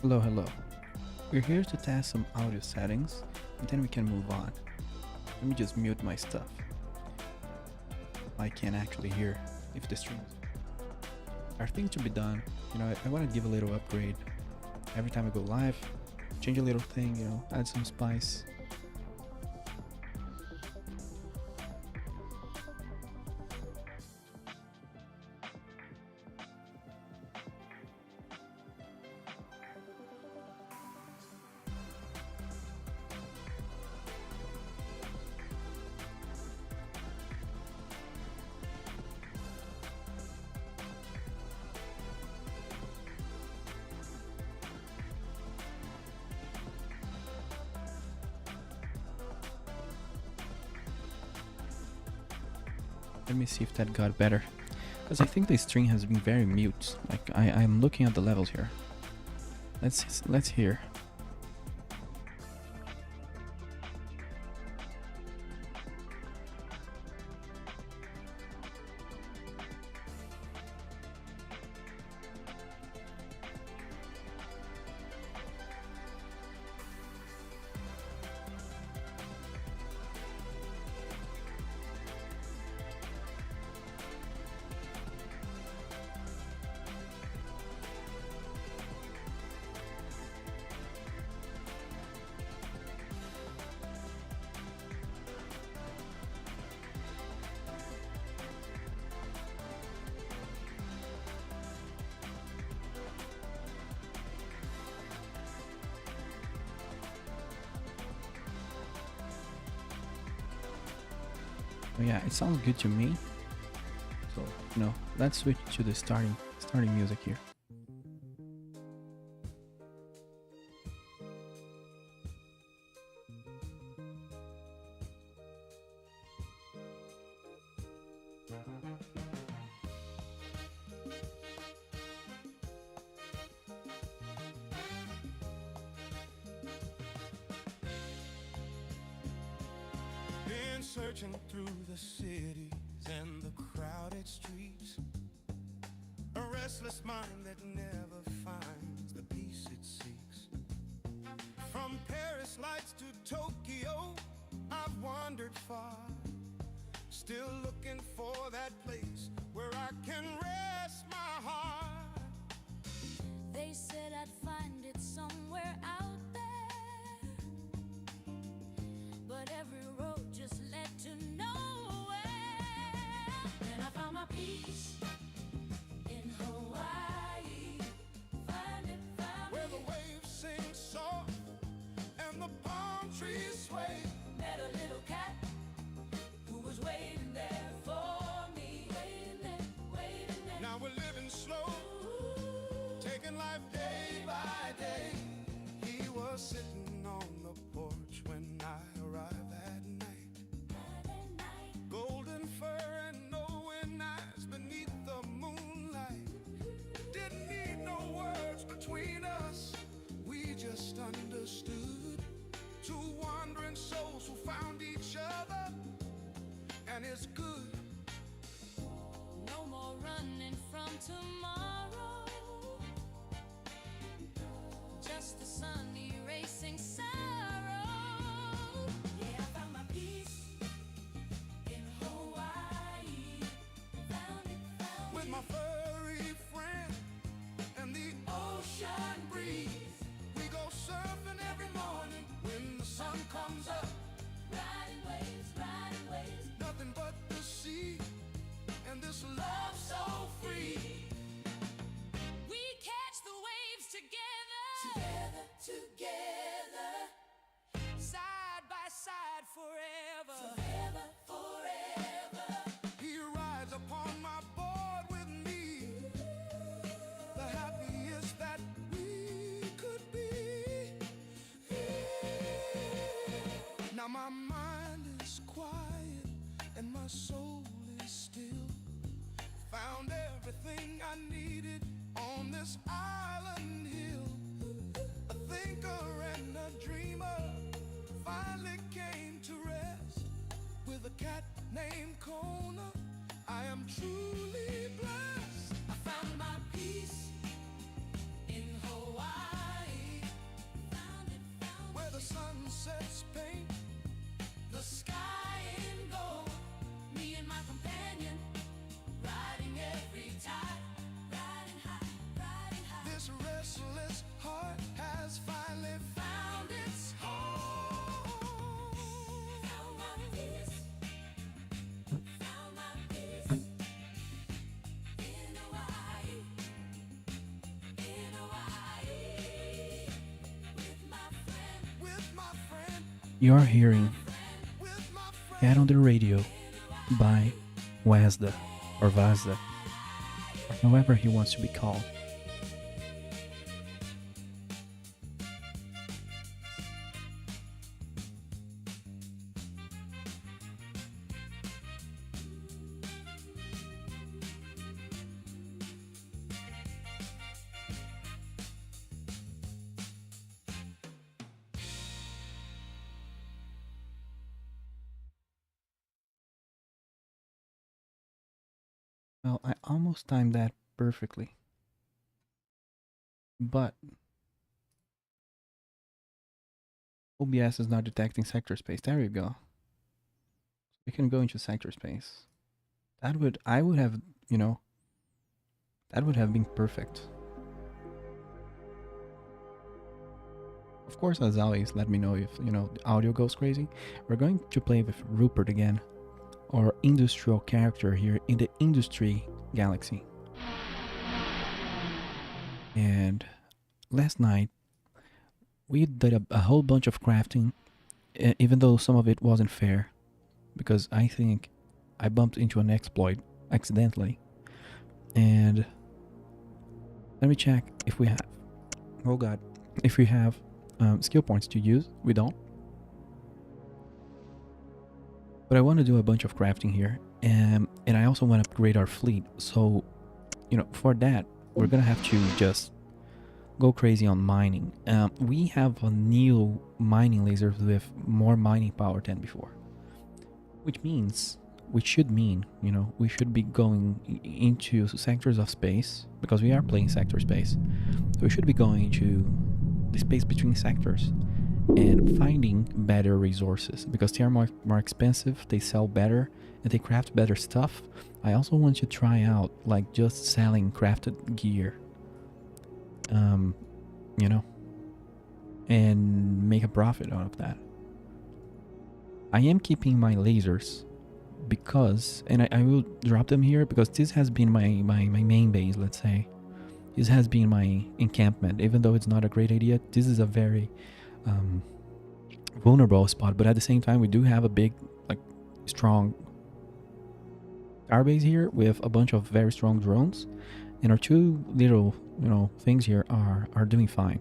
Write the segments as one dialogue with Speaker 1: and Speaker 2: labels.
Speaker 1: Hello, hello. We're here to test some audio settings and then we can move on. Let me just mute my stuff. I can actually hear if the stream are things to be done. I want to give a little upgrade every time I go live, change a little thing, add some spice. Let me see if that got better. Because I think the string has been very mute. Like I'm looking at the levels here. Let's hear. Oh yeah, it sounds good to me. So, let's switch to the starting music here.
Speaker 2: Been searching through the cities and the crowded streets, a restless mind that never finds the peace it seeks. From Paris lights to Tokyo, I've wandered far, still looking for that place where I can rest my heart.
Speaker 3: They said I'd find it somewhere out there, but every road just led to nowhere. Then I found my peace in Hawaii. Found it.
Speaker 2: Where the waves sing soft and the palm trees sway.
Speaker 3: Met a little cat who was waiting there for me. Waiting there.
Speaker 2: Now we're living slow, taking life day by day. He was sitting on the porch when I arrived that night. Golden fur and knowing eyes beneath the moonlight. Didn't need no words between us, we just understood. Two wandering souls who found each other, and it's good.
Speaker 3: No more running from tomorrow, just the sun erasing sorrow. Yeah, I found my peace in Hawaii. Found it.
Speaker 2: With my furry friend and the ocean breeze, we go surfing every morning when the sun comes up.
Speaker 3: Riding waves.
Speaker 2: Nothing but the sea and this love so free.
Speaker 3: We catch the waves together, side by side forever.
Speaker 2: He rides upon my board with me, the happiest that we could be. Now my mind is quiet and my soul is still. Found everything I needed on this island hill. A thinker and a dreamer finally came to rest with a cat named Kona. I am truly blessed.
Speaker 3: I found my peace in Hawaii.
Speaker 1: You're hearing Cat on the Radio by Wazda, or Vazda, or however he wants to be called. Well, I almost timed that perfectly, but OBS is not detecting sector space. There you go. We can go into sector space. I would have, you know, that would have been perfect. Of course, as always, let me know if, the audio goes crazy. We're going to play with Rupert again, our industrial character here in the industry galaxy. And last night, we did a whole bunch of crafting, even though some of it wasn't fair, because I think I bumped into an exploit accidentally. And let me check if we have, oh god, if we have skill points to use. We don't. But I want to do a bunch of crafting here, and I also want to upgrade our fleet. So, for that, we're gonna have to just go crazy on mining. We have a new mining laser with more mining power than before, which should mean, we should be going into sectors of space, because we are playing sector space. So we should be going into the space between sectors and finding better resources, because they are more expensive, they sell better, and they craft better stuff. I also want to try out like just selling crafted gear, and make a profit out of that. I am keeping my lasers because, and I will drop them here because this has been my main base, let's say. This has been my encampment. Even though it's not a great idea, this is a very vulnerable spot, but at the same time we do have a big, strong starbase here with a bunch of very strong drones, and our two little things here are doing fine,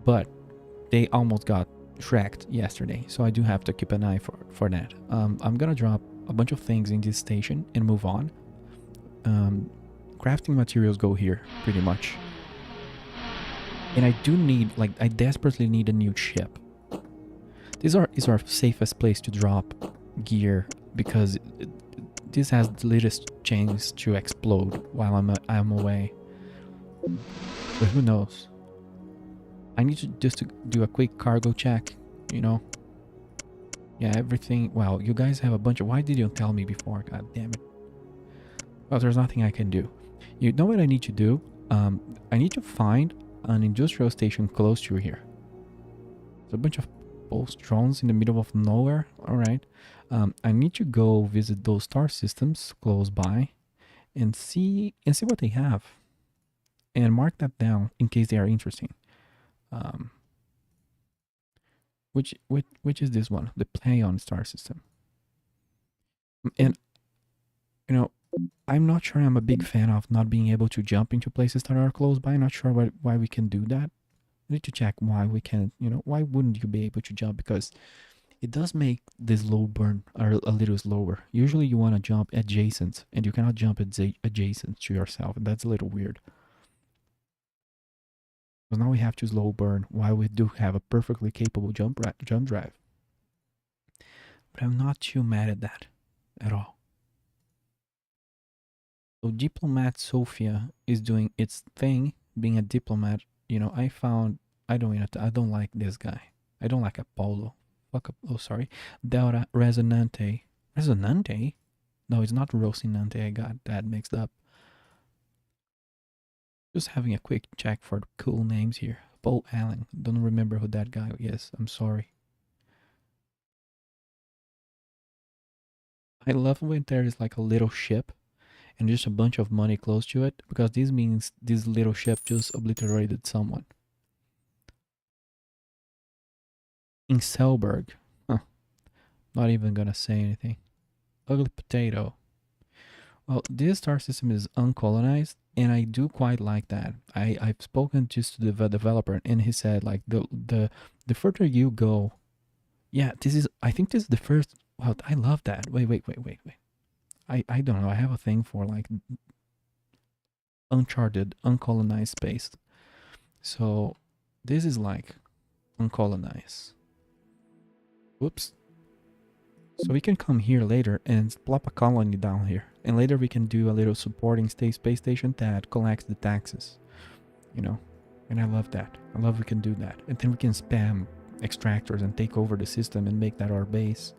Speaker 1: but they almost got shreked yesterday, so I do have to keep an eye for that. I'm gonna drop a bunch of things in this station and move on. Crafting materials go here pretty much, and I do need, I desperately need a new ship. This is our safest place to drop gear, because this has the littlest chance to explode while I'm away. But who knows? I need to just to do a quick cargo check, Yeah, everything. Wow, you guys have a bunch of. Why did you tell me before? God damn it. Well, there's nothing I can do. You know what I need to do? I need to find an industrial station close to here. There's a bunch of post drones in the middle of nowhere. All right. I need to go visit those star systems close by and see what they have, and mark that down in case they are interesting. Which is this one, the Playon star system. And I'm not sure I'm a big fan of not being able to jump into places that are close by. I'm not sure why we can do that. I need to check why we can, why wouldn't you be able to jump? Because it does make the slow burn a little slower. Usually you want to jump adjacent, and you cannot jump adjacent to yourself. And that's a little weird. Because now we have to slow burn while we do have a perfectly capable jump drive. But I'm not too mad at that at all. So Diplomat Sofia is doing its thing, being a diplomat. I don't like this guy. I don't like Apollo. Oh, sorry. Delta Resonante. Resonante? No, it's not Rocinante. I got that mixed up. Just having a quick check for the cool names here. Paul Allen. Don't remember who that guy is. I'm sorry. I love when there is like a little ship and just a bunch of money close to it, because this means this little ship just obliterated someone. in Selberg. Huh. Not even gonna say anything. Ugly potato. Well, this star system is uncolonized, and I do quite like that. I've spoken just to the developer, and he said like the further you go, yeah, this is. I think this is the first. Well, I love that. Wait. I don't know. I have a thing for like uncharted, uncolonized space. So this is like uncolonized. Whoops. So we can come here later and plop a colony down here. And later we can do a little supporting space station that collects the taxes. You know? And I love that. I love we can do that. And then we can spam extractors and take over the system and make that our base.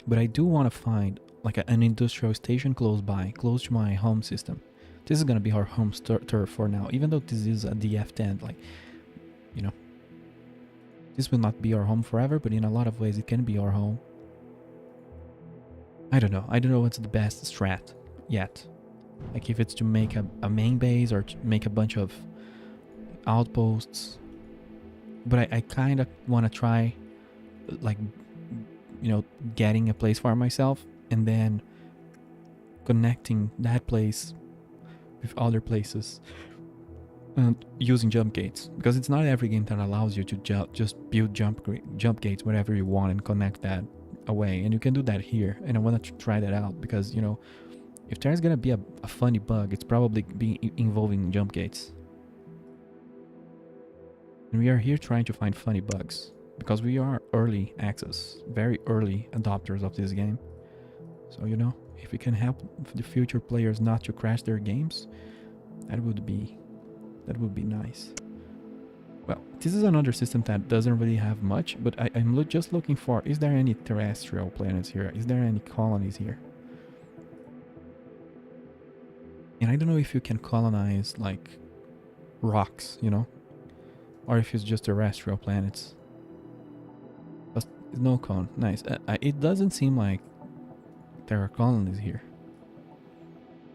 Speaker 1: But I do want to find like an industrial station close by, close to my home system. This is going to be our home turf for now. Even though this is a DF10, like, you know, this will not be our home forever, but in a lot of ways it can be our home. I don't know. I don't know what's the best strat yet. Like if it's to make a main base or to make a bunch of outposts. But I kind of want to try, like, you know, getting a place for myself and then connecting that place with other places and using jump gates, because it's not every game that allows you to just build jump gates wherever you want and connect that away, and you can do that here. And I want to try that out because, you know, if there's gonna be a funny bug, it's probably involving jump gates. And we are here trying to find funny bugs because we are early access, very early adopters of this game. So, you know, if we can help the future players not to crash their games, that would be nice. Well, this is another system that doesn't really have much, but I'm just looking for, is there any terrestrial planets here? Is there any colonies here? And I don't know if you can colonize like rocks, you know, or if it's just terrestrial planets. But no con. Nice. It doesn't seem like there are colonies here.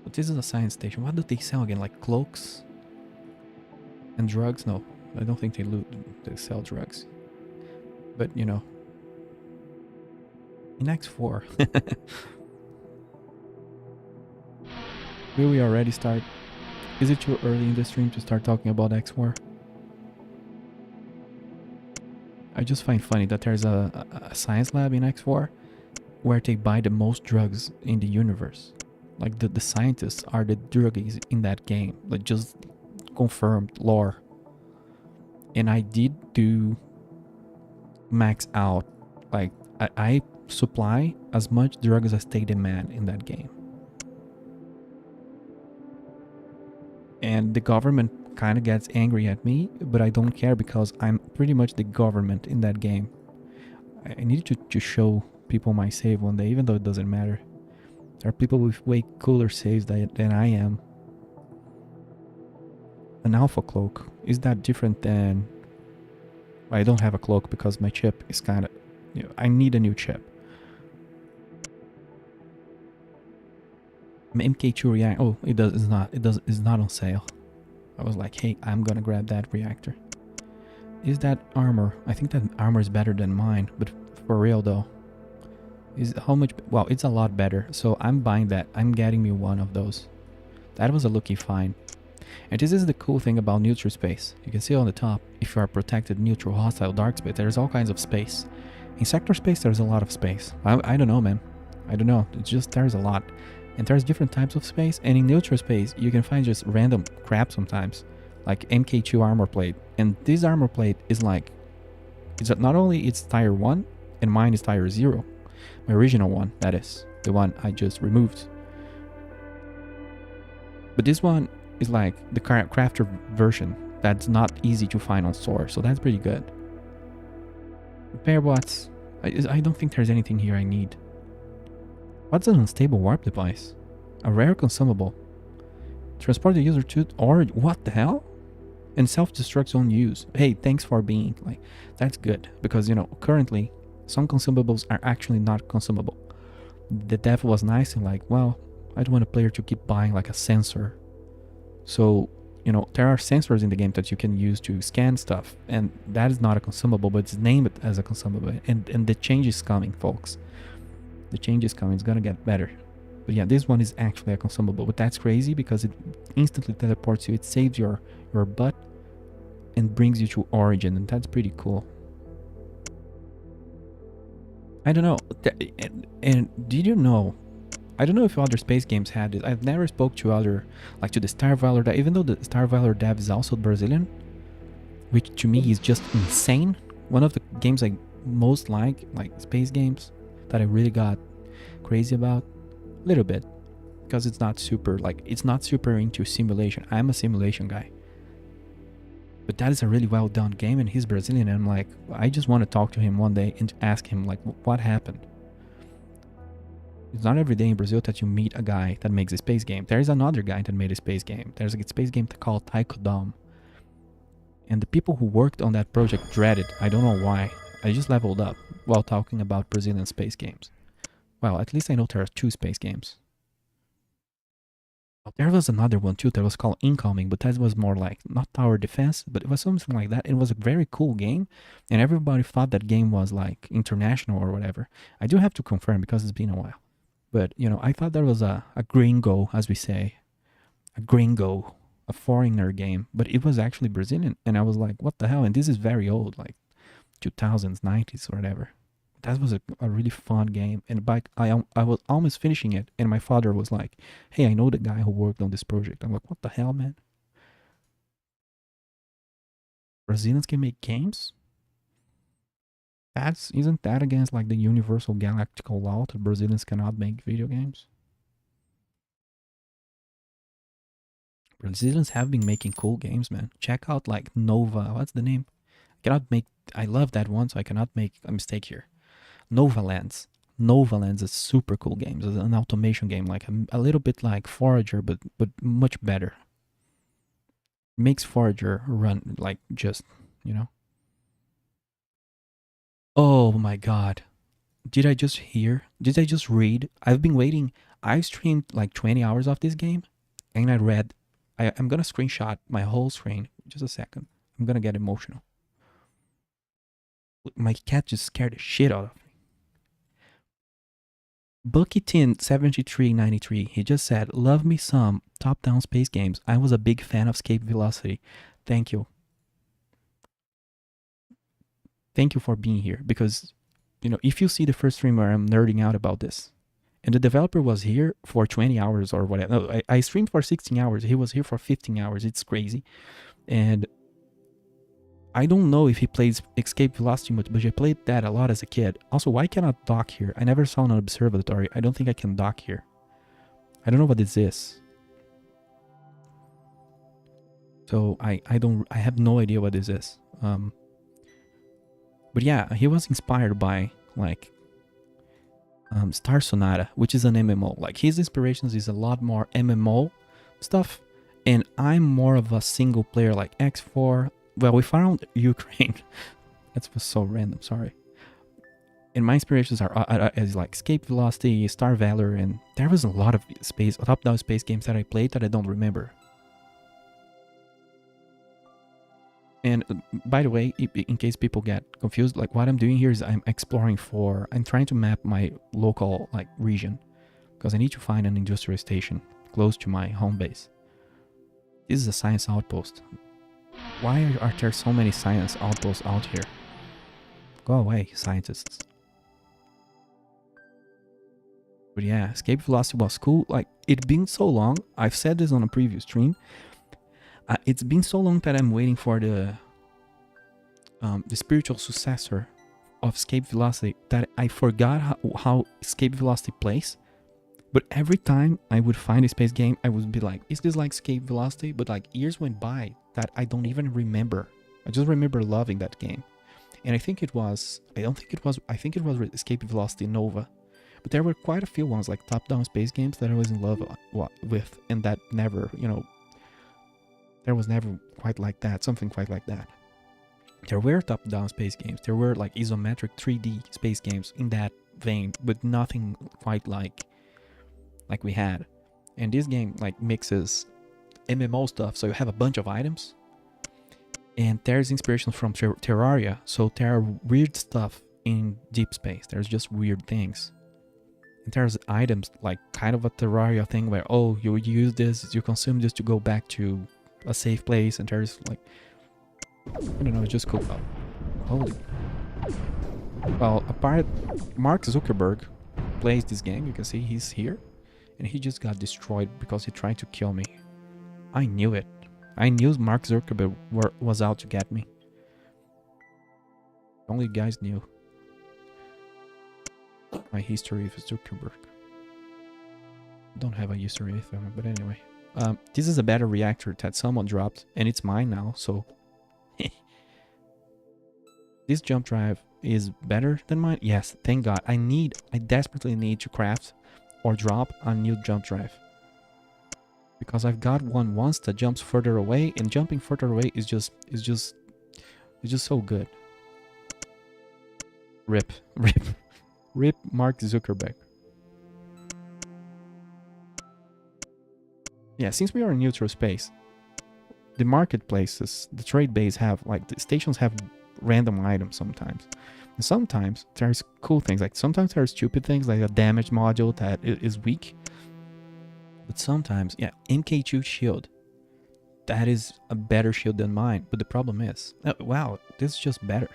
Speaker 1: But this is a science station. What do they sell again? Like cloaks and drugs? No, I don't think they sell drugs. But you know, in X4. Will we already start? Is it too early in the stream to start talking about X4? I just find funny that there's a science lab in X4 where they buy the most drugs in the universe. Like the scientists are the druggies in that game. Like just confirmed lore. And I did do max out. Like I supply as much drugs as they demand in that game. And the government kind of gets angry at me, but I don't care because I'm pretty much the government in that game. I need to show people my save one day, even though it doesn't matter. There are people with way cooler saves than I am. An alpha cloak, is that different than... I don't have a cloak because my chip is kind of... You know, I need a new chip. MK2 reactor. Oh, it's not on sale. I was like, hey, I'm gonna grab that reactor. Is that armor? I think that armor is better than mine, but for real though. Is how much? Well, it's a lot better. So I'm buying that. I'm getting me one of those. That was a lucky find. And this is the cool thing about neutral space. You can see on the top, if you are protected, neutral, hostile, dark space, there's all kinds of space. In sector space, there's a lot of space. I don't know, man. I don't know. It's just there's a lot. And there's different types of space, and in neutral space, you can find just random crap sometimes, like MK2 armor plate. And this armor plate is like, it's not only it's tier 1, and mine is tier 0. My original one, that is, the one I just removed. But this one is like the crafter version that's not easy to find on store, so that's pretty good. Repair bots, I don't think there's anything here I need. What's an unstable warp device? A rare consumable. Transport the user to... Or... What the hell? And self-destruct zone use. Hey, thanks for being... Like, that's good. Because, you know, currently, some consumables are actually not consumable. The dev was nice and like, well, I don't want a player to keep buying like a sensor. So, you know, there are sensors in the game that you can use to scan stuff, and that is not a consumable, but it's named as a consumable. And the change is coming, folks. The change is coming. It's gonna get better. But yeah, this one is actually a consumable. But that's crazy because it instantly teleports you. It saves your butt and brings you to Origin, and that's pretty cool. I don't know. And did you know? I don't know if other space games had it. I've never spoke to other, like to the Star Valor dev, even though the Star Valor dev is also Brazilian, which to me is just insane. One of the games I most like space games, that I really got crazy about, a little bit, because it's not super into simulation. I'm a simulation guy. But that is a really well done game, and he's Brazilian, and I'm like, I just want to talk to him one day and ask him like what happened. It's not every day in Brazil that you meet a guy that makes a space game. There is another guy that made a space game. There's a space game called Taiko Dome. And the people who worked on that project dread it. I don't know why. I just leveled up while talking about Brazilian space games. Well, at least I know there are 2 space games. There was another one too that was called Incoming, but that was more like, not tower defense, but it was something like that. It was a very cool game, and everybody thought that game was like international or whatever. I do have to confirm because it's been a while. But, you know, I thought that was a gringo, as we say. A gringo, a foreigner game. But it was actually Brazilian. And I was like, what the hell? And this is very old, like 2000s, 90s, or whatever. That was a really fun game. And I was almost finishing it. And my father was like, hey, I know the guy who worked on this project. I'm like, what the hell, man? Brazilians can make games? Isn't that against like the universal galactical law that Brazilians cannot make video games? Brazilians have been making cool games, man. Check out like Nova. What's the name? I love that one, so I cannot make a mistake here. Nova Lands. Nova Lands is super cool game. It's an automation game, like a little bit like Forager, but much better. Makes Forager run like just, you know. Oh my god. Did I just read? I've been waiting. I streamed like 20 hours of this game, and I read. I'm gonna screenshot my whole screen. Just a second. I'm gonna get emotional. My cat just scared the shit out of me. Buckytin7393, he just said, love me some top-down space games. I was a big fan of Escape Velocity. Thank you. Thank you for being here, because, you know, if you see the first stream where I'm nerding out about this, and the developer was here for 20 hours or whatever. No, I streamed for 16 hours. He was here for 15 hours. It's crazy. And I don't know if he plays Escape Velocity much, but I played that a lot as a kid. Also, why cannot dock here? I never saw an observatory. I don't think I can dock here. I don't know what this is. So I have no idea what this is. But yeah, he was inspired by like Star Sonata, which is an MMO. Like his inspirations is a lot more MMO stuff, and I'm more of a single player like X4. Well, we found Ukraine. That was so random, sorry. And my inspirations are as like Escape Velocity, Star Valor, and there was a lot of top-down space games that I played that I don't remember. And by the way, in case people get confused, like what I'm doing here is I'm trying to map my local like region, because I need to find an industrial station close to my home base. This is a science outpost. Why are there so many science outposts out here? Go away, scientists. But yeah, Escape Velocity was cool. Like, it's been so long. I've said this on a previous stream. It's been so long that I'm waiting for the spiritual successor of Escape Velocity that I forgot how Escape Velocity plays. But every time I would find a space game, I would be like, is this like Escape Velocity? But like years went by that I don't even remember. I just remember loving that game. And I think it was Escape Velocity Nova. But there were quite a few ones like top-down space games that I was in love with, and that never, there was never quite like that, something quite like that. There were top-down space games. There were like isometric 3D space games in that vein, but nothing quite like we had. And this game like mixes MMO stuff, so you have a bunch of items. And there's inspiration from Terraria, so there are weird stuff in deep space. There's just weird things. And there's items like kind of a Terraria thing where, oh, you use this, you consume this to go back to a safe place, and there's like, I don't know, it's just cool. Oh, holy. Well, apart, Mark Zuckerberg plays this game. You can see he's here, and he just got destroyed because he tried to kill me. I knew it. I knew Mark Zuckerberg was out to get me. Only guys knew my history with Zuckerberg. Don't have a history with him, but anyway. This is a battery reactor that someone dropped, and it's mine now, so... This jump drive is better than mine? Yes, thank God. I desperately need to craft or drop a new jump drive. Because I've got one once that jumps further away, and jumping further away is just so good. Rip Mark Zuckerberg. Yeah, since we are in neutral space, the marketplaces, the trade bays have, like, the stations have random items sometimes. And sometimes there's cool things, like sometimes there's stupid things like a damage module that is weak. But sometimes, yeah, MK2 shield. That is a better shield than mine. But the problem is, wow, this is just better.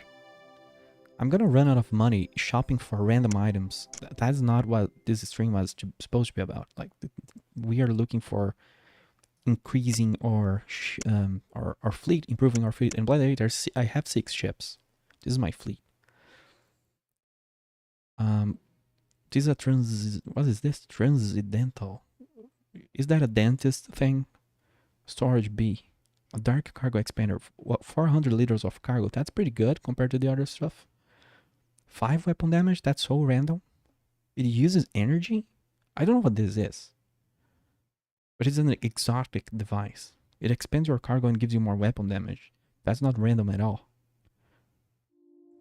Speaker 1: I'm gonna run out of money shopping for random items. That's not what this stream was supposed to be about. Like, we are looking for increasing our fleet, improving our fleet. And by the way, I have 6 ships. This is my fleet. This is a what is this? Transcendental. Is that a dentist thing? Storage B. A dark cargo expander. What, 400 liters of cargo? That's pretty good compared to the other stuff. 5 weapon damage? That's so random. It uses energy? I don't know what this is. But it's an exotic device. It expands your cargo and gives you more weapon damage. That's not random at all.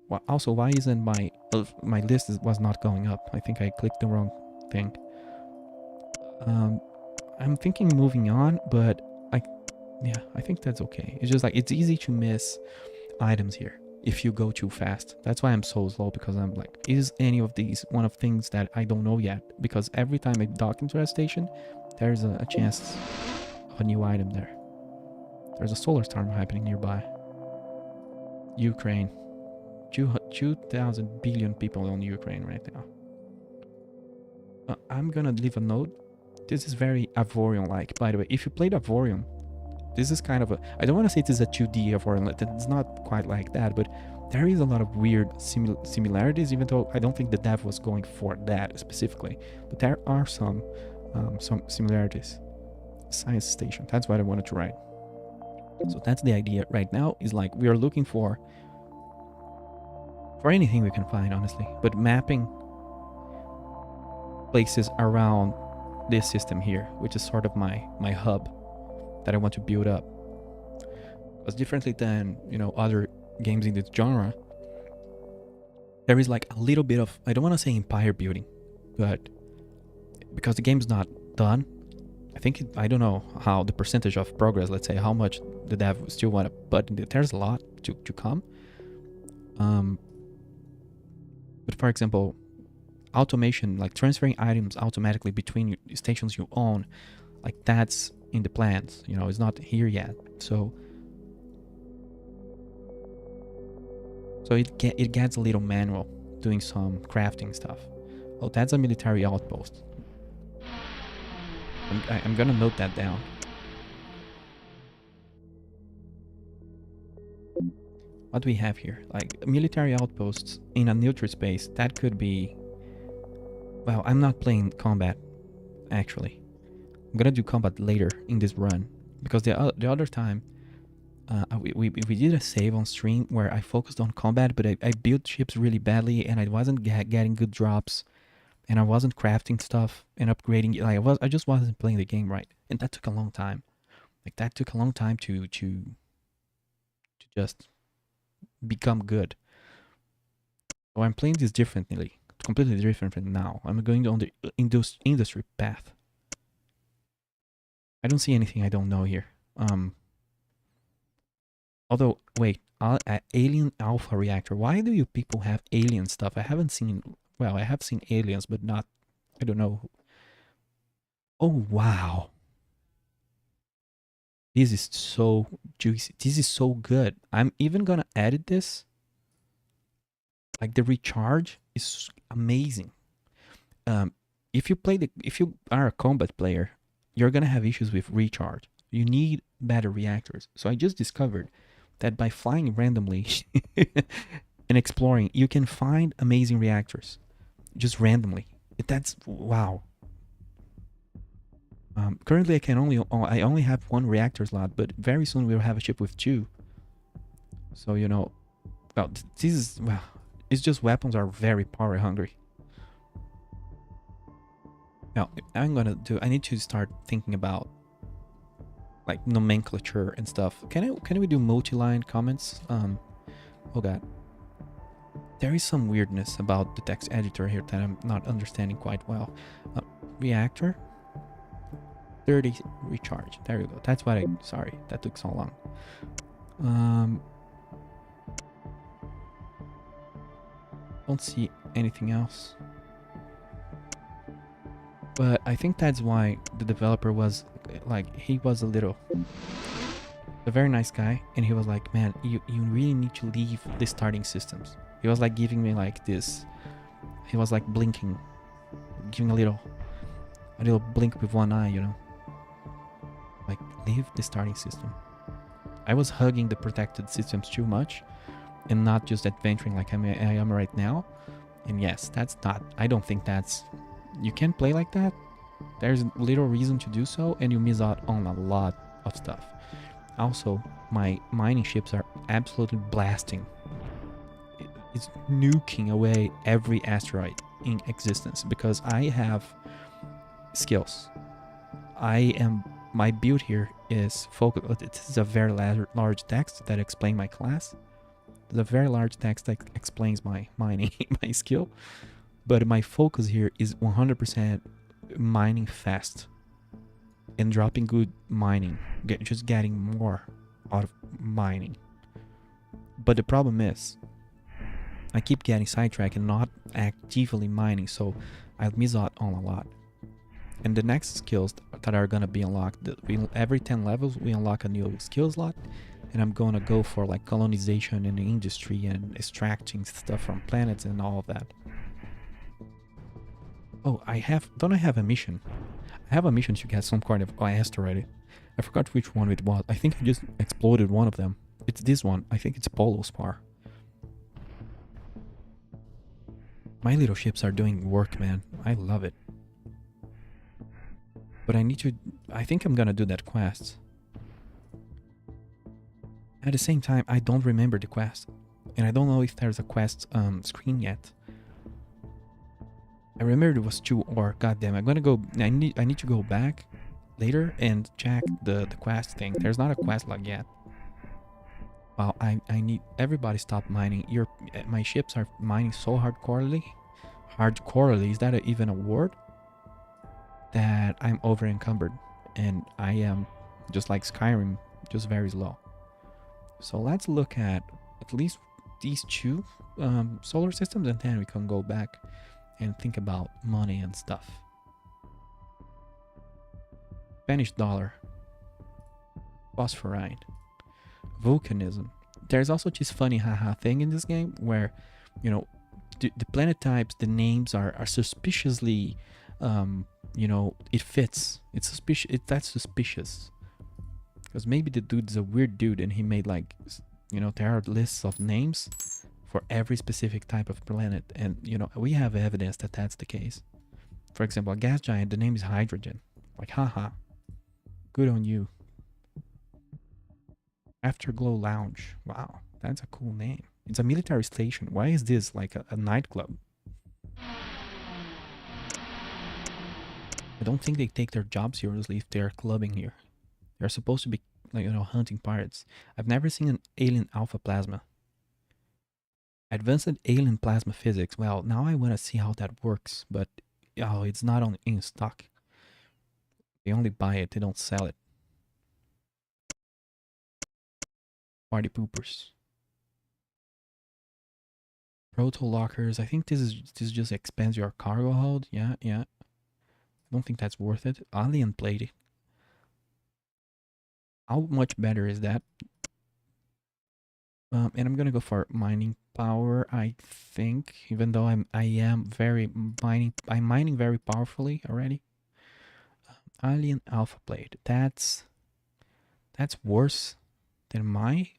Speaker 1: Well, also, why isn't my list was not going up? I think I clicked the wrong thing. I'm thinking moving on, but I think that's okay. It's just like, it's easy to miss items here if you go too fast. That's why I'm so slow, because I'm like, is any of these one of things that I don't know yet? Because every time I dock into a station, there's a chance of a new item there. There's a solar storm happening nearby. Ukraine. 2,000 billion people on Ukraine right now. I'm gonna leave a note. This is very Avorion-like. By the way, if you played Avorion, this is kind of a... I don't want to say this is a 2D Avorion. It's not quite like that, but there is a lot of weird similarities, even though I don't think the dev was going for that specifically. But there are some similarities. Science station. That's what I wanted to write. So that's the idea right now, is like, we are looking for anything we can find, honestly. But mapping places around this system here, which is sort of my hub that I want to build up. Because differently than, you know, other games in this genre, there is like a little bit of, I don't want to say empire building, but because the game's not done, I think I don't know how the percentage of progress, let's say how much the dev still want to, but there's a lot to come. But for example, automation, like transferring items automatically between stations you own, like that's in the plans, you know, it's not here yet. So it gets a little manual doing some crafting stuff. Oh, that's a military outpost. I'm gonna note that down. What do we have here? Like military outposts in a neutral space. That could be... Well, I'm not playing combat, actually. I'm gonna do combat later in this run, because the other time we did a save on stream where I focused on combat, but I built ships really badly, and I wasn't getting good drops, and I wasn't crafting stuff and upgrading. Like I just wasn't playing the game right, and that took a long time. Like that took a long time to just become good. So I'm playing this differently, completely different from now. I'm going on the industry path. I don't see anything I don't know here. Although, wait, alien alpha reactor. Why do you people have alien stuff? I haven't seen. Well, I have seen aliens, but not. I don't know. Oh wow, this is so juicy. This is so good. I'm even gonna edit this. Like the recharge is amazing. Um, if you are a combat player, you're gonna have issues with recharge. You need better reactors. So I just discovered that by flying randomly and exploring, you can find amazing reactors just randomly. That's wow. Currently, I only have one reactor slot, but very soon we'll have a ship with two. So well, this is well, it's just weapons are very power hungry. Now, I need to start thinking about like nomenclature and stuff. Can we do multi-line comments? Oh god. There is some weirdness about the text editor here that I'm not understanding quite well. Reactor 30 recharge. There you go. That's what sorry, that took so long. Don't see anything else. But I think that's why the developer was like, he was a very nice guy, and he was like, man, you really need to leave the starting systems. He was like giving me like this, he was like blinking, giving a little blink with one eye, like leave the starting system. I was hugging the protected systems too much and not just adventuring like I am right now. And yes, that's not, I don't think that's, you can't play like that. There's little reason to do so, and you miss out on a lot of stuff. Also, my mining ships are absolutely blasting. It's nuking away every asteroid in existence because I have skills. My build here is focused. This is a very large text that explains my class. There's a very large text that explains my mining, my skill. But my focus here is 100% mining fast and dropping good mining, just getting more out of mining. But the problem is, I keep getting sidetracked and not actively mining, so I'll miss out on a lot. And the next skills that are gonna be unlocked, every 10 levels we unlock a new skill slot, and I'm gonna go for like colonization in the industry and extracting stuff from planets and all of that. Oh, don't I have a mission? I have a mission to get some kind of asteroid. I forgot which one it was. I think I just exploded one of them. It's this one. I think it's Polo Spar. My little ships are doing work, man. I love it. But I think I'm gonna do that quest. At the same time, I don't remember the quest. And I don't know if there's a quest screen yet. I remember it was 2 or goddamn, I need to go back later and check the quest thing. There's not a quest log yet. Wow, I need everybody stop mining. My ships are mining so hardcorely. Hardcorely, is that even a word? That I'm over encumbered and I am just like Skyrim, just very slow. So let's look at least these 2 solar systems, and then we can go back and think about money and stuff. Spanish dollar, phosphorite, volcanism. There's also this funny haha thing in this game where, the planet types, the names are suspiciously, it fits. It's suspicious. That's suspicious. Because maybe the dude's a weird dude and he made like, there are lists of names for every specific type of planet, and we have evidence that that's the case. For example, a gas giant, the name is hydrogen. Like, haha, good on you. Afterglow Lounge, wow, that's a cool name. It's a military station. Why is this like a nightclub? I don't think they take their job seriously if they're clubbing here. They're supposed to be like, hunting pirates. I've never seen an alien alpha plasma. Advanced alien plasma physics. Well, now I want to see how that works, but it's not in stock. They only buy it, they don't sell it. Party poopers. Proto lockers. I think this just expands your cargo hold. Yeah, yeah. I don't think that's worth it. Alien plating. How much better is that? And I'm gonna go for mining power. I think, even though I'm mining very powerfully already. Alien alpha plate. That's worse than my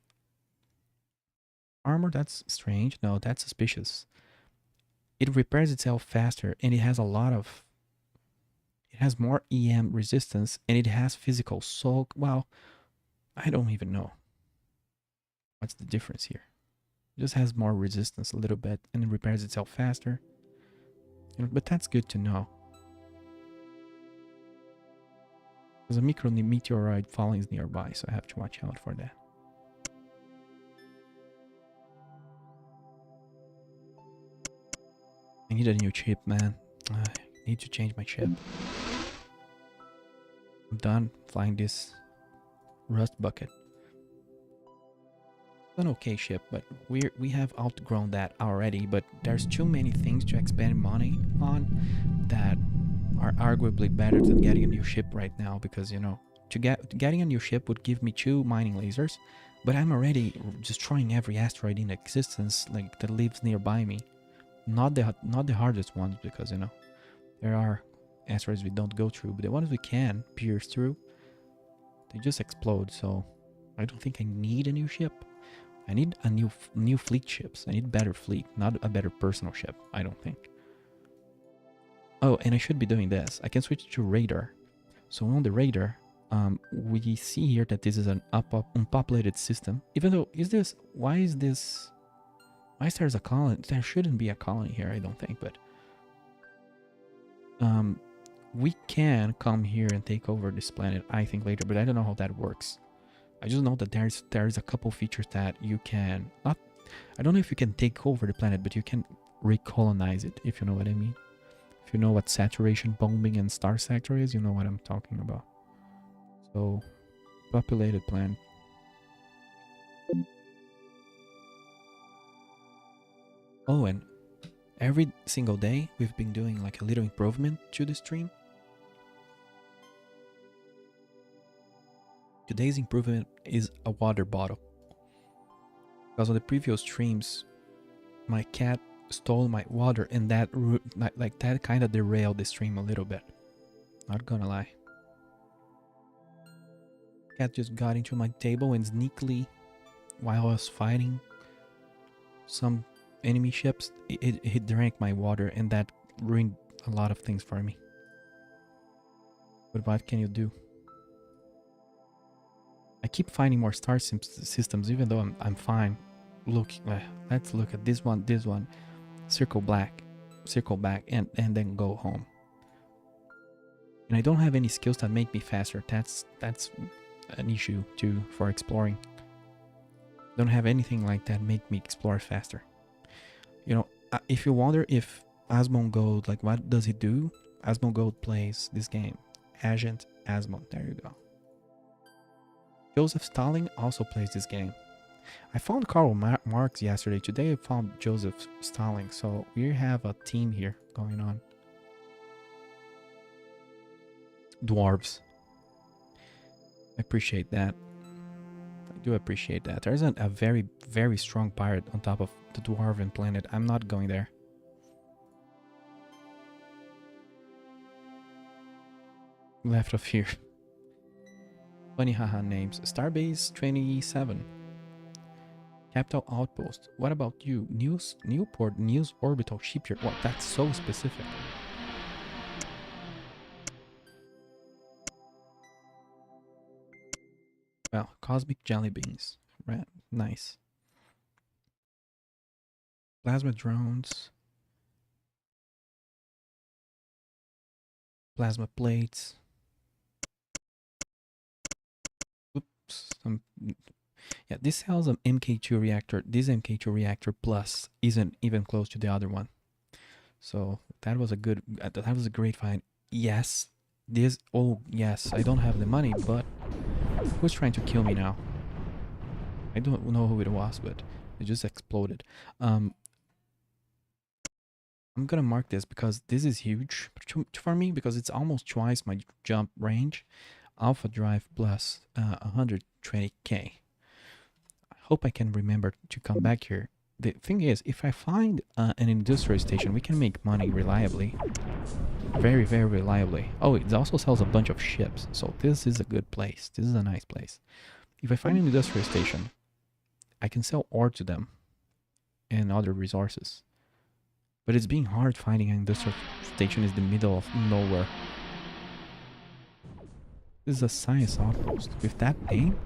Speaker 1: armor. That's strange. No, that's suspicious. It repairs itself faster, and it has a lot of. It has more EM resistance, and it has physical soak. Well, I don't even know what's the difference here. It just has more resistance a little bit, and it repairs itself faster. But that's good to know. There's a micro meteorite falling nearby, so I have to watch out for that. I need a new chip, man. I need to change my chip. I'm done flying this rust bucket. It's an okay ship, but we have outgrown that already. But there's too many things to expend money on that are arguably better than getting a new ship right now, because getting a new ship would give me 2 mining lasers, but I'm already destroying every asteroid in existence that lives nearby me. Not the hardest ones, because there are asteroids we don't go through, but the ones we can pierce through, they just explode. So I don't think I need a new ship. I need a new fleet ships. I need better fleet, not a better personal ship, I don't think. Oh, and I should be doing this. I can switch to radar. So on the radar, we see here that this is an unpopulated system. Even though, why is there's a colony? There shouldn't be a colony here, I don't think, but we can come here and take over this planet, I think, later, but I don't know how that works. I just know that there's a couple features that you can not. I don't know if you can take over the planet, but you can recolonize it, if you know what I mean. If you know what saturation bombing and star sector is, you know what I'm talking about. So, populated planet. Oh, and every single day we've been doing like a little improvement to the stream. Today's improvement is a water bottle. Because on the previous streams, my cat stole my water, and that kind of derailed the stream a little bit. Not gonna lie. Cat just got into my table and sneakily, while I was fighting some enemy ships, it drank my water, and that ruined a lot of things for me. But what can you do? I keep finding more star systems, even though I'm fine. Look, let's look at this one. Circle back, and then go home. And I don't have any skills that make me faster. That's an issue too for exploring. Don't have anything like that make me explore faster. If you wonder if Asmongold, like, what does it do? Asmongold plays this game. Agent Asmon. There you go. Joseph Stalin also plays this game. I found Karl Marx yesterday. Today I found Joseph Stalin. So we have a team here going on. Dwarves. I appreciate that. I do appreciate that. There's a very, very strong pirate on top of the dwarven planet. I'm not going there. Left of here. Funny haha names. Starbase 27. Capital Outpost. What about you? Newport News Orbital Shipyard. What? That's so specific. Well, Cosmic Jelly Beans. Right. Nice. Plasma drones. Plasma plates. Oops. Yeah, this has an MK2 reactor. This MK2 reactor plus isn't even close to the other one. So that was a great find. Yes, This, oh yes, I don't have the money, but who's trying to kill me now? I don't know who it was, but it just exploded. Um, I'm gonna mark this because this is huge for me because it's almost twice my jump range. Alpha drive plus 120k. I hope I can remember to come back here. The thing is, if I find an industrial station, we can make money reliably. Very, very reliably. Oh, it also sells a bunch of ships, so this is a good place. This is a nice place. If I find an industrial station, I can sell ore to them and other resources. But it's being hard finding an industrial station in the middle of nowhere. This is a science outpost. With that name?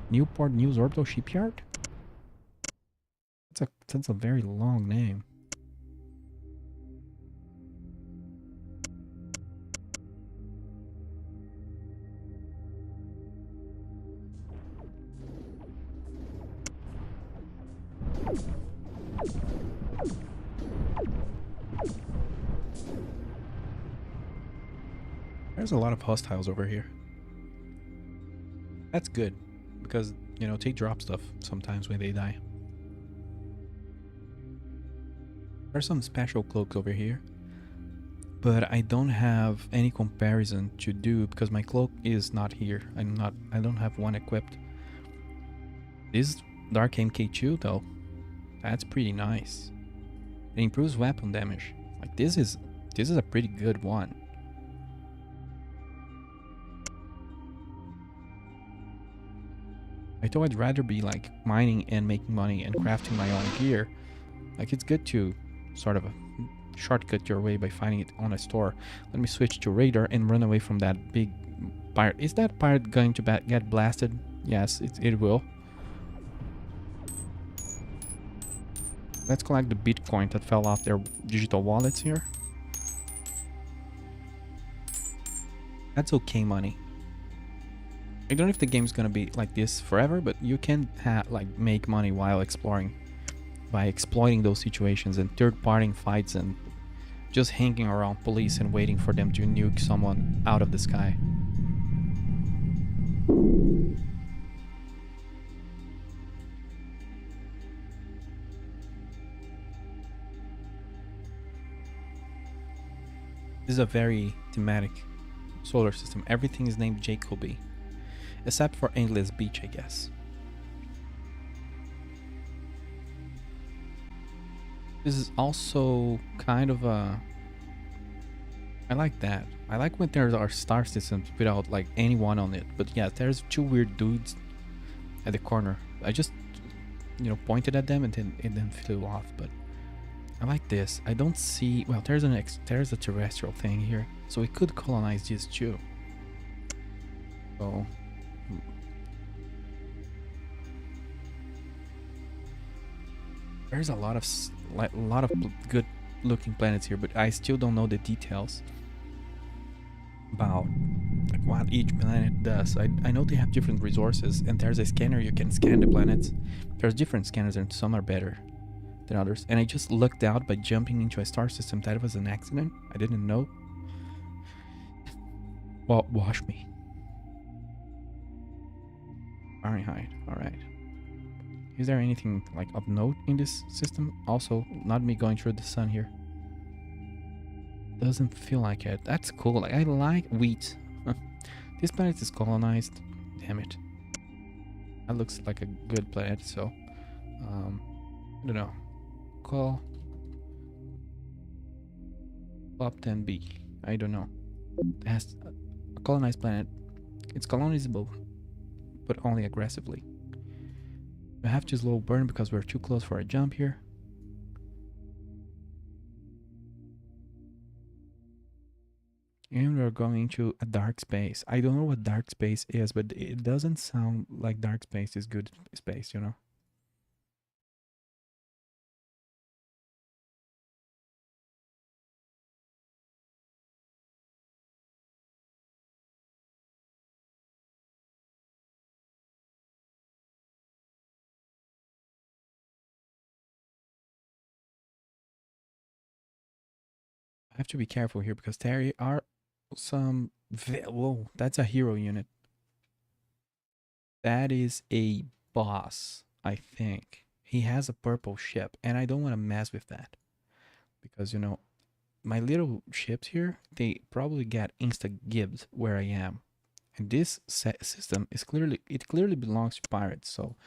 Speaker 1: Newport News Orbital Shipyard? That's a very long name. There's a lot of hostiles over here. That's good, because, you know, they drop stuff sometimes when they die. There's some special cloaks over here, but I don't have any comparison to do because my cloak is not here. I don't have one equipped. This Dark MK2 though, that's pretty nice. It improves weapon damage. Like this is a pretty good one. I thought I'd rather be like mining and making money and crafting my own gear. Like it's good to sort of shortcut your way by finding it on a store. Let me switch to radar and run away from that big pirate. Is that pirate going to get blasted? Yes, it will. Let's collect the Bitcoin that fell off their digital wallets here. That's okay money. I don't know if the game's gonna be like this forever, but you can like make money while exploring by exploiting those situations and third-party fights and just hanging around police and waiting for them to nuke someone out of the sky. This is a very thematic solar system. Everything is named Jacoby, except for Endless Beach, I guess. This is also kind of a... I like that. I like when there are star systems without like anyone on it. But yeah, there's two weird dudes at the corner. I just, you know, pointed at them and then flew off. But I like this. I don't see... Well, there's a terrestrial thing here, so we could colonize this too. So... There's a lot of good looking planets here, but I still don't know the details about like what each planet does. I know they have different resources, and there's a scanner you can scan the planets. There's different scanners, and some are better than others. And I just lucked out by jumping into a star system. That was an accident. I didn't know. Well, wash me. Fahrenheit. All right. Is there anything like of note in this system? Also, not me going through the sun here. Doesn't feel like it. That's cool. Like, I like wheat. This planet is colonized. Damn it. That looks like a good planet, so... I don't know. Call... Up 10B. I don't know. It has a colonized planet. It's colonizable, but only aggressively. We have to slow burn because we're too close for a jump here. And we're going to a dark space. I don't know what dark space is, but it doesn't sound like dark space is good space, you know? I have to be careful here because there are Whoa, that's a hero unit. That is a boss, I think. He has a purple ship, and I don't want to mess with that because my little ships here, they probably get insta gibbed where I am. And this system is clearly belongs to pirates. So,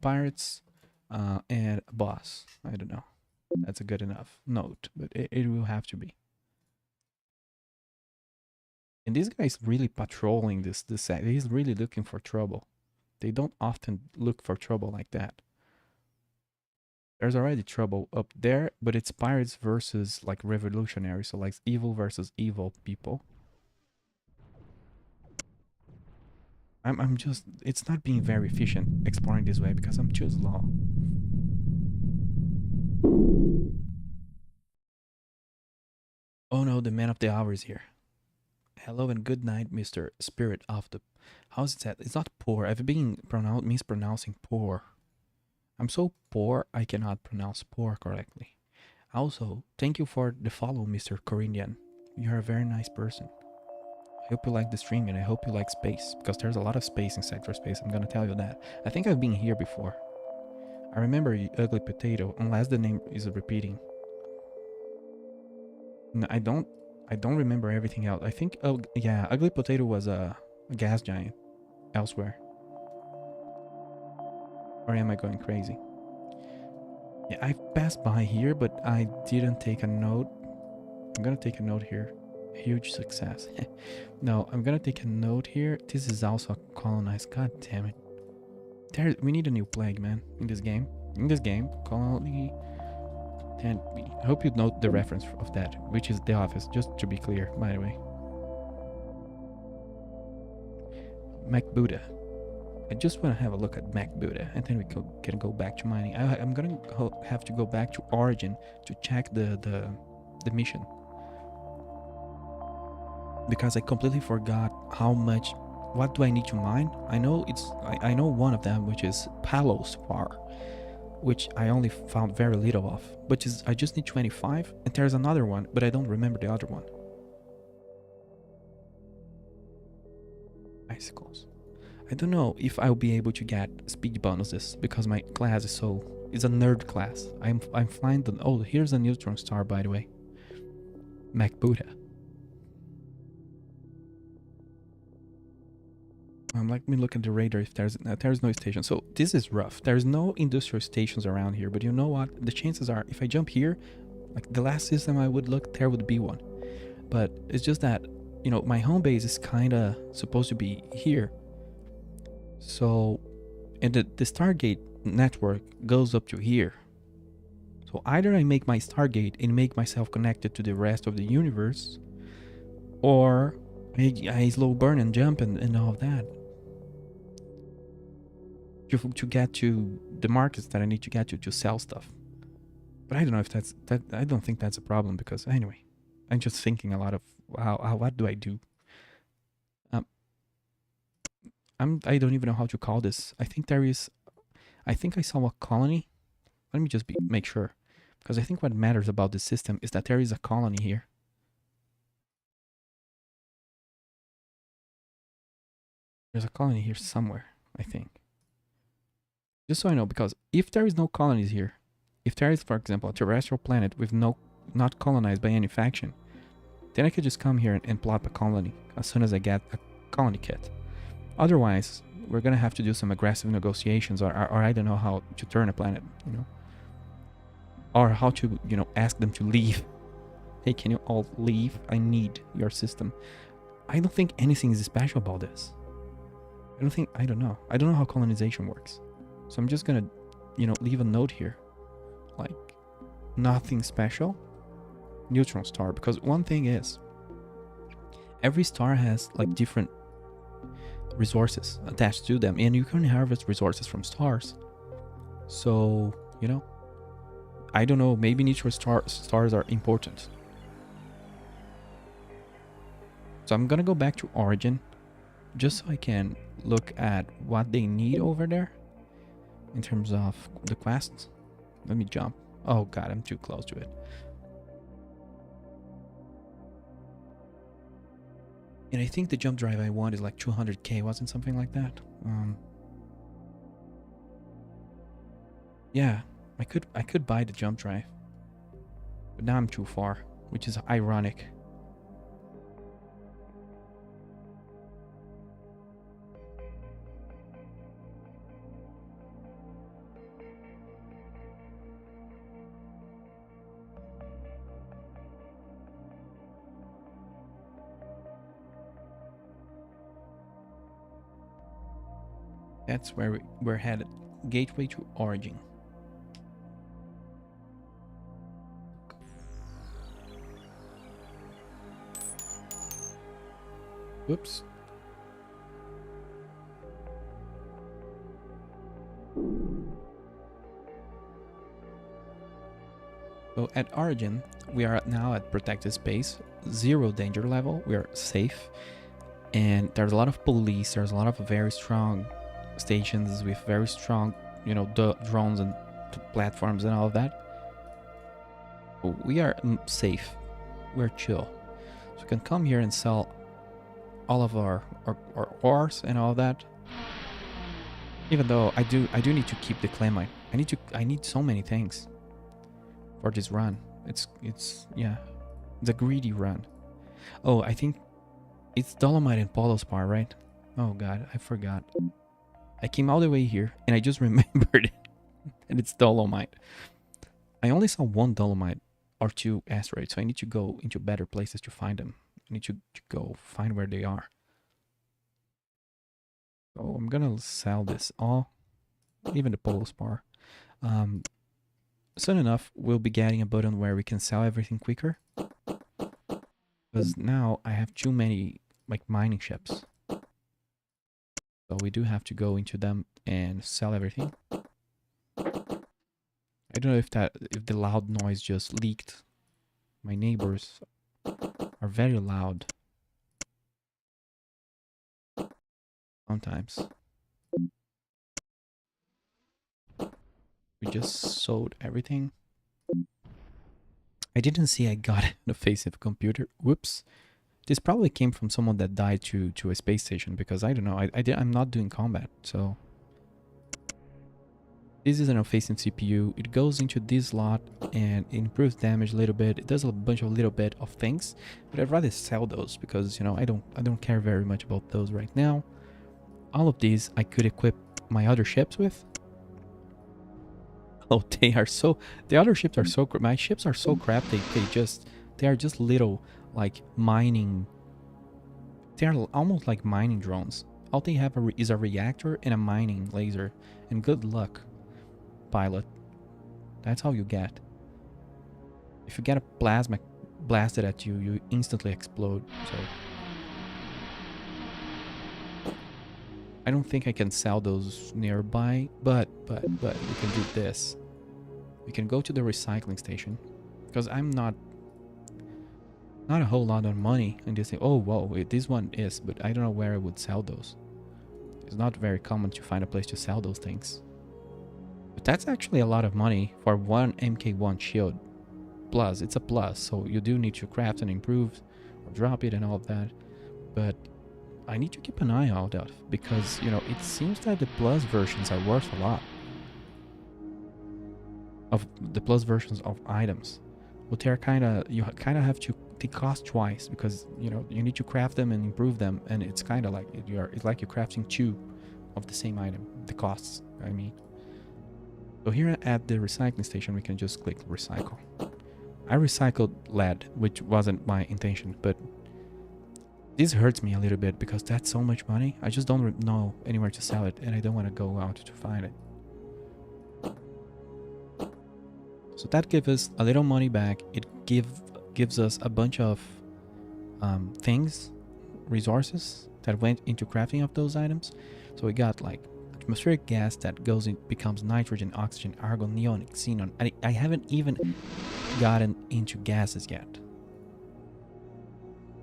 Speaker 1: pirates and a boss. I don't know. That's a good enough note, but it will have to be. And this guy is really patrolling this set. He's really looking for trouble. They don't often look for trouble like that. There's already trouble up there, but it's pirates versus like revolutionaries, so like evil versus evil people. I'm just, it's not being very efficient exploring this way because I'm too slow. Oh no, the man of the hour is here. Hello and good night, Mr. Spirit of the... How's it said? It's not poor. I've been mispronouncing poor. I'm so poor, I cannot pronounce poor correctly. Also, thank you for the follow, Mr. Corinthian. You're a very nice person. I hope you like the stream and I hope you like space, because there's a lot of space in Sector Space, I'm gonna tell you that. I think I've been here before. I remember Ugly Potato, unless the name is repeating. No, I don't remember everything else. I think, oh yeah, Ugly Potato was a gas giant elsewhere. Or am I going crazy? Yeah, I passed by here, but I didn't take a note. I'm gonna take a note here. Huge success. No, I'm gonna take a note here. This is also colonized. God damn it. We need a new plague, man, in this game. In this game, colony 10B. I hope you note the reference of that, which is The Office, just to be clear, by the way. Mac Buddha. I just want to have a look at Mac Buddha, and then we can go back to mining. I'm gonna have to go back to Origin to check the mission, because I completely forgot how much. What do I need to mine? I know I know one of them, which is Palos Spar, which I only found very little of. But I just need 25, and there's another one, but I don't remember the other one. Icicles. I don't know if I'll be able to get speed bonuses because my class is it's a nerd class. I'm flying the... Oh, here's a neutron star, by the way. Mac Buddha. Let me look at the radar if there's no station. So this is rough. There's no industrial stations around here, but you know what? The chances are, if I jump here, like the last system I would look, there would be one. But it's just that, my home base is kind of supposed to be here. So, and the Stargate network goes up to here. So either I make my Stargate and make myself connected to the rest of the universe, or I slow burn and jump and all of that. To get to the markets that I need to get to sell stuff. But I don't know if I don't think that's a problem, because anyway, I'm just thinking a lot of what do I do? I don't even know how to call this. I think I saw a colony. Let me just make sure, because I think what matters about this system is that there is a colony here. There's a colony here somewhere, I think. Just so I know, because if there is no colonies here, if there is, for example, a terrestrial planet with not colonized by any faction, then I could just come here and plop a colony as soon as I get a colony kit. Otherwise, we're gonna have to do some aggressive negotiations, or I don't know how to turn a planet, or how to, ask them to leave. Hey, can you all leave? I need your system. I don't think anything is special about this. I don't know how colonization works. So I'm just gonna, leave a note here, like nothing special. Neutron star, because one thing is, every star has like different resources attached to them, and you can harvest resources from stars. So, I don't know, maybe neutron stars are important. So I'm gonna go back to Origin just so I can look at what they need over there in terms of the quests. Let me jump. Oh god, I'm too close to it. And I think the jump drive I want is like 200k, wasn't something like that? Yeah, I could buy the jump drive, but now I'm too far, which is ironic. That's where we're headed. Gateway to Origin. Whoops. So at Origin, we are now at protected space, 0 danger level, we are safe, and there's a lot of police, there's a lot of very strong stations with very strong, you know, drones and platforms and all of that. We are safe, we're chill. So we can come here and sell all of our ores and all of that. Even though I do need to keep the clay mine. I need so many things for this run. It's yeah, it's a greedy run. Oh, I think it's dolomite and polospar, right? Oh god, I forgot. I came all the way here and I just remembered it. And it's dolomite. I only saw 1 dolomite or 2 asteroids, so I need to go into better places to find them. I need to go find where they are. So I'm gonna sell this all, even the polospar. Soon enough, we'll be getting a button where we can sell everything quicker. Because now I have too many like mining ships. So we do have to go into them and sell everything. I don't know if the loud noise just leaked. My neighbors are very loud. Sometimes. We just sold everything. I didn't see I got it on a face-safe computer. Whoops. This probably came from someone that died to a space station, because I don't know. I'm not doing combat, so... This is an offensive CPU. It goes into this slot and it improves damage a little bit. It does a bunch of little bit of things, but I'd rather sell those because, you know, I don't care very much about those right now. All of these I could equip my other ships with. Oh, they are so... The other ships are so... My ships are so crap. They are just little, like, mining... They're almost like mining drones. All they have is a reactor and a mining laser. And good luck, pilot. That's all you get. If you get a plasma blasted at you, you instantly explode. So I don't think I can sell those nearby, but we can do this. We can go to the recycling station, because I'm not a whole lot of money in this thing. Oh, whoa, wait, this one is, but I don't know where I would sell those. It's not very common to find a place to sell those things. But that's actually a lot of money for one MK1 shield. Plus, it's a plus, so you do need to craft and improve or drop it and all of that. But I need to keep an eye out of, because, you know, it seems that the plus versions are worth a lot. Of the plus versions of items. But they're you kind of have to, they cost twice, because, you know, you need to craft them and improve them, and it's kind of like it's like you're crafting 2 of the same item. The costs, I mean. So here at the recycling station, we can just click recycle. I recycled lead, which wasn't my intention, but this hurts me a little bit because that's so much money. I just don't know anywhere to sell it, and I don't want to go out to find it. So that gives us a little money back. It gives us a bunch of resources that went into crafting of those items. So we got like atmospheric gas that goes in, becomes nitrogen, oxygen, argon, neon, xenon. I haven't even gotten into gases yet.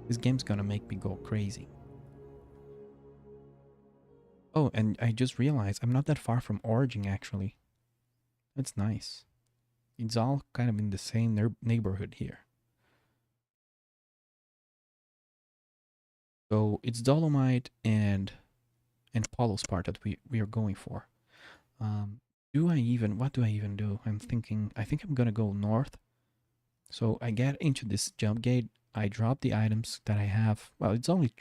Speaker 1: This game's gonna make me go crazy. Oh, and I just realized I'm not that far from Origin, actually. That's nice. It's all kind of in the same neighborhood here. So it's dolomite and Paulo's part that we are going for. What do I even do? I'm thinking, I think I'm gonna go north. So I get into this jump gate. I drop the items that I have. Well, it's only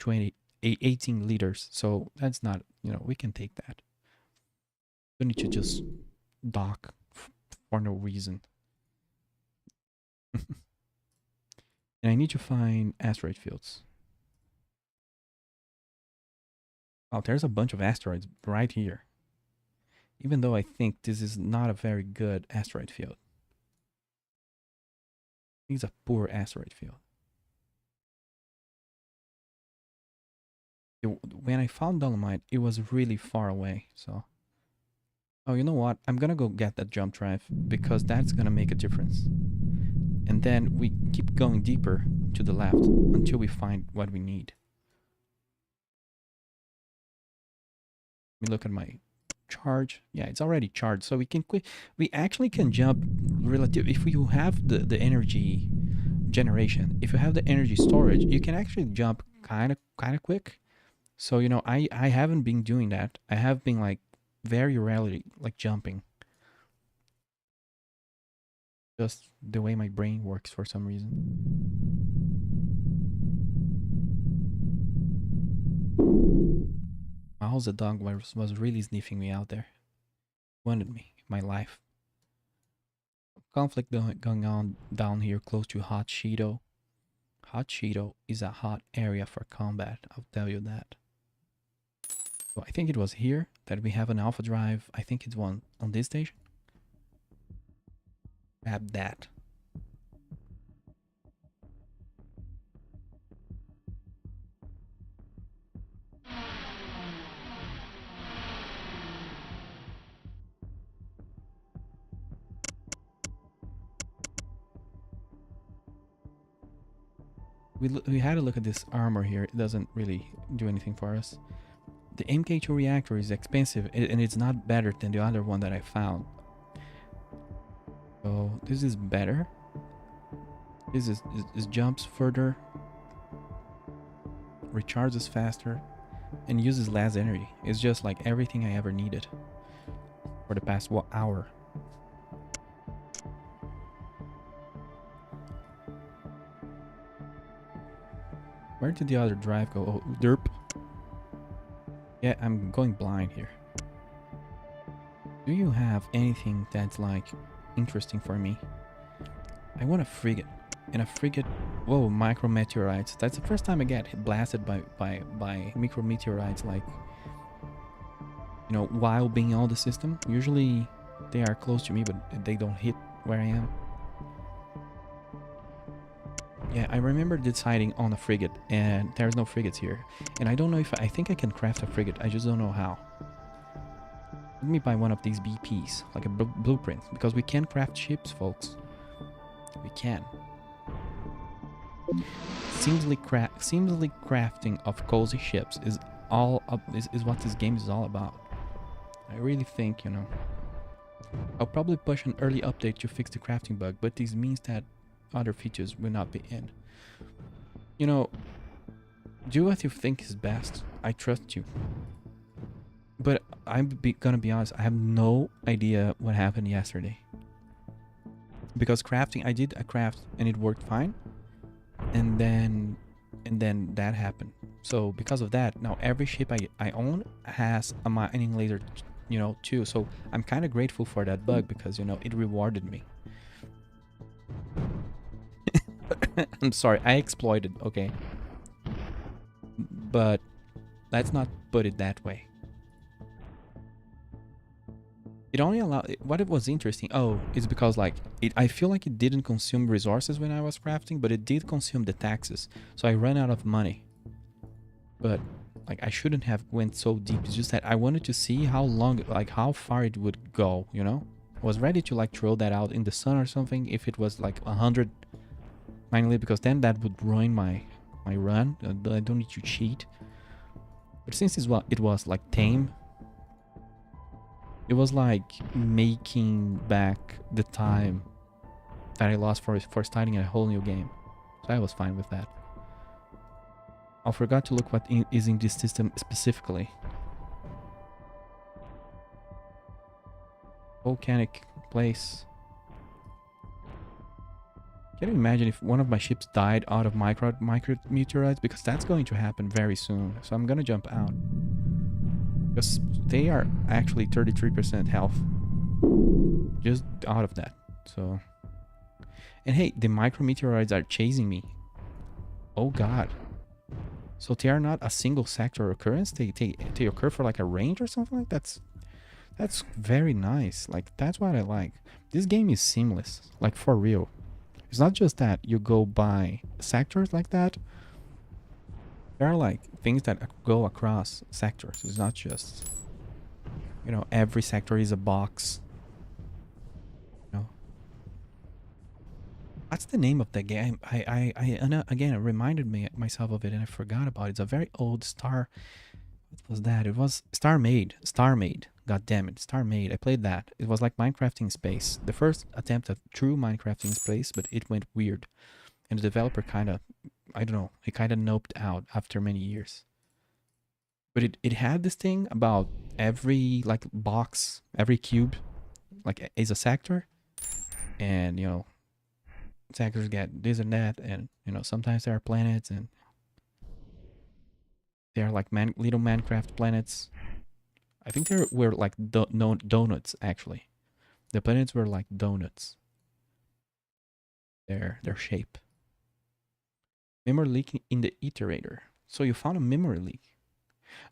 Speaker 1: 18 liters, so that's not, we can take that. Don't need to just dock for no reason. And I need to find asteroid fields. Oh, there's a bunch of asteroids right here. Even though I think this is not a very good asteroid field. It's a poor asteroid field. When I found dolomite, it was really far away, so... Oh, you know what? I'm gonna go get that jump drive, because that's gonna make a difference. And then we keep going deeper to the left until we find what we need. Let me look at my charge. Yeah, it's already charged, so we actually can jump relative. If you have the energy generation, if you have the energy storage, you can actually jump kind of quick. So I haven't been doing that. I have been like very rarely like jumping. Just the way my brain works for some reason. Miles the dog was really sniffing me out there. Wanted me, my life. Conflict going on down here close to Hot Cheeto. Hot Cheeto is a hot area for combat, I'll tell you that. So I think it was here that we have an alpha drive. I think it's one on this station. Grab that. We had a look at this armor here. It doesn't really do anything for us. The MK2 reactor is expensive and it's not better than the other one that I found. So this is better. This jumps further, recharges faster, and uses less energy. It's just like everything I ever needed for the past hour. Where did the other drive go? Oh, derp. Yeah, I'm going blind here. Do you have anything that's like interesting for me? I want a frigate. And a frigate... Whoa, micrometeorites. That's the first time I get blasted by micrometeorites, like, while being on the system. Usually they are close to me, but they don't hit where I am. Yeah, I remember deciding on a frigate, and there's no frigates here. And I don't know if... I think I can craft a frigate, I just don't know how. Let me buy one of these BPs, like a blueprint, because we can craft ships, folks. We can. Seamlessly crafting of cozy ships is what this game is all about. I really think, I'll probably push an early update to fix the crafting bug, but this means that other features will not be in. Do what you think is best. I trust you. But I'm gonna be honest, I have no idea what happened yesterday. Because crafting, I did a craft and it worked fine. And then that happened. So because of that, now every ship I own has a mining laser, too. So I'm kind of grateful for that bug because, it rewarded me. I'm sorry, I exploited, okay. But let's not put it that way. It only allowed... What it was interesting... Oh, it's because, like... I feel like it didn't consume resources when I was crafting, but it did consume the taxes. So I ran out of money. But, like, I shouldn't have went so deep. It's just that I wanted to see how long... Like, how far it would go, I was ready to, like, throw that out in the sun or something if it was, like, 100... Finally, because then that would ruin my run. I don't need to cheat. But since it was, like, tame... It was like making back the time that I lost for starting a whole new game. So I was fine with that. I forgot to look what is in this system specifically. Volcanic place. Can you imagine if one of my ships died out of micro meteorites? Because that's going to happen very soon. So I'm gonna jump out. Because they are actually 33% health. Just out of that. So. And hey, the micro meteorites are chasing me. Oh god. So they are not a single sector occurrence? They occur for like a range or something like that? That's very nice. Like, that's what I like. This game is seamless. Like, for real. It's not just that you go by sectors like that. There are like things that go across sectors. It's not just, you know, every sector is a box. You know. What's the name of the game? Again, it reminded me myself of it and I forgot about it. It's a very old Star. What was that? It was Star Made. God damn it, Star Made. I played that. It was like Minecraft in space. The first attempt at true Minecraft in space, but it went weird. And the developer kind of, I don't know, he kind of noped out after many years. But it had this thing about every like box, every cube, like is a sector. And, you know, sectors get this and that. And, you know, sometimes there are planets and they are like little Minecraft planets. I think there were like donuts, actually. The planets were like donuts. Their shape. Memory leak in the iterator. So you found a memory leak.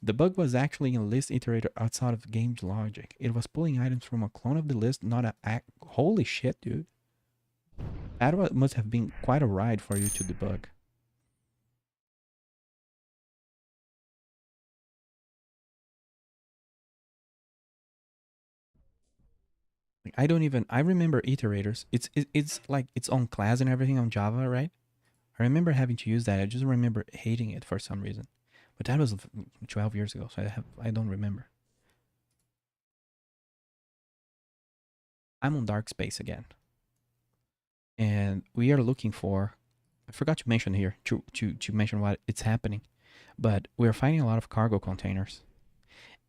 Speaker 1: The bug was actually in a list iterator outside of the game's logic. It was pulling items from a clone of the list, not a... Holy shit, dude. That must have been quite a ride for you to debug. I remember iterators. It's like its own class and everything on Java, right? I remember having to use that. I just remember hating it for some reason. But that was 12 years ago, so I don't remember. I'm on dark space again. And we are looking for, I forgot to mention here, to mention what it's happening. But we're finding a lot of cargo containers.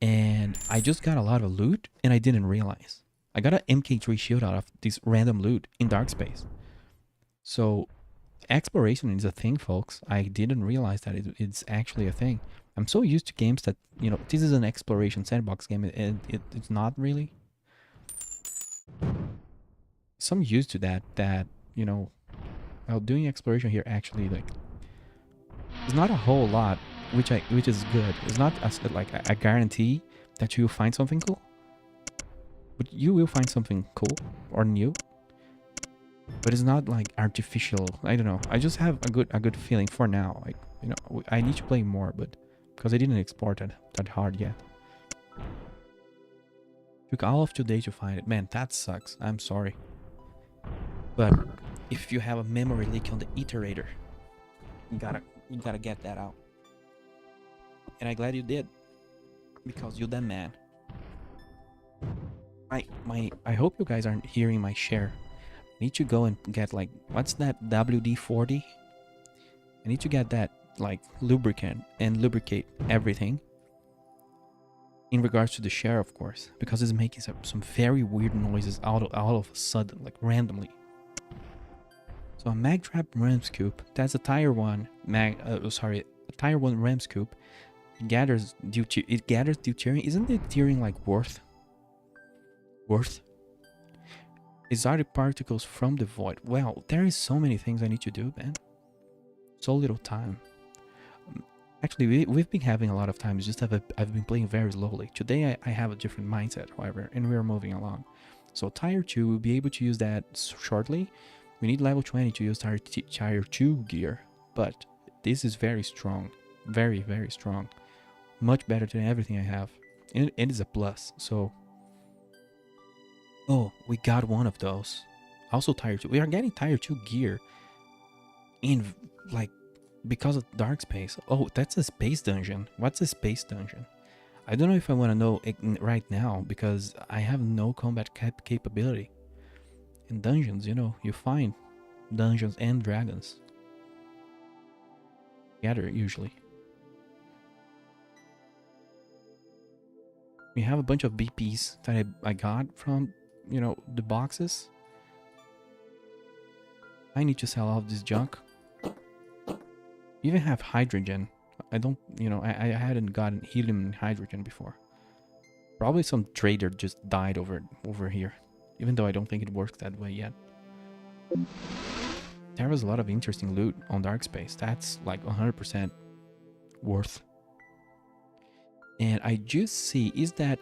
Speaker 1: And I just got a lot of loot and I didn't realize. I got an MK3 shield out of this random loot in dark space. So exploration is a thing, folks. I didn't realize that it's actually a thing. I'm so used to games that, you know, this is an exploration sandbox game, and it's not really. So I'm used to that, you know, while doing exploration here actually, like, it's not a whole lot, which is good. It's not like a guarantee that you'll find something cool. But you will find something cool or new. But it's not like artificial. I don't know. I just have a good feeling for now. Like, you know, I need to play more, but because I didn't export it that hard yet. Took all of today to find it. Man, that sucks. I'm sorry. But if you have a memory leak on the iterator, you gotta get that out. And I'm glad you did, because you're the man. I hope you guys aren't hearing my share. I need to go and get, like, what's that, WD-40? I need to get that, like, lubricant and lubricate everything. In regards to the share, of course, because it's making some very weird noises out of a sudden, like randomly. So a mag trap ram scoop. That's a tier 1 a tier 1 ram scoop. It gathers deuterium. Isn't it deuterium like worth? Exotic particles from the void. Well, there is so many things I need to do, man. So little time. Actually, we've been having a lot of time. It's just that I've been playing very slowly. Today I have a different mindset, however, and we're moving along. So tier 2, we'll be able to use that shortly. We need level 20 to use tier 2 gear, but this is very strong. Very, very strong. Much better than everything I have. And it is a plus, so... Oh, we got one of those. Also tier 2. We are getting tier 2 gear in, like, because of dark space. Oh, that's a space dungeon. What's a space dungeon? I don't know if I want to know it right now, because I have no combat capability. In dungeons, you know, you find dungeons and dragons together usually. We have a bunch of BPs that I got from, you know, the boxes. I need to sell all this junk. We even have hydrogen. I don't, you know, I hadn't gotten helium and hydrogen before. Probably some trader just died over here. Even though I don't think it works that way yet. There was a lot of interesting loot on Dark Space. That's like 100% worth. And I just see, is that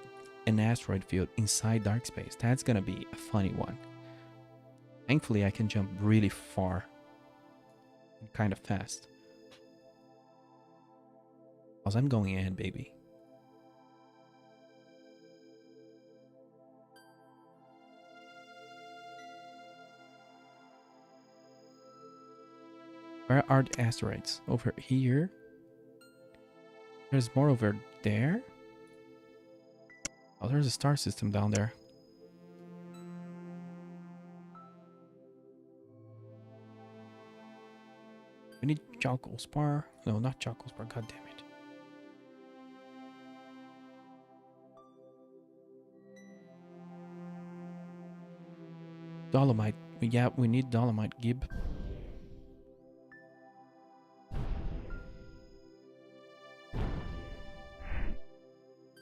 Speaker 1: an asteroid field inside Dark Space? That's gonna be a funny one. Thankfully, I can jump really far and kind of fast. Because I'm going in, baby. Where are the asteroids? Over here? There's more over there? Oh, there's a star system down there. We need charcoal spar. No, not charcoal spar. God damn it. Dolomite. Yeah, we need dolomite, Gib.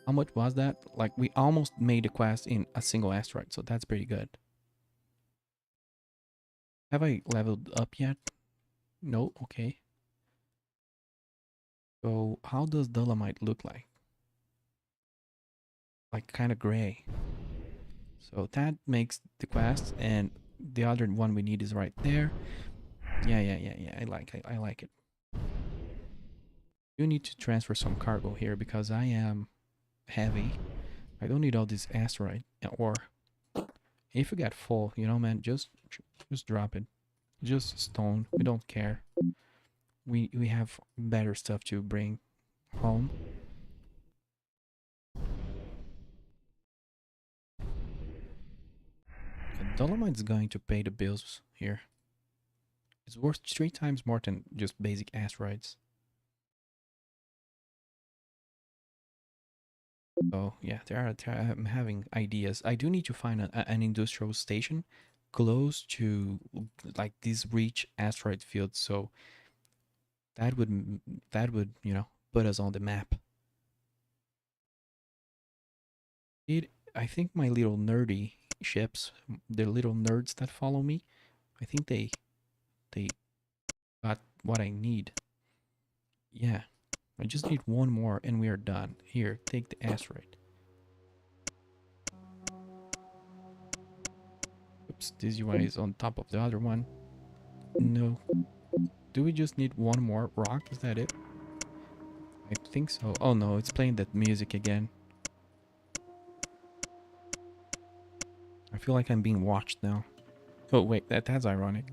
Speaker 1: How much was that? Like, we almost made a quest in a single asteroid, so that's pretty good. Have I leveled up yet? No, okay. So, how does dolomite look like? Like, kind of gray. So, that makes the quest, and the other one we need is right there. Yeah. I like it. You need to transfer some cargo here because I am heavy. I don't need all this asteroid or if you get full, you know, man, just drop it. Just stone. We don't care. We have better stuff to bring home. Dolomite's going to pay the bills here. It's worth 3 times more than just basic asteroids. So yeah, I'm having ideas. I do need to find an industrial station close to like these rich asteroid fields, so that would, you know, put us on the map. I think my little nerdy ships, the little nerds that follow me, I think they got what I need. Yeah, I just need one more and we are done. Here, take the asteroid. Oops, this one is on top of the other one. No. Do we just need one more rock? Is that it? I think so. Oh no, it's playing that music again. I feel like I'm being watched now. Oh wait, that's ironic.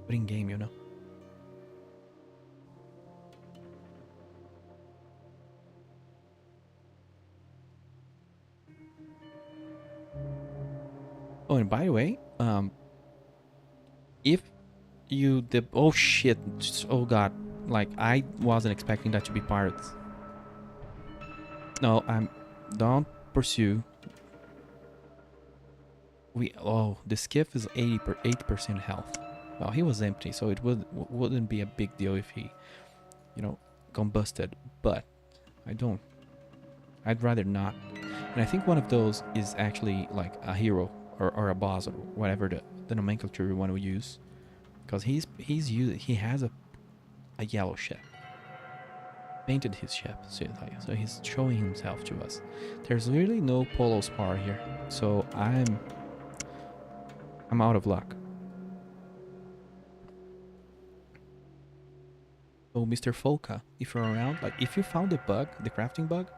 Speaker 1: But in game, you know. Oh, and by the way, if you did, oh shit, oh god, like I wasn't expecting that to be pirates. No, don't pursue. The skiff is 80% health. Well, he was empty, so it wouldn't be a big deal if he, you know, combusted. But I'd rather not. And I think one of those is actually like a hero or a boss or whatever the nomenclature you want to use, because he has a yellow ship. Painted his ship, so he's showing himself to us. There's really no polo spar here, so I'm out of luck. So Mr. Folka, if you're around, like if you found the bug, the crafting bug,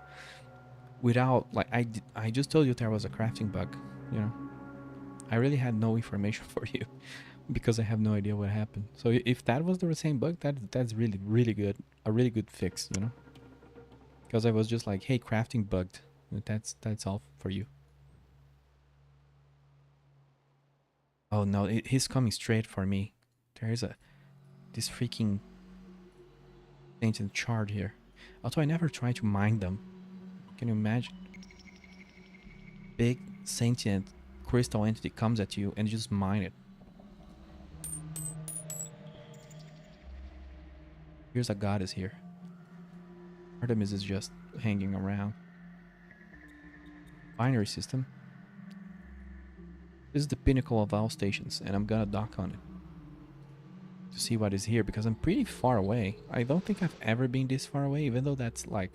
Speaker 1: without like I just told you there was a crafting bug, you know. I really had no information for you because I have no idea what happened. So if that was the same bug, that's really good, a really good fix, you know. Because I was just like, hey, crafting bugged. That's all for you. Oh no, he's coming straight for me. There is this freaking ancient shard here. Although I never try to mine them. Can you imagine? Big sentient crystal entity comes at you and you just mine it. Here's a goddess here. Artemis is just hanging around. Binary system. This is the pinnacle of all stations, and I'm gonna dock on it to see what is here because I'm pretty far away. I don't think I've ever been this far away, even though that's like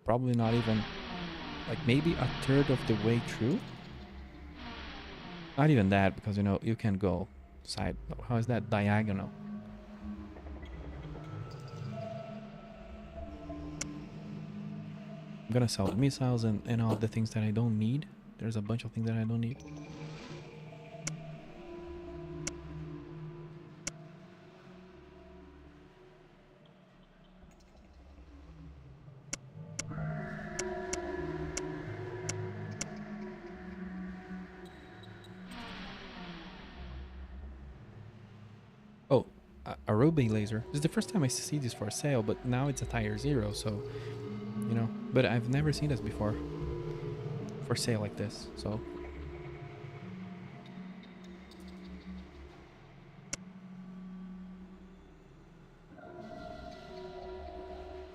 Speaker 1: probably not even like maybe a third of the way through. Not even that, because you know you can go side. How is that diagonal? I'm gonna sell the missiles and all the things that I don't need. There's a bunch of things that I don't need. Oh, a ruby laser. This is the first time I see this for sale, but now it's a tier 0, so you know. But I've never seen this before for sale like this, so.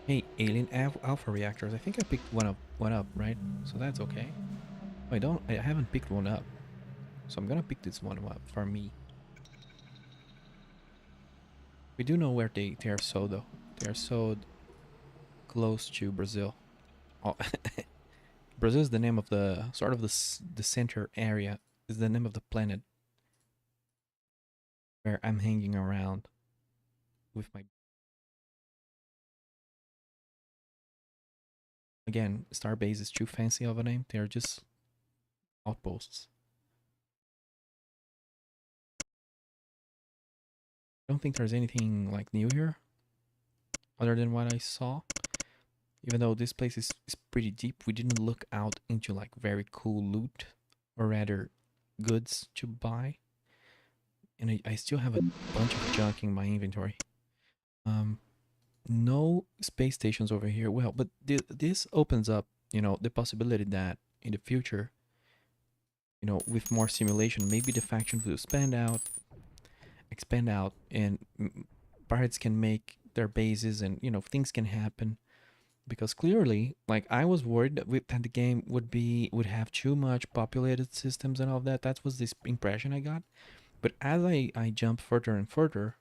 Speaker 1: Hey, alien alpha reactors. I think I picked one up, right? So that's okay. I haven't picked one up. So I'm gonna pick this one up for me. We do know where they are sold though. They are sold close to Brazil. Oh, Brazil is the name of the sort of the center area. Is the name of the planet where I'm hanging around with my. Again, Starbase is too fancy of a name. They're just outposts. I don't think there's anything like new here other than what I saw. Even though this place is pretty deep, we didn't look out into like very cool loot, or rather goods to buy. And I still have a bunch of junk in my inventory. No space stations over here. Well, but this opens up, you know, the possibility that in the future, you know, with more simulation, maybe the faction will expand out, and pirates can make their bases, and you know, things can happen. Because clearly, like, I was worried that the game would have too much populated systems and all that. That was this impression I got. But as I jump further and further,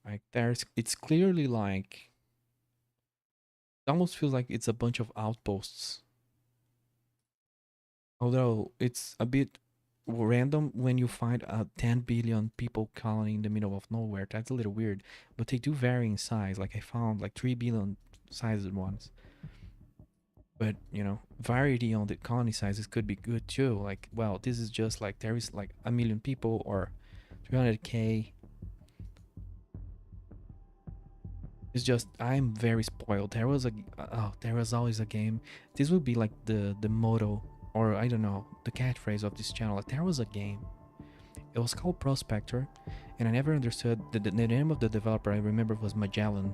Speaker 1: like it's clearly like it almost feels like it's a bunch of outposts. Although it's a bit random when you find a 10 billion people colony in the middle of nowhere. That's a little weird. But they do vary in size. Like I found like 3 billion sized ones. But you know, variety on the colony sizes could be good too. Like, well, this is just like there is like 1 million people or 300k. It's just I'm very spoiled. There was always a game. This would be like the motto, or I don't know, the catchphrase of this channel. Like, there was a game. It was called Prospector, and I never understood the name of the developer. I remember was Magellan.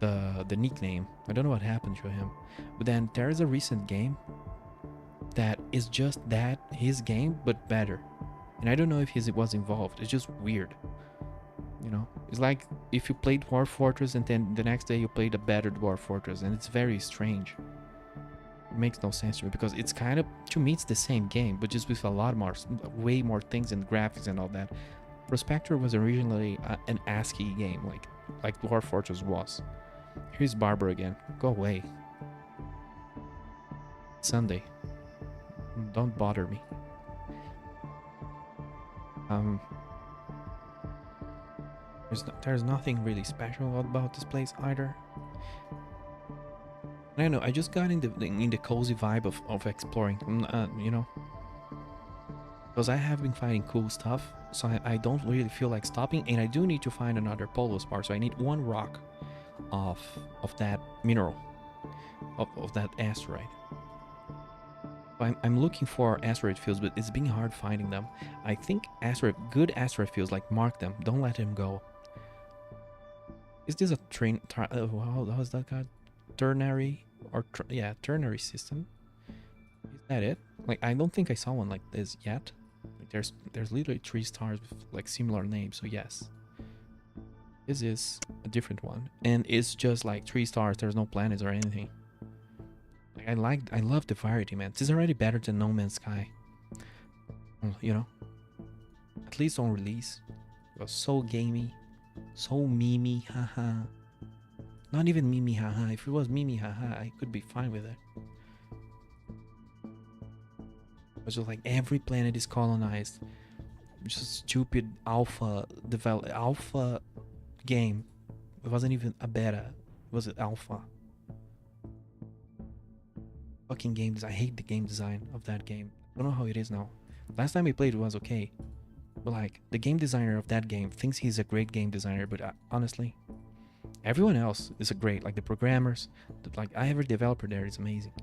Speaker 1: The nickname. I don't know what happened to him. But then there is a recent game that is just that, his game, but better. And I don't know if he was involved. It's just weird. You know, it's like if you played Dwarf Fortress and then the next day you played a better Dwarf Fortress, and it's very strange. It makes no sense to me because it's kind of, to me, it's the same game, but just with a lot more, way more things and graphics and all that. Prospector was originally an ASCII game, like Dwarf Fortress was. Here's Barbara again. Go away. Sunday. Don't bother me. There's nothing really special about this place either. I don't know. I just got in the cozy vibe of exploring. You know, because I have been finding cool stuff, so I don't really feel like stopping. And I do need to find another polo spar, so I need one rock of that mineral, of that asteroid. I'm looking for asteroid fields, but it's been hard finding them. I think good asteroid fields, like, mark them, don't let them go. Is this a how's that called? Ternary or yeah, ternary system? Is that it? Like, I don't think I saw one like this yet. Like, there's literally 3 stars with like similar names. So yes, this is a different one, and it's just like 3 stars. There's no planets or anything. Like, I love the variety, man. This is already better than No Man's Sky. You know, at least on release, it was so gamey, so memey, haha. Not even mimi haha. If it was mimi haha, I could be fine with it. It's just like every planet is colonized. Just stupid alpha game. It wasn't even a beta. It was an alpha. Fucking game design. I hate the game design of that game. I don't know how it is now. Last time we played it was okay. But like, the game designer of that game thinks he's a great game designer, but honestly, everyone else is a great, like the programmers, like every developer there is amazing.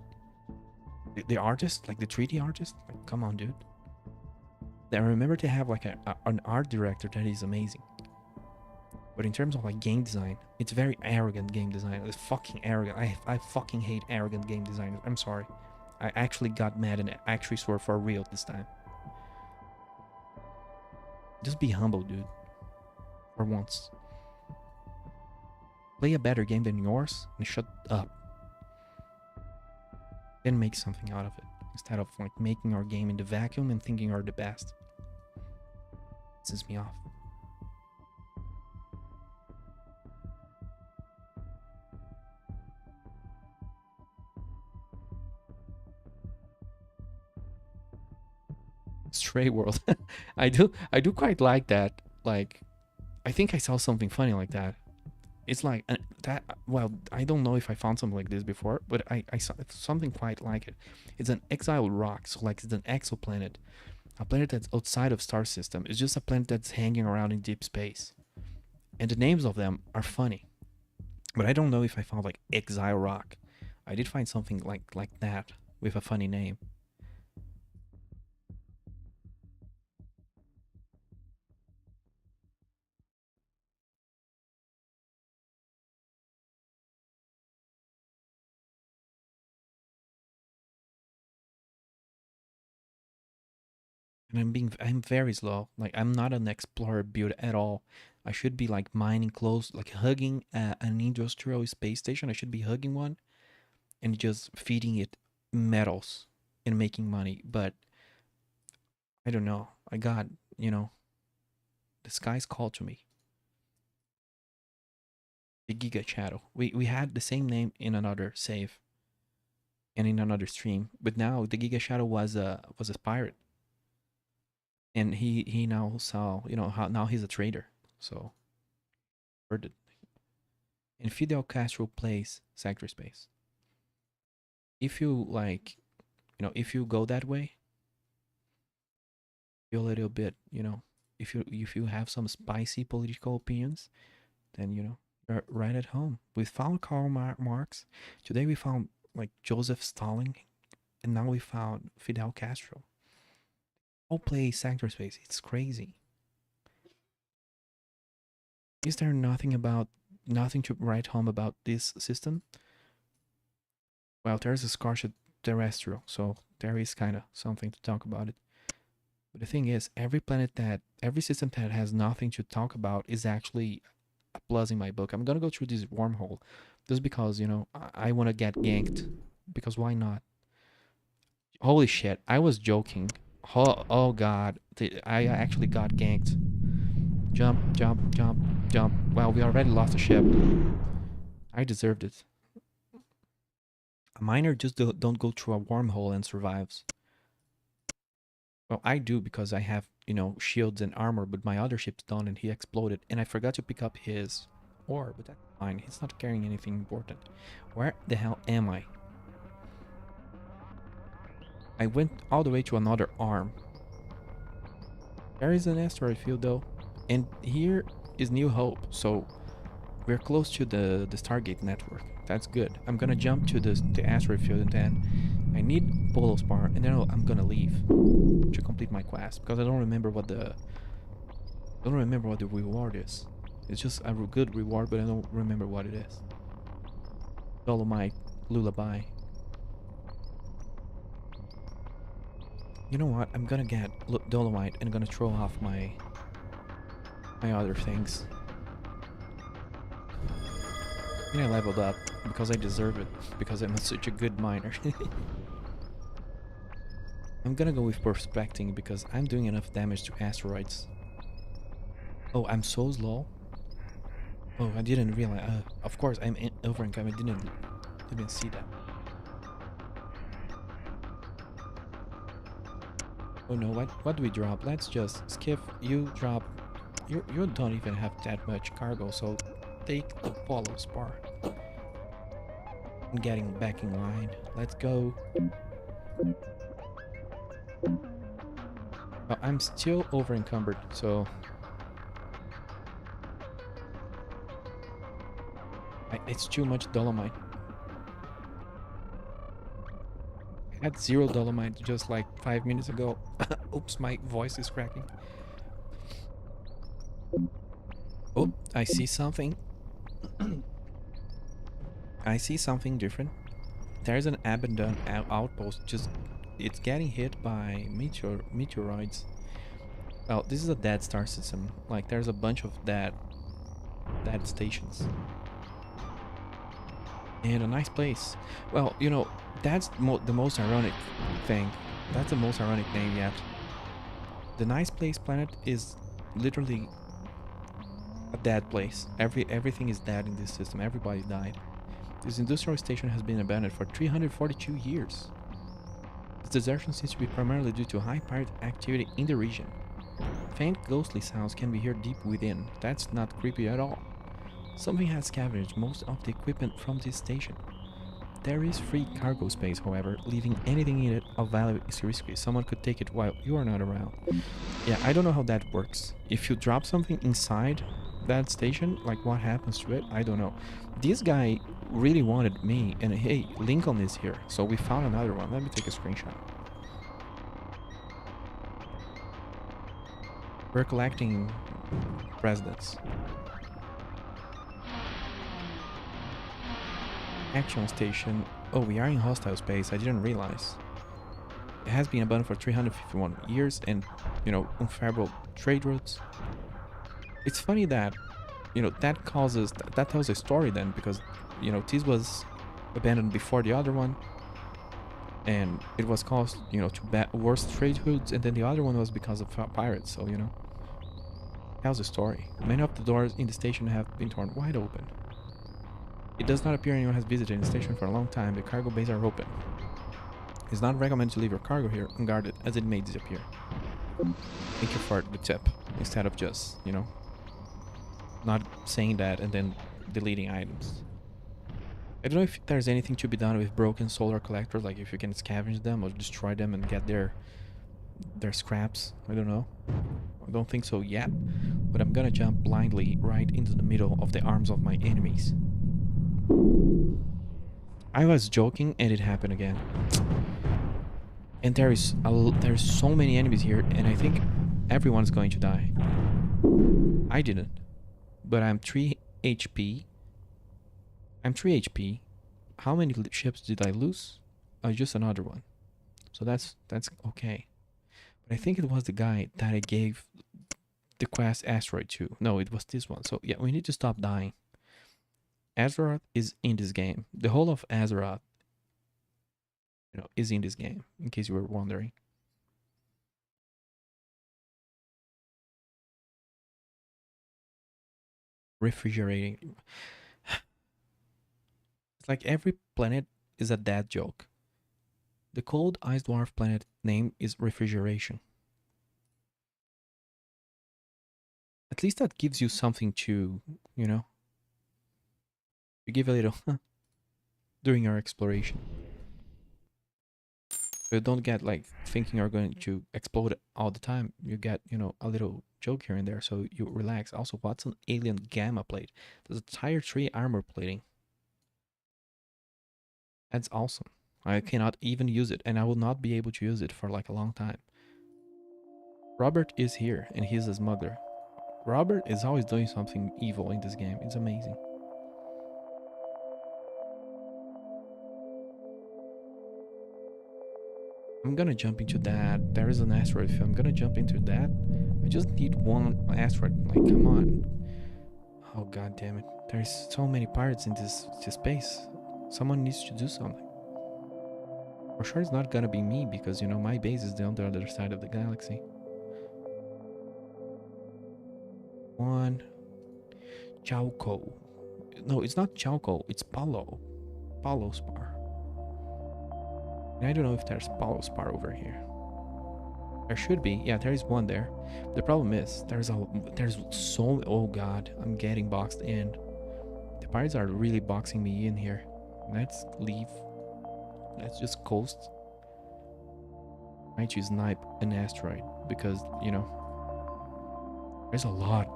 Speaker 1: The artist, like the 3D artist, like come on, dude. I remember to have like an art director that is amazing. But in terms of like game design, it's very arrogant game design. It's fucking arrogant. I fucking hate arrogant game designers. I'm sorry. I actually got mad and actually swore for real this time. Just be humble, dude. For once. Play a better game than yours and shut up. Then make something out of it. Instead of like making our game in the vacuum and thinking are the best. Pisses me off. Stray World. I do quite like that. Like, I think I saw something funny like that. It's like that. Well, I don't know if I found something like this before, but I saw something quite like it. It's an exile rock, so like it's an exoplanet, a planet that's outside of star system. It's just a planet that's hanging around in deep space, and the names of them are funny. But I don't know if I found like exile rock. I did find something like that with a funny name. And I'm very slow. Like, I'm not an explorer build at all. I should be like mining close, like hugging an industrial space station. I should be hugging one and just feeding it metals and making money. But I don't know. I got, the sky's called to me. The Giga Shadow. We had the same name in another save and in another stream, but now the Giga Shadow was a pirate. And he now saw, how now he's a trader. So heard it. And Fidel Castro plays Sector Space. If you like, if you go that way, feel a little bit, if you have some spicy political opinions, then you're right at home. We found Karl Marx. Today we found like Joseph Stalin, and now we found Fidel Castro. All play Sector Space. It's crazy. Is there nothing to write home about this system? Well, there's a scarce terrestrial, so there is kind of something to talk about it. But the thing is, every system that has nothing to talk about is actually a plus in my book. I'm gonna go through this wormhole just because I want to get ganked. Because why not? Holy shit! I was joking. Oh god, I actually got ganked. Jump, jump, jump, jump. Well, we already lost the ship. I deserved it. A miner just don't go through a wormhole and survives. Well, I do because I have, shields and armor, but my other ship's done and he exploded. And I forgot to pick up his ore, but that's fine. He's not carrying anything important. Where the hell am I? I went all the way to another arm. There is an asteroid field though. And here is New Hope, so we're close to the Stargate network. That's good. I'm gonna jump to the asteroid field and then I need Polo Spar and then I'm gonna leave to complete my quest because I don't remember what the reward is. It's just a good reward, but I don't remember what it is. Dolomite lullaby. You know what? I'm gonna get dolomite and gonna throw off my other things. And I leveled up because I deserve it, because I'm such a good miner. I'm gonna go with prospecting because I'm doing enough damage to asteroids. Oh, I'm so slow. Oh, I didn't realize. Of course, I'm over income. I didn't see that. Oh no, what do we drop? Let's just skip. You drop. You don't even have that much cargo, so take the follow spar. I'm getting back in line. Let's go. Oh, I'm still over encumbered, so it's too much dolomite. I had 0 dolomite just like 5 minutes ago. Oops, my voice is cracking. Oh, I see something. I see something different. There's an abandoned outpost. Just it's getting hit by meteoroids. Well, this is a dead star system. Like there's a bunch of dead stations. And a nice place. Well, you know, that's the most ironic thing. That's the most ironic name yet. The nice place planet is literally a dead place. Everything is dead in this system. Everybody died. This industrial station has been abandoned for 342 years. This desertion seems to be primarily due to high pirate activity in the region. Faint ghostly sounds can be heard deep within. That's not creepy at all. Something has scavenged most of the equipment from this station. There is free cargo space, however. Leaving anything in it of value is risky. Someone could take it while you are not around. Yeah, I don't know how that works. If you drop something inside that station, like what happens to it, I don't know. This guy really wanted me, and hey, Lincoln is here, so we found another one. Let me take a screenshot. We're collecting presidents. Action station. Oh, we are in hostile space. I didn't realize. It has been abandoned for 351 years and, you know, unfavorable trade routes. It's funny that, you know, that tells a story then, because, you know, this was abandoned before the other one, and it was caused, you know, to worse trade routes, and then the other one was because of pirates. So, you know, tells a story. Many of the doors in the station have been torn wide open. It does not appear anyone has visited the station for a long time. The cargo bays are open. It's not recommended to leave your cargo here unguarded, as it may disappear. Thank you for the tip, instead of just, you know, not saying that and then deleting items. I don't know if there's anything to be done with broken solar collectors, like if you can scavenge them or destroy them and get their scraps. I don't know. I don't think so yet, but I'm gonna jump blindly right into the middle of the arms of my enemies. I was joking and it happened again. And there's so many enemies here, and I think everyone's going to die. I didn't, but I'm 3 HP. I'm 3 HP. How many ships did I lose? Just another one. So that's okay. But I think it was the guy that I gave the quest asteroid to. No, it was this one. So yeah, we need to stop dying. Azeroth is in this game. The whole of Azeroth, you know, is in this game, in case you were wondering. Refrigerating. It's like every planet is a dad joke. The cold ice dwarf planet name is refrigeration. At least that gives you something to, you know, you give a little during your exploration. You don't get like thinking you're going to explode all the time. You get, you know, a little joke here and there, so you relax. Also, what's an alien gamma plate? There's a tier 3 armor plating. That's awesome. I cannot even use it, and I will not be able to use it for like a long time. Robert is here, and he's a smuggler. Robert is always doing something evil in this game. It's amazing. I'm gonna jump into that. There is an asteroid field. I'm gonna jump into that. I just need one asteroid. Like, come on. Oh god damn it. There's so many pirates in this space. Someone needs to do something. For sure it's not gonna be me because, you know, my base is on the other side of the galaxy. One. Chauco. No, it's not Chauco. It's Palo. Palo Spar. And I don't know if there's Palo Spar over here. There should be. Yeah, there is one there. The problem is there's so, oh god, I'm getting boxed in. The pirates are really boxing me in here. Let's leave. Let's just coast. Try to snipe an asteroid because, you know, there's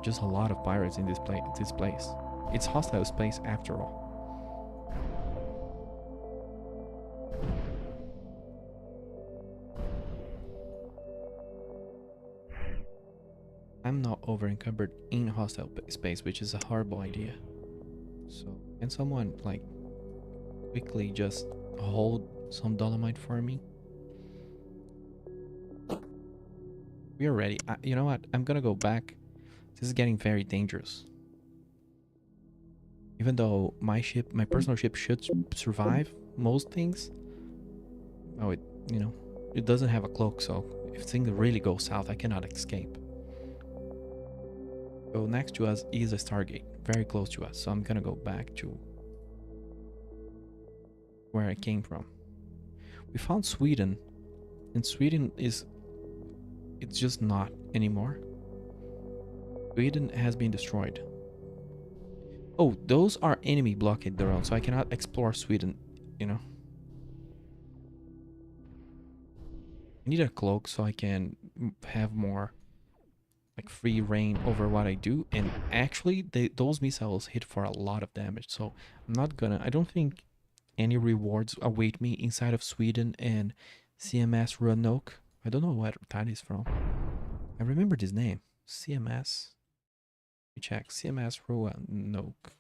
Speaker 1: just a lot of pirates in this place. It's hostile space after all. I'm not over encumbered in hostile space, which is a horrible idea. So, can someone like quickly just hold some dolomite for me? We are ready. You know what? I'm gonna go back. This is getting very dangerous. Even though my personal ship should survive most things. Oh, you know, it doesn't have a cloak, so if things really go south, I cannot escape. So next to us is a Stargate, very close to us. So I'm gonna go back to where I came from. We found Sweden, and Sweden it's just not anymore. Sweden has been destroyed. Oh, those are enemy blockade drones, so I cannot explore Sweden, you know. I need a cloak so I can have more like free reign over what I do, and actually those missiles hit for a lot of damage, so I don't think any rewards await me inside of Sweden and CMS Roanoke. I don't know what that is from. I remember this name, CMS. Let me check, CMS Roanoke.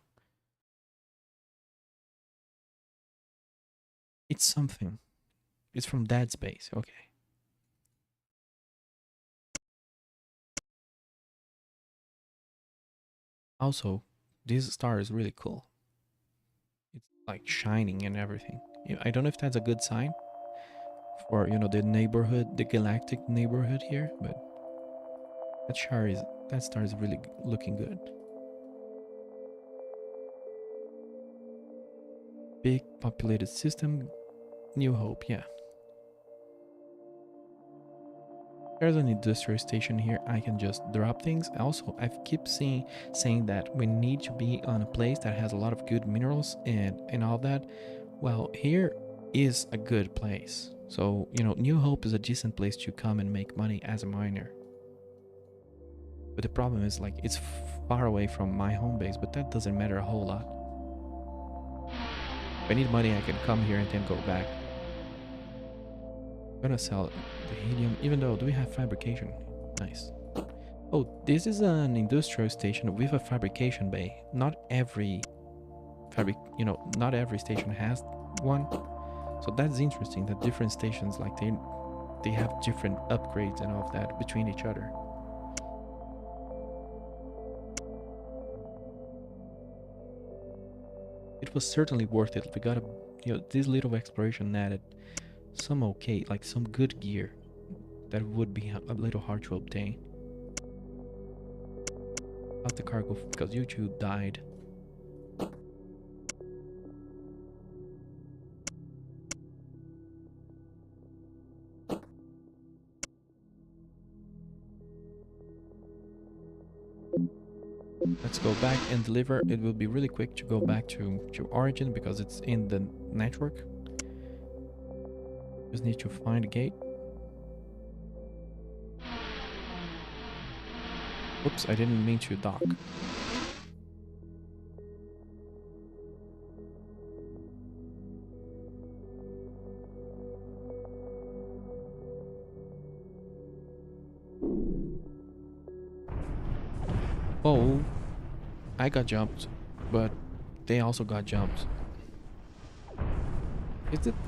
Speaker 1: It's something. It's from Dead Space, okay. Also, this star is really cool. It's like shining and everything. I don't know if that's a good sign for, you know, the neighborhood, the galactic neighborhood here, but that star is really looking good. Big populated system, New Hope, yeah. There's an industrial station here. I can just drop things. Also, I keep saying that we need to be on a place that has a lot of good minerals and all that. Well, here is a good place. So, you know, New Hope is a decent place to come and make money as a miner. But the problem is, like, it's far away from my home base, but that doesn't matter a whole lot. If I need money, I can come here and then go back. I'm gonna sell the helium, even though, do we have fabrication? Nice. Oh, this is an industrial station with a fabrication bay. Not every not every station has one. So that's interesting that different stations, like they have different upgrades and all of that between each other. It was certainly worth it. We got this little exploration added some some good gear that would be a little hard to obtain. Out the cargo because YouTube died. Let's go back and deliver. It will be really quick to go back to origin because it's in the network. Just need to find a gate. Oops, I didn't mean to dock. Oh, I got jumped, but they also got jumped.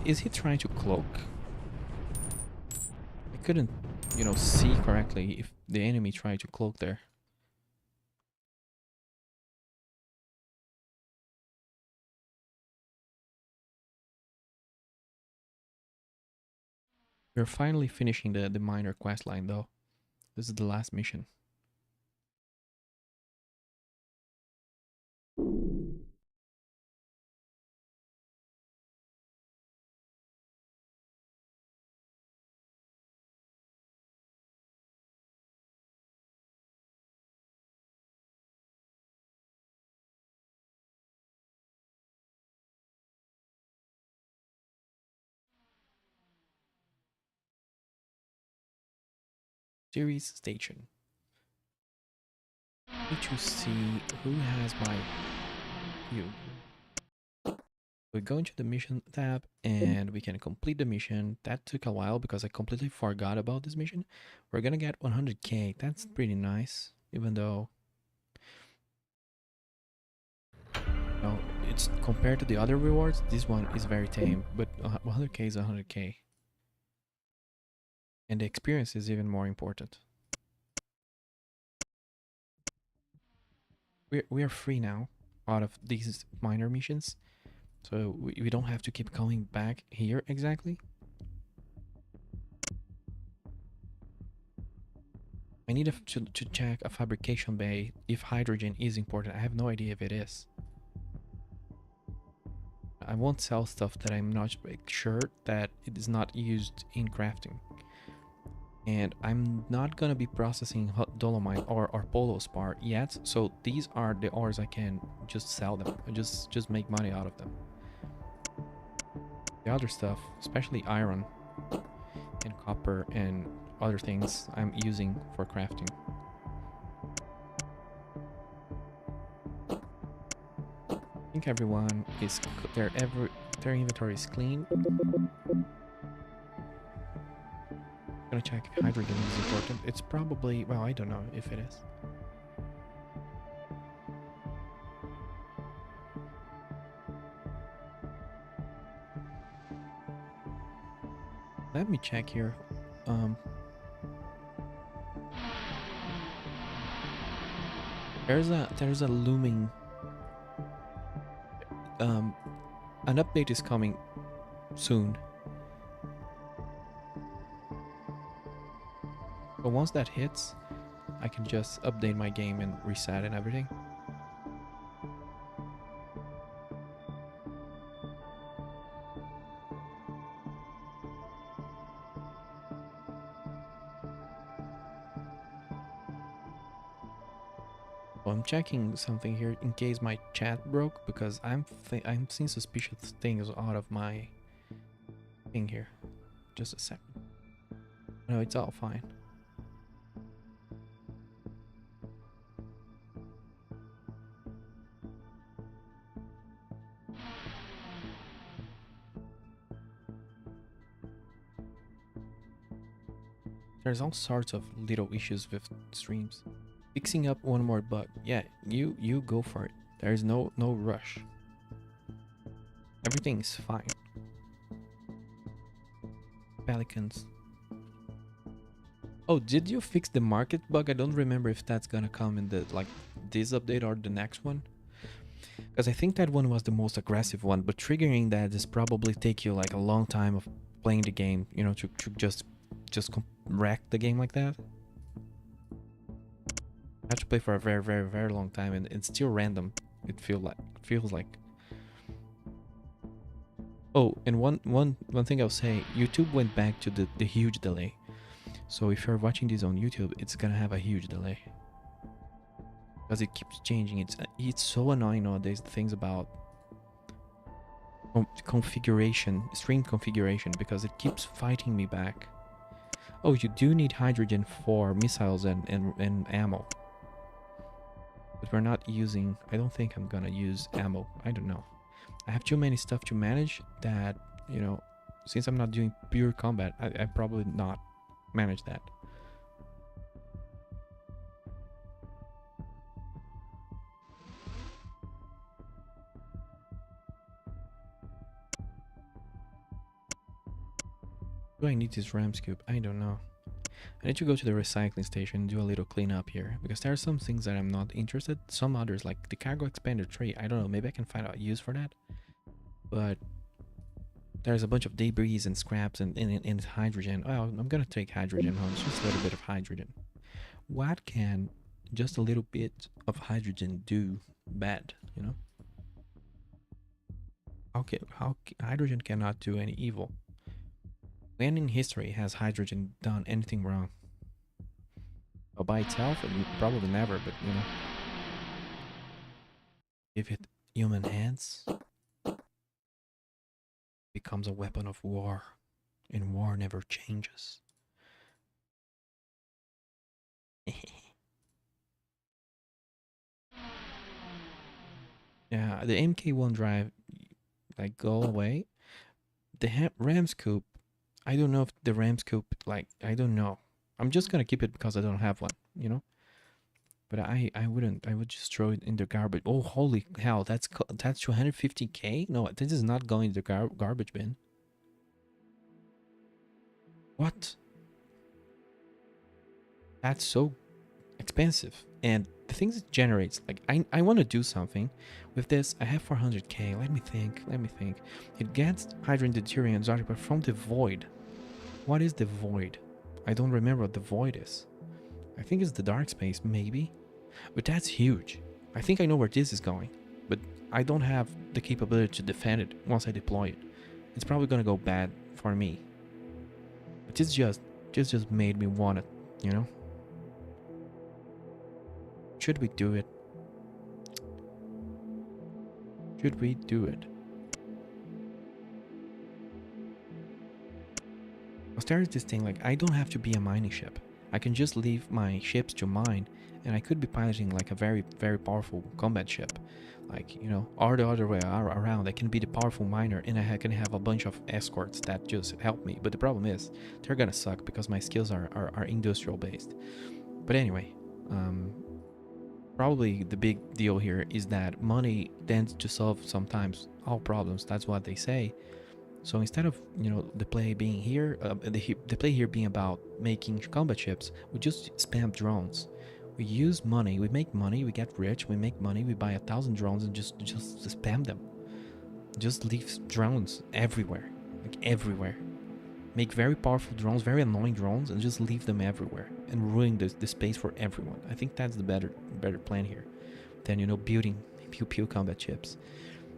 Speaker 1: Is he trying to cloak? I couldn't, see correctly if the enemy tried to cloak there. We're finally finishing the minor quest line though. This is the last mission. Series station. Need to see who has my cube. We go into the mission tab and we can complete the mission. That took a while because I completely forgot about this mission. We're gonna get 100k. That's pretty nice, even though it's compared to the other rewards, this one is very tame, but 100k is 100k. And the experience is even more important. We are free now out of these minor missions. So we don't have to keep coming back here exactly. I need to check a fabrication bay if hydrogen is important. I have no idea if it is. I won't sell stuff that I'm not sure that it is not used in crafting. And I'm not gonna be processing dolomite or polo spar yet. So these are the ores I can just sell them. Just make money out of them. The other stuff, especially iron and copper and other things, I'm using for crafting. I think everyone is their inventory is clean. Gonna check if hydrogen is important. It's probably, well, I don't know if it is. Let me check here. There's a looming an update is coming soon. But once that hits, I can just update my game and reset and everything. So I'm checking something here in case my chat broke because I'm seeing suspicious things out of my thing here. Just a second. No, it's all fine. There's all sorts of little issues with streams. Fixing up one more bug. Yeah, you go for it. There's no rush. Everything's fine. Pelicans. Oh, did you fix the market bug? I don't remember if that's gonna come in the this update or the next one. Because I think that one was the most aggressive one, but triggering that is probably take you like a long time of playing the game, to just wreck the game like that. I have to play for a very, very, very long time, and it's still random. It feels like. Oh, and one thing I'll say, YouTube went back to the huge delay. So if you're watching this on YouTube, it's gonna have a huge delay because it keeps changing. It's so annoying nowadays. The things about configuration, stream configuration, because it keeps fighting me back. Oh, you do need hydrogen for missiles and ammo. But we're not using... I don't think I'm gonna use ammo. I don't know. I have too many stuff to manage that, since I'm not doing pure combat, I probably not manage that. Do I need this RAM scoop? I don't know. I need to go to the recycling station and do a little cleanup here, because there are some things that I'm not interested. Some others, like the cargo expander tree, I don't know, maybe I can find a use for that. But there's a bunch of debris and scraps and hydrogen. Oh, I'm gonna take hydrogen home. It's just a little bit of hydrogen. What can just a little bit of hydrogen do bad, you know? Okay, hydrogen cannot do any evil. When in history has hydrogen done anything wrong? Well, by itself, probably never, but you know. Give it human hands, becomes a weapon of war, and war never changes. Yeah, the MK1 drive, like, go away. The RAM scoop, I don't know if the RAM scoop, like, I don't know. I'm just gonna keep it because I don't have one, you know? But I wouldn't. I would just throw it in the garbage. Oh, holy hell! That's 250K. No, this is not going to the garbage bin. What? That's so expensive. And the things it generates, like I want to do something with this. I have 400K. Let me think. Let me think. It gets hydrogen deuterium exotic, but from the void. What is the void? I don't remember what the void is. I think it's the dark space, maybe. But that's huge. I think I know where this is going, but I don't have the capability to defend it once I deploy it. It's probably gonna go bad for me. But this just made me want it, you know? Should we do it? Should we do it? Because there is this thing, like, I don't have to be a mining ship. I can just leave my ships to mine, and I could be piloting like a very, very powerful combat ship. Like, you know, or the other way around. I can be the powerful miner, and I can have a bunch of escorts that just help me. But the problem is, they're gonna suck because my skills are industrial based. But anyway, probably the big deal here is that money tends to solve sometimes all problems. That's what they say. So instead of, you know, the play being here, the play here being about making combat ships, we just spam drones. We use money, we make money, we get rich, we make money, we buy 1,000 drones and just spam them. Just leave drones everywhere, like everywhere. Make very powerful drones, very annoying drones, and just leave them everywhere and ruin the space for everyone. I think that's the better plan here than, you know, building pew combat ships.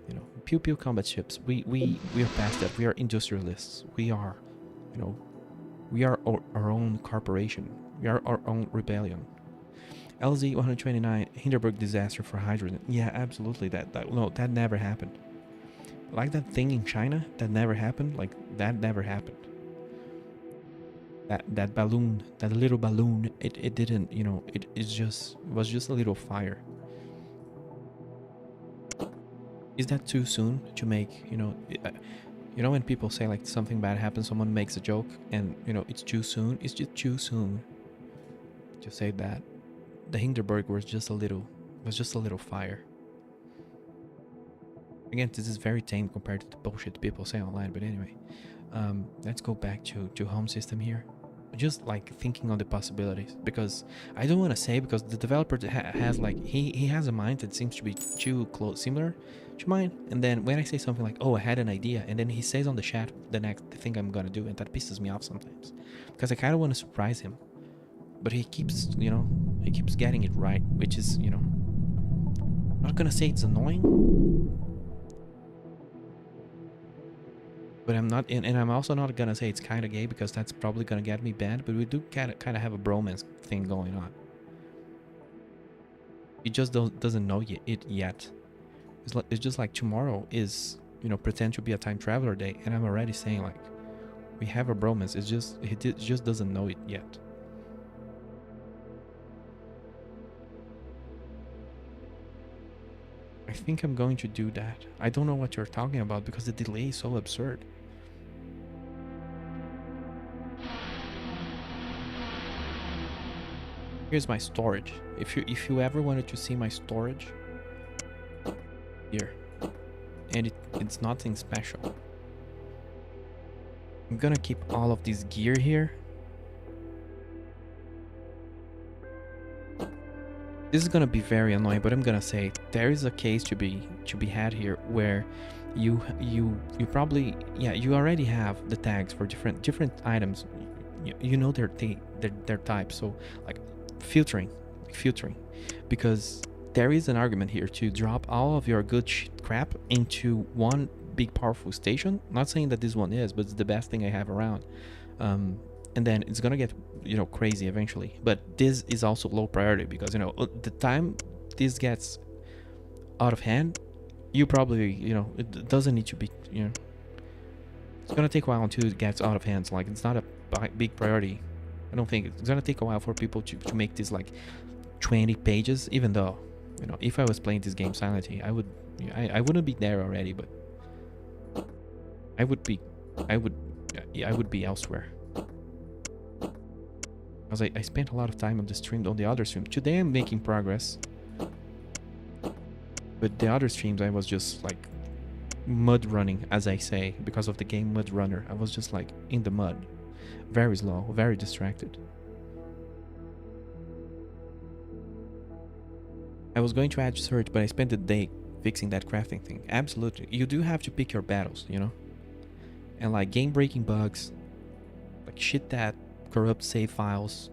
Speaker 1: You know, pew combat ships. We are past that. We are industrialists. We are, you know, we are our own corporation. We are our own rebellion. LZ 129 Hindenburg disaster for hydrogen. Yeah, absolutely. That never happened. Like that thing in China, that never happened. Like that never happened. That balloon, that little balloon, it didn't. You know, it was just a little fire. Is that too soon to make, you know, when people say like something bad happens, someone makes a joke and, you know, it's too soon. It's just too soon to say that. The Hindenburg was just a little fire. Again, this is very tame compared to the bullshit people say online, but anyway, let's go back to home system here. Just like thinking on the possibilities, because I don't want to say, because the developer has like he has a mind that seems to be too similar to mine, and then when I say something like, oh, I had an idea, and then he says on the chat the thing I'm gonna do, and that pisses me off sometimes, because I kind of want to surprise him, but he keeps getting it right, which is, you know, I'm not gonna say it's annoying, but I'm not, and I'm also not gonna say it's kind of gay, because that's probably gonna get me banned. But we do kind of have a bromance thing going on. He just doesn't know it yet. It's just like tomorrow is, you know, pretend to be a time traveler day, and I'm already saying like we have a bromance. He just doesn't know it yet. I think I'm going to do that. I don't know what you're talking about because the delay is so absurd. Here's my storage. If you ever wanted to see my storage, here, and it's nothing special. I'm gonna keep all of this gear here. This is gonna be very annoying, but I'm gonna say there is a case to be had here where you probably, yeah, you already have the tags for different items. You know their types, so like filtering, because there is an argument here to drop all of your good crap into one big powerful station. Not saying that this one is, but it's the best thing I have around. And then it's gonna get, you know, crazy eventually. But this is also low priority because, you know, the time this gets out of hand, you probably, you know, it doesn't need to be, you know, it's gonna take a while until it gets out of hands. Like, it's not a big priority. I don't think it's gonna take a while for people to make this like 20 pages, even though, you know, if I was playing this game silently, I wouldn't be there already, but I would be elsewhere. Because I spent a lot of time on the other stream. Today I'm making progress. But the other streams I was just like mud running, as I say, because of the game Mud Runner. I was just like in the mud. Very slow, very distracted. I was going to add search, but I spent the day fixing that crafting thing. Absolutely. You do have to pick your battles, you know? And like game-breaking bugs, like shit that corrupt save files.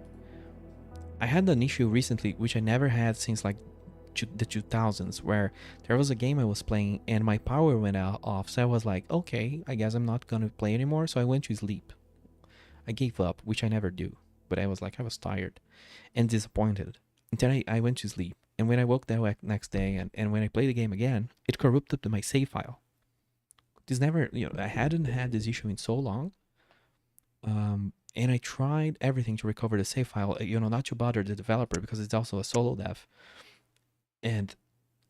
Speaker 1: I had an issue recently, which I never had since like the 2000s, where there was a game I was playing and my power went off. So I was like, okay, I guess I'm not gonna play anymore. So I went to sleep. I gave up, which I never do. But I was like, tired and disappointed. And then I went to sleep. And when I woke the next day and when I played the game again, it corrupted my save file. This never, you know, I hadn't had this issue in so long. And I tried everything to recover the save file, you know, not to bother the developer because it's also a solo dev. And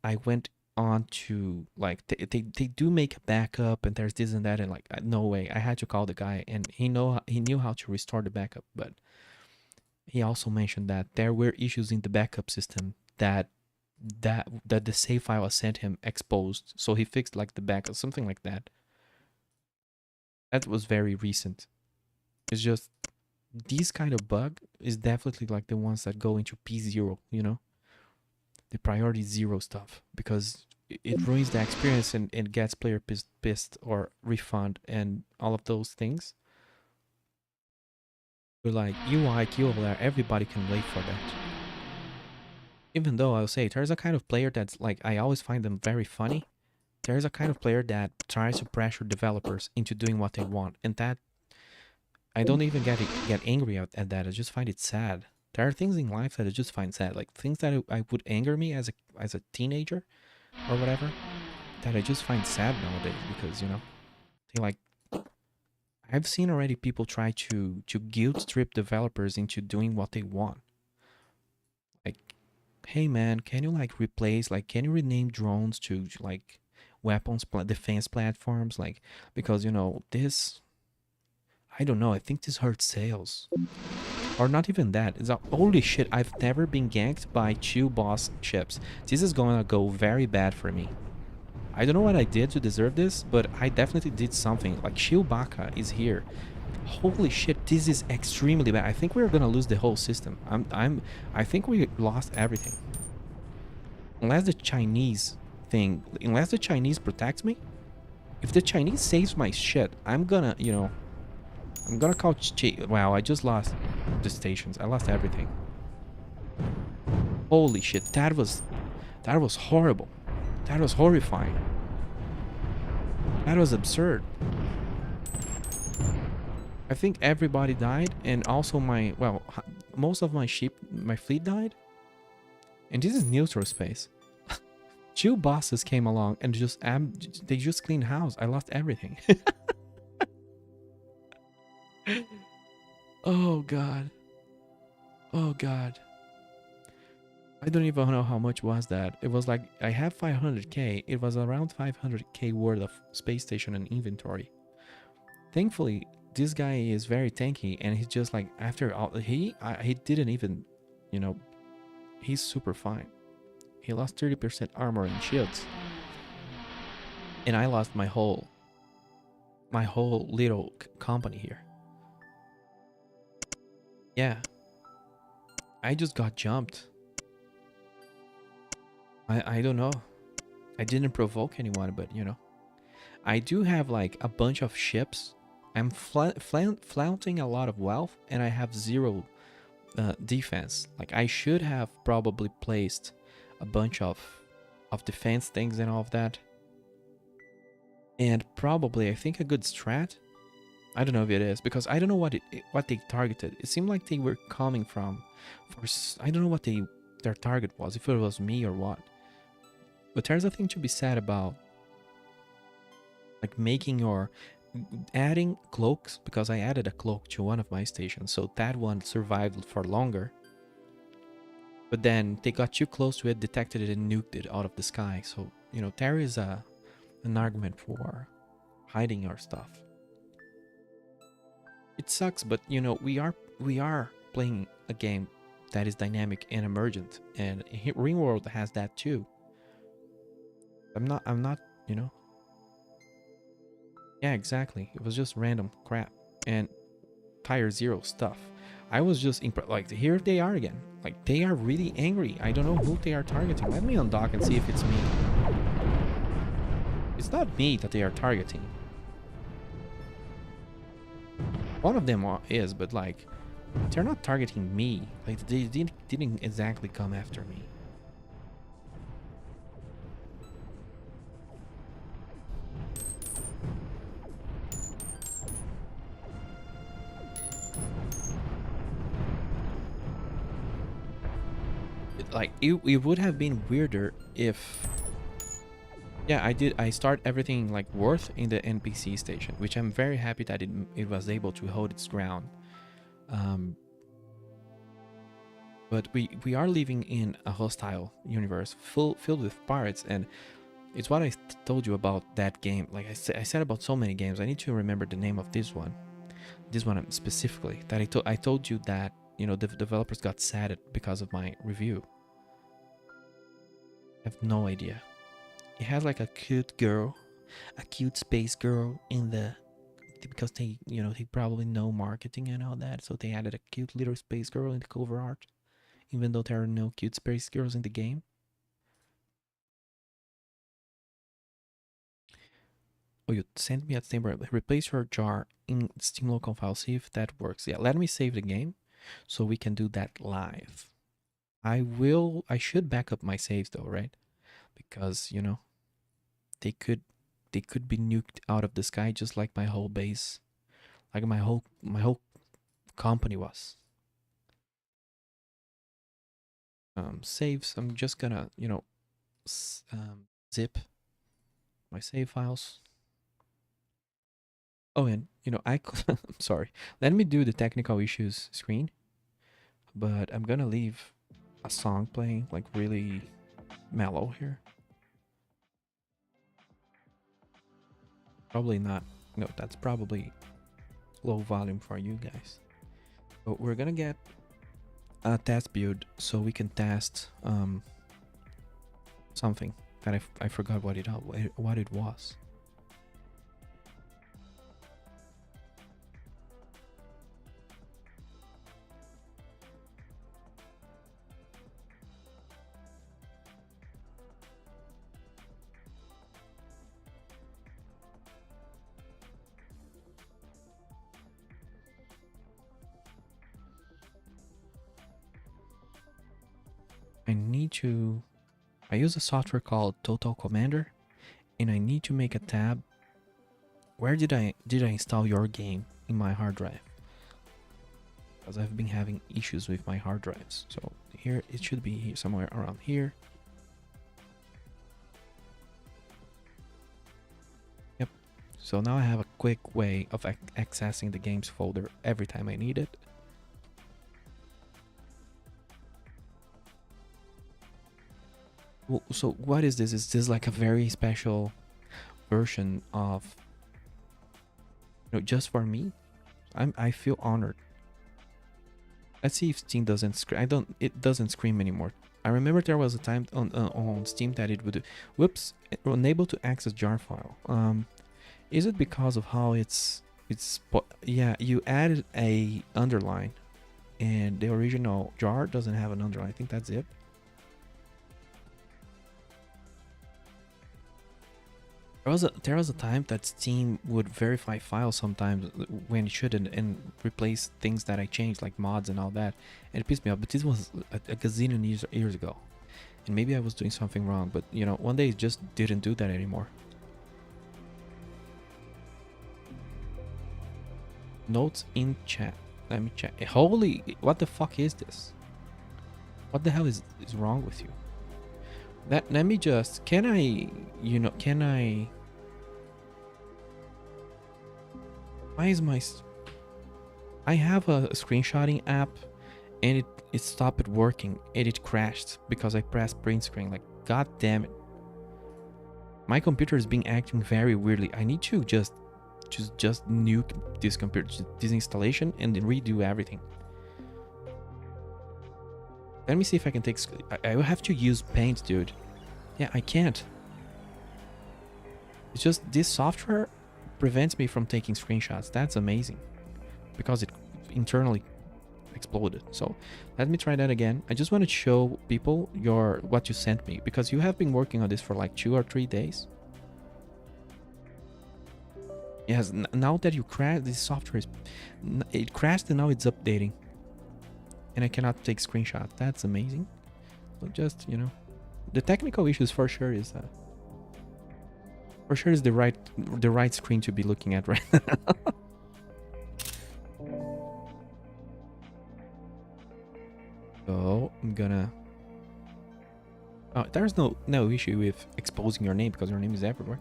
Speaker 1: I went on to, like, they do make a backup and there's this and that, and like, no way. I had to call the guy and he knew how to restore the backup, but he also mentioned that there were issues in the backup system that the save file I sent him exposed. So he fixed like the backup, something like that. That was very recent. It's just, these kind of bug is definitely like the ones that go into P0, you know? The priority 0 stuff, because it ruins the experience and gets player pissed or refund and all of those things. But like UI, QLR, everybody can wait for that. Even though I'll say there's a kind of player that's like, I always find them very funny. There's a kind of player that tries to pressure developers into doing what they want, and that I don't even get angry at that. I just find it sad. There are things in life that I just find sad, like things that I would anger me as a teenager or whatever, that I just find sad nowadays because, you know, they like, I've seen already people try to guilt trip developers into doing what they want. Like, hey man, can you like replace, like, can you rename drones to like weapons defense platforms, like, because, you know, this, I don't know, I think this hurts sales. Or not even that. It's a, holy shit, I've never been ganked by 2 boss ships. This is gonna go very bad for me. I don't know what I did to deserve this, but I definitely did something. Like, Chewbacca is here. Holy shit, this is extremely bad. I think we're gonna lose the whole system. I think we lost everything. Unless the Chinese protects me. If the Chinese saves my shit, I'm gonna, you know, I'm gonna call wow, I just lost the stations. I lost everything. Holy shit, that was horrible. That was horrifying. That was absurd. I think everybody died, and also most of my fleet died. And this is neutral space. 2 bosses came along and they just cleaned house. I lost everything. Oh god. Oh god. I don't even know how much was that. It was like, I have 500k. It was around 500k worth of space station and inventory. Thankfully, this guy is very tanky, and he's just like, after all, he didn't even, you know, he's super fine. He lost 30% armor and shields. And I lost my whole my whole little company here. Yeah, I just got jumped. I don't know. I didn't provoke anyone, but you know, I do have like a bunch of ships. I'm flaunting a lot of wealth, and I have zero defense. Like I should have probably placed a bunch of defense things and all of that. And probably I think a good strat. I don't know if it is because I don't know what they targeted. It seemed like they were coming from I don't know what their target was, if it was me or what. But there's a thing to be said about like making your adding cloaks, because I added a cloak to one of my stations, so that one survived for longer. But then they got too close to it, detected it, and nuked it out of the sky. So, you know, there is an argument for hiding your stuff. It sucks, but you know, we are playing a game that is dynamic and emergent, and Ringworld has that too. I'm not, you know. Yeah, exactly. It was just random crap and Tier 0 stuff. I was just like, here they are again. Like, they are really angry. I don't know who they are targeting. Let me undock and see if it's me. It's not me that they are targeting. One of them is, but like, they're not targeting me. Like, they didn't exactly come after me. Like, it would have been weirder if... Yeah, I start everything like worth in the NPC station, which I'm very happy that it was able to hold its ground. But we are living in a hostile universe filled with pirates, and it's what I told you about that game. Like I said about so many games, I need to remember the name of this one specifically. That I told you that, you know, the developers got sad because of my review. I have no idea. It has like a cute girl, a cute space girl in the, because they, you know, they probably know marketing and all that, so they added a cute little space girl in the cover art, even though there are no cute space girls in the game. Oh, you sent me a Steam. Replace your jar in Steam local file. See if that works. Yeah, let me save the game so we can do that live. I should back up my saves though, right? Because, you know, they could be nuked out of the sky just like my whole base, like my whole company was. Saves. I'm just gonna, you know, zip my save files. Oh, and you know, I'm sorry. Let me do the technical issues screen, but I'm gonna leave a song playing, like really mellow here. Probably not. No, that's probably low volume for you guys. But we're gonna get a test build so we can test something that I forgot what it was. I use a software called Total Commander, and I need to make a tab. Where did I install your game in my hard drive? Because I've been having issues with my hard drives. So here, it should be here, somewhere around here. Yep. So now I have a quick way of accessing the games folder every time I need it. So what is this? Is this like a very special version of, you know, just for me? I feel honored. Let's see if Steam doesn't scream. It doesn't scream anymore. I remember there was a time on Steam that it would, whoops, unable to access jar file. Is it because of how yeah, you added a underline and the original jar doesn't have an underline. I think that's it. There was a time that Steam would verify files sometimes when it shouldn't and replace things that I changed like mods and all that. And it pissed me off. But this was a gazillion years ago. And maybe I was doing something wrong, but you know, one day it just didn't do that anymore. Notes in chat. Let me check. Holy, what the fuck is this? What the hell is wrong with you? Let me just, can I, why is I have a screenshotting app and it stopped working and it crashed because I pressed print screen. Like, god damn it. My computer is being acting very weirdly. I need to just nuke this computer, this installation, and then redo everything. Let me see if I can take. I will have to use Paint, dude. Yeah, I can't. It's just this software prevents me from taking screenshots. That's amazing, because it internally exploded. So let me try that again. I just want to show people what you sent me, because you have been working on this for like 2 or 3 days. Yes, now that you crashed, this software it crashed and now it's updating. And I cannot take screenshots. That's amazing. So just, the technical issues for sure is the right screen to be looking at right now. So I'm gonna. Oh, there's no issue with exposing your name because your name is everywhere.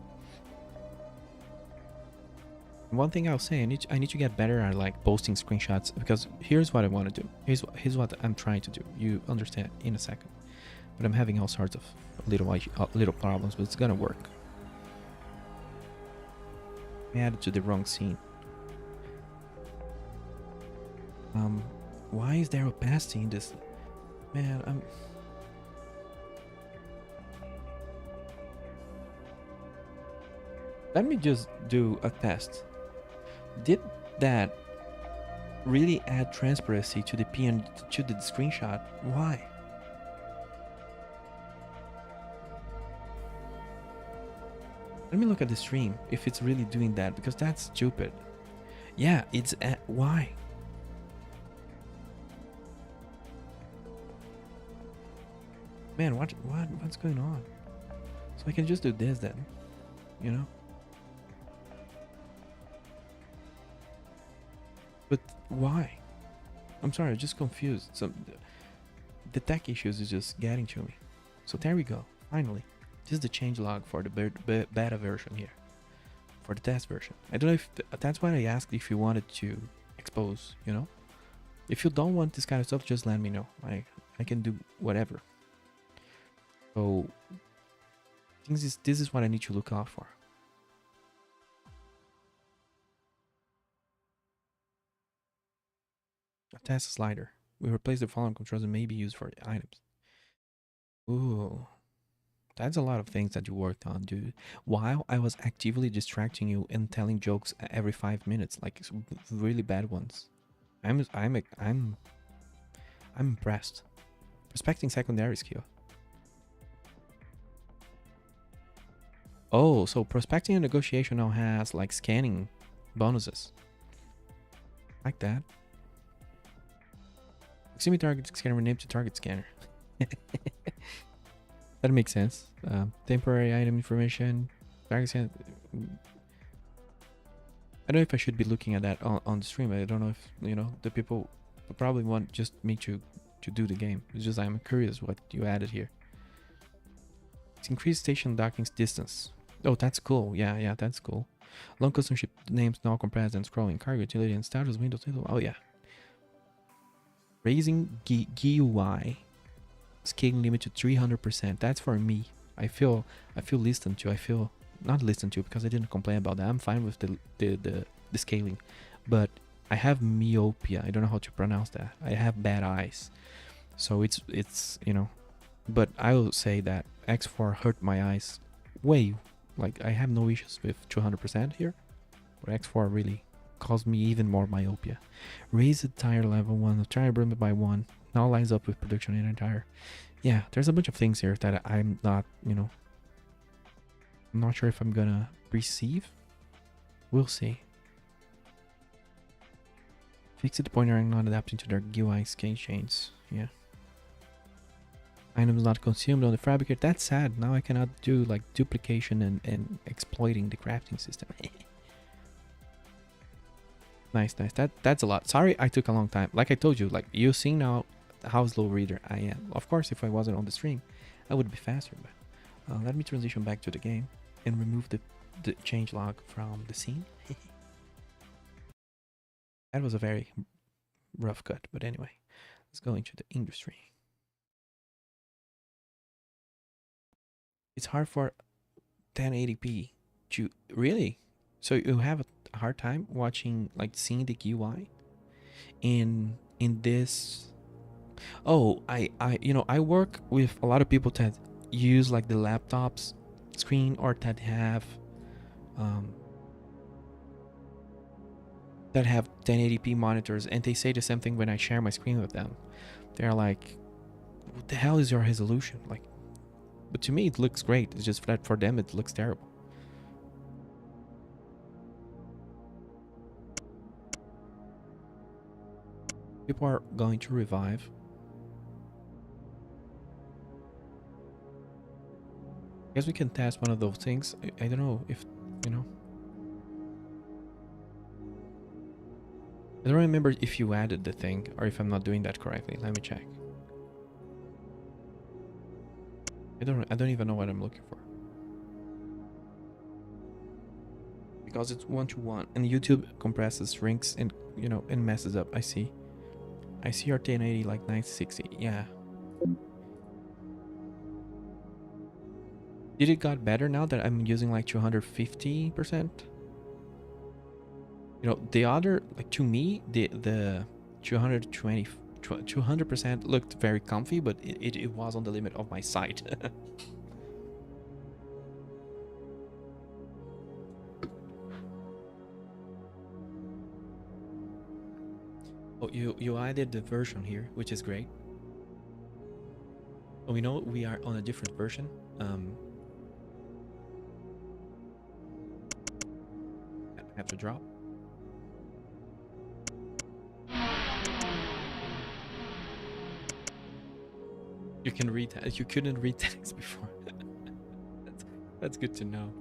Speaker 1: One thing I'll say, I need to get better at like posting screenshots, because here's what I want to do. Here's what I'm trying to do. You understand in a second. But I'm having all sorts of little problems, but it's gonna work. I added to the wrong scene. Why is there opacity in this? Man, Let me just do a test. Did that really add transparency to the PNG, to the screenshot? Why? Let me look at the stream if it's really doing that, because that's stupid. Yeah, it's why? Man, what's going on? So I can just do this then, But why? I'm sorry, I'm just confused. So the tech issues is just getting to me. So there we go. Finally, this is the changelog for the beta version here, for the test version. I don't know if that's why I asked if you wanted to expose. If you don't want this kind of stuff, just let me know. I can do whatever. So this is what I need to look out for. A test slider. We replace the following controls and may be used for items. Ooh, that's a lot of things that you worked on, dude. While I was actively distracting you and telling jokes every 5 minutes, like really bad ones. I'm impressed. Prospecting secondary skill. Oh, so prospecting and negotiation now has like scanning bonuses. Like that. Proximity target scanner renamed to target scanner. That makes sense. Temporary item information. Target scan. I don't know if I should be looking at that on the stream. I don't know if the people probably want just me to do the game. It's just I'm curious what you added here. It's increased station docking distance. Oh, that's cool. Yeah, that's cool. Long custom ship names now compressed and scrolling. Cargo utility and status window table. Oh yeah. Raising GUI scaling limit to 300%. That's for me. I feel listened to. I feel not listened to because I didn't complain about that. I'm fine with the scaling, but I have myopia. I don't know how to pronounce that. I have bad eyes, so it's But I will say that X4 hurt my eyes way Like, I have no issues with 200% here. But X4 really caused me even more myopia. Raise the tire level 1, the tire limit by 1. Now lines up with production in tire. Yeah, there's a bunch of things here that I'm not, I'm not sure if I'm gonna receive. We'll see. Fix the pointer and not adapting to their GUI scale chains. Yeah. Items not consumed on the fabricator. That's sad. Now I cannot do like duplication and exploiting the crafting system. Nice. That's a lot. Sorry I took a long time. Like I told you, like you see now how slow reader I am. Of course, if I wasn't on the stream, I would be faster. But let me transition back to the game and remove the change log from the scene. That was a very rough cut. But anyway, let's go into the industry. It's hard for 1080p to really. So you have a hard time watching, like, seeing the UI in this. Oh, I work with a lot of people that use like the laptop's screen or that have 1080p monitors, and they say the same thing when I share my screen with them. They're like, what the hell is your resolution? Like, but to me it looks great. It's just that for them it looks terrible. People are going to revive. I guess we can test one of those things. I don't know if, I don't remember if you added the thing or if I'm not doing that correctly. Let me check. I don't even know what I'm looking for. Because it's 1:1 and YouTube compresses, shrinks, and and messes up. I see our 1080 like 960. Yeah. Did it got better now that I'm using like 250%? The other, like, to me, the 200% looked very comfy, but it was on the limit of my sight. Oh, you added the version here, which is great. Oh, we know we are on a different version. I have to drop. You can read that. You couldn't read text before. That's good to know.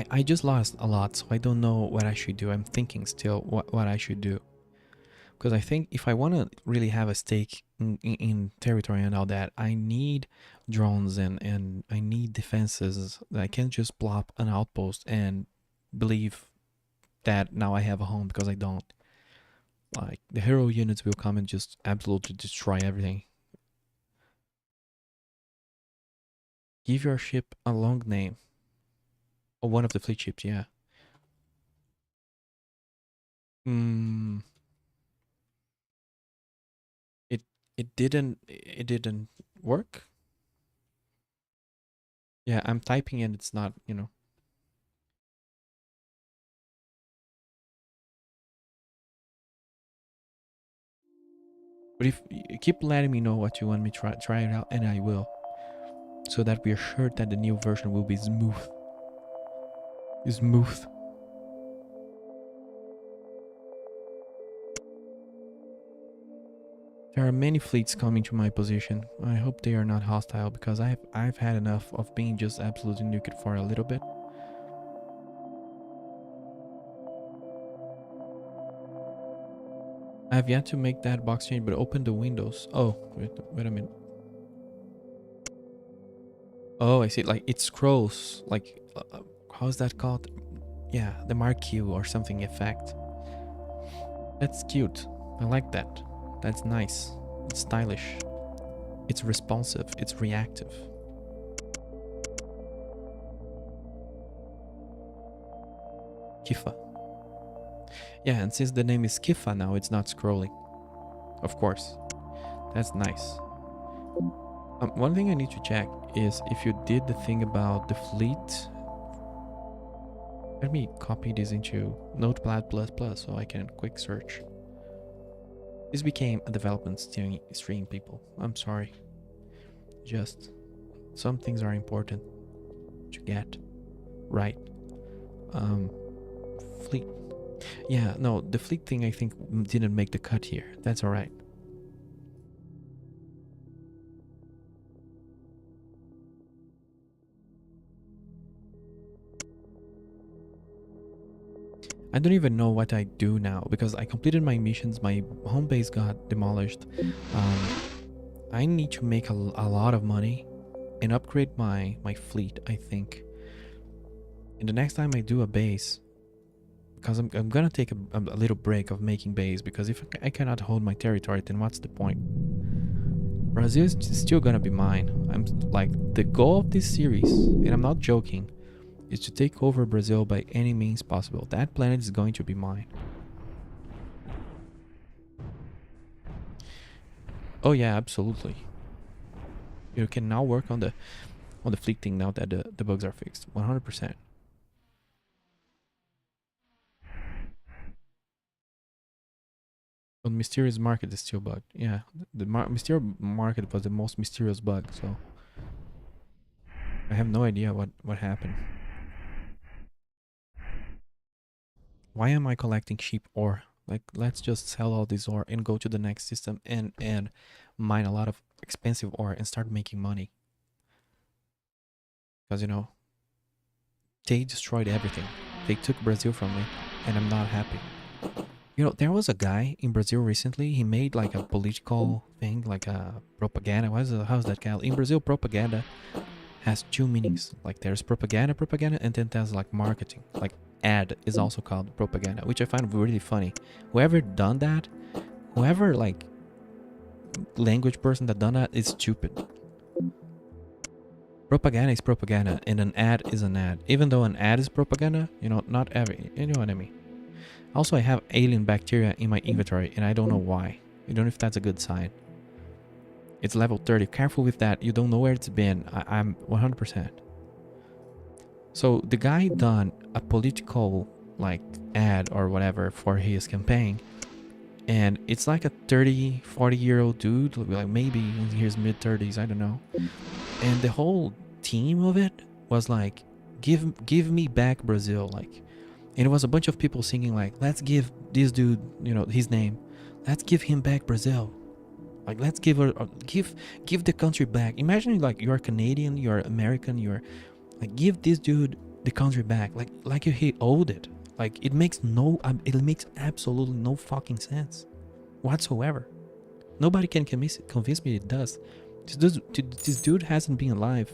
Speaker 1: I just lost a lot, so I don't know what I should do. I'm thinking still what I should do. Because I think if I want to really have a stake in territory and all that, I need drones and I need defenses. I can't just plop an outpost and believe that now I have a home, because I don't. Like, the hero units will come and just absolutely destroy everything. Give your ship a long name. Oh, one of the fleet ships, yeah. It didn't work. Yeah, I'm typing and it's not, But if you keep letting me know what you want me to try it out, and I will, so that we are sure that the new version will be smooth. There are many fleets coming to my position. I hope they are not hostile, because I've had enough of being just absolutely nuked for a little bit. I have yet to make that box change, but open the windows. Oh, wait a minute. Oh, I see. Like, it scrolls. Like, how's that called? Yeah, the Mark Q or something effect. That's cute. I like that. That's nice. It's stylish. It's responsive. It's reactive. Skifa. Yeah, and since the name is Skifa now, it's not scrolling. Of course. That's nice. One thing I need to check is if you did the thing about the fleet. Let me copy this into Notepad++ so I can quick search. This became a development stream, people. I'm sorry. Just some things are important to get right. Fleet. Yeah, no, the fleet thing I think didn't make the cut here. That's alright. I don't even know what I do now because I completed my missions. My home base got demolished. I need to make a lot of money and upgrade my fleet, I think. And the next time I do a base, because I'm gonna take a little break of making base, because if I cannot hold my territory, then what's the point? Brazil is still gonna be mine. I'm like, the goal of this series, and I'm not joking, is to take over Brazil by any means possible. That planet is going to be mine. Oh yeah, absolutely. You can now work on the fleet thing now that the bugs are fixed. 100%. The mysterious market is still bugged. Yeah, the mysterious market was the most mysterious bug, so I have no idea what happened. Why am I collecting cheap ore? Like, let's just sell all this ore and go to the next system and mine a lot of expensive ore and start making money. Because, you know, they destroyed everything. They took Brazil from me, and I'm not happy. You know, there was a guy in Brazil recently. He made like a political thing, like a propaganda. How's that called? In Brazil, propaganda has two meanings. Like, there's propaganda, and then there's like marketing. Like, ad is also called propaganda, which I find really funny. Whoever done that, whoever like language person that done that is stupid. Propaganda is propaganda, and an ad is an ad. Even though an ad is propaganda, you know, not every, you know what I mean. Also, I have alien bacteria in my inventory, and I don't know why. I don't know if that's a good sign. It's level 30. Careful with that. You don't know where it's been. I'm 100%. So the guy done a political like ad or whatever for his campaign, and it's like a 40-year-old dude, like maybe in his mid-30s, I don't know. And the whole theme of it was like, give me back Brazil, like, and it was a bunch of people singing like, let's give this dude, you know, his name, let's give him back Brazil, like, let's give the country back. Imagine like you're Canadian, you're American, you're like, give this dude the country back, like he owed it. Like, it makes absolutely no fucking sense whatsoever. Nobody can convince me it does. This dude hasn't been alive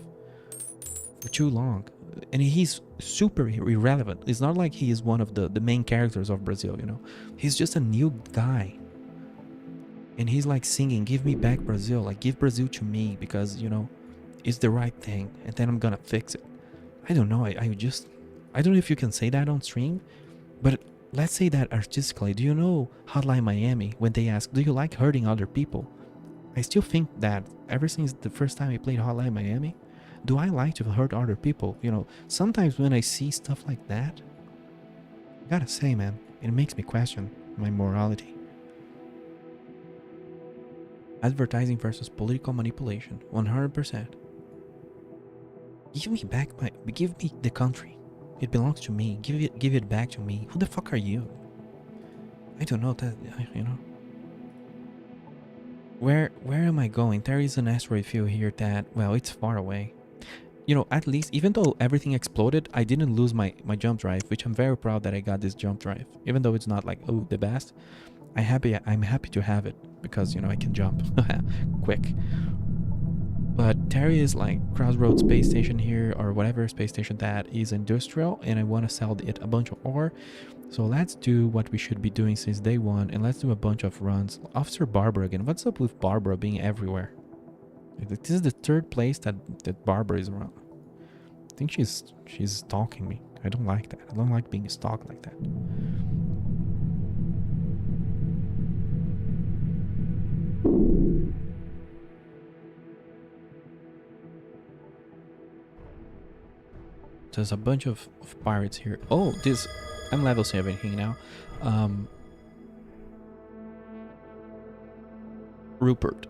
Speaker 1: for too long, and he's super irrelevant. It's not like he is one of the main characters of Brazil, you know. He's just a new guy, and he's like singing, give me back Brazil, like, give Brazil to me, because, you know, it's the right thing, and then I'm gonna fix it. I don't know. I don't know if you can say that on stream, but let's say that artistically. Do you know Hotline Miami, when they ask, do you like hurting other people? I still think that ever since the first time I played Hotline Miami, do I like to hurt other people? You know, sometimes when I see stuff like that, I gotta say, man, it makes me question my morality. Advertising versus political manipulation, 100%. Give me the country. It belongs to me. Give it back to me. Who the fuck are you? I don't know that, you know. Where am I going? There is an asteroid field here that, well, it's far away. You know, at least, even though everything exploded, I didn't lose my jump drive, which I'm very proud that I got this jump drive. Even though it's not like, oh, the best. I'm happy to have it, because, you know, I can jump quick. But there is like Crossroads space station here, or whatever space station that is industrial, and I want to sell it a bunch of ore. So let's do what we should be doing since day one, and let's do a bunch of runs. Officer Barbara again. What's up with Barbara being everywhere? This is the third place that Barbara is around. think she's stalking me. I don't like that. I don't like being stalked like that. There's a bunch of pirates here. Oh, this... I'm level 17 now. Rupert.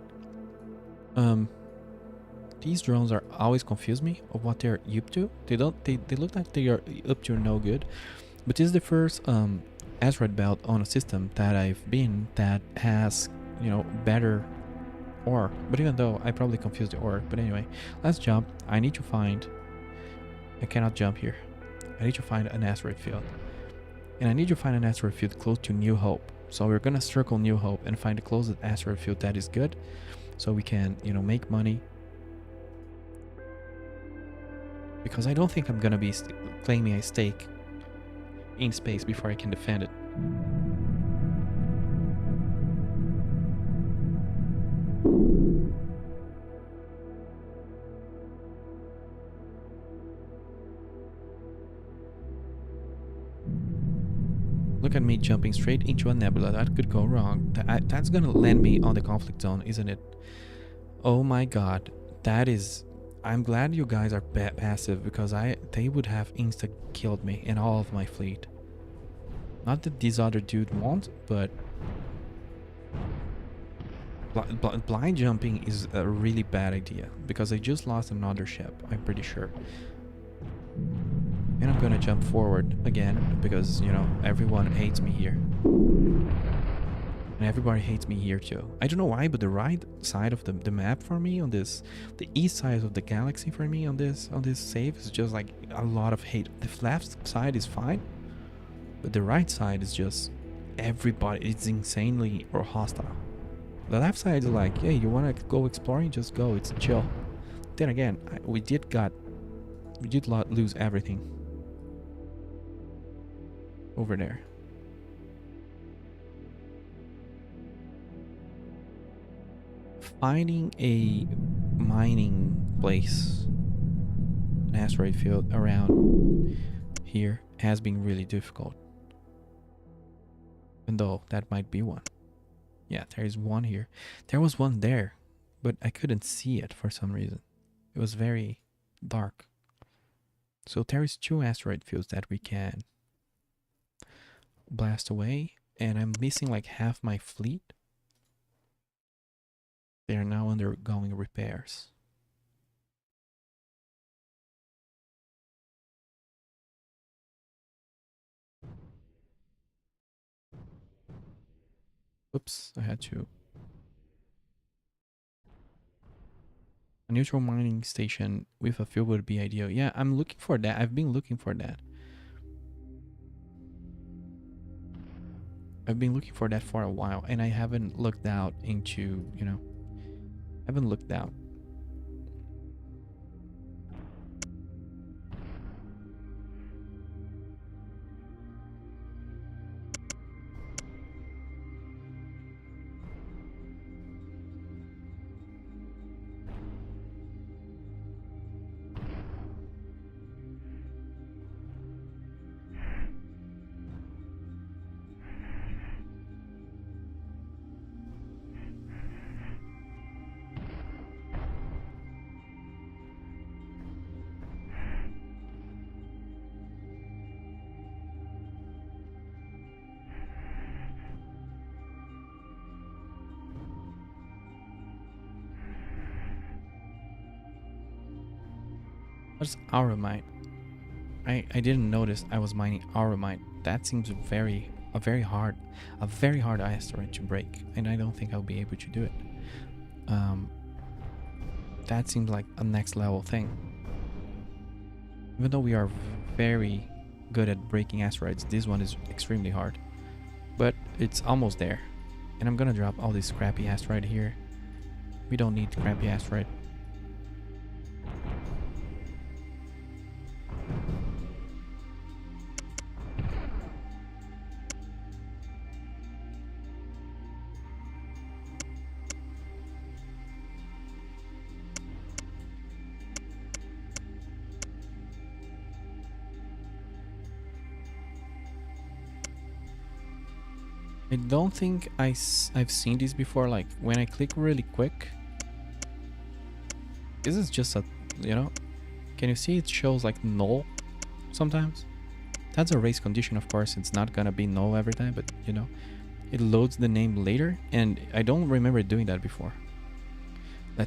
Speaker 1: These drones are always confuse me of what they're up to. They look like they are up to no good. But this is the first asteroid belt on a system that I've been that has, you know, better ore. But even though I probably confused the ore. But anyway, let's jump. I need to find... I cannot jump here. I need to find an asteroid field. And I need to find an asteroid field close to New Hope. So we're gonna circle New Hope and find the closest asteroid field that is good. So we can, you know, make money. Because I don't think I'm gonna be claiming a stake in space before I can defend it. Look at me jumping straight into a nebula. That could go wrong. That's gonna land me on the conflict zone, isn't it? Oh my god. That is... I'm glad you guys are passive, because they would have insta-killed me and all of my fleet. Not that this other dude won't, but... blind jumping is a really bad idea, because I just lost another ship, I'm pretty sure. And I'm gonna jump forward again, because, you know, everyone hates me here. And everybody hates me here too. I don't know why, but the right side of the map for me on this, the east side of the galaxy for me on this save is just like a lot of hate. The left side is fine, but the right side is just everybody. It's insanely or hostile. The left side is like, hey, you wanna go exploring? Just go. It's chill. Then again, we did lose everything over there. Finding a mining place, an asteroid field around here has been really difficult. Even though that might be one. Yeah, there is one here. There was one there, but I couldn't see it for some reason. It was very dark. So there is 2 asteroid fields that we can blast away, and I'm missing like half my fleet. They are now undergoing repairs. Oops, I had to. A neutral mining station with a field would be ideal. Yeah, I'm looking for that. I've been looking for that. I've been looking for that for a while, and I haven't looked out into, you know, haven't looked out. What's auramite? I didn't notice I was mining auramite. That seems a very hard asteroid to break, and I don't think I'll be able to do it. That seems like a next level thing. Even though we are very good at breaking asteroids, this one is extremely hard. But it's almost there. And I'm gonna drop all this crappy asteroid here. We don't need crappy asteroid. I don't think I've seen this before. Like when I click really quick, this is just a, you know, can you see it shows like null sometimes? That's a race condition, of course. It's not gonna be null every time, but you know, it loads the name later, and I don't remember doing that before.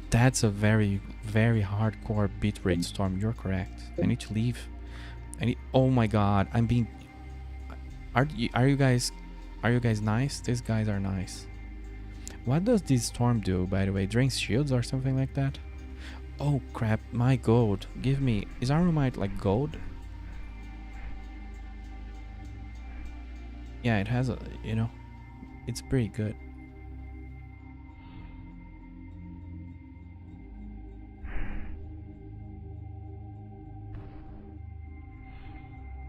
Speaker 1: That's a very, very hardcore bitrate storm. You're correct. I need to leave. Oh my god, I'm being. Are you guys nice? These guys are nice. What does this storm do, by the way? Drains shields or something like that? Oh crap, my gold. Give me. Is Aromite like gold? Yeah, it has a, you know, it's pretty good.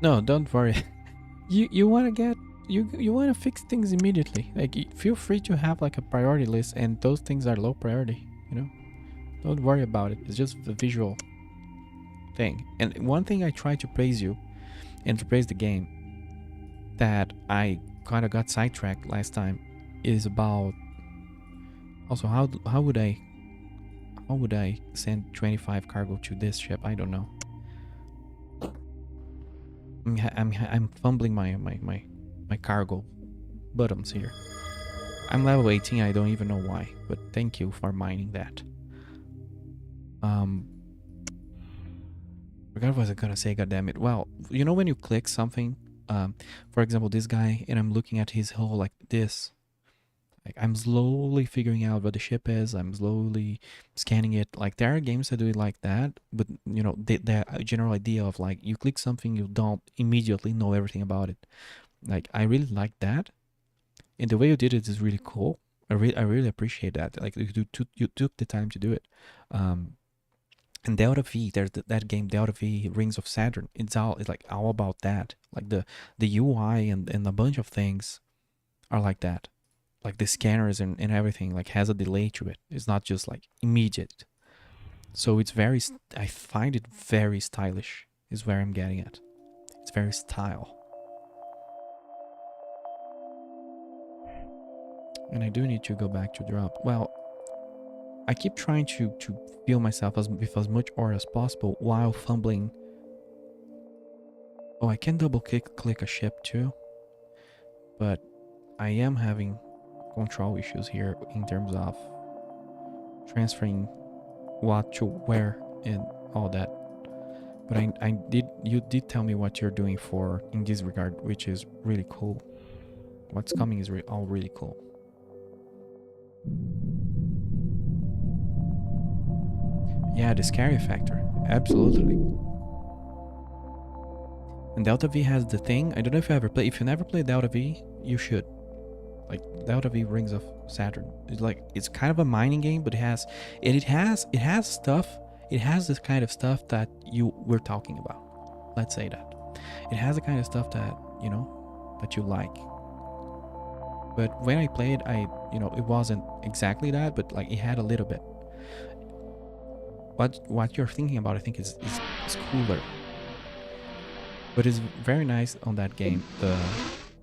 Speaker 1: No, don't worry. You want to get, you want to fix things immediately. Like feel free to have like a priority list, and those things are low priority, you know? Don't worry about it. It's just the visual thing. And one thing I try to praise you and to praise the game that I kind of got sidetracked last time is about also how would I send 25 cargo to this ship? I don't know. I'm fumbling my cargo buttons here. I'm level 18. I don't even know why, but thank you for mining that. Forgot what I was gonna say. Goddammit. Well, you know when you click something, for example, this guy, and I'm looking at his hull like this. Like I'm slowly figuring out what the ship is. I'm slowly scanning it. Like there are games that do it like that, but you know the general idea of like you click something, you don't immediately know everything about it. Like I really like that, and the way you did it is really cool. I really appreciate that. Like you took the time to do it. And Delta V, there's that game Delta V Rings of Saturn. It's like all about that. Like the UI and a bunch of things are like that. Like the scanners and everything like has a delay to it. It's not just like immediate. So it's very, I find it very stylish is where I'm getting at. It's very style. And I do need to go back to drop. Well, I keep trying to fill myself with as much ore as possible while fumbling. Oh, I can double click a ship too. But I am having control issues here in terms of transferring what to where and all that. But you did tell me what you're doing for in this regard, which is really cool. What's coming is all really cool. Yeah, the scary factor, absolutely. And Delta V has the thing. I don't know if you ever play. If you never played Delta V, you should. Like Delta V Rings of Saturn. It's kind of a mining game, but it has stuff. It has this kind of stuff that you were talking about. Let's say that. It has the kind of stuff that, you know, that you like. But when I played, it wasn't exactly that, but like it had a little bit. What you're thinking about, I think, is cooler. But it's very nice on that game.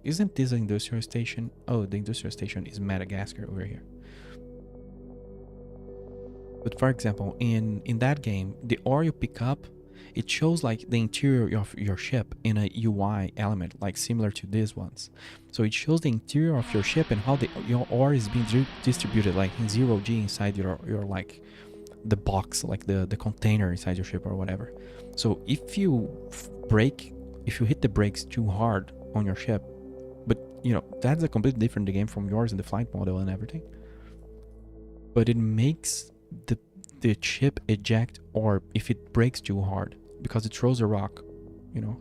Speaker 1: Isn't this an industrial station? Oh, the industrial station is Madagascar over here. But for example, in that game, the ore you pick up, it shows like the interior of your ship in a UI element, like similar to these ones. So it shows the interior of your ship and how your ore is being distributed, like in 0G inside your like the box, like the container inside your ship or whatever. So if you hit the brakes too hard on your ship, but you know that's a completely different game from yours in the flight model and everything, but it makes the ship eject, or if it breaks too hard because it throws a rock, you know,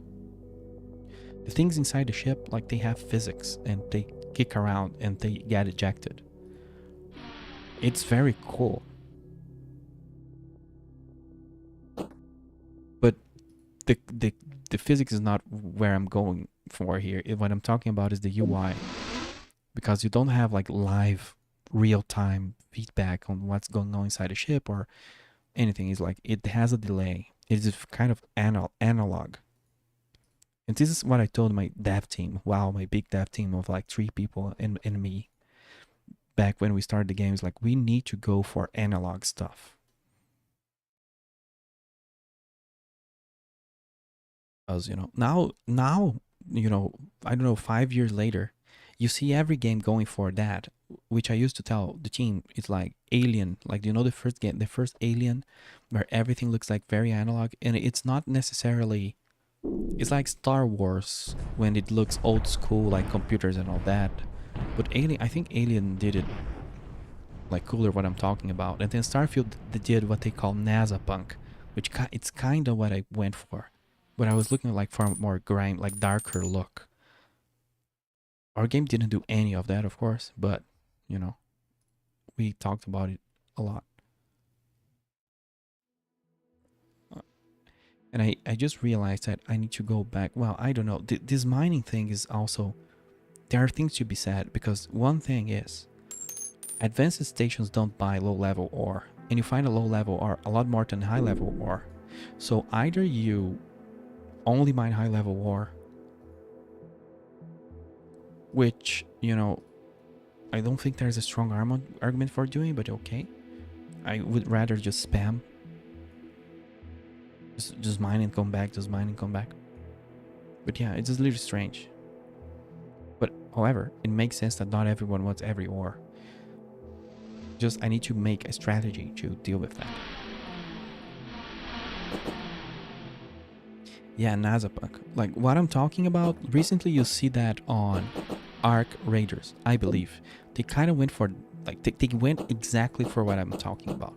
Speaker 1: the things inside the ship, like they have physics and they kick around and they get ejected. It's very cool. But the physics is not where I'm going for here. What I'm talking about is the UI, because you don't have like live real-time feedback on what's going on inside the ship or anything. It's like it has a delay. It is kind of analog, And this is what I told my dev team. Wow, my big dev team of like 3 people and me back when we started the games. Like, we need to go for analog stuff. Because, now, I don't know, 5 years later, you see every game going for that, which I used to tell the team. It's like Alien, like, the first game, the first Alien, where everything looks like very analog, and it's not necessarily. It's like Star Wars when it looks old school, like computers and all that. But Alien, I think Alien did it like cooler. What I'm talking about, and then Starfield, they did what they call NASA punk, which it's kind of what I went for, but I was looking like for a more grime, like darker look. Our game didn't do any of that, of course, but you know, we talked about it a lot. And I just realized that I need to go back. Well, I don't know. This mining thing is also, there are things to be said, because one thing is, advanced stations don't buy low level ore, and you find a low level ore a lot more than high level ore. So either you only mine high level ore, which, I don't think there's a strong argument for doing, but okay. I would rather just spam. Just mine and come back, just mine and come back. But yeah, it's just a little strange. But however, it makes sense that not everyone wants every ore. Just, I need to make a strategy to deal with that. Yeah, Nazapunk. Like, what I'm talking about, recently you see that on Arc Raiders, I believe. They kind of went for, like, they went exactly for what I'm talking about.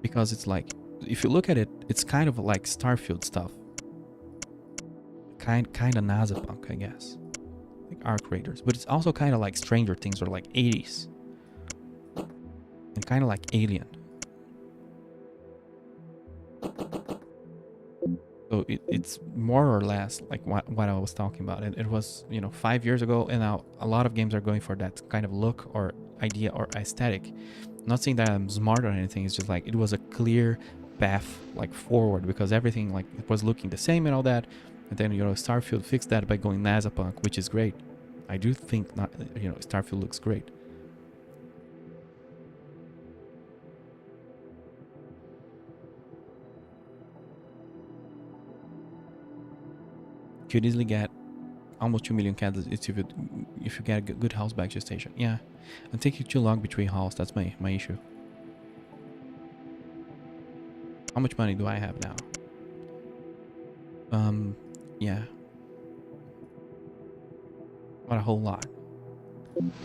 Speaker 1: Because it's like, if you look at it, it's kind of like Starfield stuff. Kind of Nazapunk, I guess. Like Arc Raiders. But it's also kind of like Stranger Things or like 80s. And kind of like Alien. So it's more or less like what I was talking about. It was, 5 years ago, and now a lot of games are going for that kind of look or idea or aesthetic. Not saying that I'm smart or anything, it's just like it was a clear path like forward, because everything like it was looking the same and all that. And then, Starfield fixed that by going Nazapunk, which is great. I do think not, Starfield looks great. Could easily get almost 2 million candidates if you get a good house back to station. Yeah, and taking too long between hauls. That's my issue. How much money do I have now? Yeah, not a whole lot.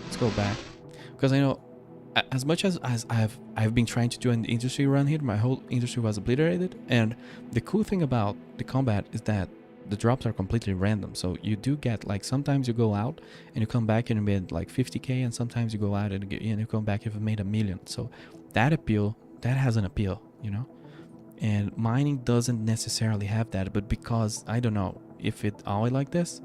Speaker 1: Let's go back, because I know, as much as I've been trying to do an industry run here, my whole industry was obliterated. And the cool thing about the combat is that the drops are completely random. So you do get, like, sometimes you go out and you come back and you made like 50k, and sometimes you go out and you come back and you've made 1 million. So that has an appeal, And mining doesn't necessarily have that, but because I don't know if it always like this,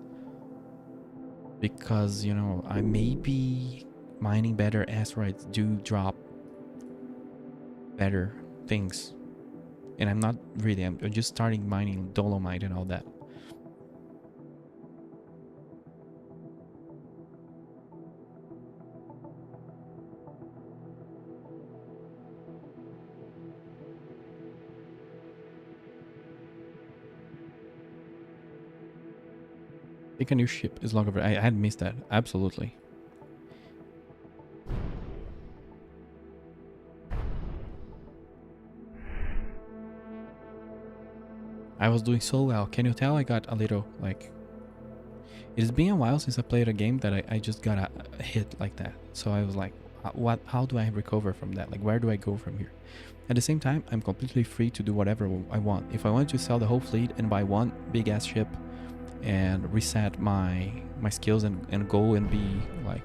Speaker 1: because I may be mining better asteroids do drop better things, and I'm not really. I'm just starting mining dolomite and all that. Take a new ship is longer. I had missed that. Absolutely. I was doing so well. Can you tell I got a little, like... It's been a while since I played a game that I just got a hit like that. So I was like, how do I recover from that? Like, where do I go from here? At the same time, I'm completely free to do whatever I want. If I want to sell the whole fleet and buy one big ass ship and reset my skills and go and be like,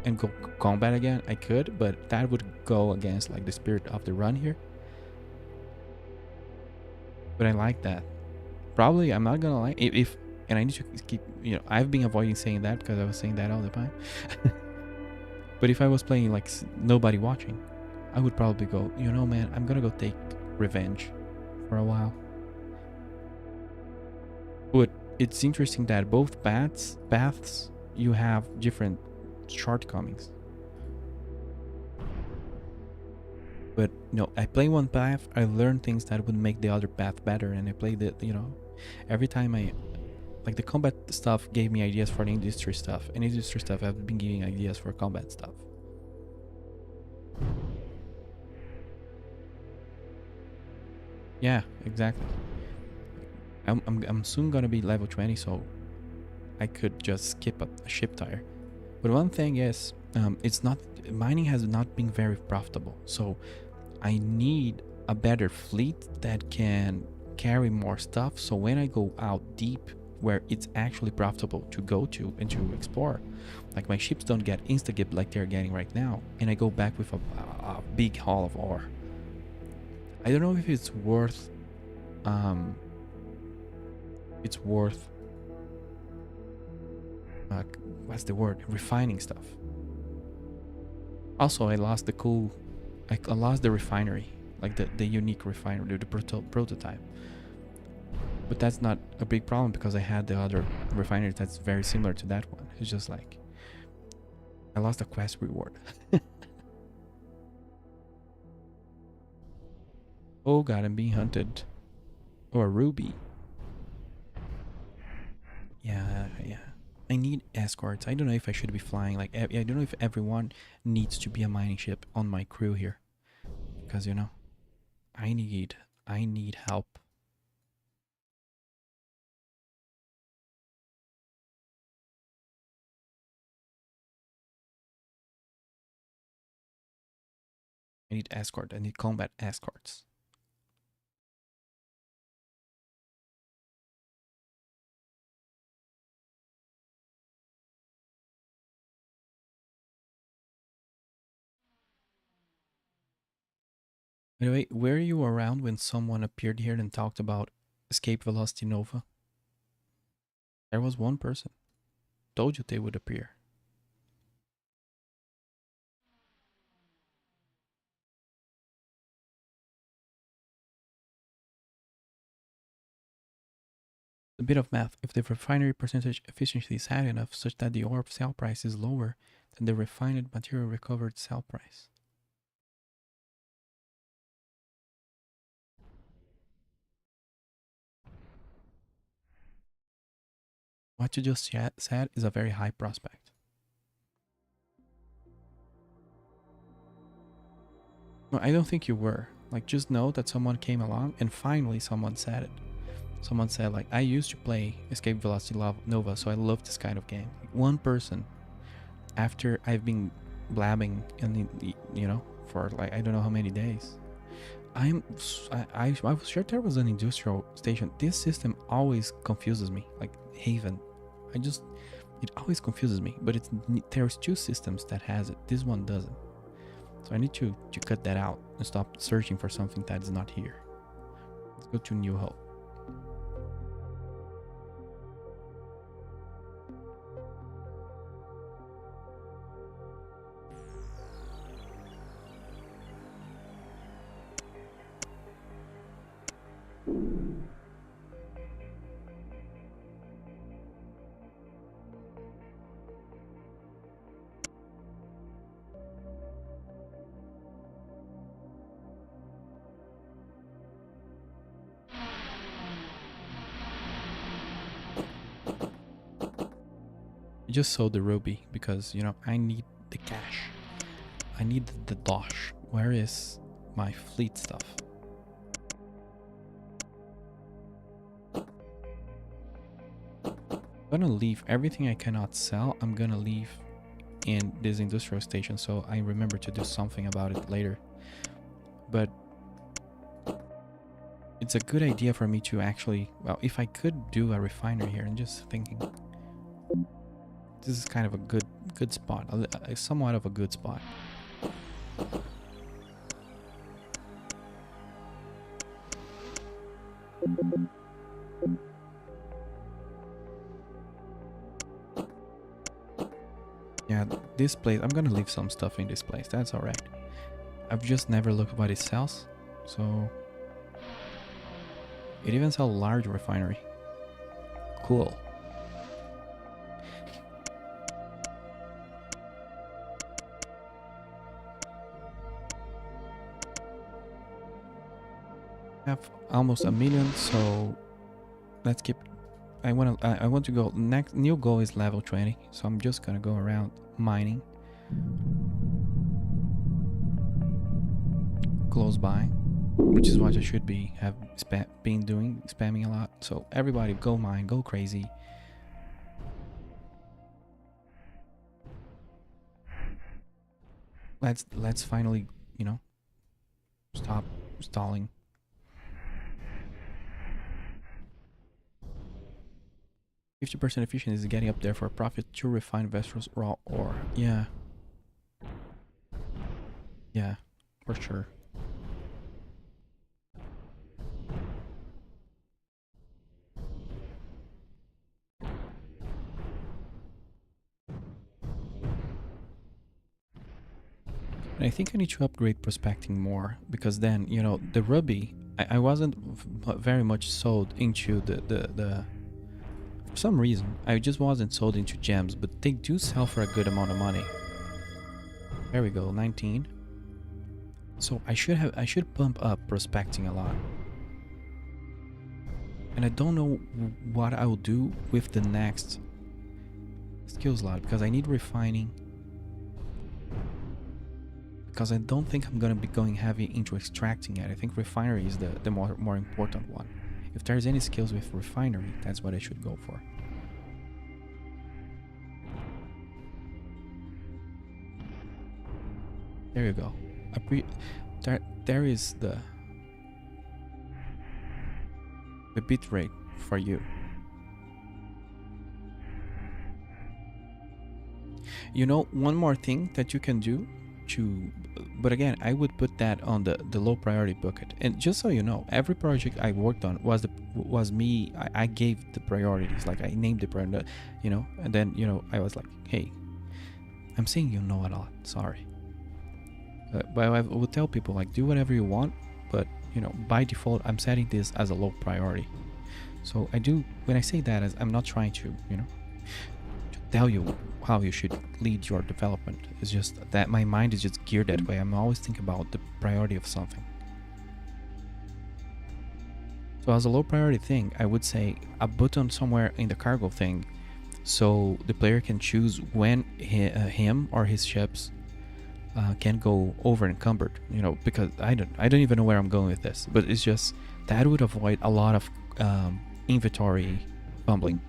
Speaker 1: and go combat again, I could, but that would go against like the spirit of the run here. But I like that. Probably I'm not gonna lie, if and I need to keep, I've been avoiding saying that because I was saying that all the time. But if I was playing like nobody watching, I would probably go, man, I'm gonna go take revenge for a while. But it's interesting that both paths you have different shortcomings. But no, I play one path, I learn things that would make the other path better, and I play the, every time I, like, the combat stuff gave me ideas for the industry stuff, and industry stuff have been giving ideas for combat stuff. Yeah, exactly. I'm soon gonna be level 20, so I could just skip a ship tire. But one thing is, it's not, mining has not been very profitable, so I need a better fleet that can carry more stuff. So when I go out deep where it's actually profitable to go to and to explore, like my ships don't get insta-gib like they're getting right now, and I go back with a big haul of ore. I don't know if it's worth what's the word, refining stuff. Also, I lost I lost the refinery, like the unique refinery, the prototype. But that's not a big problem because I had the other refinery that's very similar to that one. It's just like I lost a quest reward. Oh god, I'm being hunted. Oh, a ruby. Yeah. I need escorts. I don't know if I should be flying. Like, I don't know if everyone needs to be a mining ship on my crew here, because I need help. I need escort. I need combat escorts. By the way, were you around when someone appeared here and talked about escape velocity nova? There was one person. Told you they would appear. A bit of math. If the refinery percentage efficiency is high enough such that the ore sale price is lower than the refined material recovered sale price. What you just said is a very high prospect. No, I don't think you were. Like, just know that someone came along and finally someone said it. Someone said, like, I used to play Escape Velocity Nova, so I love this kind of game. Like, one person, after I've been blabbing, and for like I don't know how many days, I was sure there was an industrial station. This system always confuses me. Like Haven, it always confuses me. But there's two systems that has it. This one doesn't. So I need to cut that out and stop searching for something that is not here. Let's go to New Hope. I just sold the ruby because, I need the cash. I need the dosh. Where is my fleet stuff? I'm gonna leave everything I cannot sell. I'm gonna leave in this industrial station, so I remember to do something about it later. But it's a good idea for me to actually, well, if I could do a refinery here, and just thinking, this is kind of a good spot, somewhat of a good spot. Yeah, this place, I'm gonna leave some stuff in this place, that's alright. I've just never looked what it sells, so it even sells a large refinery. Cool. Have almost a million, so let's keep. I want to go next. New goal is level 20, so I'm just gonna go around mining close by, which is what I should have been doing, spamming a lot. So everybody go mine, go crazy. Let's finally, stop stalling. 50% efficiency is getting up there for profit to refine Vestro's raw ore. Yeah. Yeah, for sure. And I think I need to upgrade prospecting more because then, the ruby, I wasn't very much sold into the for some reason, I just wasn't sold into gems, but they do sell for a good amount of money. There we go, 19. So I should bump up prospecting a lot. And I don't know what I will do with the next skill slot because I need refining. Because I don't think I'm gonna be going heavy into extracting it. I think refinery is the more important one. If there's any skills with refinery, that's what I should go for. There you go. There is the bit rate for you. One more thing that you can do but again, I would put that on the low priority bucket. And just so you know, every project I worked on was me. I gave the priorities, like I named the priority, and then I was like, hey, I'm saying a lot. Sorry, but I would tell people like do whatever you want, but by default I'm setting this as a low priority. So I do when I say that, as I'm not trying to tell you how you should lead your development. It's just that my mind is just geared that way. I'm always thinking about the priority of something. So as a low priority thing, I would say a button somewhere in the cargo thing, so the player can choose when him or his ships can go over encumbered. Because I don't even know where I'm going with this, but it's just that would avoid a lot of inventory fumbling.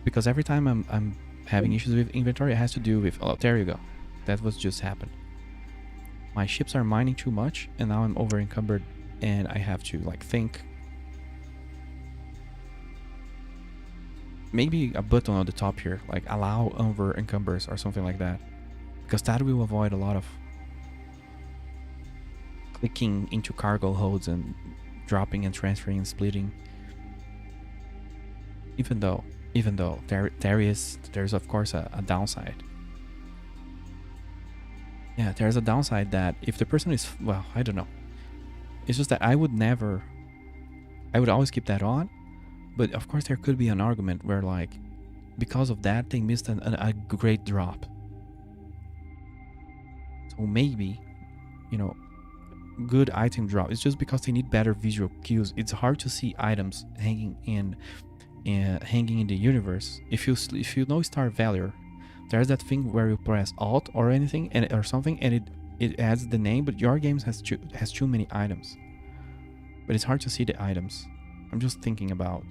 Speaker 1: Because every time I'm having issues with inventory, it has to do with, oh, there you go. That was just happened. My ships are mining too much, and now I'm over encumbered, and I have to think. Maybe a button on the top here, like allow over encumbers or something like that. Because that will avoid a lot of clicking into cargo holds and dropping and transferring and splitting. Even though there's of course a downside. Yeah, there's a downside that if the person is, well, I don't know. It's just that I would always keep that on, but of course there could be an argument where because of that they missed a great drop. So maybe, good item drop. It's just because they need better visual cues. It's hard to see items hanging in the universe. If you know Star Valor, there's that thing where you press Alt or anything or something, and it adds the name, but your game has too many items. But it's hard to see the items. I'm just thinking about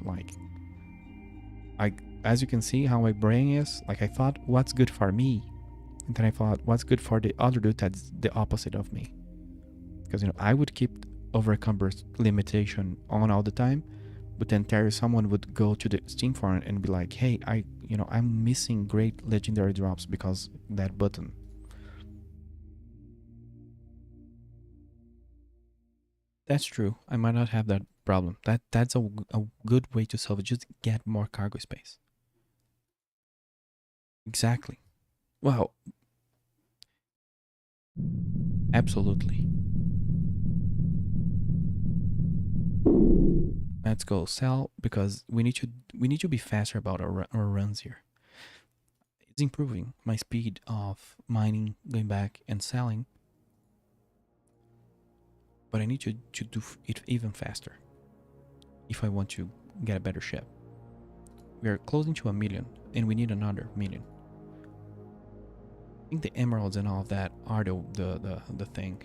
Speaker 1: as you can see how my brain is. I thought what's good for me, and then I thought what's good for the other dude that's the opposite of me. Because I would keep over encumbered limitation on all the time. But then someone would go to the Steam forum and be like, hey, I'm missing great legendary drops because that button. That's true. I might not have that problem. That's a good way to solve it. Just get more cargo space. Exactly. Well, absolutely. Let's go sell because we need to be faster about our runs here. It's improving my speed of mining, going back and selling, but I need to do it even faster if I want to get a better ship. We are closing to 1 million and we need another million. I think the emeralds and all of that are the thing.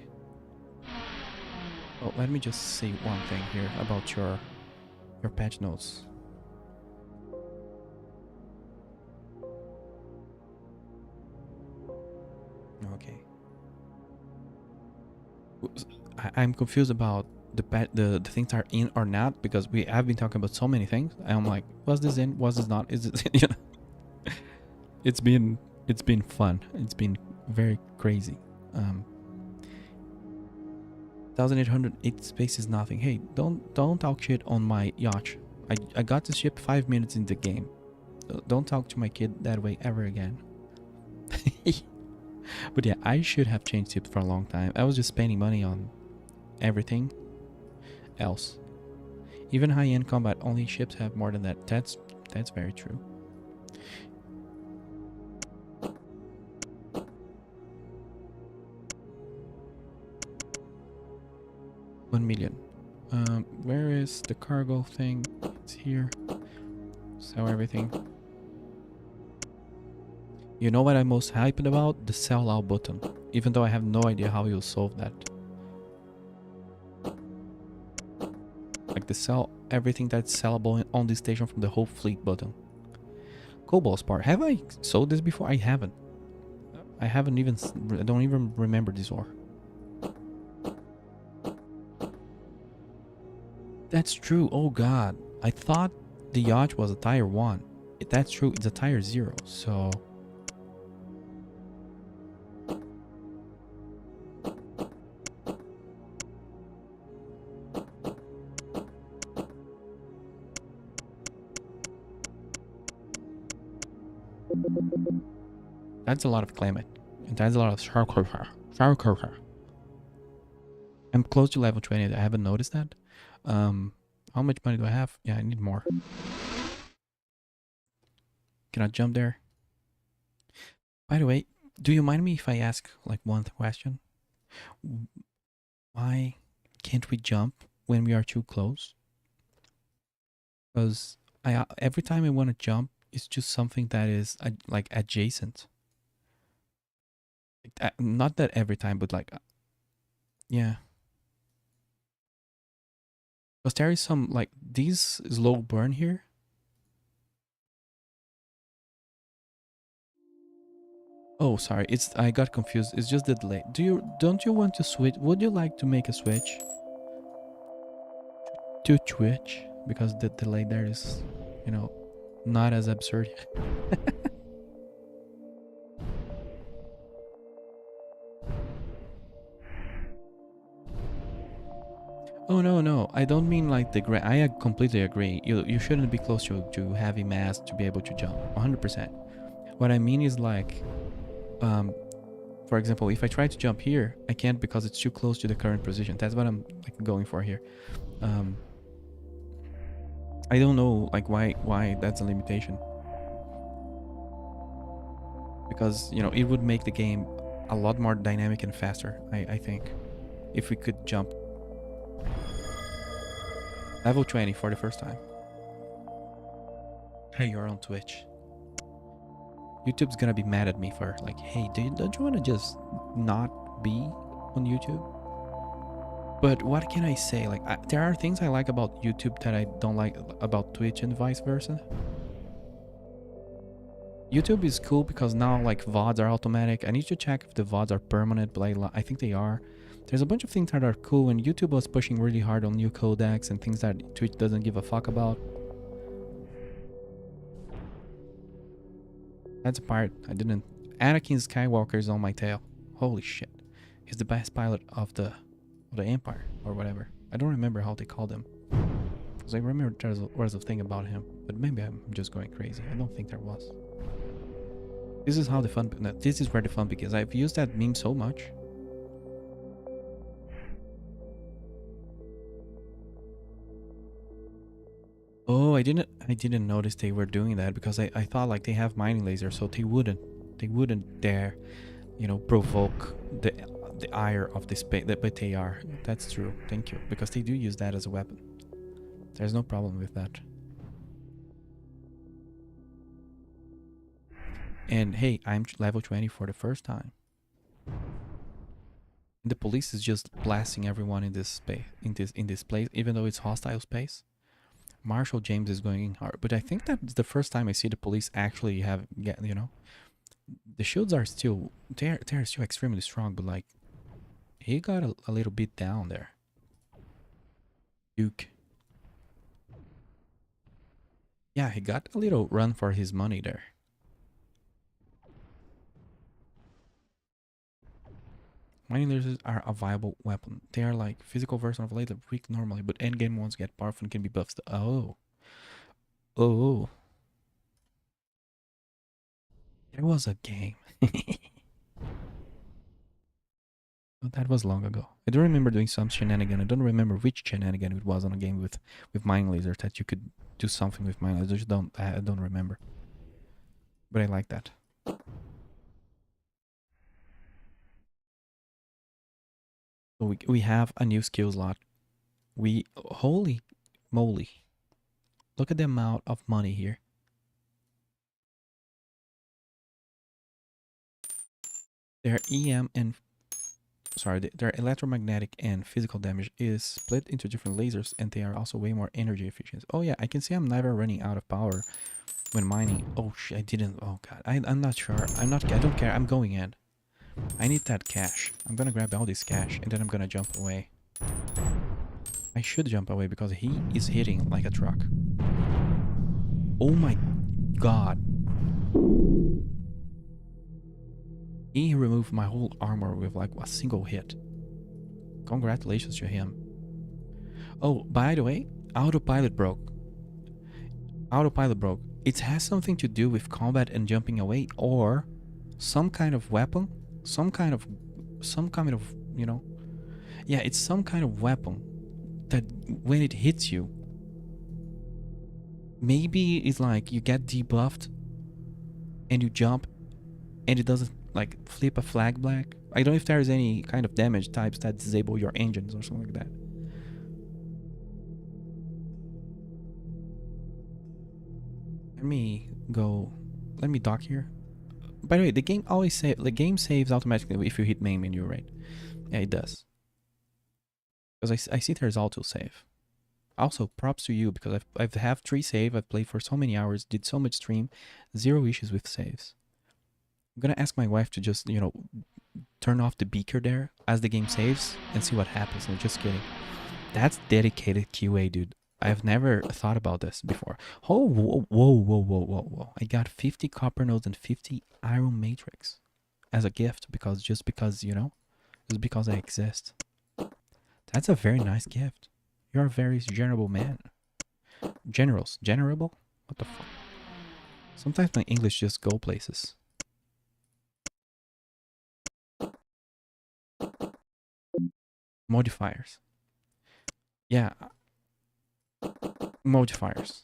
Speaker 1: Oh, let me just say one thing here about your patch notes. Okay. I'm confused about the things are in or not because we have been talking about so many things. And I'm like, was this in? Was this not? Is it? You know, it's been fun. It's been very crazy. 1,808 space is nothing. Hey, don't talk shit on my yacht. I got this ship 5 minutes in the game. Don't talk to my kid that way ever again. But yeah, I should have changed ships for a long time. I was just spending money on everything else. Even high-end combat only ships have more than that. That's very true. $1 million. Where is the cargo thing? It's here. Sell everything. You know what I'm most hyped about? The sell out button. Even though I have no idea how you'll solve that. Like the sell everything that's sellable on this station from the whole fleet button. Cobalt Spar. Have I sold this before? I haven't. I don't even remember this ore. That's true. Oh god. I thought the yacht was a tier 1. That's true. It's a tier 0. So... that's a lot of climate. And that's a lot of charcoal. I'm close to level 20. I haven't noticed that. How much money do I have? Yeah, I need more. Can I jump there? By the way, do you mind me if I ask like one question? Why can't we jump when we are too close? Because every time I want to jump, it's just something that is like adjacent. Not that every time, but like, yeah. Because there is some like these slow burn here. Oh, sorry. I got confused. It's just the delay. Don't you want to switch? Would you like to make a switch to Twitch? Because the delay there is, you know, not as absurd. Oh no, I don't mean like the I completely agree. You shouldn't be close to heavy mass to be able to jump 100%. What I mean is like, for example, if I try to jump here, I can't because it's too close to the current position. That's what I'm like going for here. I don't know like why that's a limitation. Because, you know, it would make the game a lot more dynamic and faster, I think, if we could jump. Level 20 for the first time. Hey, you're on Twitch. YouTube's gonna be mad at me for like, hey, don't you want to just not be on YouTube? But what can I say? Like, there are things I like about YouTube that I don't like about Twitch and vice versa. YouTube is cool because now like VODs are automatic. I need to check if the VODs are permanent, but I think they are. There's a bunch of things that are cool, and YouTube was pushing really hard on new codecs and things that Twitch doesn't give a fuck about. That's a part I didn't... Anakin Skywalker is on my tail. Holy shit. He's the best pilot of the Empire, or whatever. I don't remember how they called him. Because I remember there was a thing about him, but maybe I'm just going crazy. I don't think there was. This is how the fun... No, this is where the fun begins. I've used that meme so much. Oh, I didn't notice they were doing that because I thought like they have mining lasers, so they wouldn't dare, provoke the ire of the space. But they are. That's true. Thank you, because they do use that as a weapon. There's no problem with that. And hey, I'm level 20 for the first time. The police is just blasting everyone in this space, in this place, even though it's hostile space. Marshall James is going hard, but I think that's the first time I see the police actually the shields are still they're still extremely strong, but like he got a little bit down there. Duke. Yeah, he got a little run for his money there. Mining lasers are a viable weapon. They are like physical version of laser, weak normally, but endgame ones get powerful and can be buffed. Oh. Oh. There was a game. Oh, that was long ago. I do remember doing some shenanigan. I don't remember which shenanigan it was on a game with mine lasers that you could do something with mine lasers. I don't remember. But I like that. So we have a new skill slot. Holy moly. Look at the amount of money here. Their EM and their electromagnetic and physical damage is split into different lasers, and they are also way more energy efficient. Oh yeah, I can see I'm never running out of power when mining. Oh shit, I didn't. Oh god, I'm not sure. I don't care. I'm going in. I need that cash. I'm gonna grab all this cash and then I'm gonna jump away. I should jump away because he is hitting like a truck. Oh my god. He removed my whole armor with like a single hit. Congratulations to him. Oh, by the way, autopilot broke. Autopilot broke. It has something to do with combat and jumping away, or some kind of weapon, some kind of, yeah, it's some kind of weapon that when it hits you, maybe it's like you get debuffed and you jump and it doesn't like flip a flag black. I don't know if there's any kind of damage types that disable your engines or something like that. Let me dock here. By the way, the game saves automatically if you hit main menu, right? Yeah, it does. Because I see there's auto save. Also, props to you because I've have 3 save. I've played for so many hours, did so much stream, 0 issues with saves. I'm gonna ask my wife to just turn off the beaker there as the game saves and see what happens. No, just kidding. That's dedicated QA, dude. I've never thought about this before. Oh, whoa, whoa, whoa, whoa, whoa, whoa. I got 50 copper nodes and 50 iron matrix as a gift just because I exist. That's a very nice gift. You're a very generable man. Generable? What the fuck? Sometimes my English just go places. Modifiers. Yeah. Modifiers.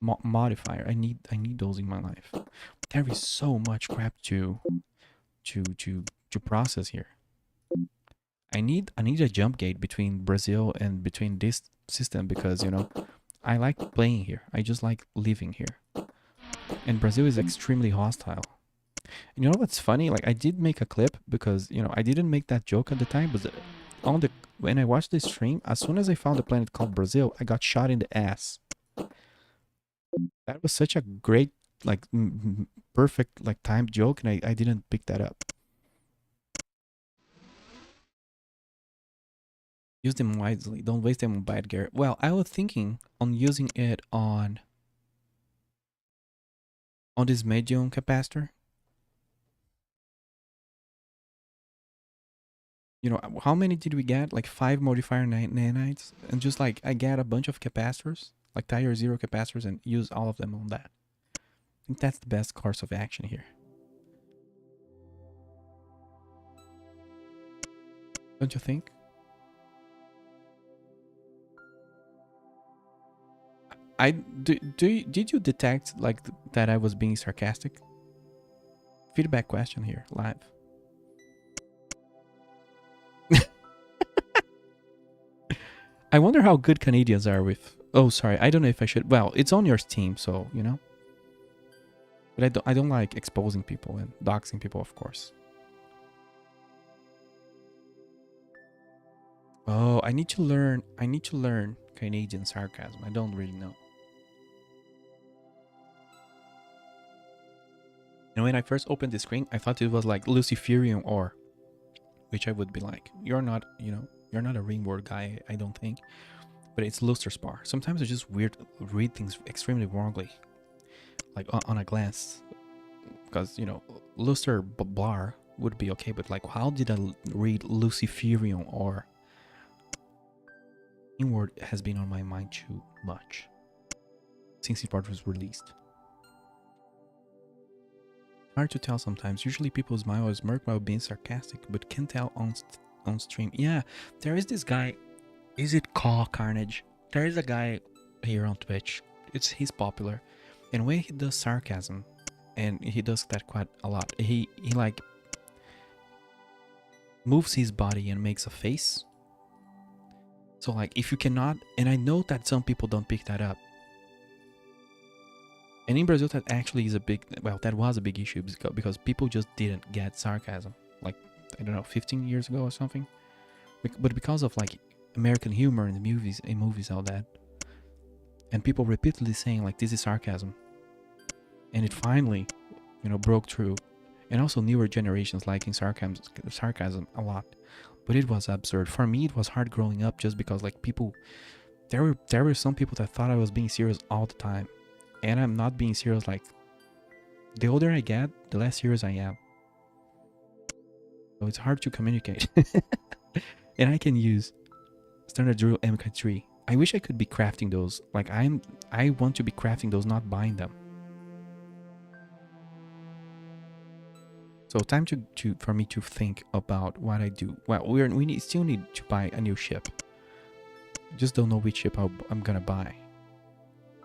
Speaker 1: Modifier. I need those in my life. There is so much crap to process here. I need a jump gate between Brazil and between this system because I like playing here. I just like living here. And Brazil is extremely hostile. And you know what's funny? Like I did make a clip because I didn't make that joke at the time, but when I watched this stream, as soon as I found a planet called Brazil, I got shot in the ass. That was such a great, like, perfect, like, timed joke, and I didn't pick that up. Use them wisely. Don't waste them on bad gear. Well, I was thinking on using it on this medium capacitor. How many did we get? Like 5 modifier nanites, and just like I get a bunch of capacitors, like tier 0 capacitors, and use all of them on that. I think that's the best course of action here. Don't you think? Did you detect like that I was being sarcastic? Feedback question here live. I wonder how good Canadians are with. Oh, sorry. I don't know if I should. Well, it's on your Steam, so you know. But I don't like exposing people and doxing people, of course. Oh, I need to learn. I need to learn Canadian sarcasm. I don't really know. And when I first opened the screen, I thought it was like Luciferian or, which I would be like, you're not, you know, you're not a ringworld guy, I don't think. But it's Lusterspar. Sometimes I just read things extremely wrongly, like on a glance. Because, you know, Luster Blar would be okay, but like, how did I read Luciferian or? Ringworld has been on my mind too much since it was released. Hard to tell sometimes. Usually people smile or smirk while being sarcastic, but can't tell on stream. Yeah, there is this guy. Is it called Carnage? There is a guy here on Twitch. He's popular, and when he does sarcasm, and he does that quite a lot. He like moves his body and makes a face. So like if you cannot, and I know that some people don't pick that up. And in Brazil, that actually is a big, well, that was a big issue because people just didn't get sarcasm. Like, I don't know, 15 years ago or something. But because of like American humor in the movies, all that. And people repeatedly saying like, this is sarcasm. And it finally, you know, broke through. And also newer generations liking sarcasm a lot. But it was absurd. For me, it was hard growing up just because like people, there were some people that thought I was being serious all the time. And I'm not being serious. Like, the older I get, the less serious I am. So it's hard to communicate. And I can use standard drill MK3. I wish I could be crafting those. Like, I want to be crafting those, not buying them. So time for me to think about what I do. Well, we still need to buy a new ship. Just don't know which ship I'm gonna buy.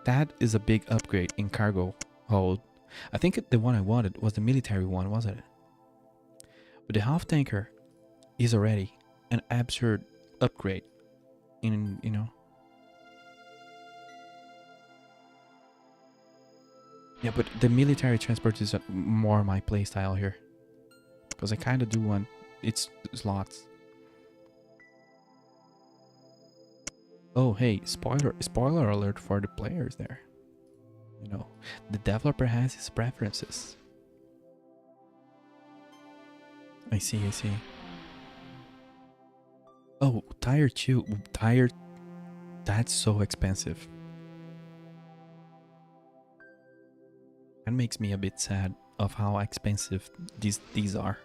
Speaker 1: That is a big upgrade in cargo hold. I think the one I wanted was the military one, wasn't it? But the half tanker is already an absurd upgrade in, you know. Yeah, but the military transport is more my playstyle here. Because I kind of do want its slots. Oh, hey, spoiler alert for the players there. You know, the developer has his preferences. I see. Oh, tire 2. That's so expensive. That makes me a bit sad of how expensive these are.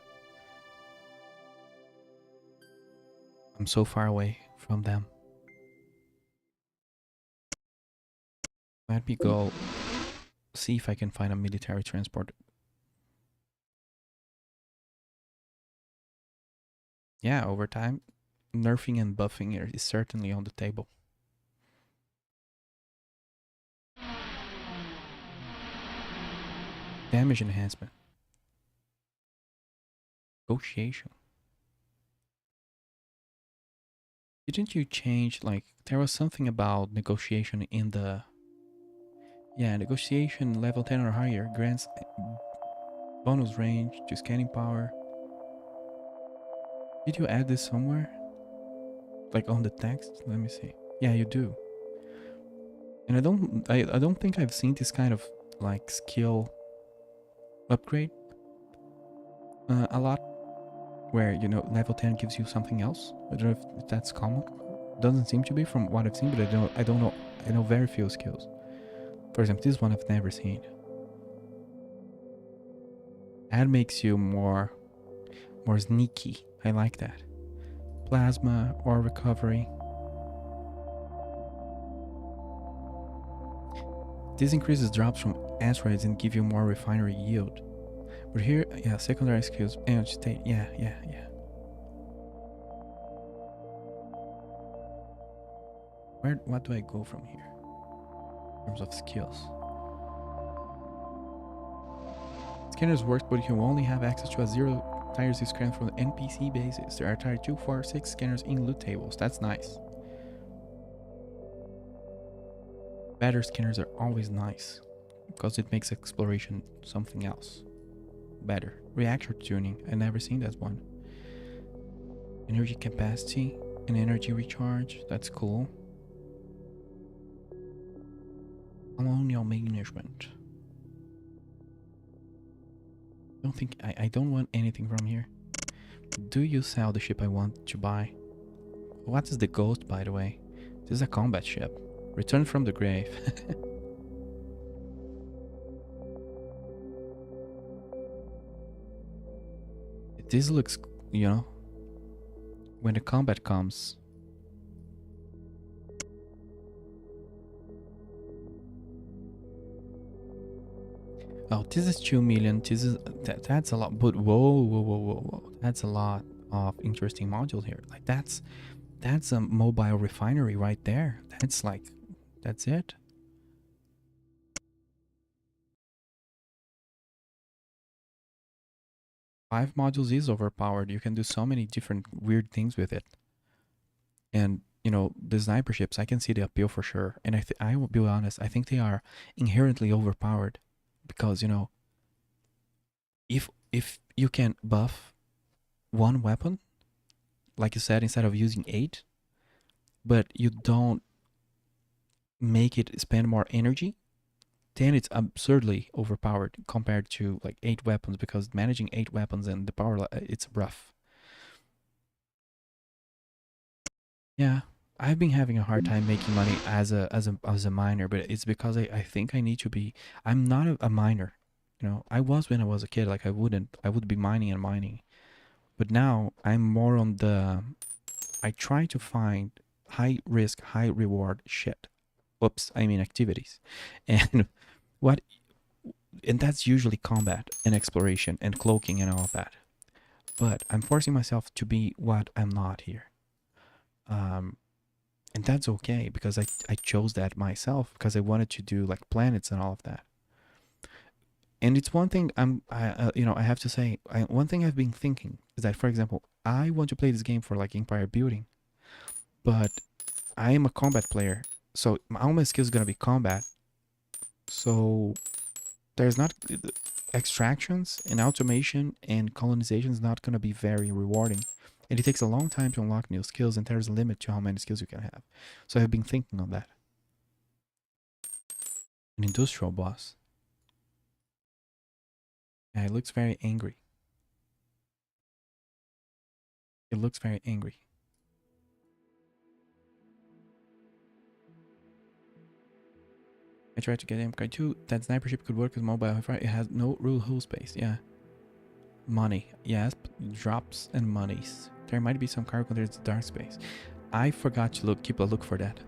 Speaker 1: I'm so far away from them. Let me go see if I can find a military transport. Yeah, over time, nerfing and buffing is certainly on the table. Damage enhancement. Negotiation. Didn't you change, like, there was something about negotiation in the... Yeah, negotiation level 10 or higher grants bonus range to scanning power. Did you add this somewhere? Like on the text? Let me see. Yeah, you do. And I don't think I've seen this kind of like skill upgrade a lot, where, you know, level 10 gives you something else. I don't know if that's common. Doesn't seem to be from what I've seen, but I don't know. I know very few skills. For example, this one I've never seen. That makes you more sneaky. I like that. Plasma or recovery. This increases drops from asteroids and give you more refinery yield. But here, yeah, secondary skills, energy state, yeah. What do I go from here? in terms of skills. Scanners work, but you can only have access to a 0 tier 6 scanner from the NPC bases. There are tier 2, 4, 6 scanners in loot tables. That's nice. Better scanners are always nice because it makes exploration something else. Better. Reactor tuning. I never seen that one. Energy capacity and energy recharge. That's cool. Colonial management. I don't want anything from here. Do you sell the ship I want to buy? What is the ghost, by the way? This is a combat ship. Return from the grave. This looks, you know, when the combat comes. Oh, this is 2 million. This is that's a lot. But whoa. That's a lot of interesting modules here. Like that's a mobile refinery right there. That's like, that's it. Five modules is overpowered. You can do so many different weird things with it. And you know, the sniper ships, I can see the appeal for sure. And I will be honest, I think they are inherently overpowered because, you know, if you can buff one weapon, like you said, instead of using 8, but you don't make it spend more energy, then it's absurdly overpowered compared to like 8 weapons, because managing 8 weapons and the power, it's rough. Yeah, I've been having a hard time making money as a miner, but it's because I think I need to be. I'm not a miner, you know. I was when I was a kid. Like I would be mining and mining, but now I'm more on the. I try to find high risk, high reward shit. Oops, I mean activities, and what, and that's usually combat and exploration and cloaking and all of that. But I'm forcing myself to be what I'm not here. And that's okay because I chose that myself because I wanted to do like planets and all of that. And it's one thing you know, I have to say, one thing I've been thinking is that, for example, I want to play this game for like empire building, but I am a combat player, so all my skills are gonna be combat. So there's not extractions and automation and colonization is not gonna be very rewarding. And it takes a long time to unlock new skills, and there's a limit to how many skills you can have. So I've been thinking on that. An industrial boss. Yeah, it looks very angry. It looks very angry. I tried to get MK2. That sniper ship could work as mobile. However, it has no rule hull space. Yeah. Money. Yes, drops and monies. There might be some cargo containers in dark space. I forgot to keep a look for that.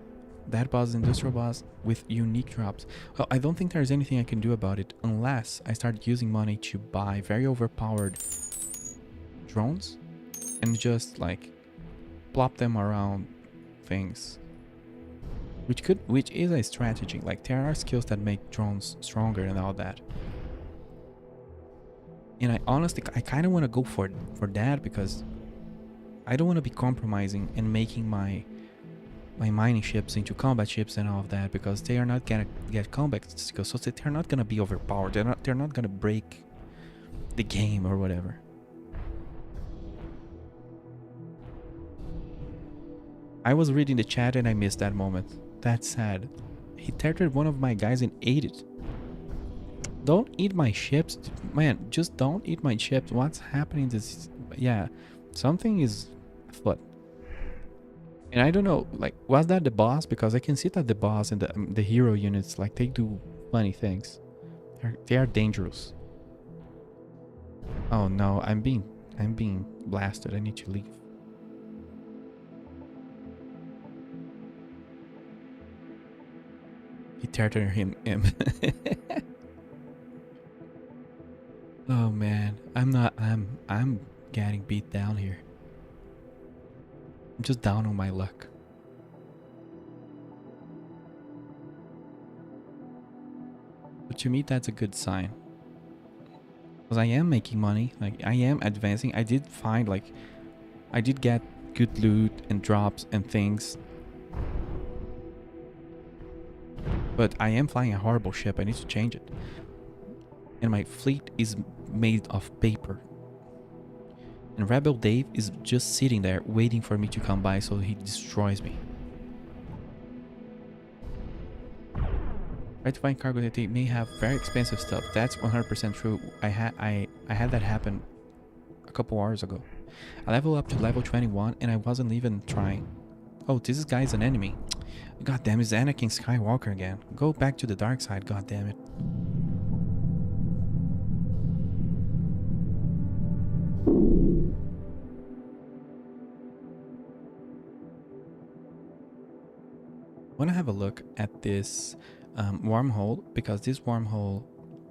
Speaker 1: That boss is an industrial boss with unique drops. Well, I don't think there's anything I can do about it unless I start using money to buy very overpowered drones and just like plop them around things. Which is a strategy. Like there are skills that make drones stronger and all that. And I honestly, I kind of want to go for that because I don't want to be compromising and making my mining ships into combat ships and all of that, because they are not gonna get combat skills, so they're not gonna be overpowered. They're not gonna break the game or whatever. I was reading the chat and I missed that moment. That's sad. He targeted one of my guys and ate it. Don't eat my ships, man. Just don't eat my ships. What's happening? This, yeah, something is afoot. And I don't know, like, was that the boss? Because I can see that the boss and the hero units, like, they do funny things. They are dangerous. Oh no, I'm being blasted. I need to leave. He targeted him. Oh man, I'm getting beat down here. I'm just down on my luck. to me, that's a good sign. Because I am making money, like I am advancing. I did find like, I did get good loot and drops and things. But I am flying a horrible ship. I need to change it. And my fleet is made of paper. And Rebel Dave is just sitting there waiting for me to come by so he destroys me. Try to find cargo that they may have very expensive stuff. That's 100% true. I had that happen a couple hours ago. I leveled up to level 21 and I wasn't even trying. Oh, this guy's an enemy. God damn, it's Anakin Skywalker again. Go back to the dark side, god damn it. I want to have a look at this wormhole, because this wormhole,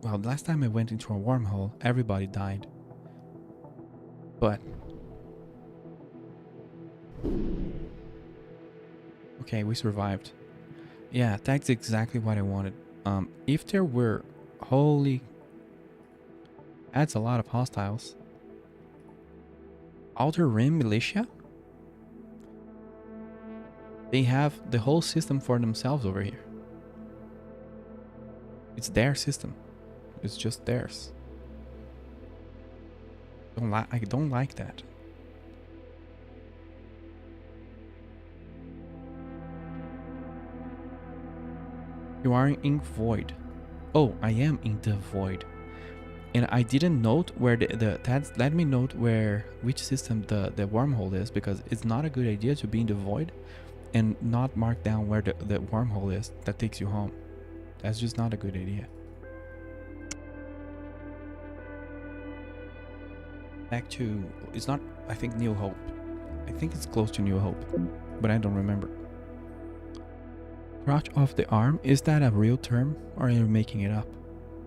Speaker 1: well, last time I went into a wormhole, everybody died. But okay, we survived. Yeah, that's exactly what I wanted. If there were, holy, that's a lot of hostiles. Outer Rim Militia? They have the whole system for themselves over here. It's their system. It's just theirs. I don't like that. You are in Void. Oh, I am in the Void. And I didn't note where let me note which system the wormhole is, because it's not a good idea to be in the Void and not mark down where the wormhole is that takes you home. That's just not a good idea. Back to, it's not, I think, New Hope. I think it's close to New Hope, but I don't remember. Crotch of the arm, is that a real term or are you making it up?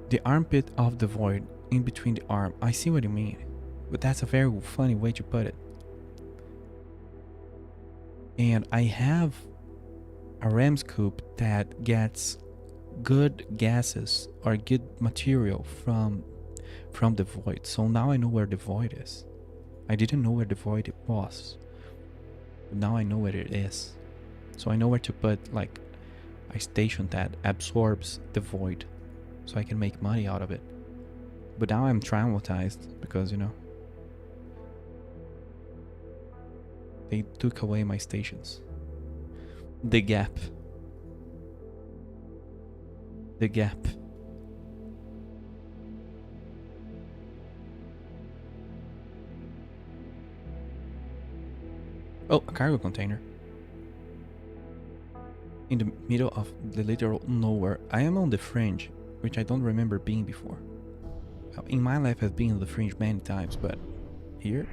Speaker 1: The armpit of the void, in between the arm. I see what you mean, but that's a very funny way to put it. And I have a Ram's Coop that gets good gases or good material from the void. So now I know where the void is. I didn't know where the void was, but now I know where it is. So I know where to put like a station that absorbs the void, so I can make money out of it. But now I'm traumatized because, you know, they took away my stations. The gap. The gap. Oh, a cargo container. In the middle of the literal nowhere. I am on the fringe, which I don't remember being before. In my life I've been on the fringe many times, but here?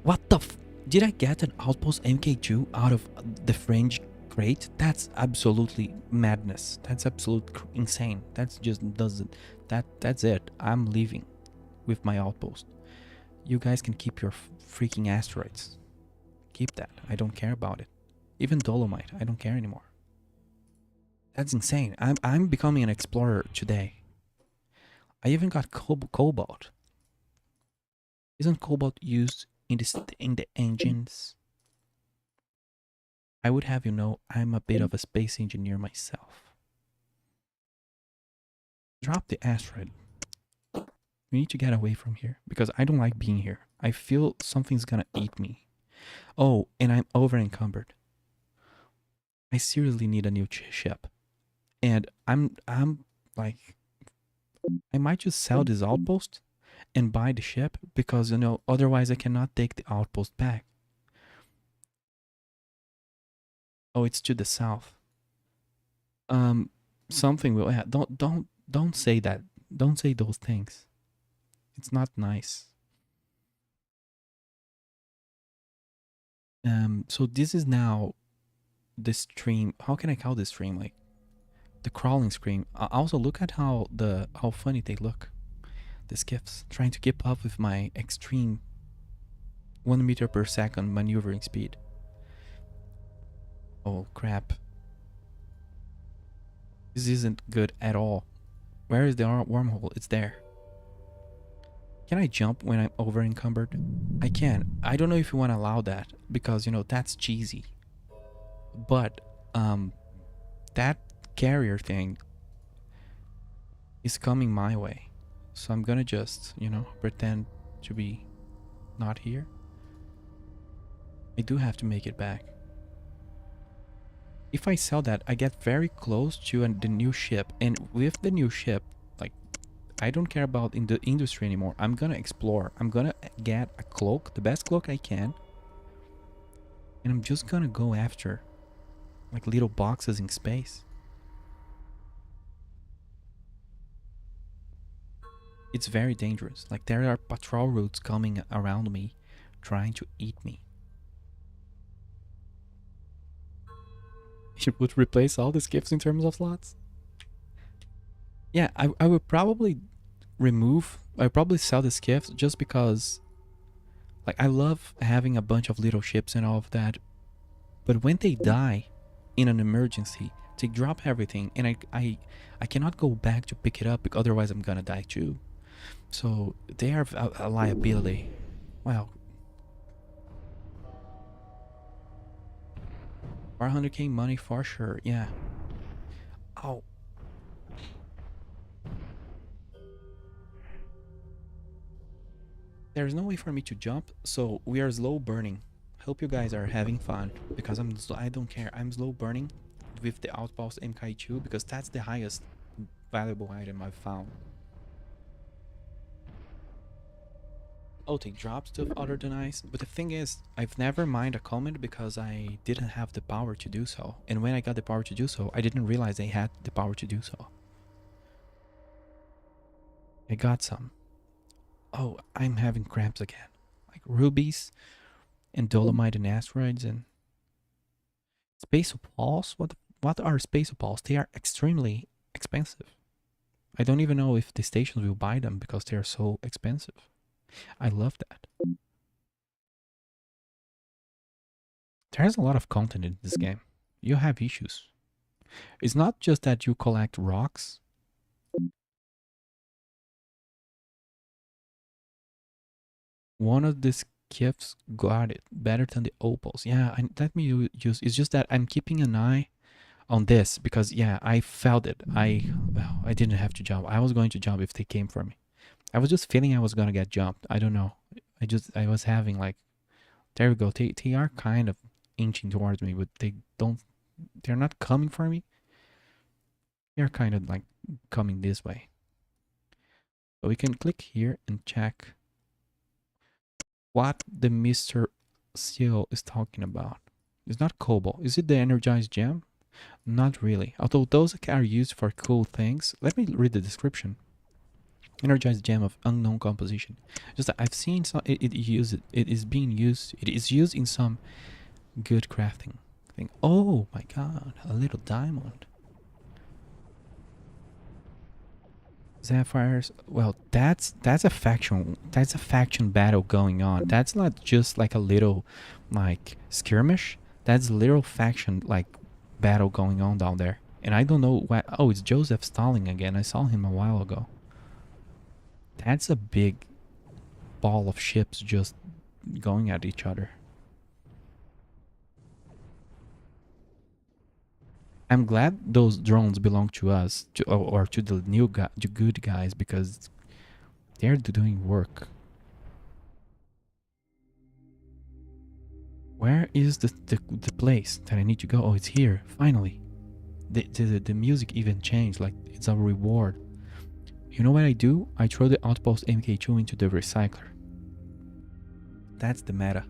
Speaker 1: What the f- Did I get an Outpost MK2 out of the fringe crate? That's absolutely madness. That's absolute insane. That's just doesn't... That's it. I'm leaving with my Outpost. You guys can keep your freaking asteroids. Keep that. I don't care about it. Even Dolomite, I don't care anymore. That's insane. I'm becoming an explorer today. I even got cobalt. Isn't cobalt used in the engines? I would have you know I'm a bit of a space engineer myself. Drop the asteroid. We need to get away from here because I don't like being here. I feel something's gonna eat me. Oh, and I'm over encumbered. I seriously need a new ship. And I'm like, I might just sell this outpost and buy the ship because, you know, otherwise I cannot take the outpost back. Oh, it's to the south. Something will, yeah, don't say that. Don't say those things. It's not nice. So this is now the stream. How can I call this stream? Like the crawling stream. Also look at how funny they look. The skiffs trying to keep up with my extreme 1 meter per second maneuvering speed. Oh crap. This isn't good at all. Where is the wormhole? It's there. Can I jump when I'm over encumbered? I can. I don't know if you want to allow that because, you know, that's cheesy. But that carrier thing is coming my way. So I'm gonna just, you know, pretend to be not here. I do have to make it back. If I sell that, I get very close to the new ship. And with the new ship, like, I don't care about in the industry anymore. I'm gonna explore. I'm gonna get a cloak, the best cloak I can. And I'm just gonna go after, like, little boxes in space. It's very dangerous. Like, there are patrol routes coming around me, trying to eat me. It would replace all the skips in terms of slots. Yeah, I would probably I probably sell the skiffs just because, like, I love having a bunch of little ships and all of that. But when they die in an emergency, they drop everything, and I cannot go back to pick it up because otherwise I'm gonna die too. So they are a liability. Wow. 400k money for sure, yeah. Oh. There's no way for me to jump, so we are slow burning. Hope you guys are having fun, because I don't care. I'm slow burning with the Outpost MK2 because that's the highest valuable item I've found. Oh, they drop stuff other than ice, but the thing is, I've never mined a comment because I didn't have the power to do so. And when I got the power to do so, I didn't realize they had the power to do so. I got some. Oh, I'm having cramps again. Like rubies and dolomite and asteroids and space opals. What are space opals? They are extremely expensive. I don't even know if the stations will buy them because they are so expensive. I love that. There's a lot of content in this game. You have issues. It's not just that you collect rocks. One of the skiffs got it better than the opals. Yeah, let me use. It's just that I'm keeping an eye on this because yeah, I felt it. I didn't have to jump. I was going to jump if they came for me. I was just feeling I was gonna get jumped. I don't know. I was having like, there we go. They are kind of inching towards me, but they're not coming for me. They're kind of like coming this way. So we can click here and check what the Mr. Seal is talking about. It's not cobalt. Is it the energized gem? Not really. Although those are used for cool things. Let me read the description. Energized gem of unknown composition. Just that I've seen some. It is being used. It is used in some good crafting thing. Oh my god! A little diamond. Sapphires. Well, that's a faction. That's a faction battle going on. That's not just like a little like skirmish. That's a little faction like battle going on down there. And I don't know what. Oh, it's Joseph Stalin again. I saw him a while ago. That's a big ball of ships just going at each other. I'm glad those drones belong to us, or to the the good guys, because they're doing work. Where is the place that I need to go? Oh, it's here, finally. The music even changed, like it's a reward. You know what I do? I throw the Outpost MK2 into the recycler. That's the meta.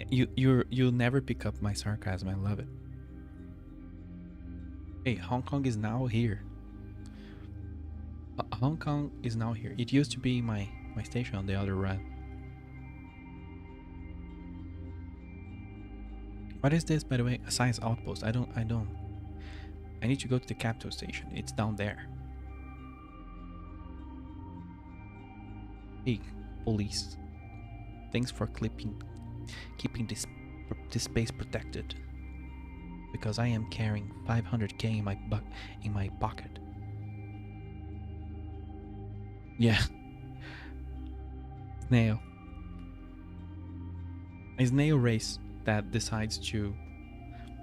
Speaker 1: You'll never pick up my sarcasm. I love it. Hey, Hong Kong is now here. Hong Kong is now here. It used to be my station on the other run. What is this, by the way? A science outpost. I don't. I need to go to the capital station. It's down there. Hey, police. Thanks for keeping this space protected. Because I am carrying 500k in my pocket. Yeah. Snail. A snail race that decides to,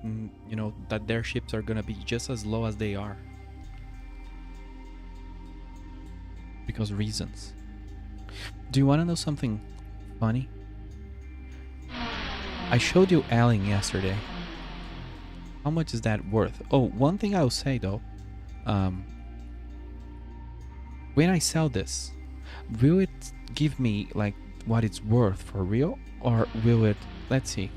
Speaker 1: you know, that their ships are gonna be just as low as they are. Because reasons. Do you want to know something funny? I showed you Allen yesterday. How much is that worth? Oh, one thing I'll say though. When I sell this, will it give me like what it's worth for real? Or will it, let's see.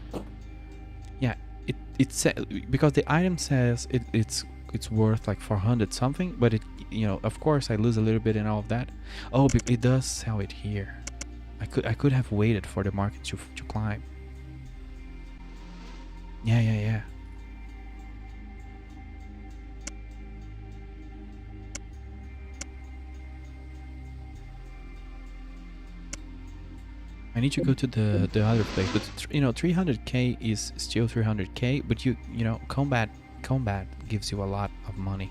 Speaker 1: Yeah, it says, because the item says it's worth like 400 something, but it, you know, of course I lose a little bit and all of that. Oh, but it does sell it here. I could have waited for the market to climb. Yeah. I need to go to the other place, but you know, 300k is still 300k, but you know, combat gives you a lot of money.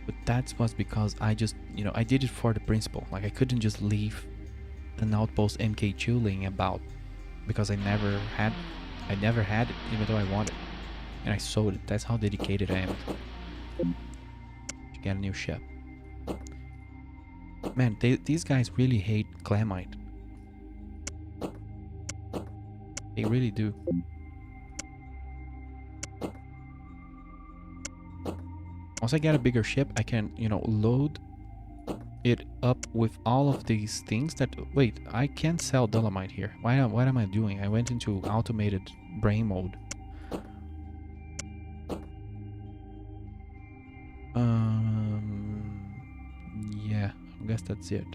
Speaker 1: But that was because I just, you know, I did it for the principle. Like, I couldn't just leave an outpost MK2 laying about because I never had it, even though I wanted, and I sold it. That's how dedicated I am to get a new ship. Man, these guys really hate Clamite. They really do. Once I get a bigger ship, I can, you know, load it up with all of these things that... Wait, I can't sell Dolomite here. What am I doing? I went into automated brain mode. Yeah, I guess that's it.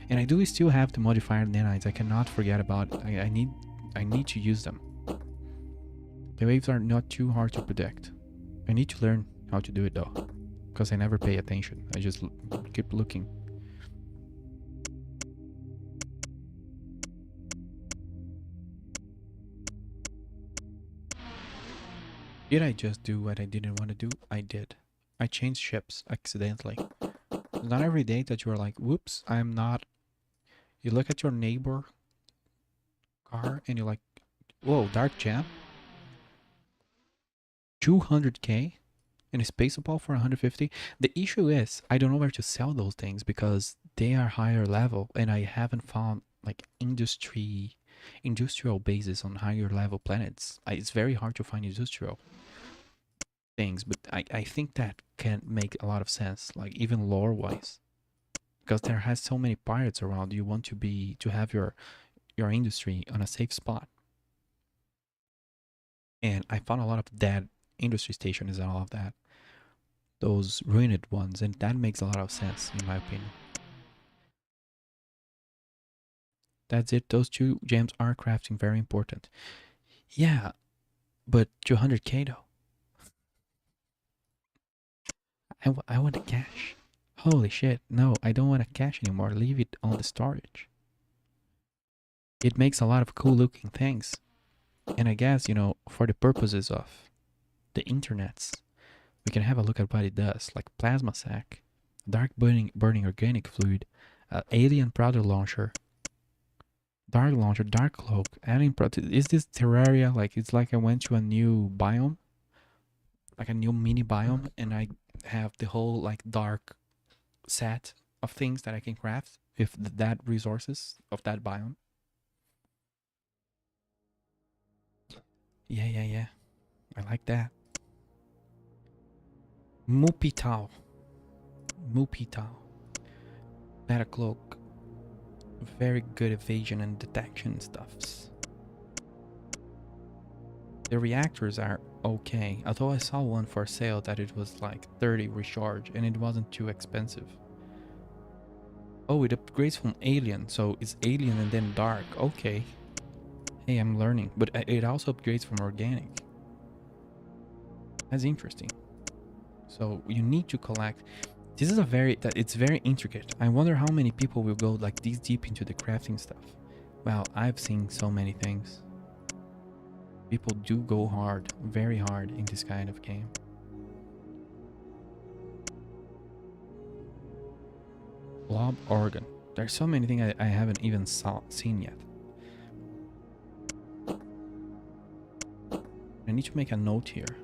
Speaker 1: And I do still have the modifier nanites. I cannot forget about it. I need to use them. The waves are not too hard to predict. I need to learn how to do it though, because I never pay attention. I just keep looking. Did I just do what I didn't want to do? I did. I changed ships accidentally. It's not every day that you're like, whoops, I'm not. You look at your neighbor car and you're like, whoa, Dark Jam? 200k? And a space opal for 150. The issue is I don't know where to sell those things because they are higher level and I haven't found like industrial bases on higher level planets. It's very hard to find industrial things, but I think that can make a lot of sense, like even lore wise, because there has so many pirates around. You want to have your industry on a safe spot, and I found a lot of dead industry stations and all of that. Those ruined ones, and that makes a lot of sense in my opinion. That's it. Those two gems are crafting very important. Yeah, but 200k though. I want to cash. Holy shit, no, I don't want to cash anymore. Leave it on the storage. It makes a lot of cool looking things. And I guess, you know, for the purposes of the internets, we can have a look at what it does, like plasma sac, dark burning organic fluid, alien powder launcher, dark cloak, alien is this Terraria? Like, it's like I went to a new biome, like a new mini biome, and I have the whole like dark set of things that I can craft with that resources of that biome. Yeah. I like that. Mupital. Meta cloak. Very good evasion and detection stuffs. The reactors are okay, although I saw one for sale that it was like 30 recharge and it wasn't too expensive. Oh, it upgrades from alien, so it's alien and then dark. Okay. Hey, I'm learning, but it also upgrades from organic. That's interesting. So you need to collect. This is it's very intricate. I wonder how many people will go like this deep into the crafting stuff. Well, I've seen so many things. People do go hard, very hard in this kind of game. Blob organ. There's so many things I haven't even seen yet. I need to make a note here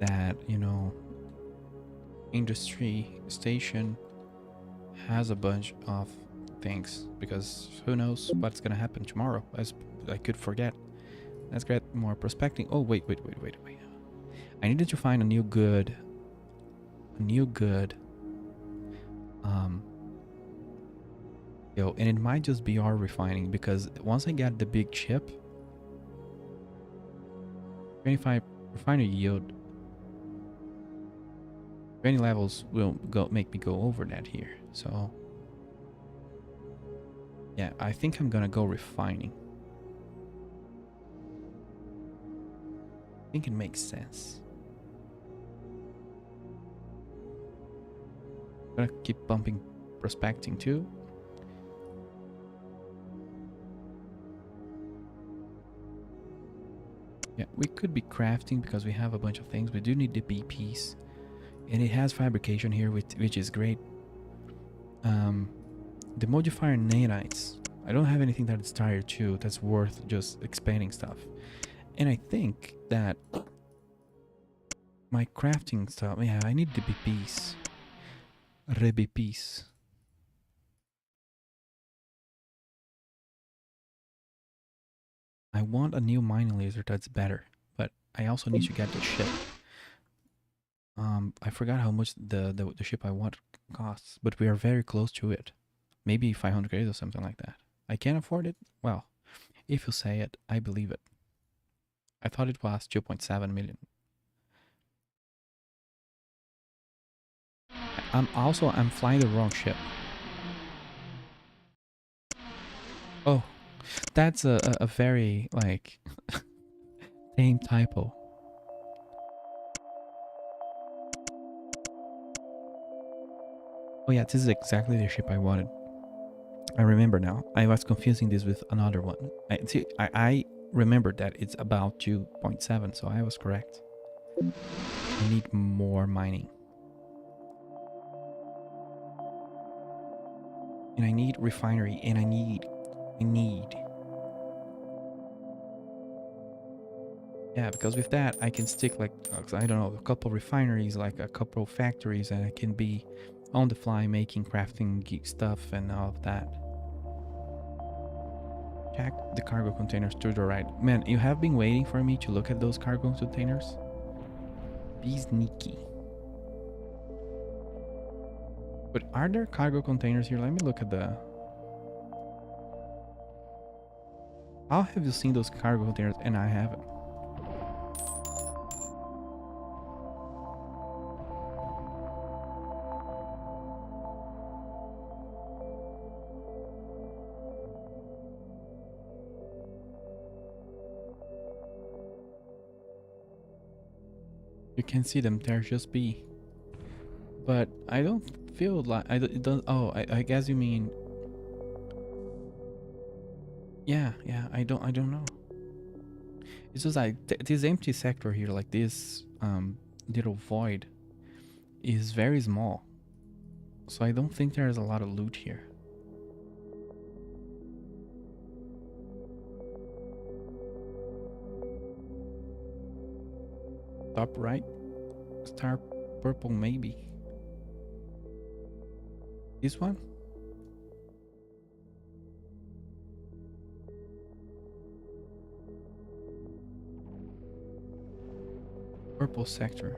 Speaker 1: that, you know, industry station has a bunch of things, because who knows what's gonna happen tomorrow, as I could forget. Let's get more prospecting. Oh, wait. I needed to find a new good and it might just be our refining, because once I get the big ship, 25 refinery yield, 20 levels will make me go over that here. So yeah, I think I'm gonna go refining. I think it makes sense. I'm gonna keep bumping prospecting too. Yeah, we could be crafting because we have a bunch of things. We do need the BPs. And it has fabrication here, which is great. The modifier nanites. I don't have anything that is tier 2 that's worth just expanding stuff. And I think that my crafting stuff, yeah, I need the BPs. BPs. I want a new mining laser that's better, but I also need to get the ship. I forgot how much the ship I want costs, but we are very close to it. Maybe 500 credits or something like that. I can't afford it? Well, if you say it, I believe it. I thought it was 2.7 million. I'm flying the wrong ship. Oh, that's a very, like, tame typo. Oh yeah, this is exactly the ship I wanted. I remember now. I was confusing this with another one. I remembered that it's about 2.7, so I was correct. I need more mining. And I need refinery, and I need. Yeah, because with that, I can stick like, I don't know, a couple refineries, like a couple factories, and I can be on the fly making crafting geek stuff and all of that. Check the cargo containers to the right. Man, you have been waiting for me to look at those cargo containers? Be sneaky. But are there cargo containers here? Let me look at the... How have you seen those cargo containers and I haven't? You can see them, they're just B. But I don't feel like... it does, oh, I guess you mean... Yeah, I don't know. It's just like this empty sector here, like this little void, is very small. So I don't think there's a lot of loot here. Top right? Star purple maybe. This one? Purple sector.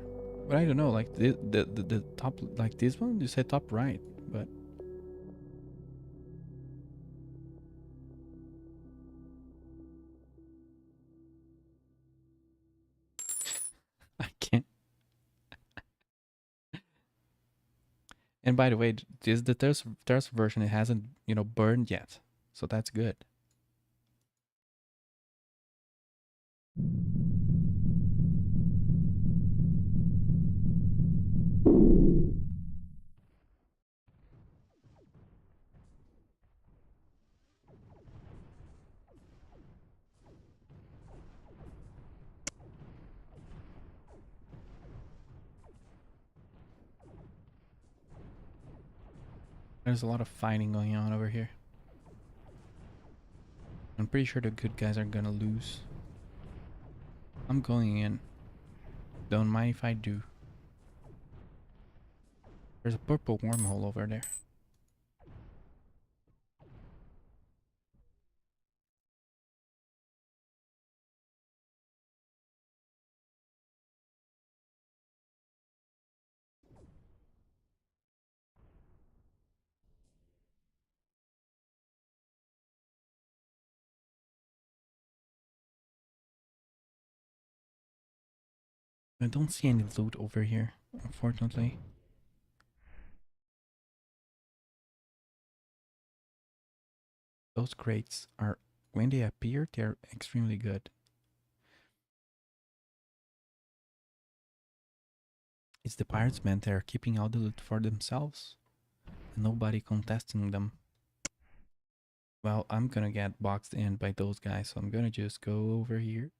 Speaker 1: But I don't know, like the top, like this one? You said top right, but... I can't. And by the way, this the third version, it hasn't, you know, burned yet. So that's good. There's a lot of fighting going on over here. I'm pretty sure the good guys are gonna lose. I'm going in. Don't mind if I do. There's a purple wormhole over there. I don't see any loot over here, unfortunately. Those crates are, when they appear, they're extremely good. It's the pirates meant they are keeping all the loot for themselves, and nobody contesting them. Well, I'm gonna get boxed in by those guys, so I'm gonna just go over here.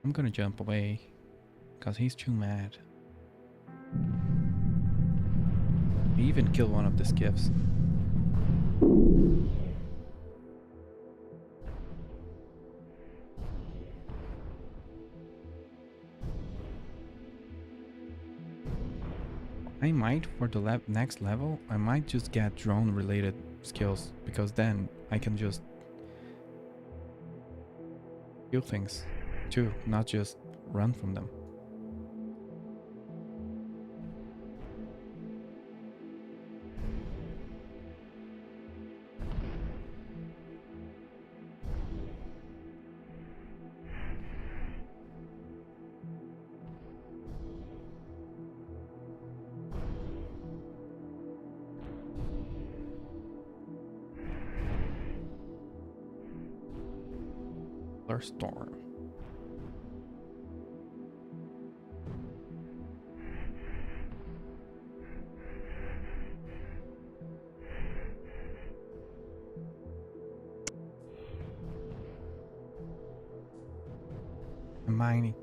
Speaker 1: I'm gonna jump away, because he's too mad. He even killed one of the skiffs. I might, for the next level, I might just get drone related skills, because then I can just kill things too, not just run from them. Storm. Mining.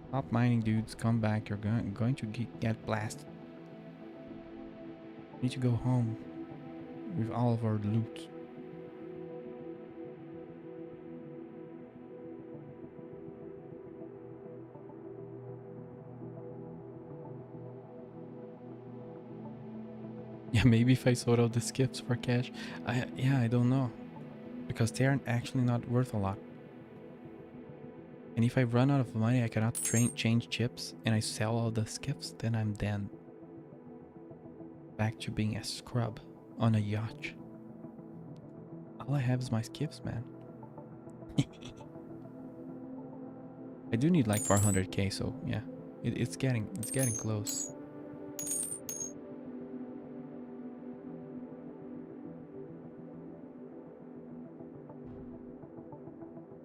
Speaker 1: Stop mining, dudes. Come back. You're going to get blasted. Need to go home with all of our loot. Yeah, maybe if I sold out the skips for cash. I don't know. Because they are actually not worth a lot. And if I run out of money, I cannot change chips, and I sell all the skips, then I'm then back to being a scrub on a yacht. All I have is my skips, man. I do need like 400k, so yeah, it's getting close.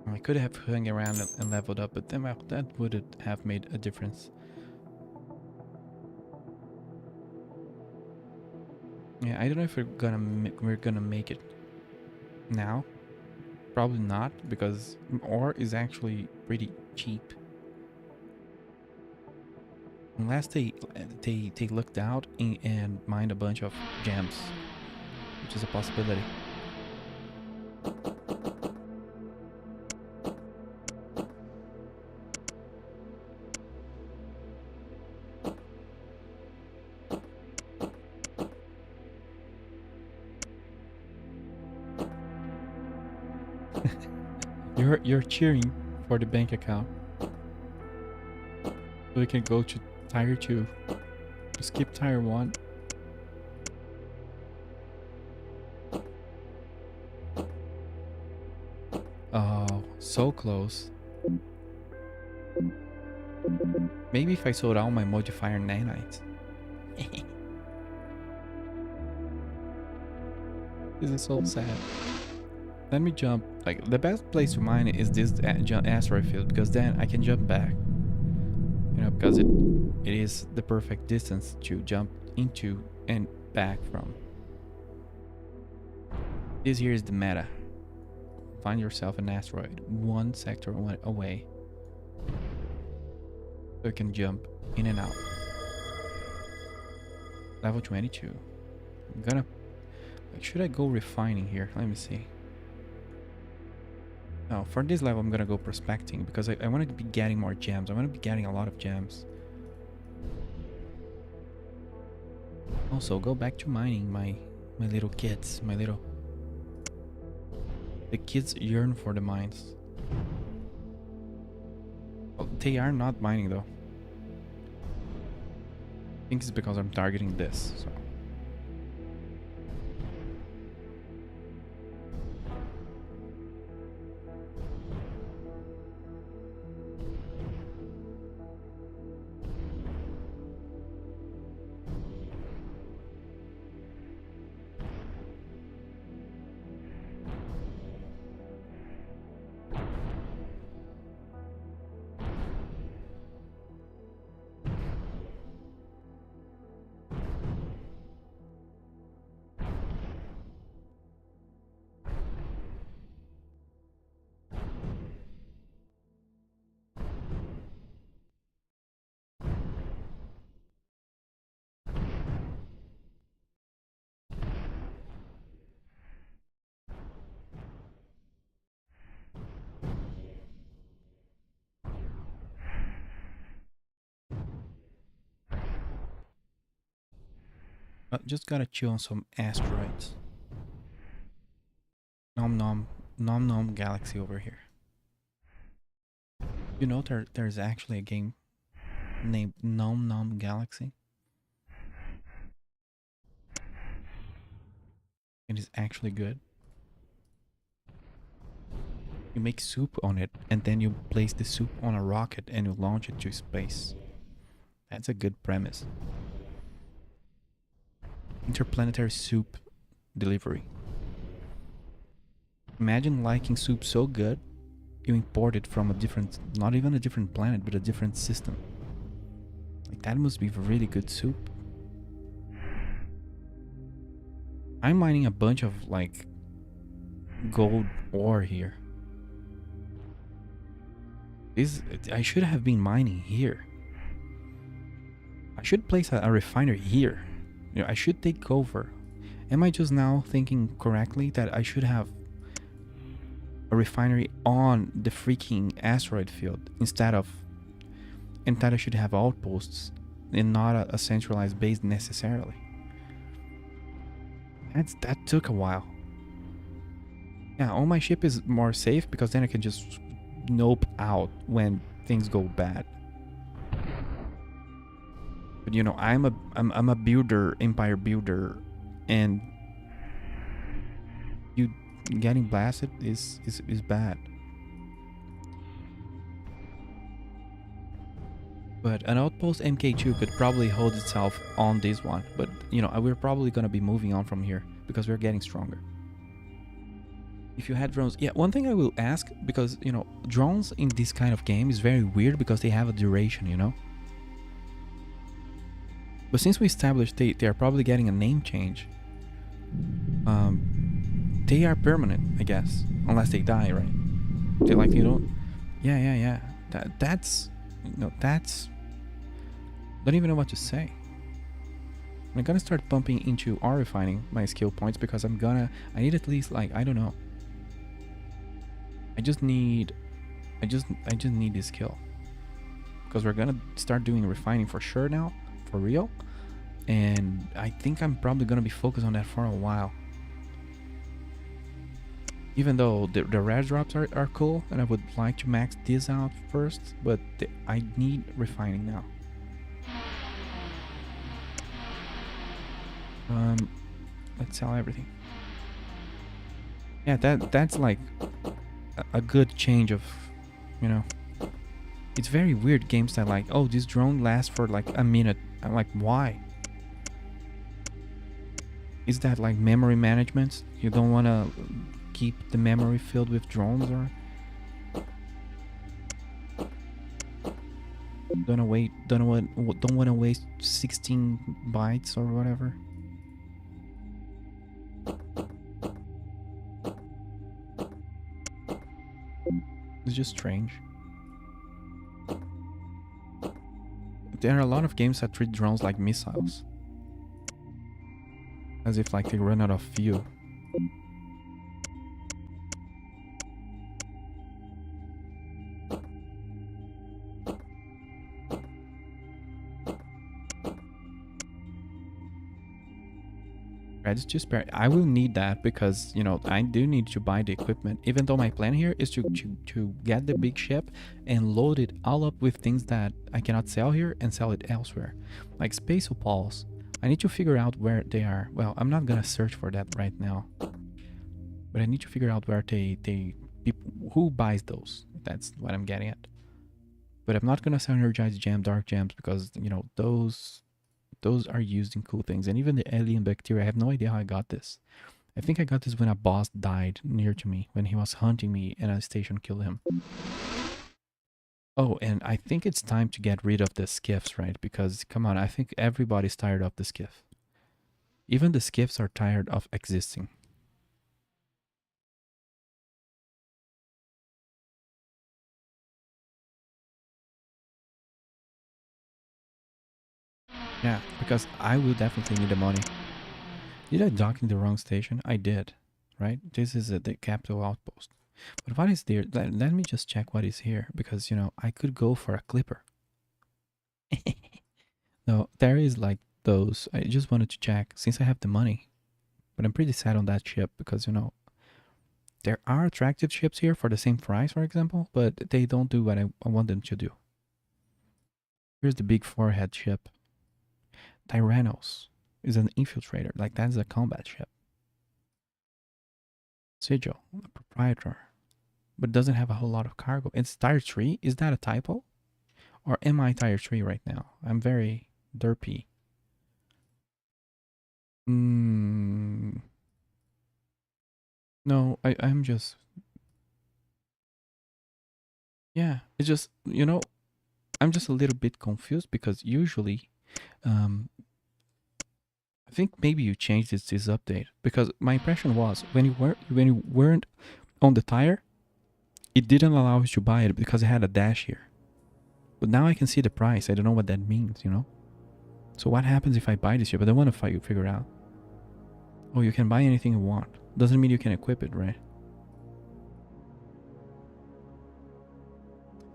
Speaker 1: I could have hung around and leveled up, but then well, that would have made a difference. Yeah, I don't know if we're gonna make it now. Probably not, because ore is actually pretty cheap. Unless they looked out and mined a bunch of gems, which is a possibility. You're cheering for the bank account, so we can go to tier 2. Skip tier 1. Oh, so close. Maybe if I sold all my modifier nanites. This is so sad. Let me jump. Like, the best place to mine is this asteroid field, because then I can jump back. You know, because it is the perfect distance to jump into and back from. This here is the meta. Find yourself an asteroid one sector away, so you can jump in and out. Level 22. I'm gonna... Like, should I go refining here? Let me see. No, for this level I'm gonna go prospecting, because I want to be getting more gems. I want to be getting a lot of gems. Also, go back to mining, my little kids, my little... The kids yearn for the mines. Well, they are not mining though. I think it's because I'm targeting this, so... Just gotta chill on some asteroids. Nom nom, nom nom galaxy over here. You know there's actually a game named Nom Nom Galaxy. It is actually good. You make soup on it, and then you place the soup on a rocket and you launch it to space. That's a good premise. Interplanetary soup delivery. Imagine liking soup so good, you import it from a different, not even a different planet, but a different system. Like, that must be really good soup. I'm mining a bunch of, like, gold ore here. I should have been mining here. I should place a refinery here. You know, I should take over. Am I just now thinking correctly that I should have a refinery on the freaking asteroid field instead I should have outposts and not a centralized base necessarily? That took a while. Yeah, on my ship is more safe because then I can just nope out when things go bad. But you know, I'm a builder, empire builder, and you getting blasted is bad. But an outpost MK2 could probably hold itself on this one, but you know, we're probably gonna be moving on from here because we're getting stronger. If you had drones, yeah, one thing I will ask, because you know, drones in this kind of game is very weird because they have a duration, you know. But since we established they are probably getting a name change, they are permanent, I guess, unless they die, right? They like, you don't. Yeah. That's, you know, that's. Don't even know what to say. I'm gonna start pumping into ore refining my skill points because I need at least, like, I don't know. I just need this skill because we're gonna start doing refining for sure now, for real. And I think I'm probably gonna be focused on that for a while. Even though the rare drops are cool, and I would like to max this out first, but I need refining now. Let's sell everything. Yeah, that's like a good change of, you know, It's very weird games that like, oh, this drone lasts for like a minute. I'm like, why? Is that like memory management? You don't want to keep the memory filled with drones, or don't want to waste 16 bytes or whatever? It's just strange. There are a lot of games that treat drones like missiles. As if like they run out of fuel. Credits to spare. I will need that because, you know, I do need to buy the equipment. Even though my plan here is to get the big ship and load it all up with things that I cannot sell here and sell it elsewhere. Like space opals. I need to figure out where they are. Well, I'm not gonna search for that right now. But I need to figure out where who buys those. That's what I'm getting at. But I'm not gonna sell energized gem, dark gems, because, you know, those are used in cool things. And even the alien bacteria, I have no idea how I got this. I think I got this when a boss died near to me, when he was hunting me and a station killed him. Oh, and I think it's time to get rid of the skiffs, right? Because, come on, I think everybody's tired of the skiff. Even the skiffs are tired of existing. Yeah, because I will definitely need the money. Did I dock in the wrong station? I did, right? This is the capital outpost. But what is there? Let me just check what is here, because, you know, I could go for a clipper. No, there is like those. I just wanted to check since I have the money. But I'm pretty sad on that ship because, you know, there are attractive ships here for the same price, for example, but they don't do what I want them to do. Here's the big forehead ship. Tyrannos is an infiltrator. Like, that's a combat ship. Sigil, a proprietor. But doesn't have a whole lot of cargo. It's tier 3. Is that a typo? Or am I tier 3 right now? I'm very derpy. No, I'm just... Yeah, it's just, you know, I'm just a little bit confused because usually... I think maybe you changed this update, because my impression was when you weren't on the tire, it didn't allow you to buy it because it had a dash here. But now I can see the price. I don't know what that means, you know. So what happens if I buy this ship? I don't want to figure out. Oh, you can buy anything you want. Doesn't mean you can equip it, right?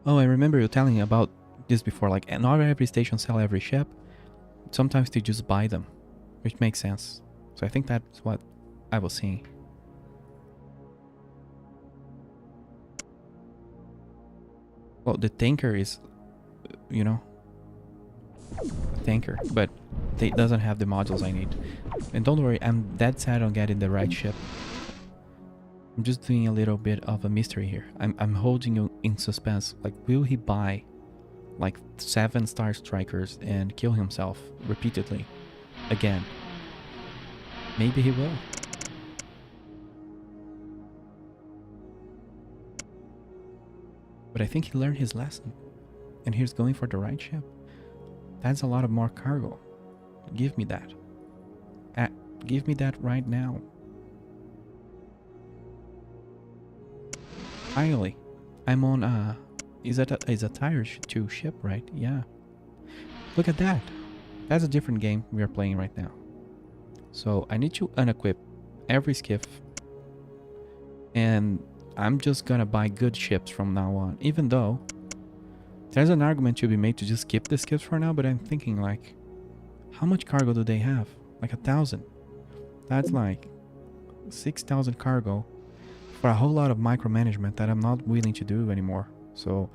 Speaker 1: Oh, I remember you telling me about this before. Like, not every station sell every ship. Sometimes they just buy them, which makes sense. So I think that's what I was seeing. Well, the tanker is, you know, a tanker, but it doesn't have the modules I need. And don't worry, I'm dead set on getting the right ship. I'm just doing a little bit of a mystery here. I'm holding you in suspense. Like, will he buy like 7-star strikers and kill himself repeatedly again? Maybe he will. But I think he learned his lesson, and he's going for the right ship. That's a lot of more cargo. Give me that. Give me that right now. Finally, I'm on is a tier 2 ship, right? Yeah. Look at that. That's a different game we are playing right now. So I need to unequip every skiff, and I'm just gonna buy good ships from now on, even though there's an argument to be made to just skip the skips for now. But I'm thinking, like, how much cargo do they have? Like 1,000. That's like 6,000 cargo for a whole lot of micromanagement that I'm not willing to do anymore. So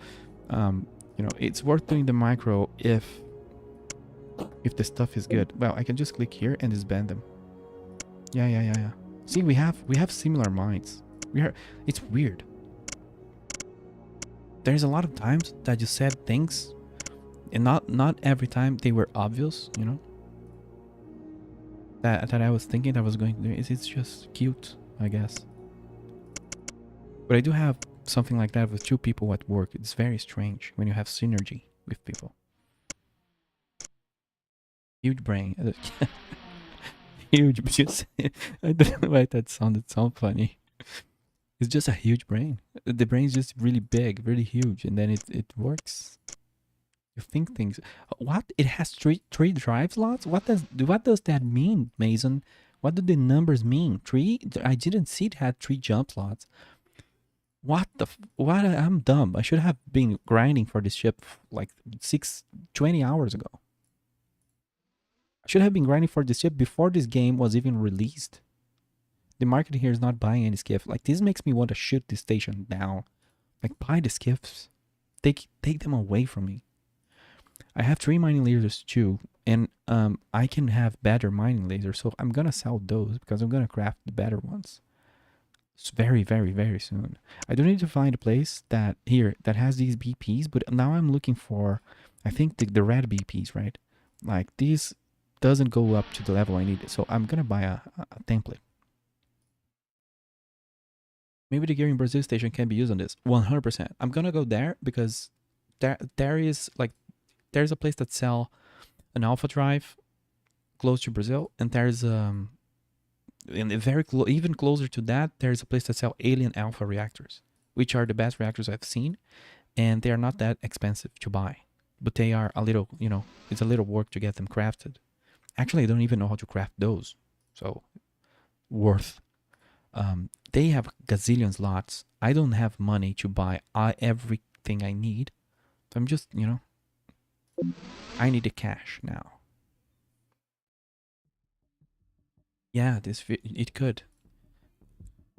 Speaker 1: you know, it's worth doing the micro if the stuff is good. Well, I can just click here and disband them. Yeah. See, we have similar minds. It's weird. there's a lot of times that you said things, and not every time they were obvious, you know. That I was thinking that I was going to do. It's just cute, I guess. But I do have something like that with two people at work. It's very strange when you have synergy with people. Huge brain. Huge. Just, I don't know why that sounded so funny. It's just a huge brain. The brain's just really big, really huge, and then it works. You think things. What? It has three drive slots? What does that mean, Mason? What do the numbers mean? 3? I didn't see it had 3 jump slots. What the? What? I'm dumb. I should have been grinding for this ship like 20 hours ago. I should have been grinding for this ship before this game was even released. The market here is not buying any skiff. Like, this makes me want to shoot this station down. Like, buy the skiffs. Take them away from me. I have 3 mining lasers too, and I can have better mining lasers, so I'm gonna sell those because I'm gonna craft the better ones. It's very, very, very soon. I do need to find a place that has these BPs, but now I'm looking for, I think the red BPs, right? Like, these doesn't go up to the level I need, so I'm gonna buy a template. Maybe the gear in Brazil station can be used on this. 100%. I'm gonna go there because there's a place that sell an alpha drive close to Brazil, and there's and even closer to that, there's a place that sell alien alpha reactors, which are the best reactors I've seen, and they are not that expensive to buy, but they are a little, you know, it's a little work to get them crafted. Actually, I don't even know how to craft those, so worth. They have gazillions lots. I don't have money to buy everything I need, so I'm just, you know, I need the cash now. Yeah, it could.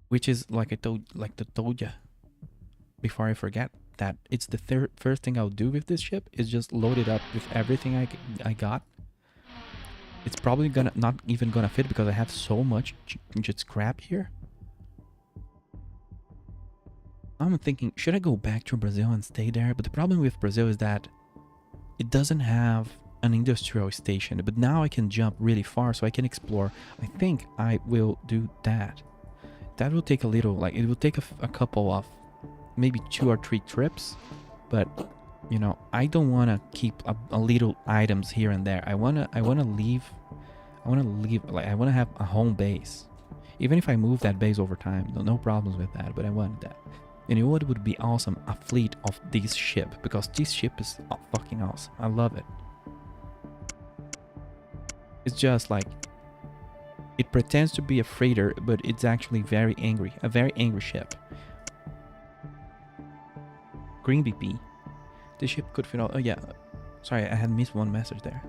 Speaker 1: Which is like I told ya before I forget, that it's the first thing I'll do with this ship is just load it up with everything I got. It's probably not even gonna fit because I have so much just scrap here. I'm thinking, should I go back to Brazil and stay there? But the problem with Brazil is that it doesn't have an industrial station, but now I can jump really far so I can explore. I think I will do that. That will take a little, like, it will take a couple of, maybe 2 or 3 trips, but you know, I don't want to keep a little items here and there. I want to leave, like, I want to have a home base. Even if I move that base over time, no problems with that, but I want that. And you know what would be awesome? A fleet of this ship, because this ship is fucking awesome. I love it. It's just like, it pretends to be a freighter, but it's actually very angry. A very angry ship. Green BP. The ship could fit all... Oh yeah. Sorry, I had missed one message there.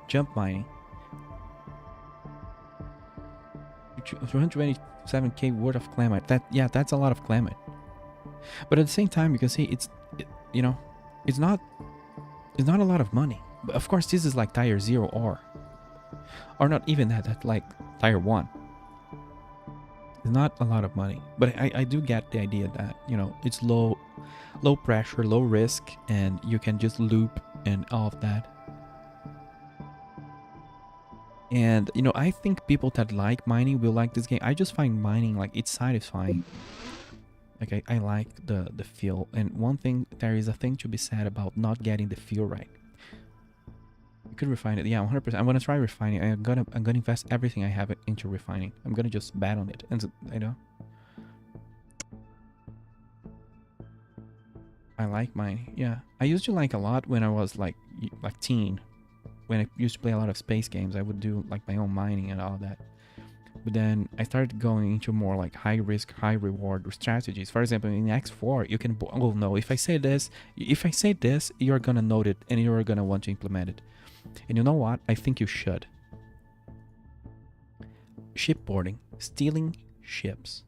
Speaker 1: Jump mining. 227k worth of clamite. That's a lot of clamite. But at the same time, you can see you know, it's not a lot of money. But of course, this is like tier 0 or not even that like tier 1. It's not a lot of money, but I do get the idea that, you know, it's low pressure, low risk, and you can just loop and all of that. And you know, I think people that like mining will like this game. I just find mining, like, it's satisfying. Like, I like the feel. And one thing, there is a thing to be said about not getting the feel right. You could refine it. Yeah, 100%. I'm gonna try refining. I'm gonna invest everything I have into refining. I'm gonna just bet on it. And you know, I like mining. Yeah, I used to like a lot when I was like teen. When I used to play a lot of space games, I would do like my own mining and all that. But then I started going into more like high risk, high reward strategies. For example, in X4, you can... Oh no, if I say this, you're gonna note it and you're gonna want to implement it. And you know what? I think you should. Shipboarding. Stealing ships.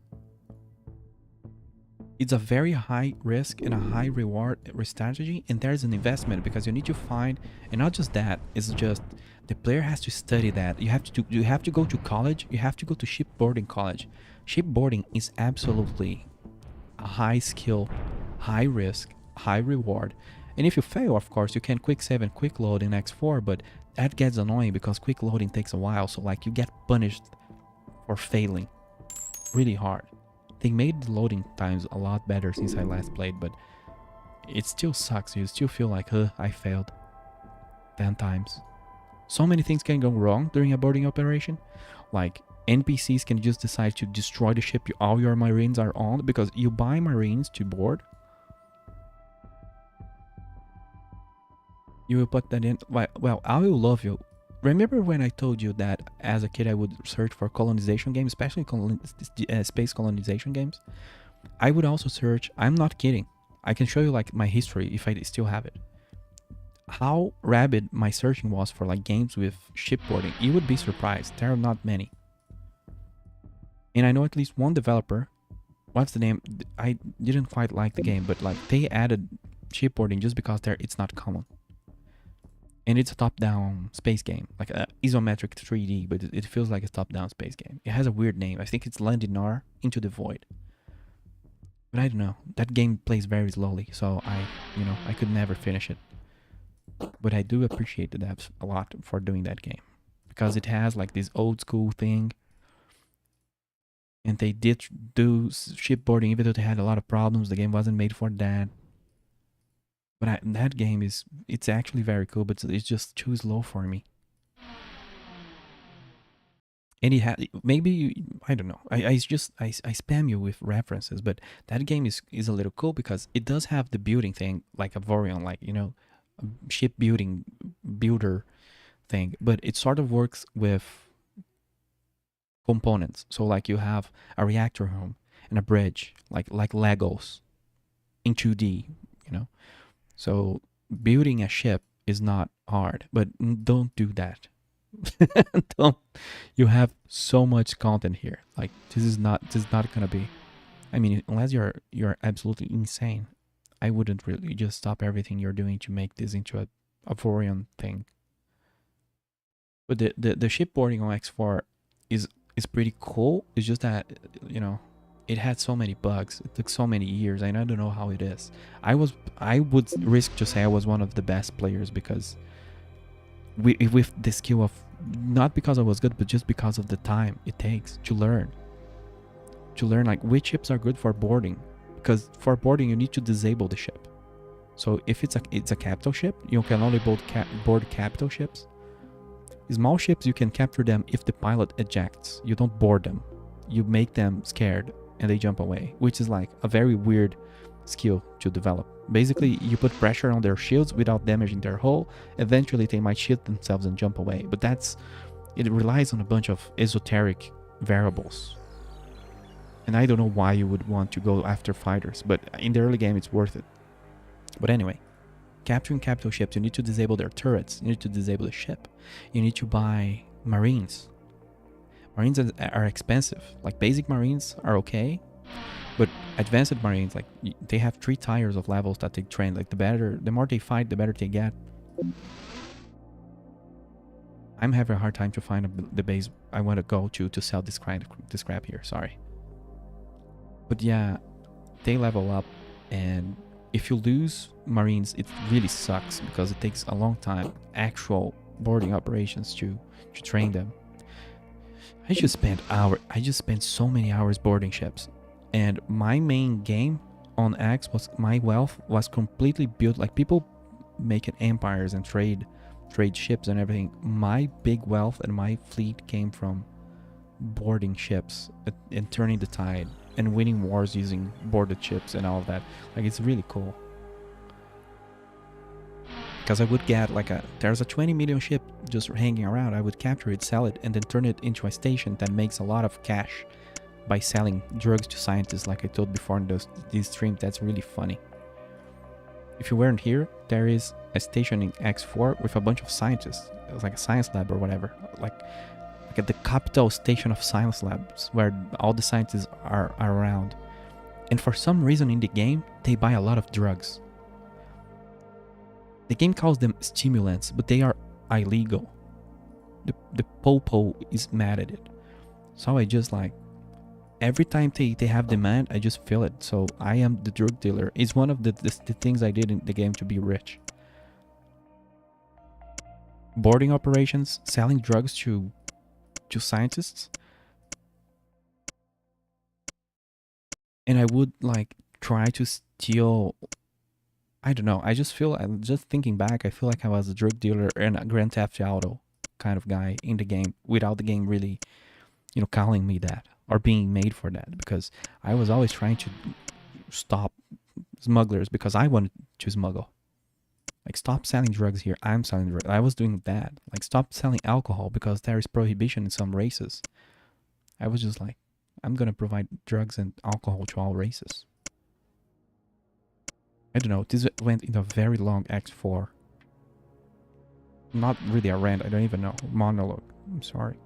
Speaker 1: It's a very high risk and a high reward strategy, and there's an investment because you need to find, and not just that, it's just the player has to study that. You have to go to college, you have to go to shipboarding college. Shipboarding is absolutely a high skill, high risk, high reward. And if you fail, of course, you can quick save and quick load in X4, but that gets annoying because quick loading takes a while, so like you get punished for failing really hard. They made the loading times a lot better since I last played, but it still sucks. You still feel like, I failed 10 times. So many things can go wrong during a boarding operation. Like NPCs can just decide to destroy the ship all your Marines are on, because you buy Marines to board. You will put that in. Well, I will love you. Remember when I told you that as a kid I would search for colonization games, especially space colonization games? I would also search, I'm not kidding, I can show you like my history if I still have it. How rabid my searching was for like games with shipboarding. You would be surprised, there are not many. And I know at least one developer, what's the name? I didn't quite like the game, but like they added shipboarding just because it's not common. And it's a top-down space game, like isometric 3D, but it feels like a top-down space game. It has a weird name. I think it's Landinar Into the Void. But I don't know. That game plays very slowly, so I could never finish it. But I do appreciate the devs a lot for doing that game, because it has like this old school thing. And they did do shipboarding, even though they had a lot of problems. The game wasn't made for that. But that game it's actually very cool, but it's just too slow for me. And it had, maybe, I don't know. I spam you with references, but that game is a little cool because it does have the building thing, like a Vorion, like, a ship builder thing, but it sort of works with components. So like you have a reactor home and a bridge, like Legos in 2D, So building a ship is not hard, but don't do that. Don't. You have so much content here. Like this is not gonna be. I mean, unless you're absolutely insane, I wouldn't really just stop everything you're doing to make this into a Vorion thing. But the shipboarding on X4 is pretty cool. It's just that it had so many bugs. It took so many years, and I don't know how it is. I would risk to say I was one of the best players because with the skill of, not because I was good, but just because of the time it takes to learn. Like which ships are good for boarding, because for boarding you need to disable the ship. So if it's a capital ship, you can only board capital ships. Small ships, you can capture them if the pilot ejects. You don't board them. You make them scared and they jump away, which is like a very weird skill to develop. Basically, you put pressure on their shields without damaging their hull. Eventually, they might shield themselves and jump away. But it relies on a bunch of esoteric variables. And I don't know why you would want to go after fighters, but in the early game, it's worth it. But anyway, capturing capital ships, you need to disable their turrets. You need to disable the ship. You need to buy Marines. Marines are expensive. Like basic Marines are okay, but advanced Marines, like they have 3 tiers of levels that they train. Like the more they fight, the better they get. I'm having a hard time to find the base I want to go to sell this crap here. Sorry, but yeah, they level up, and if you lose Marines, it really sucks because it takes a long time. Actual boarding operations to train them. I just spent so many hours boarding ships, and my main game on X was, my wealth was completely built, like people making empires and trade ships and everything. My big wealth and my fleet came from boarding ships and turning the tide and winning wars using boarded ships and all of that. Like it's really cool. Because I would get there's a 20 million ship just hanging around. I would capture it, sell it, and then turn it into a station that makes a lot of cash by selling drugs to scientists, like I told before in this stream. That's really funny. If you weren't here, there is a station in X4 with a bunch of scientists. It was like a science lab or whatever. Like at the capital station of science labs where all the scientists are around. And for some reason in the game, they buy a lot of drugs. The game calls them stimulants, but they are illegal. The popo is mad at it. So I just every time they have demand, I just feel it. So I am the drug dealer. It's one of the things I did in the game to be rich. Boarding operations, selling drugs to scientists. And I would like try to steal. I don't know. I just feel, I'm just thinking back, I feel like I was a drug dealer and a Grand Theft Auto kind of guy in the game without the game really, you know, calling me that or being made for that, because I was always trying to stop smugglers because I wanted to smuggle. Like, stop selling drugs here. I'm selling drugs. I was doing that. Like, stop selling alcohol because there is prohibition in some races. I was just like, I'm going to provide drugs and alcohol to all races. I don't know. This went in a very long Act 4. Not really a rant. I don't even know. Monologue. I'm sorry.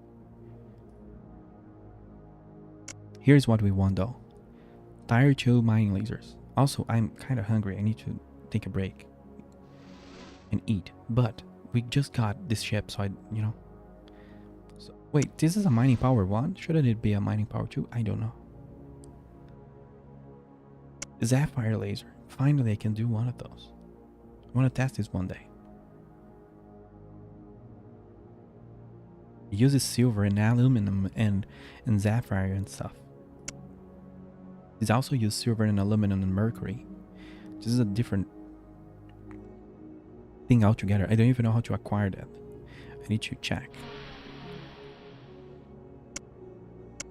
Speaker 1: Here's what we want though. Tier 2 mining lasers. Also, I'm kind of hungry. I need to take a break and eat. But we just got this ship, so you know. So, wait, this is a mining power 1? Shouldn't it be a mining power 2? I don't know. Sapphire laser. Finally, I can do one of those. I want to test this one day. It uses silver and aluminum and sapphire and stuff. It also uses silver and aluminum and mercury. This is a different thing altogether. I don't even know how to acquire that. I need to check.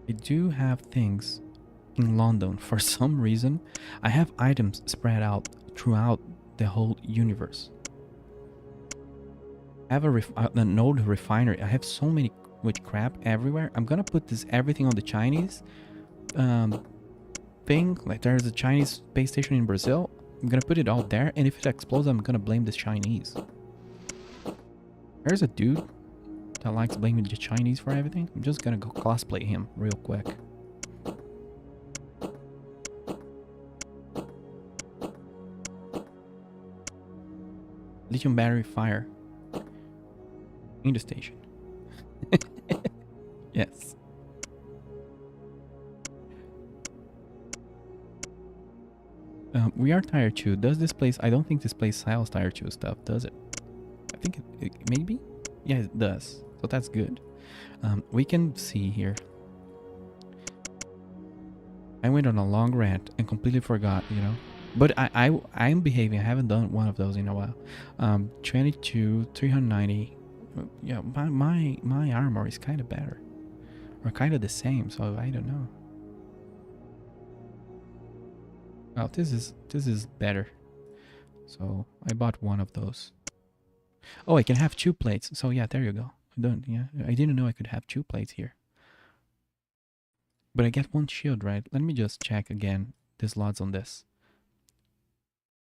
Speaker 1: I do have things in London. For some reason, I have items spread out throughout the whole universe. I have an old refinery. I have so much crap everywhere. I'm gonna put everything on the Chinese thing. Like, there's a Chinese space station in Brazil. I'm gonna put it all there, and if it explodes, I'm gonna blame the Chinese. There's a dude that likes blaming the Chinese for everything. I'm just gonna go cosplay him real quick. Lithium battery fire in the station. Yes. We are tier 2. Does this place... I don't think this place sells tier 2 stuff, does it? I think it maybe? Yeah, it does. So that's good. We can see here. I went on a long rant and completely forgot, you know. But I'm behaving. I haven't done one of those in a while. 22, 390. Yeah, my armor is kind of better. Or kind of the same, so I don't know. Well, this is better. So I bought one of those. Oh, I can have 2 plates. So yeah, there you go. I didn't know I could have 2 plates here. But I get 1 shield, right? Let me just check again the slots on this.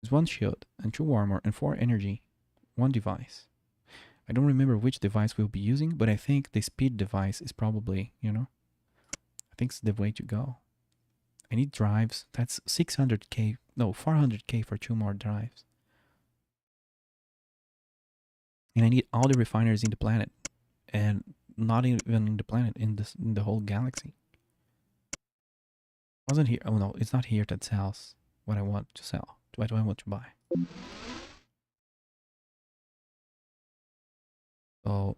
Speaker 1: There's 1 shield and 2 armor and 4 energy. 1 device. I don't remember which device we'll be using, but I think the speed device is probably, you know, I think it's the way to go. I need drives. That's 600k, no, 400k for 2 more drives. And I need all the refineries in the planet. And not even in the planet, in the whole galaxy. Wasn't here. Oh no, it's not here that sells what I want to sell. What do I want to buy? So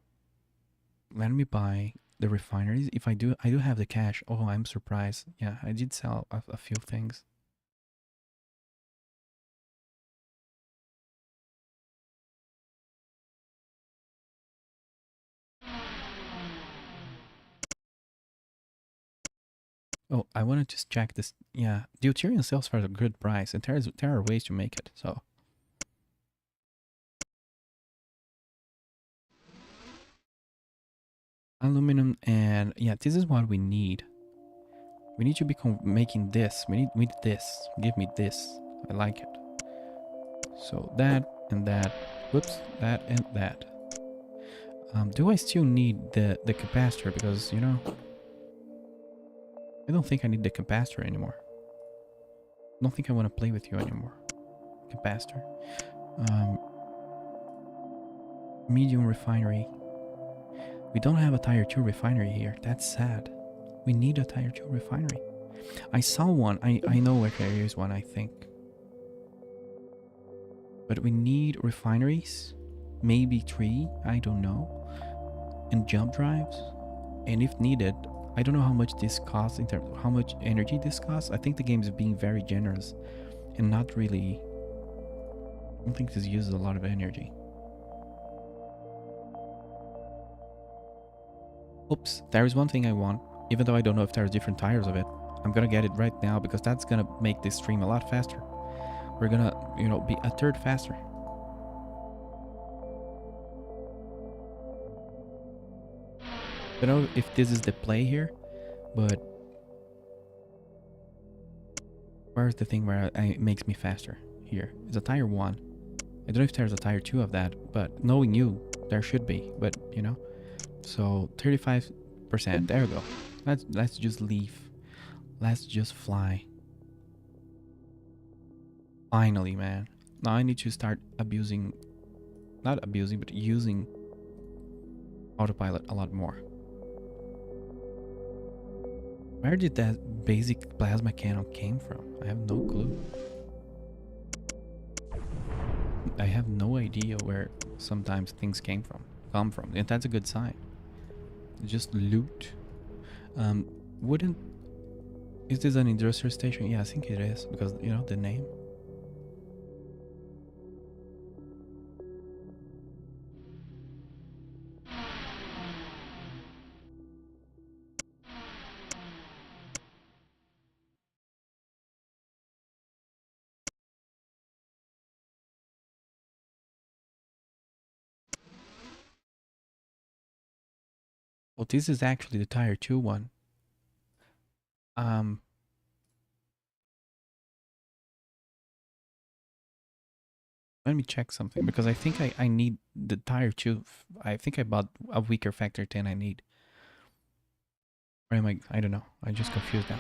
Speaker 1: let me buy the refineries. If I do have the cash. Oh, I'm surprised. Yeah, I did sell a few things. Oh, I want to just check this. Yeah, the Deuterium sells for a good price, and there are ways to make it. So aluminum, and yeah, this is what we need. We need to be making this. We need this. Give me this. I like it. So that and that. Whoops, that and that. Do I still need the capacitor? Because, you know, I don't think I need the capacitor anymore. I don't think I want to play with you anymore. Capacitor. Medium refinery. We don't have a tier 2 refinery here. That's sad. We need a tier 2 refinery. I saw one. I know where there is one, I think. But we need refineries. Maybe 3, I don't know. And jump drives. And if needed, I don't know how much this costs in terms of how much energy this costs. I think the game is being very generous and not really. I don't think this uses a lot of energy. Oops, there is one thing I want, even though I don't know if there's different tires of it. I'm gonna get it right now because that's gonna make this stream a lot faster. We're gonna, you know, be a third faster. I don't know if this is the play here, but where's the thing where it makes me faster? Here. It's a tire 1. I don't know if there's a tire 2 of that, but knowing you, there should be, but you know. So 35%. There we go. Let's just leave. Let's just fly. Finally, man. Now I need to start abusing, not abusing, but using autopilot a lot more. Where did that basic plasma cannon came from? I have no clue. I have no idea where sometimes things come from, and that's a good sign. Just loot. Is this an industrial station? Yeah, I think it is because you know the name. Well, this is actually the tire 2 one. Let me check something because I think I need the tire 2. I think I bought a weaker factor 10 I need. Or am I don't know. I just confused now.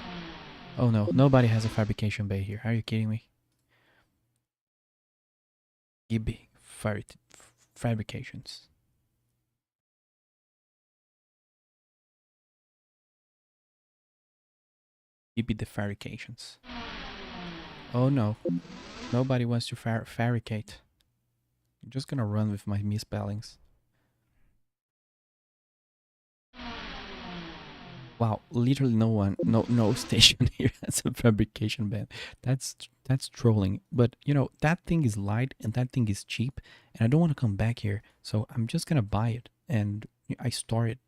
Speaker 1: Oh no, nobody has a fabrication bay here. Are you kidding me? Gibby fabrications. Gibby the fabrications. Oh no, nobody wants to fabricate. I'm just gonna run with my misspellings. Wow, literally no one, no station here has a fabrication ban. That's trolling. But you know that thing is light and that thing is cheap, and I don't want to come back here, so I'm just gonna buy it and I store it.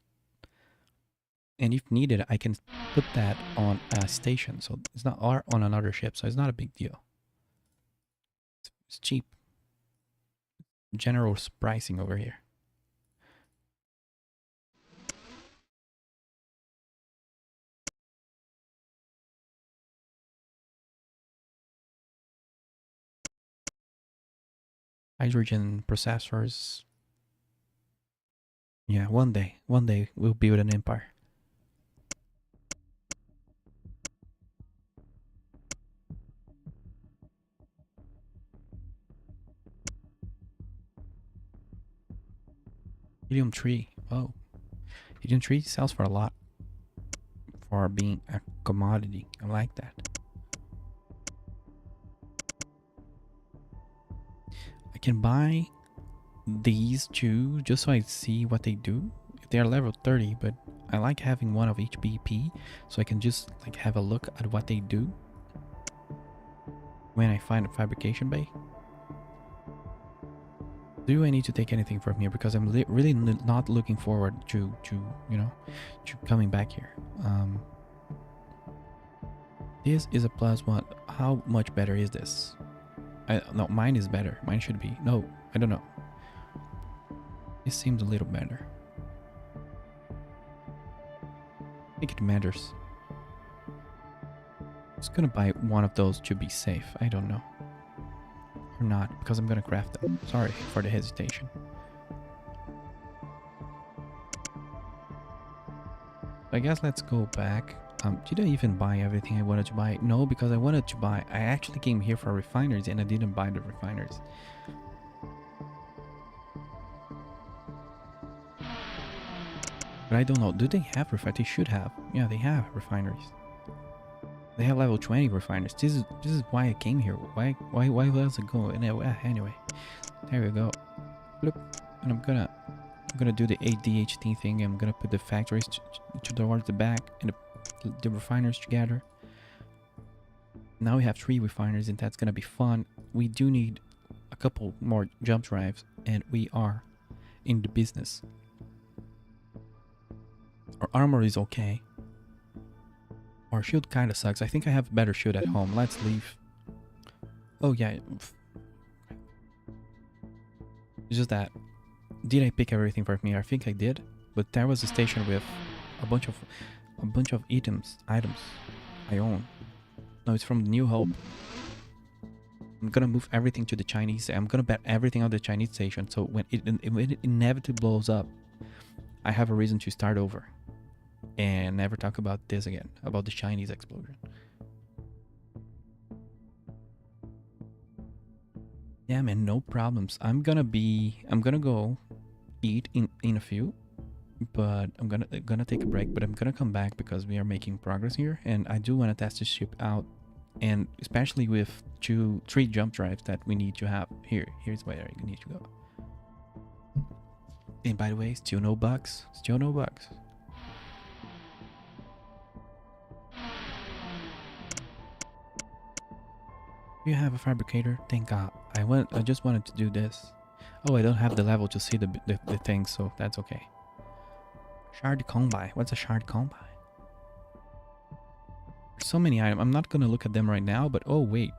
Speaker 1: And if needed, I can put that on a station, so it's not or on another ship, so it's not a big deal. It's cheap. General pricing over here. Hydrogen processors. Yeah, one day we'll build an empire. Helium 3. Oh, helium 3 sells for a lot for being a commodity. I like that. I can buy these two just so I see what they do. They're level 30, but I like having one of each BP so I can just like have a look at what they do when I find a fabrication bay. Do I need to take anything from here? Because I'm really not looking forward to you know, to coming back here. This is a +1. How much better is this? No, mine is better. Mine should be. No, I don't know. This seems a little better. I think it matters. I'm just gonna buy one of those to be safe. I don't know. Or not, because I'm gonna craft them. Sorry for the hesitation. I guess let's go back. Did I even buy everything I wanted to buy? No, because I wanted to buy. I actually came here for refineries and I didn't buy the refineries. But I don't know. Do they have refineries? They should have. Yeah, they have refineries. They have level 20 refiners. This is why I came here. Why else I go? Anyway, there we go. Bloop. And I'm gonna do the ADHD thing. I'm gonna put the factories towards the back and the refiners together. Now we have 3 refiners, and that's gonna be fun. We do need a couple more jump drives, and we are in the business. Our armor is okay. Our shield kind of sucks. I think I have a better shield at home. Let's leave. Oh yeah. It's just that. Did I pick everything for me? I think I did. But there was a station with a bunch of items I own. No, it's from New Hope. I'm gonna move everything to the Chinese. I'm gonna bet everything on the Chinese station. So when it inevitably blows up, I have a reason to start over and never talk about this again, about the Chinese explosion. Yeah, man, no problems. I'm gonna go eat in a few, but I'm gonna take a break. But I'm gonna come back because we are making progress here, and I do want to test the ship out, and especially with 3 jump drives that we need to have here. Here's where you need to go. And by the way, still no bugs. Still no bugs. You have a fabricator? Thank God. I just wanted to do this. Oh, I don't have the level to see the thing, so that's okay. Shard combi. What's a shard combi? There's so many items. I'm not gonna look at them right now, but oh wait.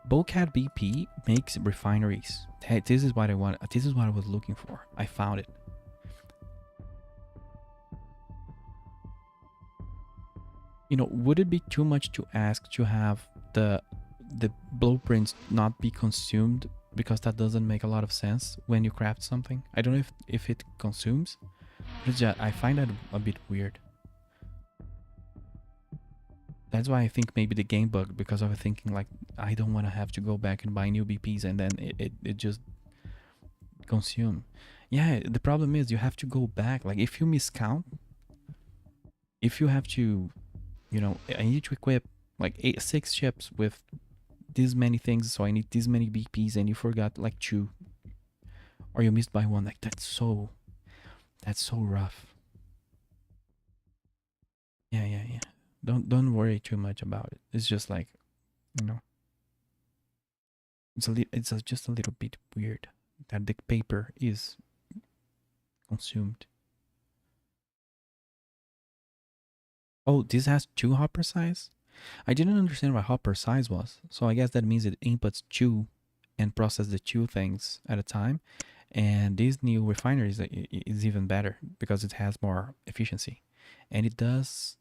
Speaker 1: Bowcat BP makes refineries. Hey, this is what I want. This is what I was looking for. I found it. You know, would it be too much to ask to have the blueprints not be consumed, because that doesn't make a lot of sense when you craft something? I don't know if it consumes, but I find that a bit weird. That's why I think maybe the game bug, because I was thinking like I don't want to have to go back and buy new BPs and then it just consume. Yeah, the problem is you have to go back. Like if you miscount, if you have to, you know, I need to equip like 6 ships with this many things, so I need this many BPs, and you forgot like 2, or you missed by 1. Like that's so rough. Yeah. Don't worry too much about it. It's just like, you know, it's just a little bit weird that the paper is consumed. Oh, this has 2 hopper size? I didn't understand what hopper size was, so I guess that means it inputs 2 and process the 2 things at a time. And this new refinery is even better because it has more efficiency, and it does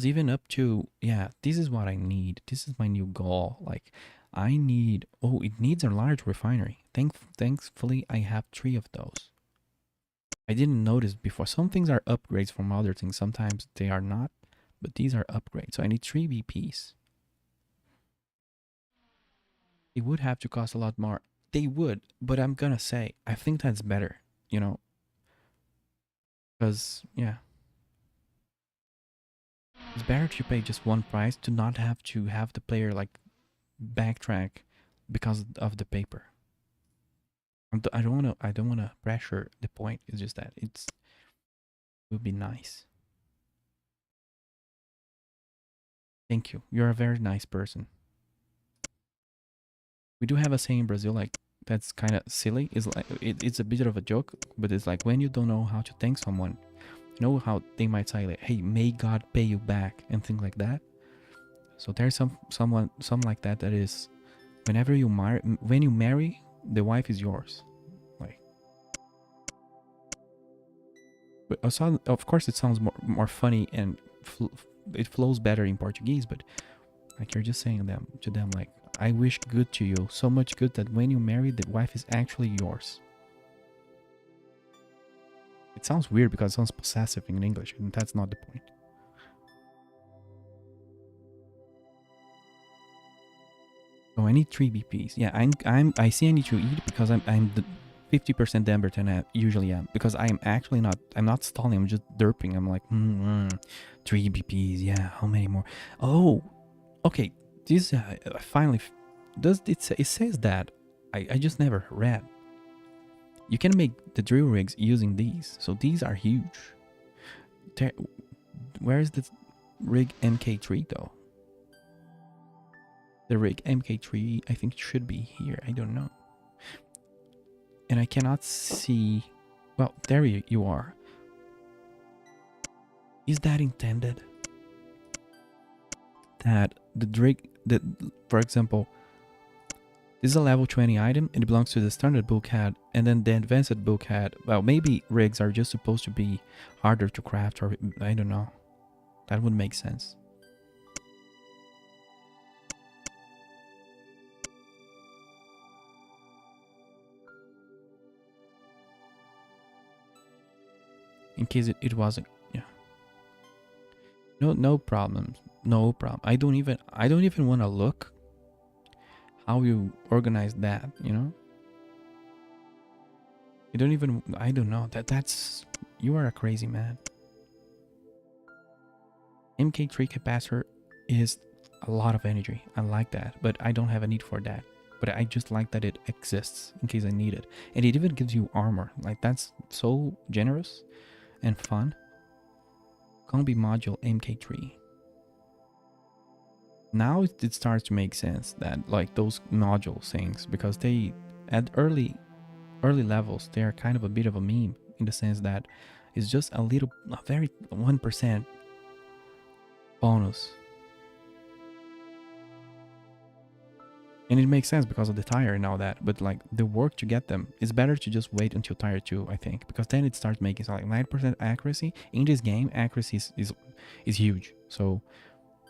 Speaker 1: even up to, yeah, this is what I need. This is my new goal. Like I need, oh, it needs a large refinery. Thankfully I have 3 of those. I didn't notice before. Some things are upgrades from other things, sometimes they are not. But these are upgrades, so I need 3 BPs. It would have to cost a lot more. They would, but I'm gonna say, I think that's better, you know. Because, yeah. It's better to pay just 1 price to not have to have the player, like, backtrack because of the paper. I don't wanna pressure the point. It's just that it would be nice. Thank you. You're a very nice person. We do have a saying in Brazil, like, that's kind of silly. It's like it's a bit of a joke, but it's like when you don't know how to thank someone, you know how they might say like, "Hey, may God pay you back," and things like that. So there's some like that is, when you marry, the wife is yours. Like, but also, of course, it sounds more funny and it flows better in Portuguese, but like you're just saying to them like, I wish good to you, so much good that when you marry, the wife is actually yours. It sounds weird because it sounds possessive in English, and that's not the point. So I need 3 BPs. Yeah, I see I need to eat because I'm the 50% damper than I usually am, because I'm actually not, I'm not stalling, I'm just derping. I'm like 3 BPs. Yeah, how many more? Oh, Okay, this finally does it say, it says that I just never read. You can make the drill rigs using these, so these are huge. Where is the rig MK3 though? The rig MK3 I think should be here. I don't know. And I cannot see. Well, there you are. Is that intended? That the rig, for example, this is a level 20 item. It belongs to the standard bulkhead, and then the advanced bulkhead. Well, maybe rigs are just supposed to be harder to craft, or I don't know. That would make sense. In case it wasn't, yeah. No problem. No problem. I don't even want to look how you organize that, you know? You don't even, I don't know. That's, you are a crazy man. MK3 capacitor is a lot of energy. I like that, but I don't have a need for that. But I just like that it exists in case I need it. And it even gives you armor. Like, that's so generous and fun. Combi module MK3. Now it starts to make sense that like those module things, because they at early levels they are kind of a bit of a meme in the sense that it's just a very 1% bonus. And it makes sense because of the tire and all that, but like the work to get them, it's better to just wait until tire 2, I think, because then it starts making like 9% accuracy. In this game, accuracy is huge. So,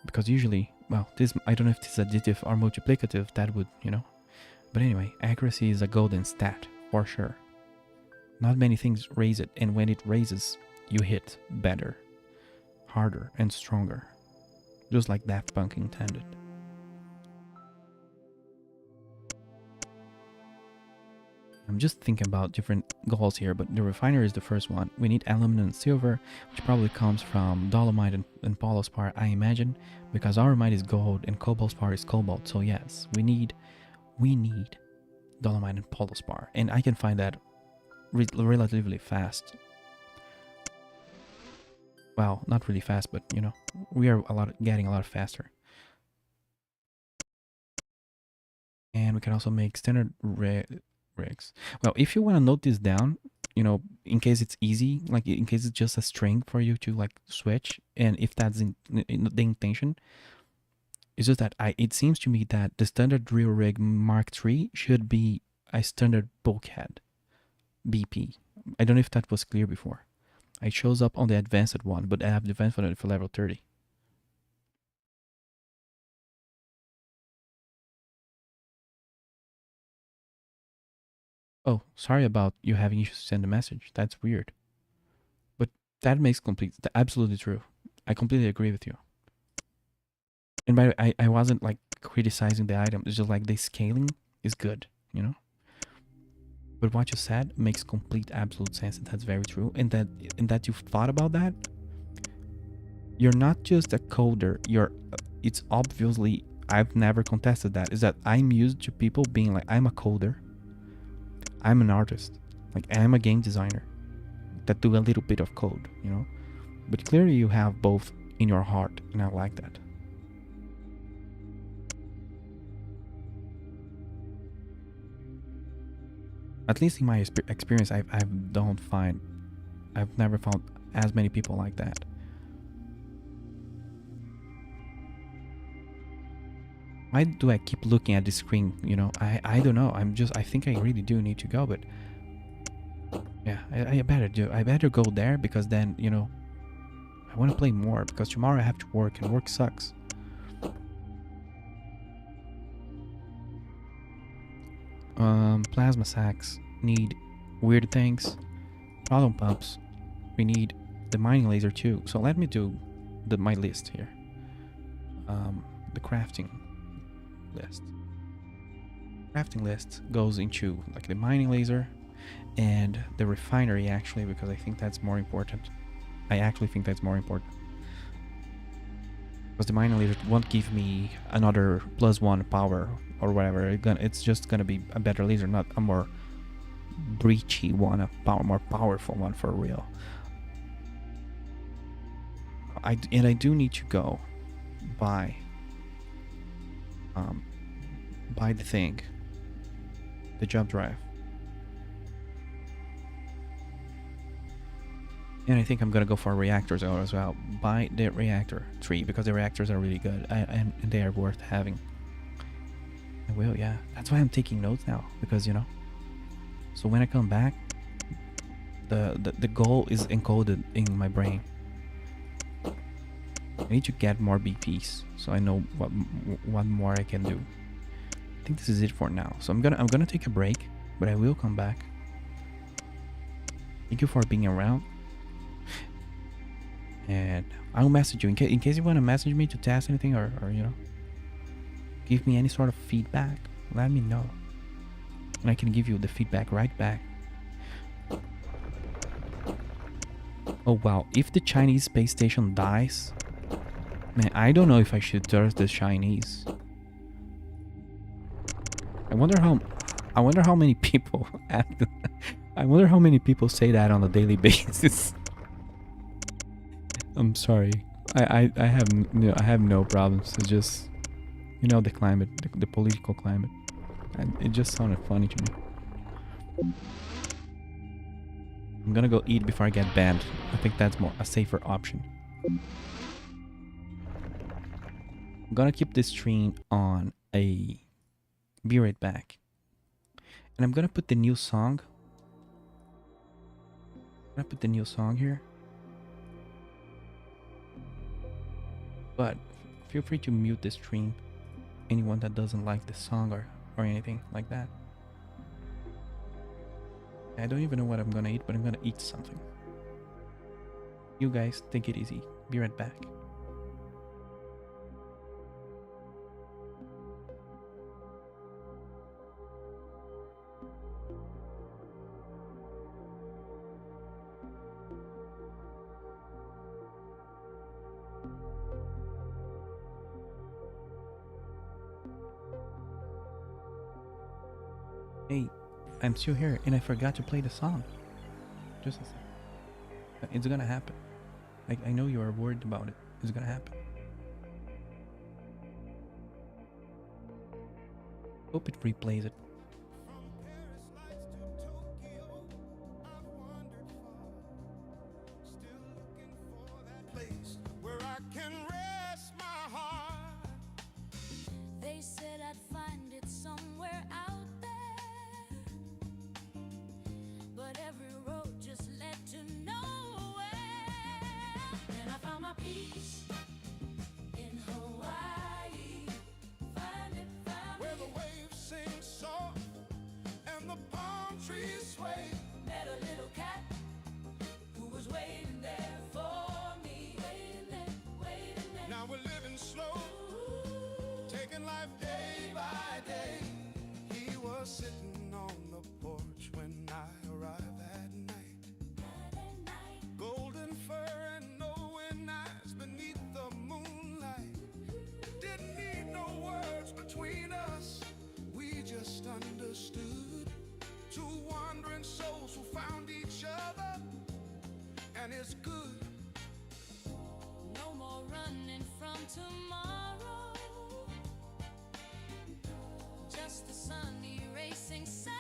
Speaker 1: because usually, well, this, I don't know if it's additive or multiplicative, that would, you know. But anyway, accuracy is a golden stat, for sure. Not many things raise it, and when it raises, you hit better, harder, and stronger. Just like Daft Punk intended. I'm just thinking about different goals here, but the refinery is the first one. We need aluminum and silver, which probably comes from dolomite and polospar, I imagine, because auramite is gold and cobaltspar is cobalt. So yes, we need dolomite and polospar, and I can find that relatively fast. Well, not really fast, but you know, we are getting a lot faster. And we can also make standard rigs. Well, if you want to note this down, you know, in case it's easy, like in case it's just a string for you to like switch, and if that's in the intention, it's just that it seems to me that the standard drill rig Mark III should be a standard bulkhead BP. I don't know if that was clear before. It shows up on the advanced one, but I have the advanced one for level 30. Oh, sorry about you having issues to send a message. That's weird. But that makes absolutely true. I completely agree with you. And by the way, I wasn't like criticizing the item. It's just like the scaling is good, you know? But what you said makes complete absolute sense, and that's very true. And that you've thought about that. You're not just a coder, it's obviously, I've never contested that, is that I'm used to people being like, I'm a coder. I'm an artist, like I'm a game designer that do a little bit of code, you know. But clearly you have both in your heart, and I like that. At least in my experience, I've never found as many people like that. Why do I keep looking at the screen? You know, I don't know. I think I really do need to go, but yeah, I better go there, because then, you know, I want to play more, because tomorrow I have to work, and work sucks. Plasma sacks need weird things. Problem pumps, we need the mining laser too. So let me do my list here. The crafting list. Crafting list goes into like the mining laser and the refinery, actually, because I think that's more important. I actually think that's more important. Because the mining laser won't give me another +1 power or whatever. It's just gonna be a better laser, not a more breachy one, more powerful one for real. I do need to go buy the thing, the jump drive. And I think I'm gonna go for reactors as well. Buy the reactor 3 because the reactors are really good and they are worth having. I will, yeah. That's why I'm taking notes now, because you know. So when I come back, the goal is encoded in my brain. I need to get more BPs so I know what more I can do. I think this is it for now. So I'm gonna take a break, but I will come back. Thank you for being around. And I'll message you in case you want to message me to test anything or you know, give me any sort of feedback. Let me know, and I can give you the feedback right back. Oh wow! If the Chinese space station dies, man, I don't know if I should trust the Chinese. I wonder how many people act. I wonder how many people say that on a daily basis. I'm sorry. I have no problems. It's just, you know, the climate, the political climate. And it just sounded funny to me. I'm gonna go eat before I get banned. I think that's a safer option. I'm gonna keep this stream on a... Be right back. And I'm gonna put the new song. Here. But feel free to mute the stream. Anyone that doesn't like the song or anything like that. I don't even know what I'm gonna eat, but I'm gonna eat something. You guys, take it easy. Be right back. Hey, I'm still here and I forgot to play the song. Just a second. It's gonna happen. I know you are worried about it. It's gonna happen. Hope it replays it.
Speaker 3: They said I'd find it somewhere out there, but every road just led to nowhere. And I found my peace in Hawaii. Find it,
Speaker 2: Where the waves sing soft and the palm trees sway.
Speaker 3: met a little cat who was waiting there for me. Waiting there.
Speaker 2: Now we're living slow, taking life day by day. He was sitting on the porch when I arrived that night. Golden fur and knowing eyes beneath the moonlight. Didn't need no words between us, we just understood. Two wandering souls who found each other, and it's good.
Speaker 3: No more running from tomorrow. Just the sun erasing sorrow.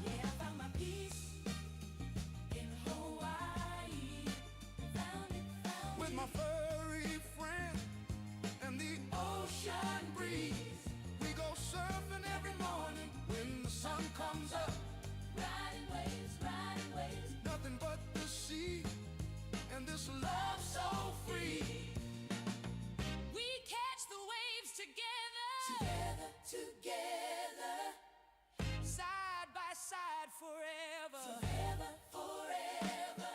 Speaker 3: Yeah, I found my peace in Hawaii. Found it.
Speaker 2: With my furry friend and the ocean breeze. We go surfing every morning when the sun comes up.
Speaker 3: Riding waves.
Speaker 2: Nothing but the sea and this love so free.
Speaker 3: We catch the waves together. Together. Side by side forever. Forever.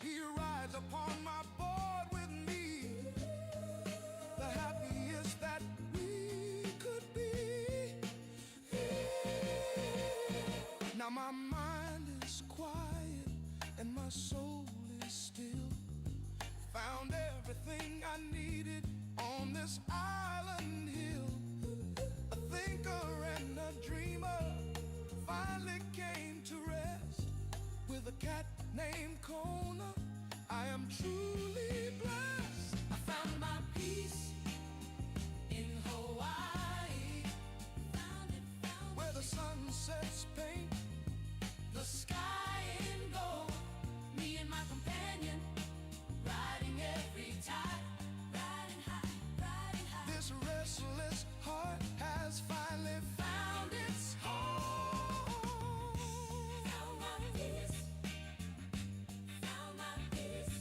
Speaker 2: He rides upon my board with me, the happiest that we could be. Now my mind is quiet and my soul is still. Found everything I I'm truly blessed.
Speaker 3: I found my peace in Hawaii.
Speaker 2: Where the sunsets paint
Speaker 3: The sky in gold. Me and my companion riding every tide. Riding high, riding high.
Speaker 2: this restless heart has finally found its home.
Speaker 3: Found my peace. Found my peace.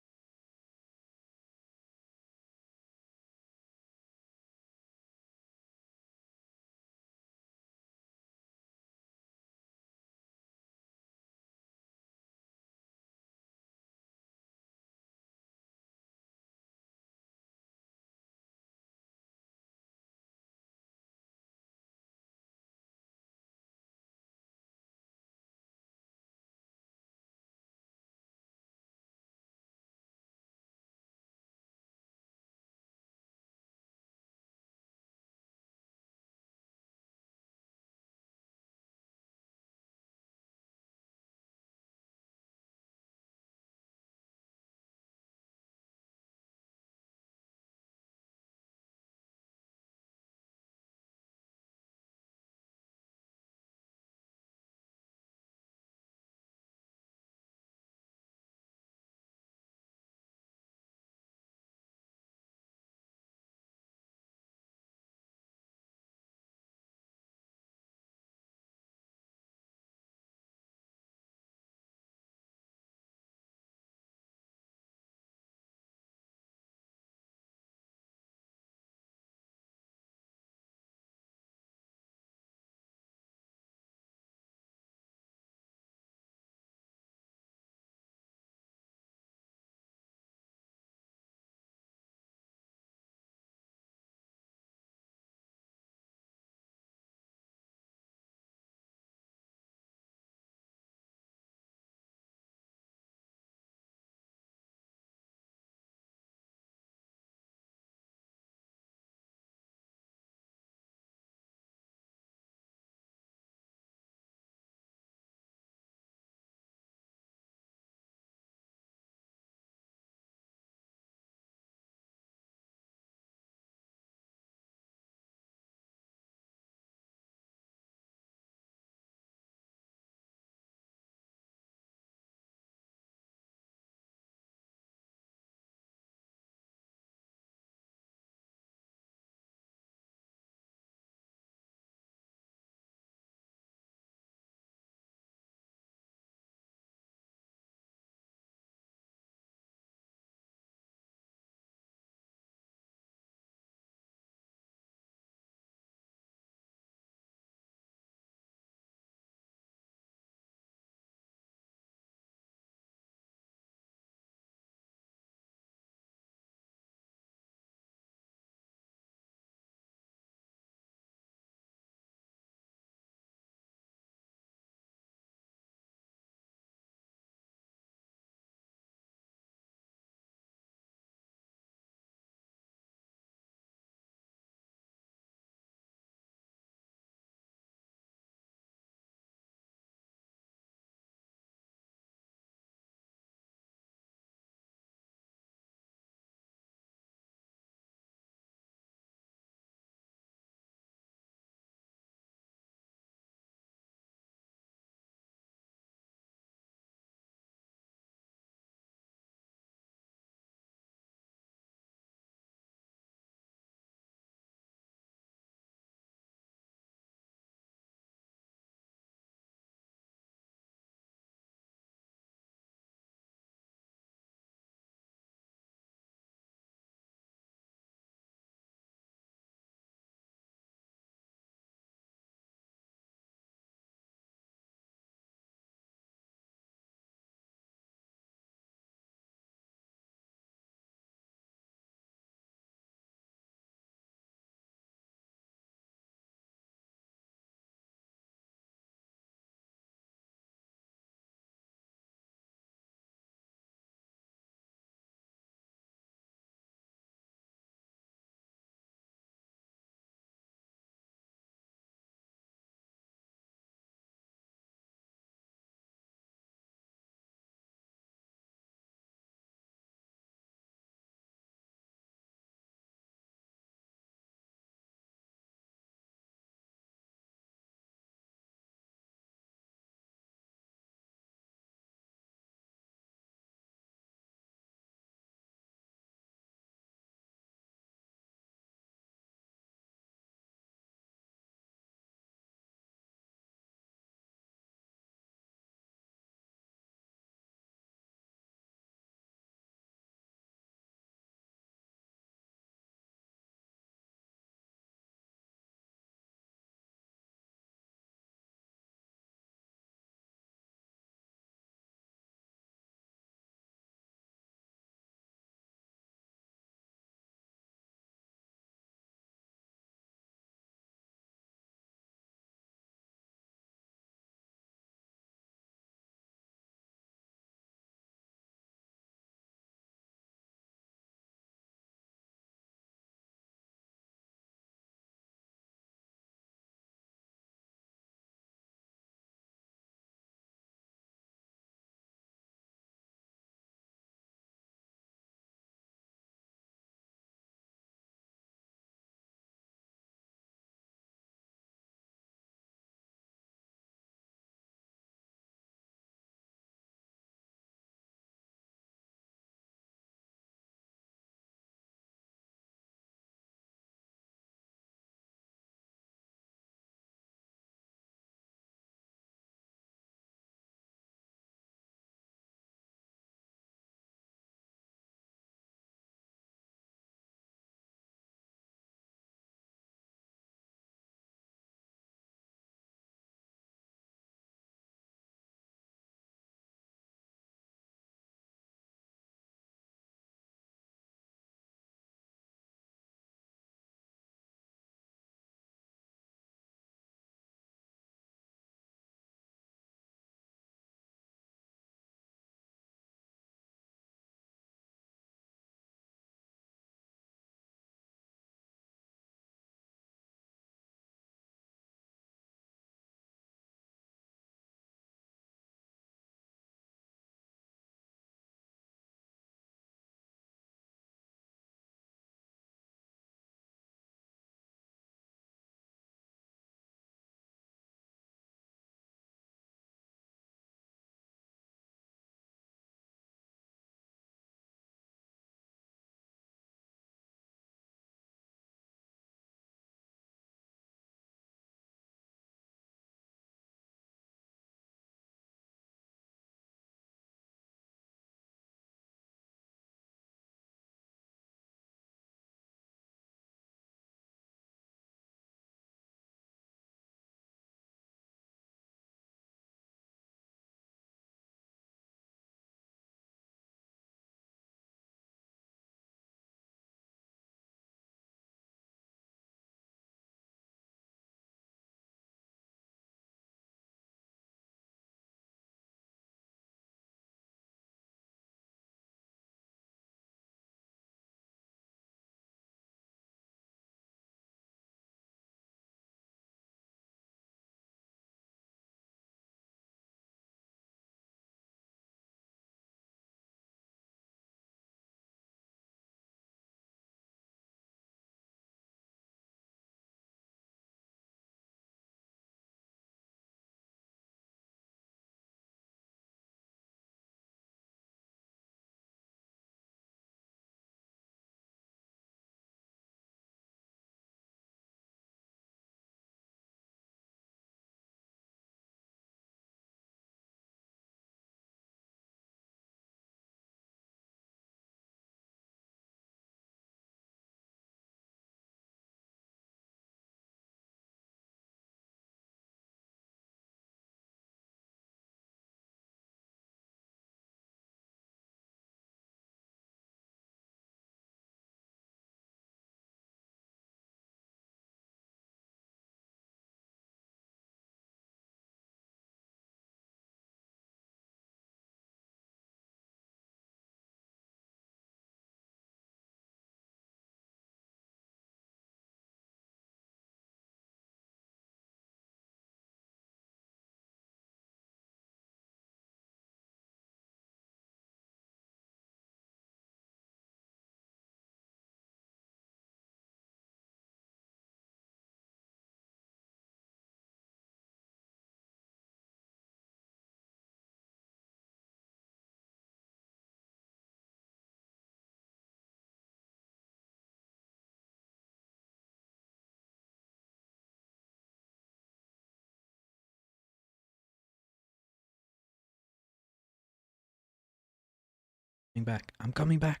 Speaker 1: Coming back. I'm coming back.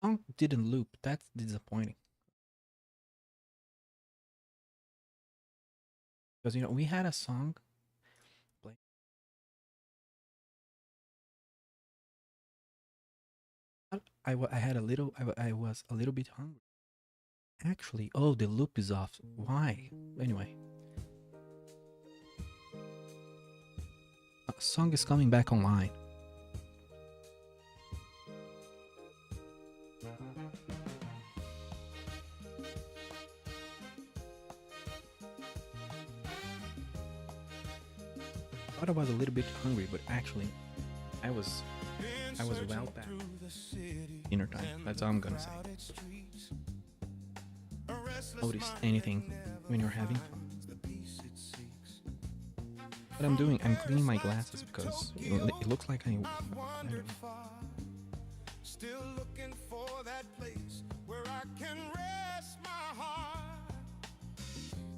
Speaker 1: Song didn't loop. That's disappointing. Because we had a song play. I had a little. I was a little bit hungry. Actually, oh, the loop is off. Why? Anyway, a song is coming back online. I thought I was a little bit hungry, but actually, I was well past dinner time. That's all I'm gonna say. Notice anything when you're having fun. What I'm doing, I'm cleaning my glasses because it looks like I don't know.
Speaker 2: Still looking for that place where I can rest my heart.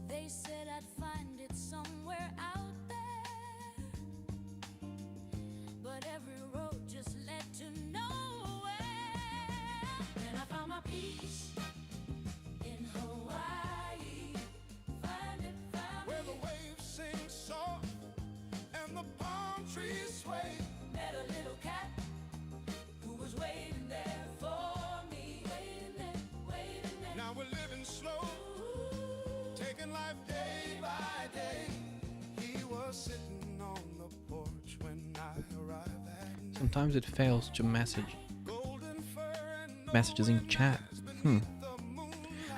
Speaker 3: They said I'd find it somewhere out there, but every road just led to nowhere. Then I found my peace in Hawaii. Find it,
Speaker 2: Where the waves sing soft and the palm trees sway.
Speaker 3: met a little cat who was waiting there for me. Waiting there.
Speaker 2: Now we're living slow, taking life day by day. He was sitting on the porch when I arrived that night.
Speaker 1: Sometimes it fails to message
Speaker 2: Golden fur and
Speaker 1: messages in chat.
Speaker 2: the moon.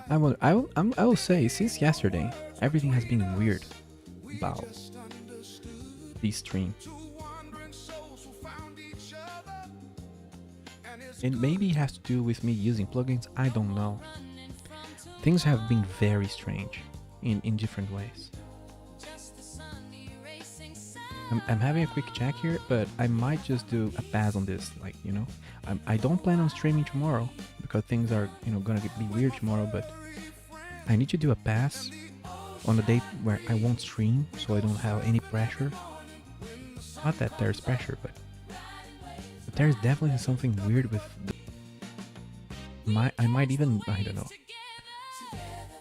Speaker 1: I will say since yesterday, everything has been weird about this stream.
Speaker 2: Two wandering souls who found each other. And it's
Speaker 1: It maybe has to do with me using plugins. I don't know. Things have been very strange in different ways.
Speaker 3: just the sunny racing sound.
Speaker 1: I'm having a quick check here, but I might just do a pass on this. I don't plan on streaming tomorrow because things are gonna be weird tomorrow. But I need to do a pass on the date where I won't stream, so I don't have any pressure. Not that there's pressure, but there's definitely something weird with. I might even, I don't know,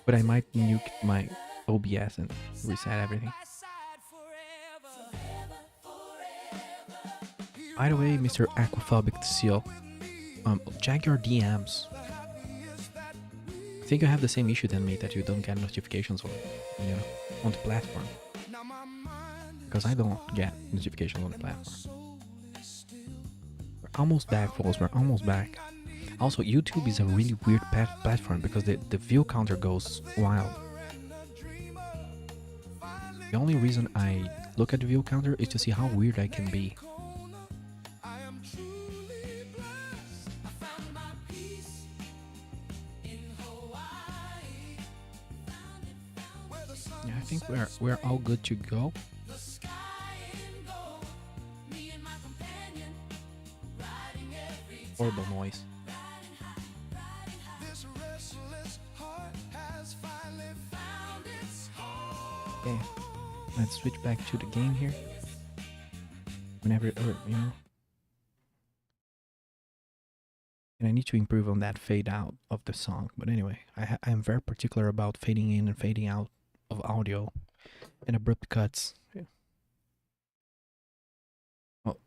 Speaker 1: but I might nuke my OBS and reset everything. By the way, Mr. Aquaphobic Seal, check your DMs. I think you have the same issue than me, that you don't get notifications on the platform. Because I don't get notifications on the platform. We're almost back, folks. We're almost back. Also, YouTube is a really weird platform because the view counter goes wild. The only reason I look at the view counter is to see how weird I can be.
Speaker 2: I am truly blessed. I found my peace in Hawaii. Where the sun
Speaker 1: Yeah, I think we're all good to go.
Speaker 3: The sky in gold, me and my companion, riding every
Speaker 1: Horrible noise.
Speaker 2: this restless heart has finally found its home.
Speaker 1: Okay, let's switch back to the game here. Whenever, and I need to improve on that fade out of the song. But anyway, I am very particular about fading in and fading out of audio and abrupt cuts. Yeah. Well,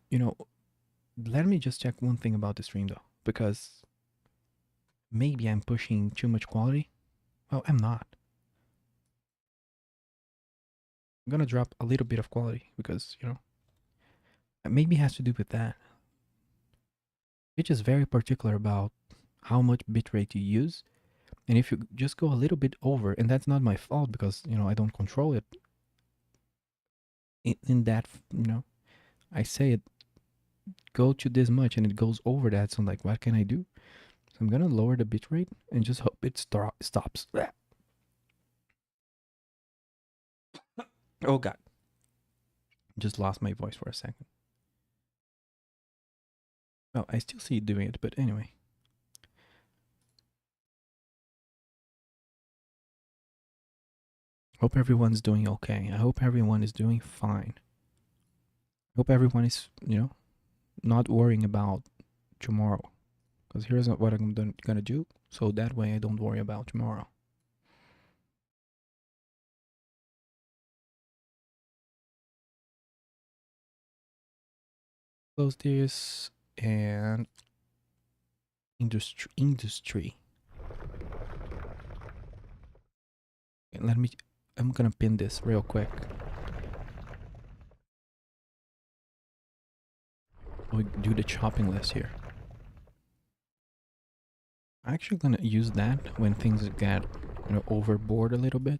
Speaker 1: let me just check one thing about the stream though, because maybe I'm pushing too much quality. Well, I'm not. I'm gonna drop a little bit of quality because, maybe it has to do with that. It's just very particular about how much bitrate you use. And if you just go a little bit over, and that's not my fault because, I don't control it. In that, I say it, go to this much and it goes over that. So I'm like, what can I do? So I'm gonna lower the bitrate and just hope it stops. Oh God. Just lost my voice for a second. Well, I still see it doing it, but anyway. Hope everyone's doing okay. I hope everyone is doing fine. Hope everyone is, not worrying about tomorrow. Because here's what I'm gonna do, so that way I don't worry about tomorrow. Close this and industry. And I'm gonna pin this real quick. We do the shopping list here. I'm actually gonna use that when things get, overboard a little bit.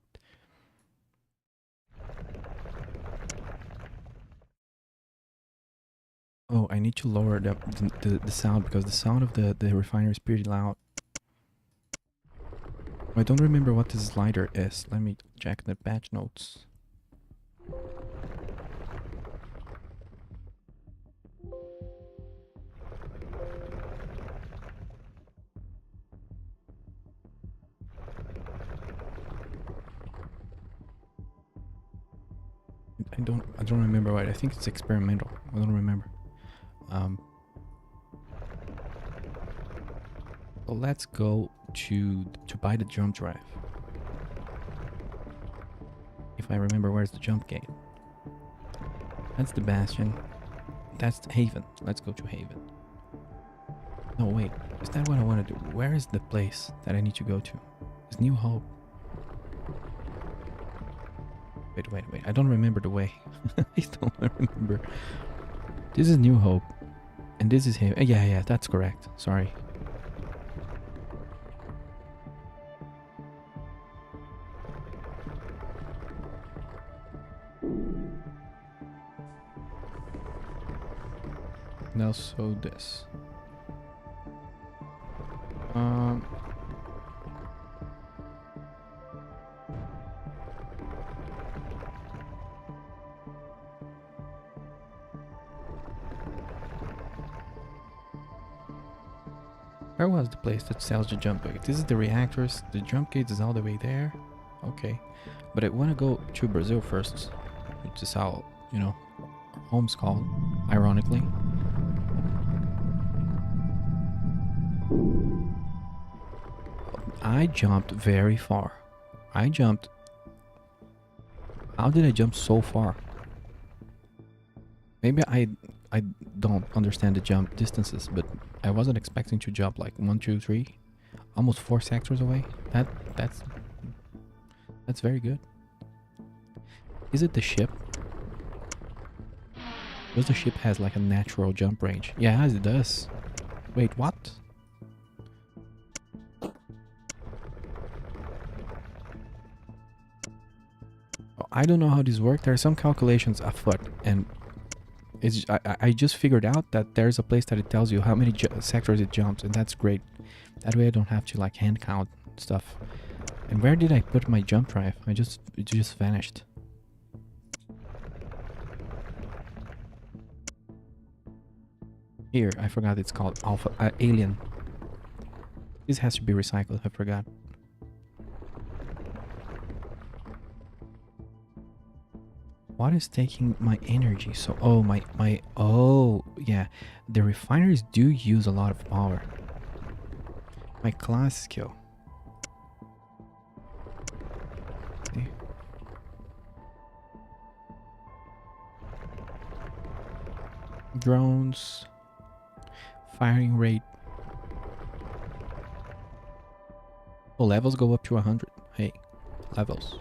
Speaker 1: Oh, I need to lower the sound because the sound of the refiner is pretty loud. I don't remember what this slider is. Let me check the patch notes. I don't remember what. I think it's experimental. I don't remember. So let's go to buy the jump drive. If I remember, where's the jump gate? That's the Bastion. That's Haven. Let's go to Haven. No, wait. Is that what I want to do? Where is the place that I need to go to? It's New Hope. Wait. I don't remember the way. I don't remember. This is New Hope. And this is Haven. Yeah, that's correct. Sorry. Now, so this. Where was the place that sells the jump gate? This is the reactors. The jump gate is all the way there. Okay. But I want to go to Brazil first. Which is how, home's called, ironically. I jumped very far. How did I jump so far? Maybe I don't understand the jump distances, but I wasn't expecting to jump like 1, 2, 3, almost 4 sectors away. That's very good. Is it the ship? Does the ship has like a natural jump range? Yeah, it does. Wait, what? I don't know how this works. There are some calculations afoot, and I just figured out that there's a place that it tells you how many sectors it jumps, and that's great. That way I don't have to like hand count stuff. And where did I put my jump drive? It just vanished. Here, I forgot it's called Alpha Alien. This has to be recycled. I forgot. What is taking my energy? So, yeah. The refineries do use a lot of power. My class skill. See? Drones. Firing rate. Oh, levels go up to 100. Hey, levels.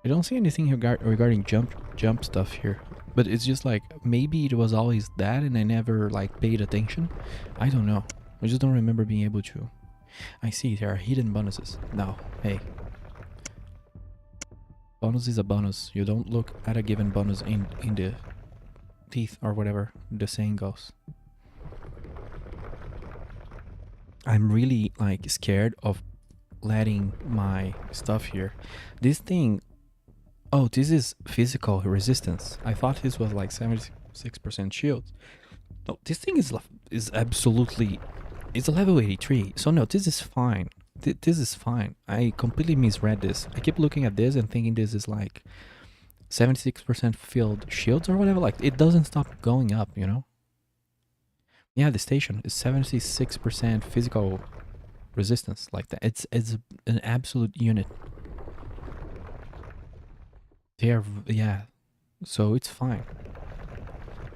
Speaker 1: I don't see anything regarding jump stuff here, but it's just like maybe it was always that and I never like paid attention. I don't know. I just don't remember being able to. I see there are hidden bonuses. No, hey. Bonus is a bonus. You don't look at a given bonus in the teeth or whatever the saying goes. I'm really like scared of letting my stuff here. This thing. Oh, this is physical resistance. I thought this was like 76% shield. No, this thing is absolutely, it's a level 83. So no, this is fine. This is fine. I completely misread this. I keep looking at this and thinking this is like 76% filled shields or whatever. Like it doesn't stop going up, you know? Yeah, the station is 76% physical resistance like that. It's an absolute unit. Yeah. So it's fine.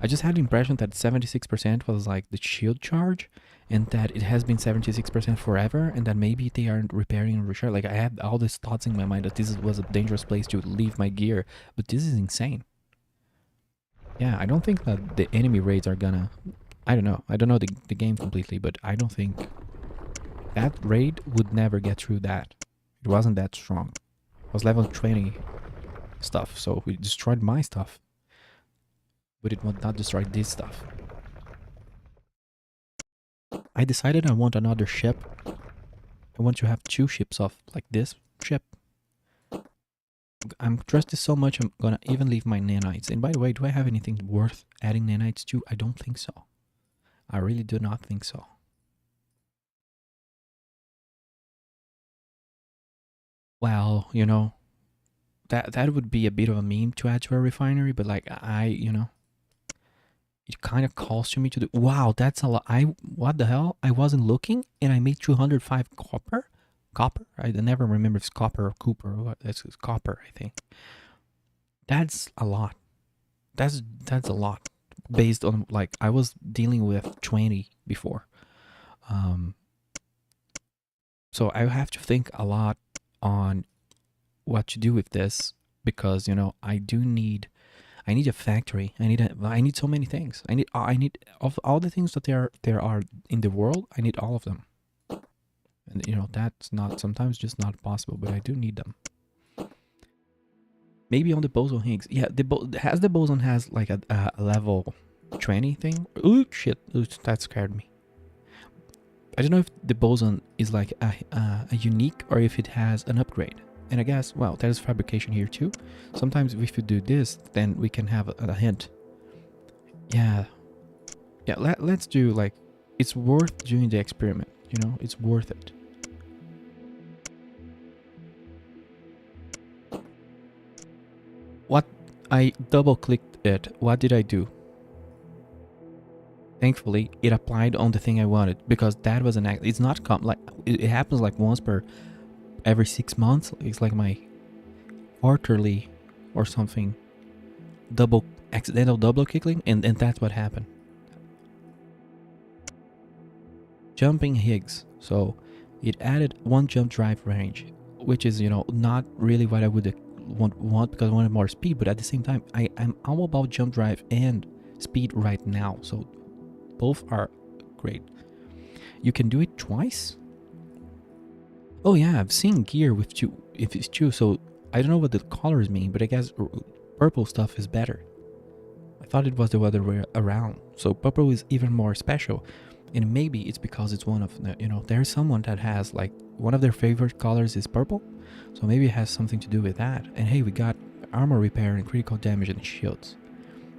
Speaker 1: I just had the impression that 76% was like the shield charge and that it has been 76% forever and that maybe they aren't repairing and reshare. Like I had all these thoughts in my mind that was a dangerous place to leave my gear, but this is insane. Yeah, I don't think that the enemy raids are gonna, I don't know. I don't know the game completely, but I don't think that raid would never get through that. It wasn't that strong. It was level 20 stuff, so we destroyed my stuff. But it would not destroy this stuff. I decided I want another ship. I want to have 2 ships of like this ship. I'm trusted so much I'm gonna even leave my nanites. And by the way, do I have anything worth adding nanites to? I don't think so. I really do not think so. Well, you know, that would be a bit of a meme to add to a refinery, but like you know, it kind of calls to me to do. Wow, that's a lot. What the hell? I wasn't looking, and I made 205 copper. Copper? I never remember if it's copper or cooper. That's copper, I think. That's a lot. That's a lot. Based on like I was dealing with 20 before, so I have to think a lot on what to do with this because you know I need a factory. I need so many things. I need of all the things that there are in the world. I need all of them. And you know that's not sometimes just not possible, but I do need them. Maybe on the boson Higgs. Yeah, the boson has like a level 20 thing. Ooh shit! Ooh, that scared me. I don't know if the boson is like a unique or if it has an upgrade. And I guess, well, there's fabrication here too. Sometimes if you do this, then we can have a hint. Yeah. Yeah, let's do like, it's worth doing the experiment, you know? It's worth it. What? I double clicked it. What did I do? Thankfully, it applied on the thing I wanted because that was it's not like, it happens like once per every 6 months. It's like my quarterly or something accidental double clicking, and that's what happened. Jumping Higgs, so it added 1 jump drive range, which is, you know, not really what I would want because I wanted more speed, but at the same time I'm all about jump drive and speed right now, so both are great. You can do it twice. Oh yeah, I've seen gear with 2 if it's 2, so I don't know what the colors mean, but I guess purple stuff is better. I thought it was the other way around. So purple is even more special. And maybe it's because it's one of the, you know, there's someone that has like one of their favorite colors is purple. So maybe it has something to do with that. And hey, we got armor repair and critical damage and shields.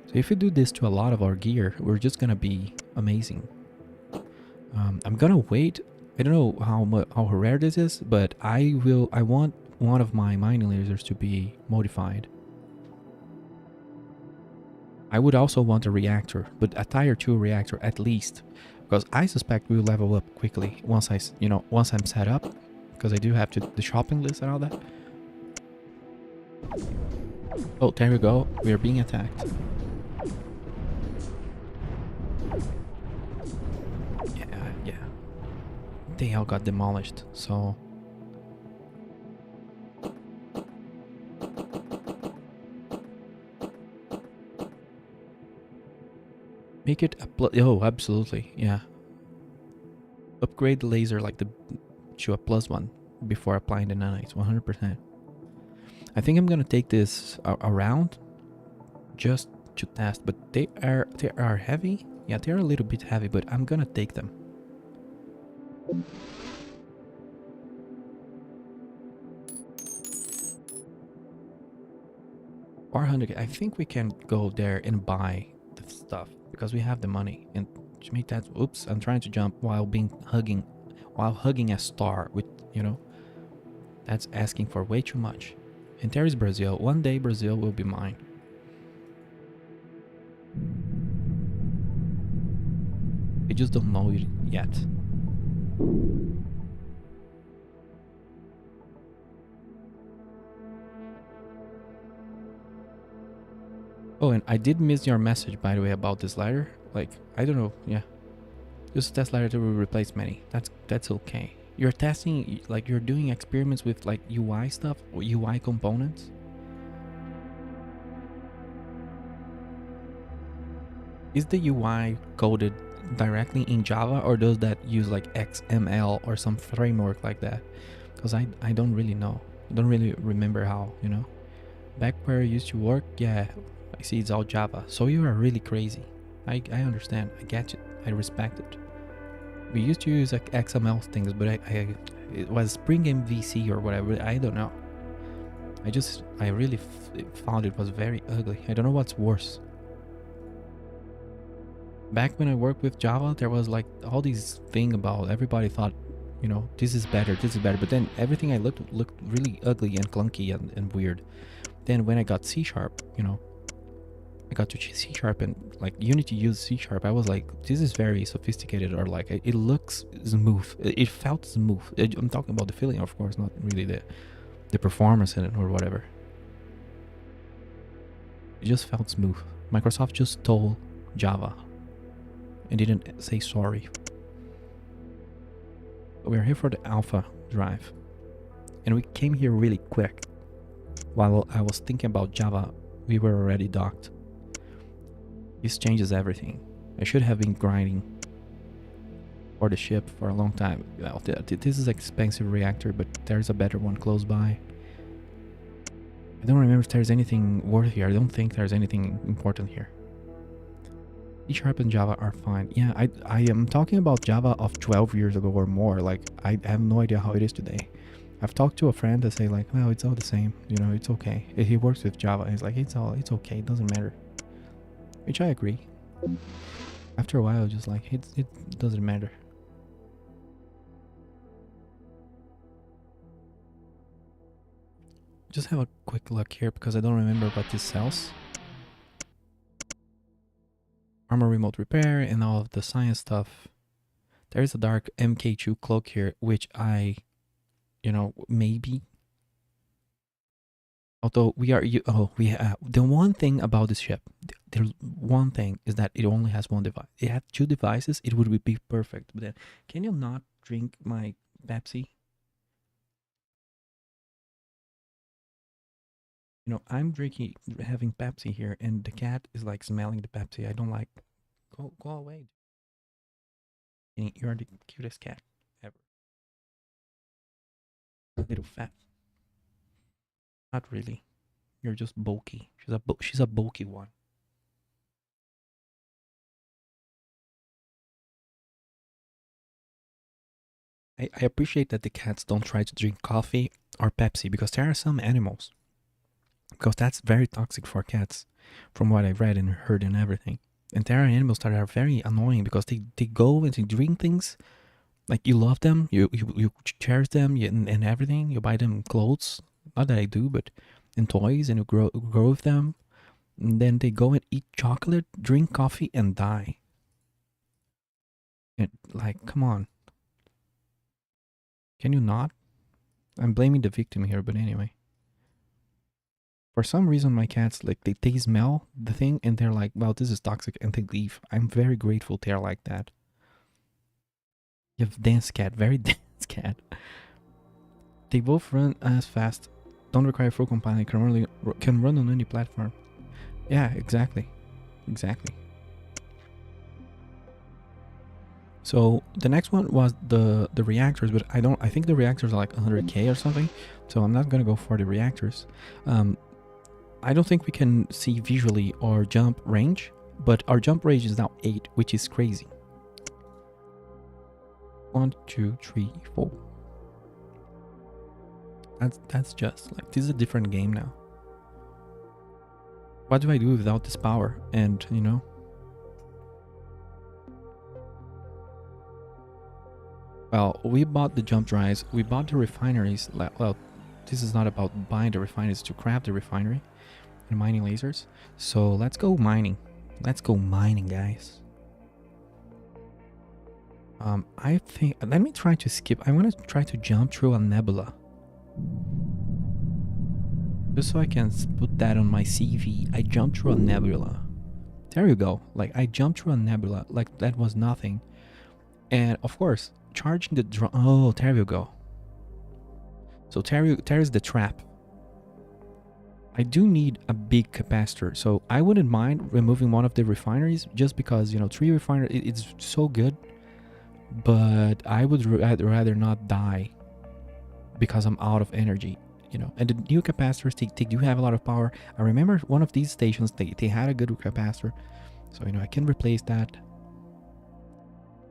Speaker 1: So if we do this to a lot of our gear, we're just gonna be amazing. I'm gonna wait. I don't know how rare this is, but I want one of my mining lasers to be modified. I would also want a reactor, but a tier 2 reactor at least, because I suspect we'll level up quickly once once I'm set up, because I do have the shopping list and all that. Oh, there we go. We are being attacked. Yeah. They all got demolished, so... Make it a oh, absolutely, yeah. Upgrade the laser like to a +1 before applying the nanites, 100%. I think I'm gonna take this around just to test, but they are heavy. Yeah, they are a little bit heavy, but I'm gonna take them. $400. I think we can go there and buy stuff because we have the money. And to make that, oops, I'm trying to jump while hugging a star with, that's asking for way too much. And there is Brazil. One day Brazil will be mine. I just don't know it yet. Oh, and I did miss your message, by the way, about this ladder. Like, I don't know, yeah. Just test ladder to replace many. That's okay. You're testing, like, you're doing experiments with, like, UI stuff or UI components. Is the UI coded directly in Java, or does that use like XML or some framework like that? Because I don't really know. I don't really remember how, Back where I used to work, yeah, I see it's all Java. So you are really crazy. I understand. I get it. I respect it. We used to use like XML things, but it was Spring MVC or whatever. I don't know. I really found it was very ugly. I don't know what's worse. Back when I worked with Java, there was like all these thing about everybody thought, this is better, but then everything I looked really ugly and clunky and weird. Then when I got C#, I got to C# and like Unity used C#, I was like, this is very sophisticated, or like it looks smooth. It felt smooth. I'm talking about the feeling, of course, not really the performance in it or whatever. It just felt smooth. Microsoft just stole Java and didn't say sorry. We're here for the alpha drive, and we came here really quick. While I was thinking about Java, we were already docked. This changes everything. I should have been grinding for the ship for a long time. Well, this is an expensive reactor, but there's a better one close by. I don't remember if there's anything worth here. I don't think there's anything important here. C# and Java are fine. Yeah, I am talking about Java of 12 years ago or more. Like, I have no idea how it is today. I've talked to a friend that say like, well, it's all the same. It's okay. He works with Java. And he's like, it's okay. It doesn't matter. Which I agree. After a while, just like, it doesn't matter. Just have a quick look here because I don't remember what this sells. Armor remote repair and all of the science stuff. There is a dark MK2 cloak here, which I, maybe. Although the one thing about this ship, there's one thing is that it only has one device. It had 2 devices, it would be perfect. But then, can you not drink my Pepsi? I'm having Pepsi here, and the cat is like smelling the Pepsi. I don't like. Go away. You're the cutest cat ever. A little fat. Not really. You're just bulky. She's a bulky one. I appreciate that the cats don't try to drink coffee or Pepsi because there are some animals. Because that's very toxic for cats, from what I've read and heard and everything. And there are animals that are very annoying because they go and they drink things. Like, you love them, you cherish them, and everything. You buy them clothes, not that I do, but and toys, and you grow with them. And then they go and eat chocolate, drink coffee, and die. And like, come on. Can you not? I'm blaming the victim here, but anyway. For some reason, my cats, like, they smell the thing and they're like, well, this is toxic, and they leave. I'm very grateful they're like that. You have dense cat, very dense cat. They both run as fast, don't require full compiling, can run on any platform. Yeah, exactly. So the next one was the reactors, but I think the reactors are like 100k or something. So I'm not gonna go for the reactors. I don't think we can see visually our jump range, but our jump range is now 8, which is crazy. 1, 2, 3, 4. That's just like, this is a different game now. What do I do without this power? And Well, we bought the jump drives, we bought the refineries. Well, this is not about buying the refineries, to craft the refinery and mining lasers. So let's go mining. Let's go mining, guys. I think, let me try to skip. I want to try to jump through a nebula. Just so I can put that on my CV. I jumped through a nebula. There you go. Like, I jumped through a nebula. Like, that was nothing. And, of course, charging the drone. Oh, there you go. So, there's the trap. I do need a big capacitor. So, I wouldn't mind removing one of the refineries. Just because, you know, 3 refineries, it's so good. But I would rather not die. Because I'm out of energy. You know, and the new capacitors, they do have a lot of power. I remember one of these stations, they had a good capacitor. So, you know, I can replace that.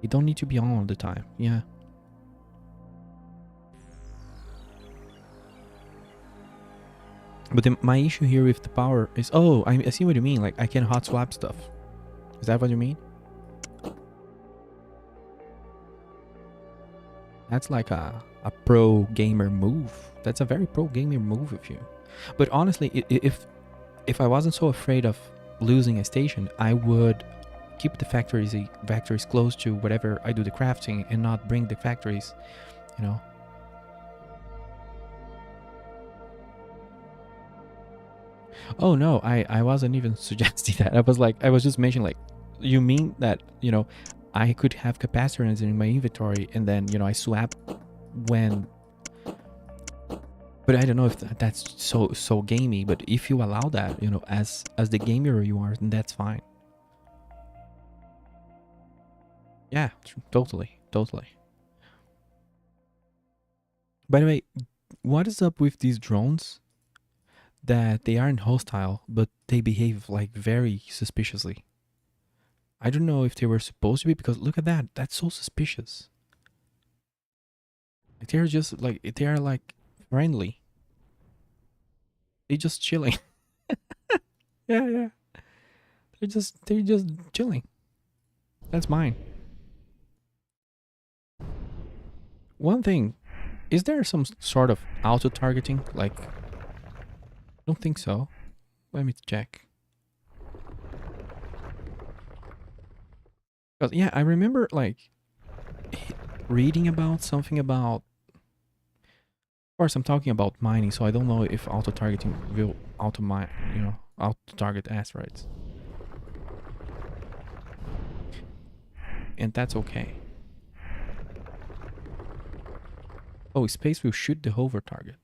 Speaker 1: You don't need to be on all the time. Yeah. But my issue here with the power is... Oh, I see what you mean. Like, I can hot swap stuff. Is that what you mean? That's like a pro gamer move. That's a very pro gamer move of you. But honestly, if I wasn't so afraid of losing a station, I would keep the factories close to whatever I do the crafting and not bring the factories, you know. Oh no, I wasn't even suggesting that. I was just mentioning, like, you mean that, you know, I could have capacitors in my inventory and then, you know, I swap when... But I don't know if that's so gamey, but if you allow that, you know, as the gamer you are, then that's fine. Yeah, totally. By the way, what is up with these drones that they aren't hostile, but they behave like very suspiciously? I don't know if they were supposed to be, because look at that. That's so suspicious. Like, they're just like, they are like friendly. They're just chilling. Yeah. They're just chilling. That's mine. One thing, is there some sort of auto targeting? Like, I don't think so. Let me check. Because yeah, I remember like reading about something about... Of course, I'm talking about mining, so I don't know if auto targeting will auto target asteroids. And that's okay. Oh, space will shoot the hover target.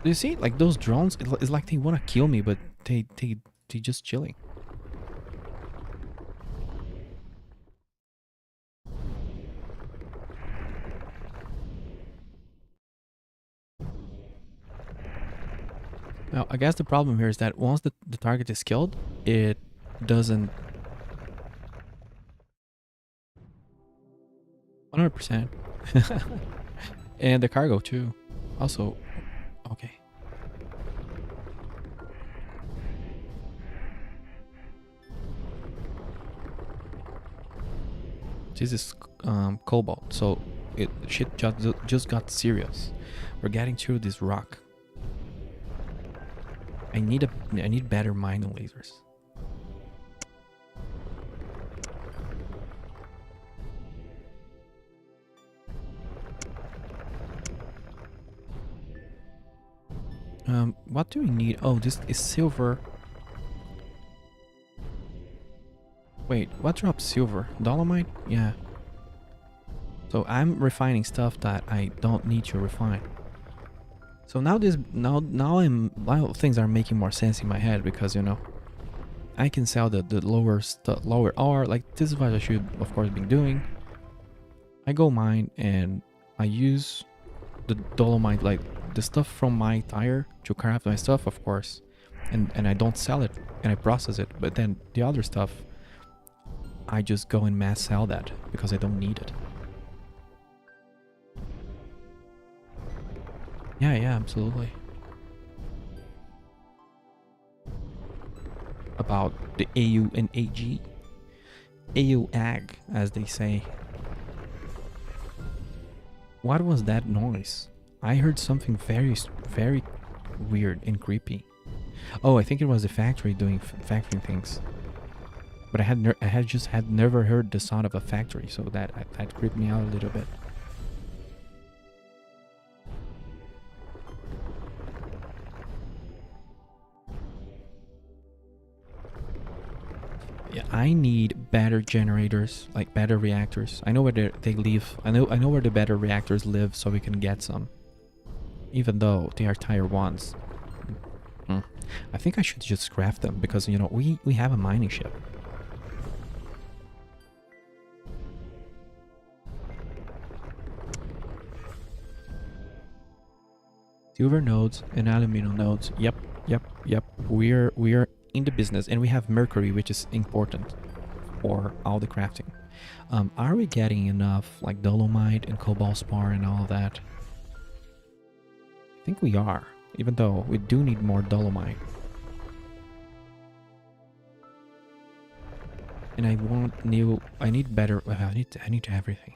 Speaker 1: Do you see, like, those drones? It's like they want to kill me, but they just chilling. Now, I guess the problem here is that once the target is killed, it doesn't... 100%. And the cargo too. Also, okay. This is cobalt, so shit just got serious. We're getting through this rock. I need better mining lasers. What do we need? Oh, this is silver. Wait, what drops silver? Dolomite? Yeah. So I'm refining stuff that I don't need to refine. So now things are making more sense in my head, because, you know, I can sell the lower R. Like, this is what I should, of course, be doing. I go mine and I use the dolomite, like the stuff from my tire, to craft my stuff, of course, and I don't sell it, and I process it. But then the other stuff, I just go and mass sell that because I don't need it. Yeah, absolutely. A about the AU and AG. AU AG, as they say. What was that noise? I heard something very weird and creepy. Oh, I think it was the factory doing factory things. But I had never heard the sound of a factory, so that creeped me out a little bit. Yeah, I need better generators, like better reactors. I know where they live. I know where the better reactors live, so we can get some. Even though they are tier 1s. I think I should just craft them because, you know, we have a mining ship. Silver nodes and aluminum nodes. Yep. We're in the business, and we have mercury, which is important for all the crafting. Are we getting enough like dolomite and cobalt spar and all of that? I think we are, even though we do need more dolomite. And I need better. I need to everything.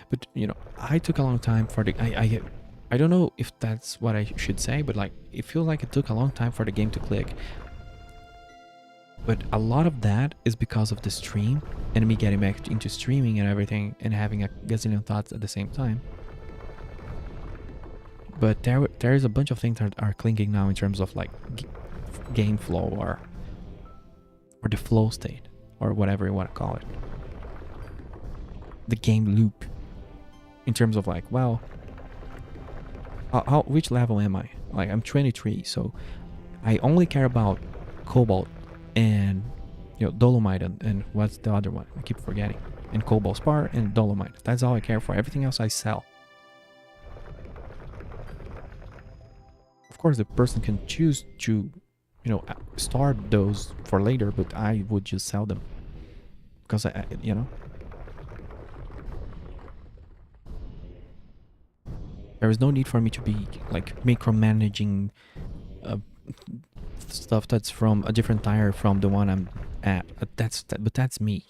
Speaker 1: But you know, I took a long time for the. I don't know if that's what I should say, but like it feels like it took a long time for the game to click. But a lot of that is because of the stream and me getting back into streaming and everything and having a gazillion thoughts at the same time. But there is a bunch of things that are clinking now in terms of like game flow or the flow state or whatever you want to call it. The game loop in terms of like, well, which level am I? Like I'm 23, so I only care about cobalt and, you know, dolomite and what's the other one? I keep forgetting. And cobalt spar and dolomite. That's all I care for. Everything else I sell. Of course, the person can choose to, you know, store those for later, but I would just sell them because you know, there is no need for me to be like micromanaging stuff that's from a different tire from the one I'm at. But that's me.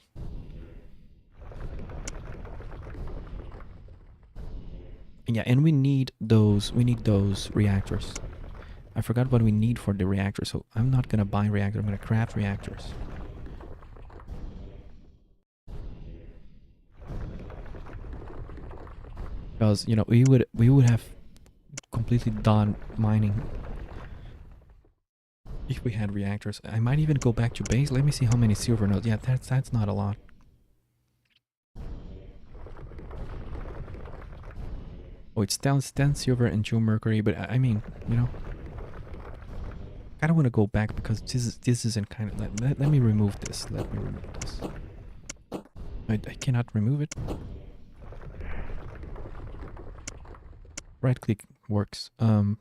Speaker 1: Yeah, and we need those reactors. I forgot what we need for the reactor, so I'm not gonna buy reactors, I'm gonna craft reactors. Because, you know, we would have completely done mining if we had reactors. I might even go back to base. Let me see how many silver nodes. Yeah, that's not a lot. Oh, it's down 10 silver and 2 mercury, but I mean, you know, I don't want to go back because this isn't kind of. Let me remove this. Let me remove this. I cannot remove it. Right click works. I'm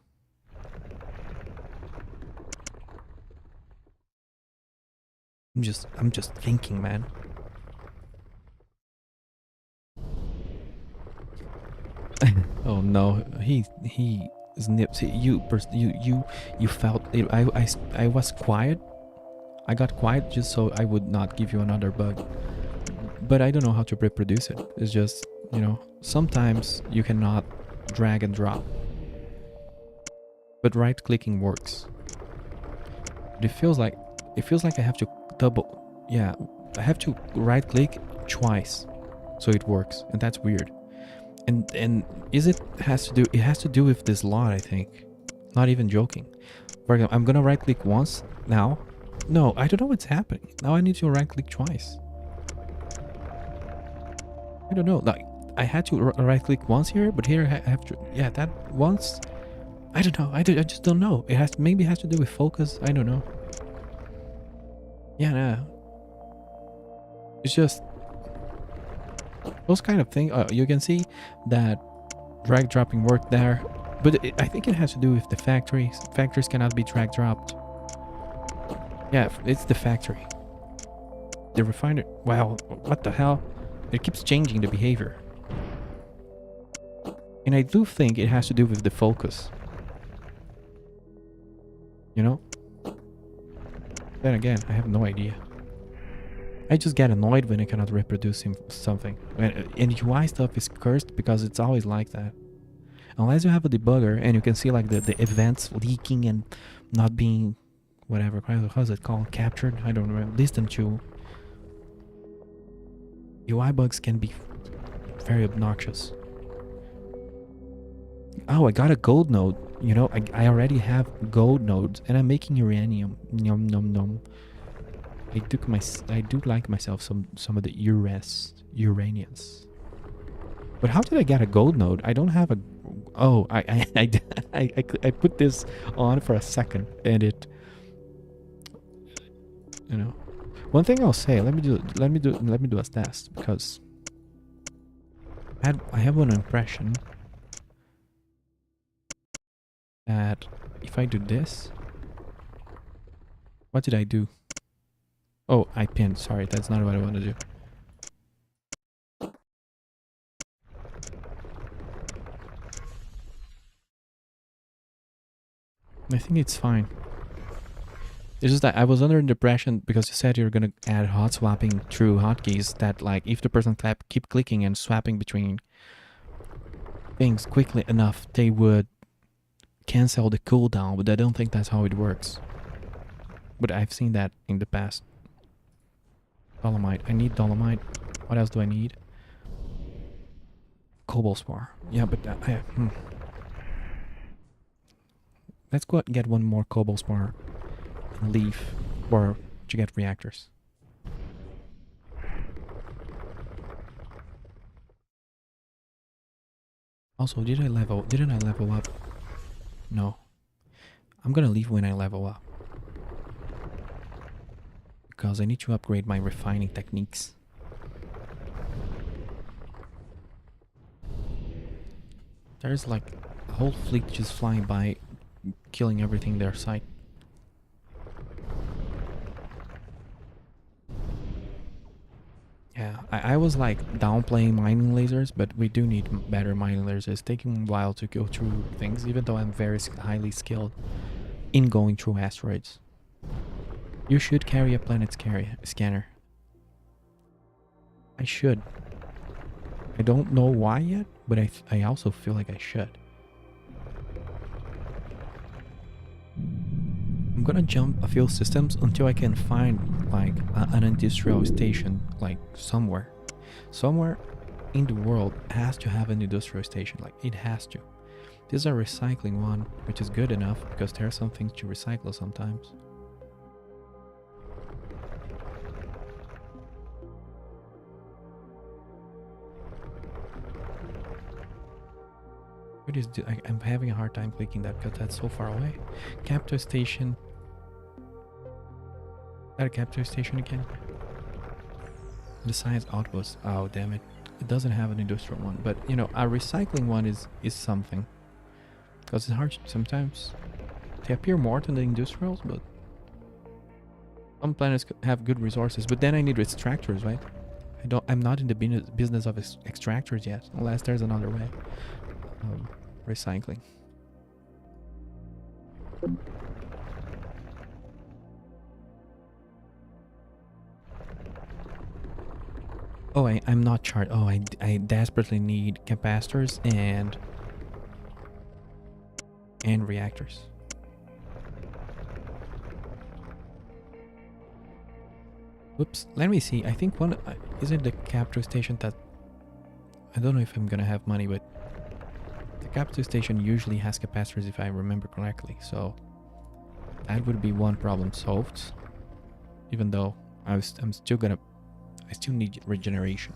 Speaker 1: just thinking, man. Oh no, he snips. You felt it. I was quiet. I got quiet just so I would not give you another bug. But I don't know how to reproduce it. It's just, you know, sometimes you cannot drag and drop. But right clicking works. But it feels like I have to I have to right click twice so it works, and that's weird. And it has to do with this lot, I think. Not even joking. For example, I'm gonna right click once now. No, I don't know what's happening. Now I need to right click twice. I don't know. Like I had to right click once here, but here I have to. Yeah, that once. I don't know. I just don't know. Maybe it has to do with focus. I don't know. Yeah, no. It's just those kind of things. You can see that drag dropping worked there, but I think it has to do with the factories. Factories cannot be drag dropped. Yeah, it's the factory. The refinery. Wow, what the hell? It keeps changing the behavior. And I do think it has to do with the focus. You know? Then again, I have no idea. I just get annoyed when I cannot reproduce something. And UI stuff is cursed because it's always like that. Unless you have a debugger and you can see like the events leaking and not being whatever, how's it called? Captured? I don't remember. Listened to. UI bugs can be very obnoxious. Oh, I got a gold node. You know, I already have gold nodes and I'm making uranium. Nom nom nom. I do like myself some of the Uranians. But how did I get a gold node? I don't have a. Oh, I put this on for a second and it. You know, one thing I'll say. Let me do a test because I have one impression that if I do this, what did I do? Oh, I pinned. Sorry, that's not what I want to do. I think it's fine. It's just that I was under the impression because you said you're gonna add hot swapping through hotkeys that like if the person keep clicking and swapping between things quickly enough, they would cancel the cooldown, but I don't think that's how it works. But I've seen that in the past. Dolomite. I need dolomite. What else do I need? Cobalt spar. Yeah, but let's go out and get one more cobalt spar and leave or to get reactors. Also, didn't I level up? No. I'm gonna leave when I level up. Because I need to upgrade my refining techniques. There's like a whole fleet just flying by, killing everything in their sight. Yeah, I was like downplaying mining lasers, but we do need better mining lasers. It's taking a while to go through things, even though I'm very highly skilled in going through asteroids. You should carry a planet scanner. I should. I don't know why yet, but I also feel like I should. I'm gonna jump a few systems until I can find like an industrial station, like somewhere. Somewhere in the world has to have an industrial station, like it has to. This is a recycling one, which is good enough because there are some things to recycle sometimes. I'm having a hard time clicking that because that's so far away. Capture station. Is that a capture station again? The science outpost. Oh damn it! It doesn't have an industrial one, but you know, a recycling one is something. Because it's hard sometimes. They appear more than the industrials, but some planets have good resources. But then I need extractors, right? I'm not in the business of extractors yet, unless there's another way. Recycling. Oh, I'm not charged. Oh, I desperately need capacitors and reactors. Oops. Let me see. I think one is it the capture station that I don't know if I'm gonna have money, but the capture station usually has capacitors if I remember correctly, so that would be one problem solved. Even though I still need regeneration.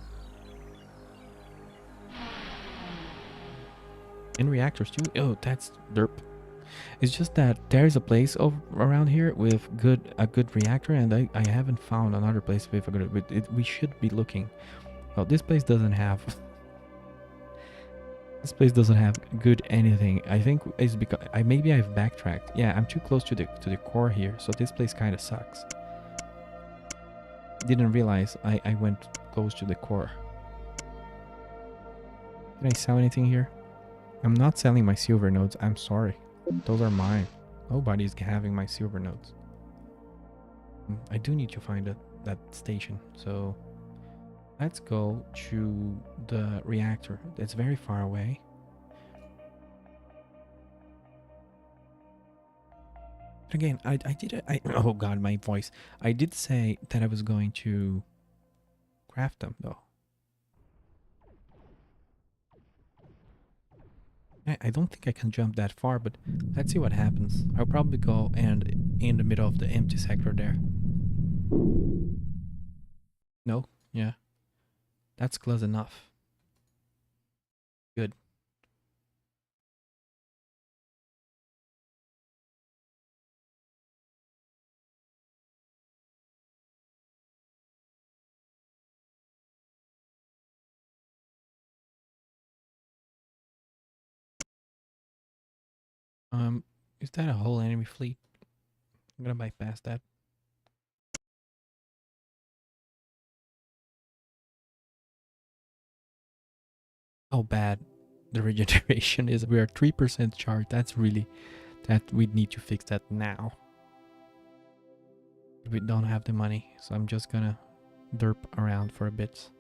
Speaker 1: And reactors too. Oh, that's derp. It's just that there's a place around here with a good reactor, and I haven't found another place with a good. We should be looking. Well, this place doesn't have. This place doesn't have good anything. I think it's because maybe I've backtracked. Yeah, I'm too close to the core here, so this place kind of sucks. Didn't realize I went close to the core. Can I sell anything here? I'm not selling my silver nodes. I'm sorry. Those are mine. Nobody's having my silver nodes. I do need to find that station. So let's go to the reactor. It's very far away. Again, I did it. Oh god, my voice. I did say that I was going to craft them though. I don't think I can jump that far, but let's see what happens. I'll probably go and in the middle of the empty sector there. No? Yeah. That's close enough. Good. Is that a whole enemy fleet? I'm gonna bypass that. Oh, bad. The regeneration is, we are 3% charged. That's really, that we need to fix that now. We don't have the money, so I'm just gonna derp around for a bit.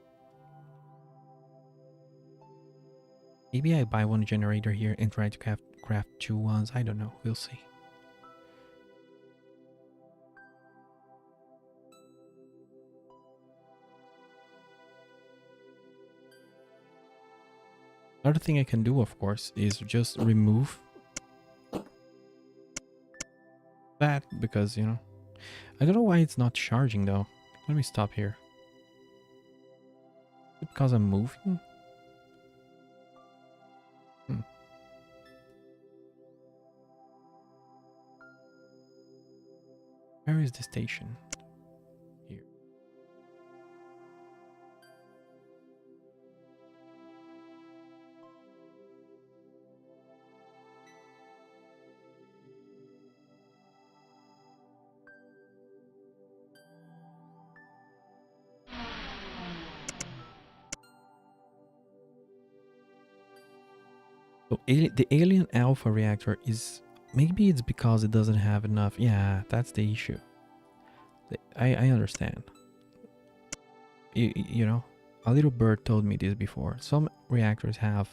Speaker 1: Maybe I buy one generator here and try to craft 2 ones. I don't know. We'll see. Another thing I can do, of course, is just remove that because, you know, I don't know why it's not charging though. Let me stop here. Is it because I'm moving? Where is the station? Here. So the alien alpha reactor is, maybe it's because it doesn't have enough. Yeah, that's the issue. I understand. You know, a little bird told me this before. Some reactors have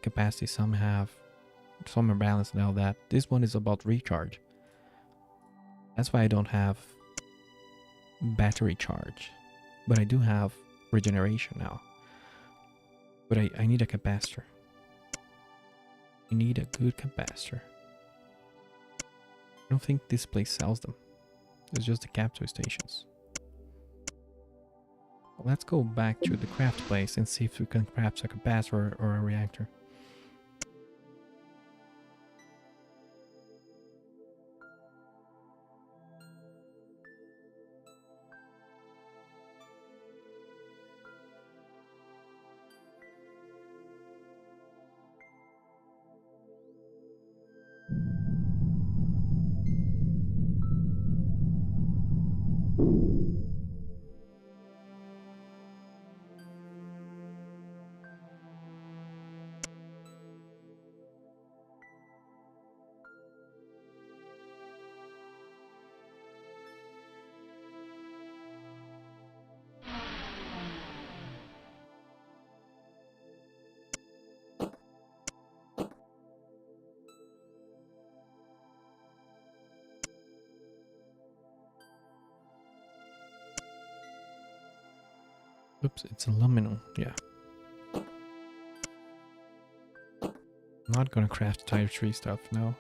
Speaker 1: capacity, some are balanced and all that. This one is about recharge. That's why I don't have battery charge, but I do have regeneration now. But I need a capacitor. I need a good capacitor. I don't think this place sells them. It's just the capture stations. Well, let's go back to the craft place and see if we can craft a capacitor or a reactor. Oops, it's aluminum. Yeah. I'm not gonna craft tier 3 stuff, no.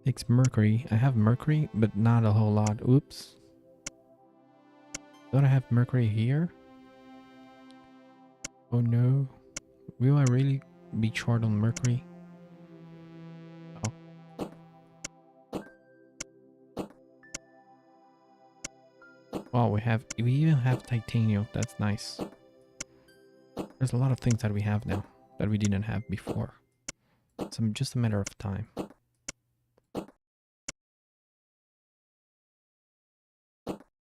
Speaker 1: Takes mercury. I have mercury, but not a whole lot. Oops. Don't I have mercury here? Oh no. Will I really be short on mercury? Oh. Wow, we even have titanium. That's nice. There's a lot of things that we have now that we didn't have before. It's just a matter of time.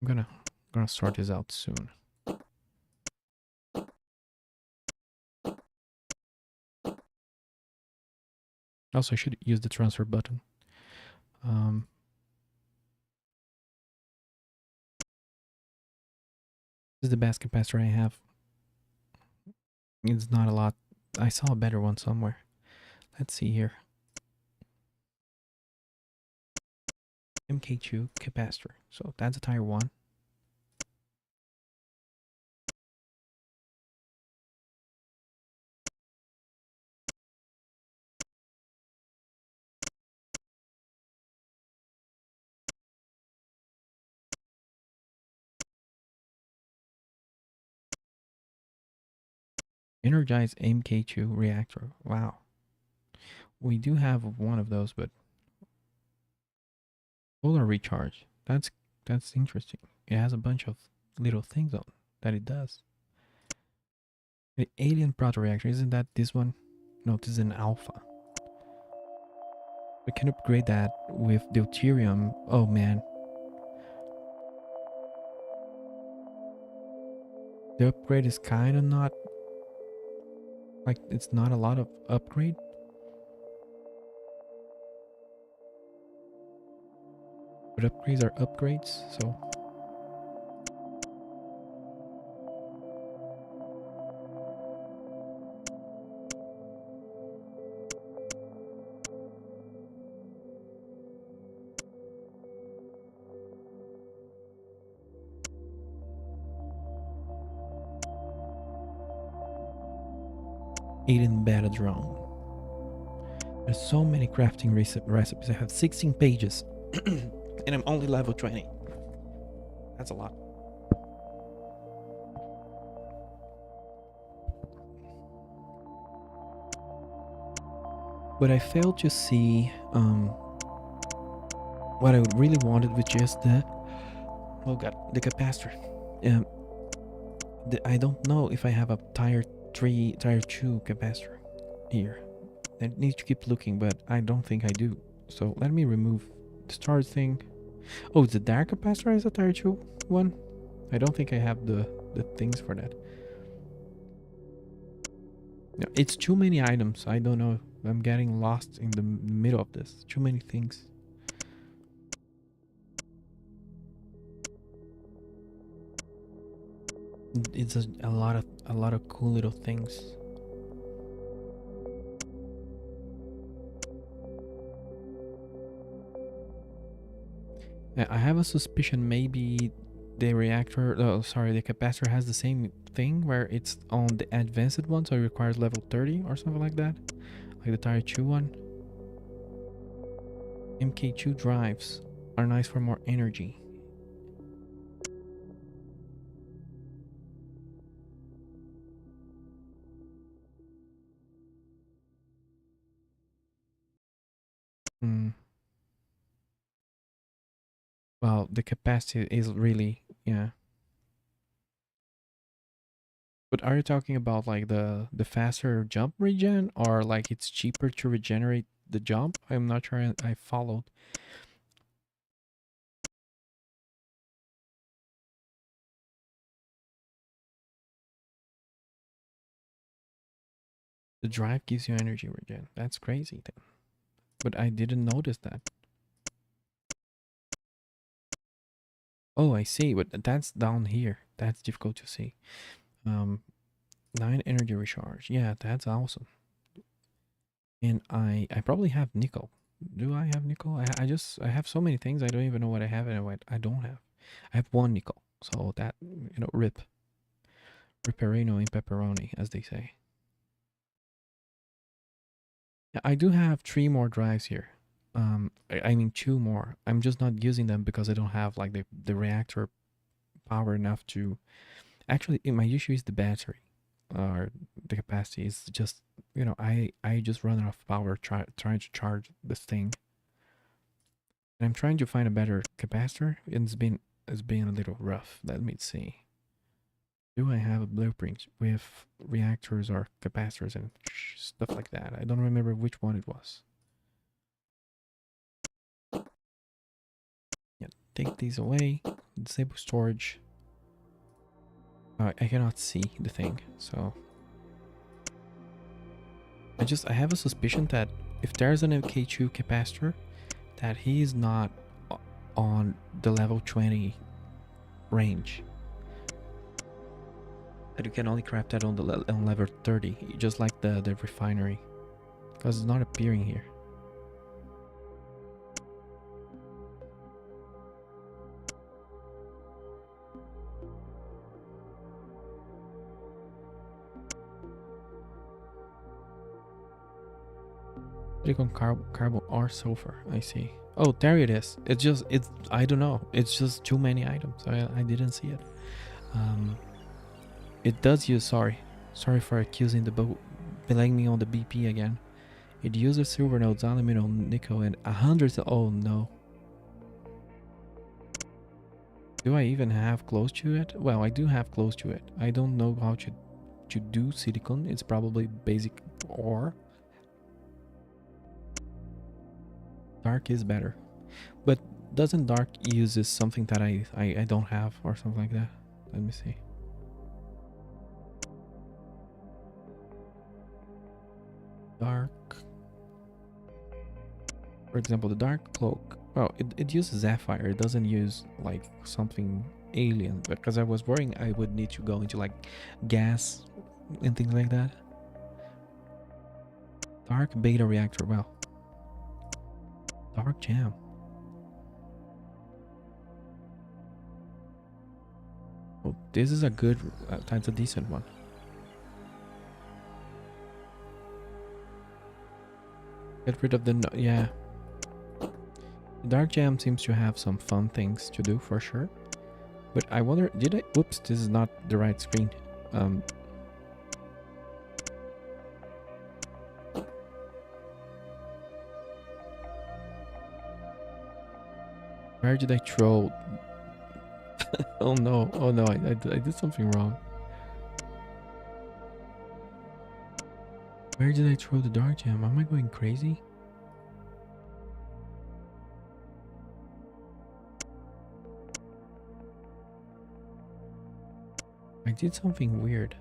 Speaker 1: I'm gonna sort this out soon. Also, I should use the transfer button. This is the best capacitor I have. It's not a lot. I saw a better one somewhere. Let's see here. MK2 capacitor. So that's a tire 1. Energized MK2 reactor. Wow. We do have one of those, but solar recharge. That's interesting. It has a bunch of little things on that it does. The alien proto reactor, isn't that this one? No, this is an alpha. We can upgrade that with deuterium. Oh man. The upgrade is kind of not like, it's not a lot of upgrade. But upgrades are upgrades, so. Alien beta drone. There's so many crafting recipes. I have 16 pages. And I'm only level 20. That's a lot. But I failed to see what I really wanted, which is the, oh god, the capacitor. I don't know if I have a tier 2 capacitor here. I need to keep looking, but I don't think I do. So let me remove the start thing. Oh, the dark capacitor is a tier 2 one. I don't think I have the things for that. No, it's too many items. I don't know. I'm getting lost in the middle of this. Too many things. It's a lot of cool little things. I have a suspicion maybe the reactor, the capacitor has the same thing where it's on the advanced one, so it requires level 30 or something like that, like the tier 2 one. MK2 drives are nice for more energy. Well, the capacity is really, yeah. But are you talking about like the faster jump regen, or like it's cheaper to regenerate the jump? I'm not sure I followed. The drive gives you energy regen. That's crazy then. But I didn't notice that. Oh, I see, but that's down here. That's difficult to see. 9 energy recharge. Yeah, that's awesome. And I probably have nickel. Do I have nickel? I have so many things. I don't even know what I have and what I don't have. I have 1 nickel. So that, rip. Ripperino in pepperoni, as they say. Yeah, I do have 3 more drives here. I mean 2 more. I'm just not using them because I don't have like the reactor power enough to. Actually, my issue is the battery, or the capacity is just, I just run out of power trying to charge this thing. And I'm trying to find a better capacitor, and it's been a little rough. Let me see. Do I have a blueprint with reactors or capacitors and stuff like that? I don't remember which one it was. Yeah, take these away. Disable storage. I cannot see the thing, so I have a suspicion that if there's an MK2 capacitor, that he is not on the level 20 range. That you can only craft that on the on level 30, just like the refinery, because it's not appearing here. Silicon, carbon or sulfur. I see. Oh, there it is. It's I don't know. It's just too many items. I didn't see it. It does use, sorry for accusing the blaming me on the BP again. It uses silver nodes, aluminum, nickel, and 100. Oh no. Do I even have close to it? Well, I do have close to it. I don't know how to do silicon. It's probably basic ore. Dark is better, but doesn't dark uses something that I don't have or something like that? Let me see. Dark, for example, the dark cloak. Well, it uses sapphire. It doesn't use like something alien, because I was worrying I would need to go into like gas and things like that. Dark beta reactor. Well, dark jam. Oh, this is a good, that's a decent one. Get rid of the yeah. The dark jam seems to have some fun things to do for sure. But I wonder, did I? Whoops, this is not the right screen. Where did I throw? Oh no, I did something wrong. Where did I throw the dark gem? Am I going crazy? I did something weird.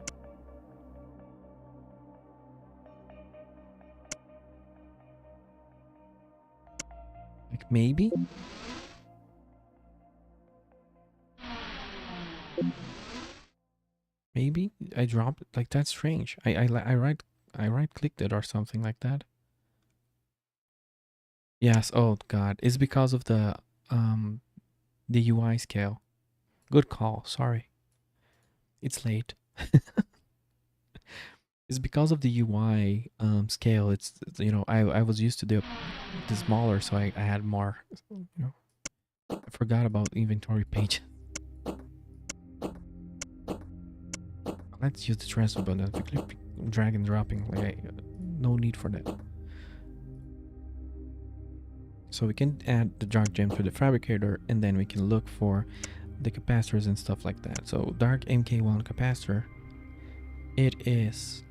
Speaker 1: Like maybe? Maybe I dropped it. Like that's strange. I right clicked it or something like that. Yes. Oh god, it's because of the UI scale. Good call. Sorry, it's late. It's because of the UI scale. It's you know I was used to the smaller, so I had more. You know, I forgot about inventory page. Let's use the transfer button. If we click drag and dropping, like no need for that. So we can add the dark gem to the fabricator, and then we can look for the capacitors and stuff like that. So dark MK1 capacitor. It is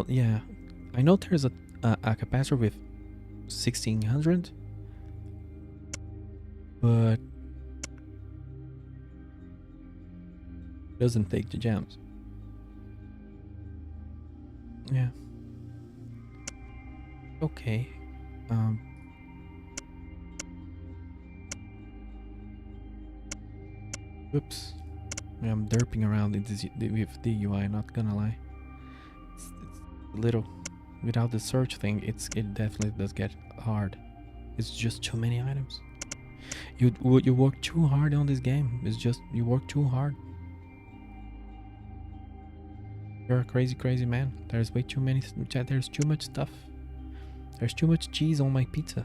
Speaker 1: yeah. I know there's a capacitor with 1600, but doesn't take the gems. Yeah. Okay. Oops. Yeah, I'm derping around in this, with the UI, not gonna lie. It's a little, without the search thing, it definitely does get hard. It's just too many items. You work too hard on this game. It's just, you work too hard. You're a crazy man. There's way too many. There's too much stuff. There's too much cheese on my pizza.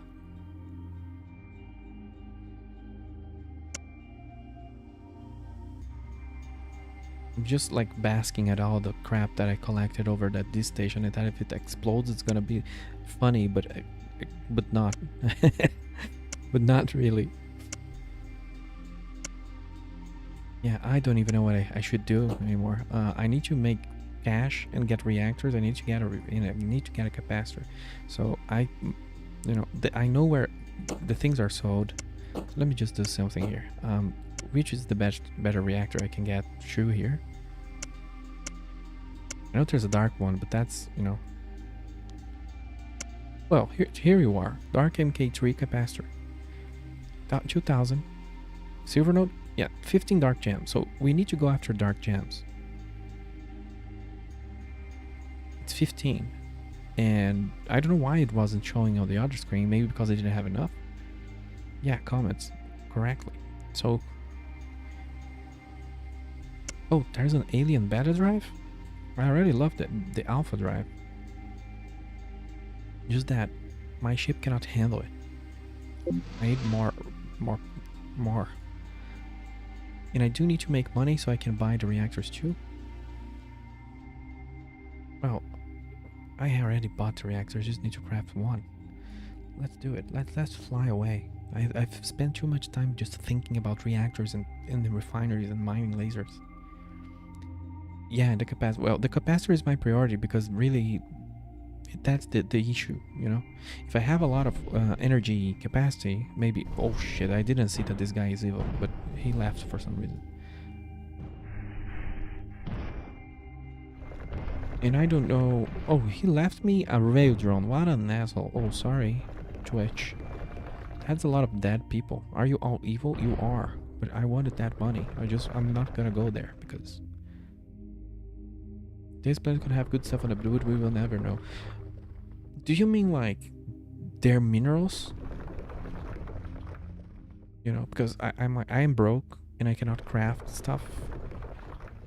Speaker 1: I'm just like basking at all the crap that I collected over at this station, and that if it explodes, it's gonna be funny, but not, but not really. Yeah, I don't even know what I should do anymore. I need to make cash and get reactors. I need to get a capacitor. So I know where the things are sold. So let me just do something here. Which is the better reactor I can get through here? I know there's a dark one, but that's Well, here you are. Dark MK3 capacitor. 2000. Silver node? Yeah, 15 dark gems. So we need to go after dark gems. It's 15. And I don't know why it wasn't showing on the other screen. Maybe because I didn't have enough. Yeah, comments correctly. So... Oh, there's an alien beta drive? I already loved it. The alpha drive. Just that my ship cannot handle it. I need more. And I do need to make money so I can buy the reactors too. Well, I already bought the reactors, just need to craft one. Let's do it. Let's fly away. I've spent too much time just thinking about reactors and the refineries and mining lasers. Yeah, the capacitor. Well, the capacitor is my priority because really, that's the issue, you know. If I have a lot of energy capacity, maybe... Oh shit, I didn't see that this guy is evil, but he left for some reason. And I don't know... Oh, he left me a rail drone. What an asshole. Oh, sorry. Twitch. That's a lot of dead people. Are you all evil? You are. But I wanted that money. I'm not gonna go there because... This planet could have good stuff on it, but we will never know. Do you mean like they're minerals? You know, because I am broke and I cannot craft stuff,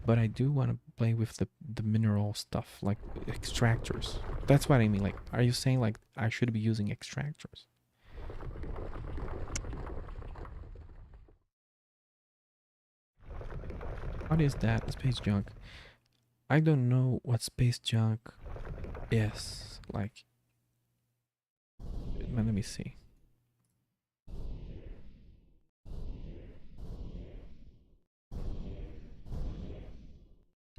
Speaker 1: but I do want to play with the mineral stuff, like extractors. That's what I mean. Like, are you saying like I should be using extractors? What is that? Space junk. I don't know what space junk is. Like, let me see.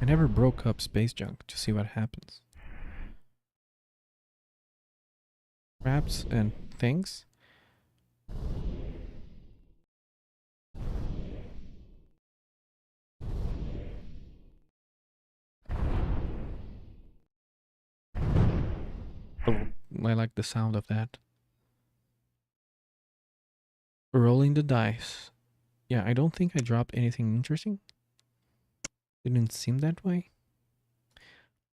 Speaker 1: I never broke up space junk to see what happens. Traps and things. Oh, I like the sound of that. Rolling the dice. Yeah, I don't think I dropped anything interesting. Didn't seem that way.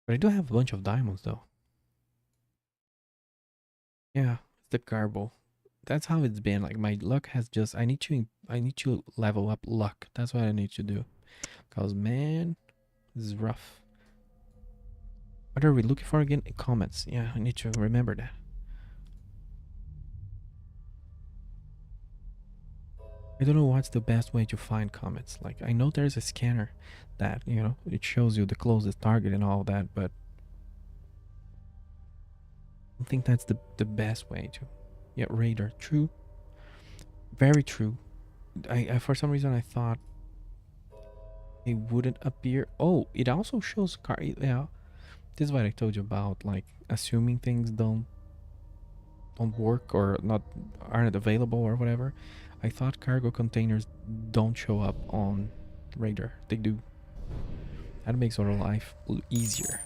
Speaker 1: But I do have a bunch of diamonds though. Yeah, it's the garble. That's how it's been. Like my luck has just I need to level up luck. That's what I need to do. Cause man, this is rough. What are we looking for again? Comments. Yeah, I need to remember that. I don't know what's the best way to find comments. Like, I know there's a scanner that, you know, it shows you the closest target and all that, but I don't think that's the best way to... Yeah, radar. True. Very true. I for some reason I thought it wouldn't appear. Oh, it also shows car... Yeah. This is what I told you about, like, assuming things don't work or aren't available or whatever. I thought cargo containers don't show up on radar. They do. That makes our life easier.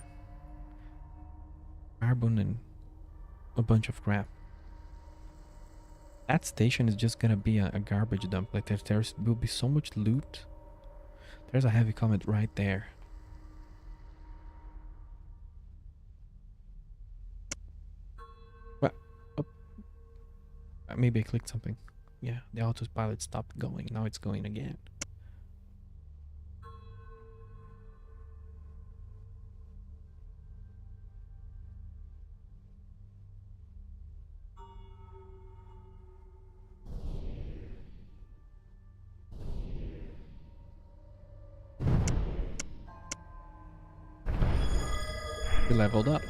Speaker 1: Carbon and a bunch of crap. That station is just gonna be a garbage dump. Like there will be so much loot. There's a heavy comet right there. What? Oh. Maybe I clicked something. Yeah, the autopilot stopped going. Now it's going again. We leveled up.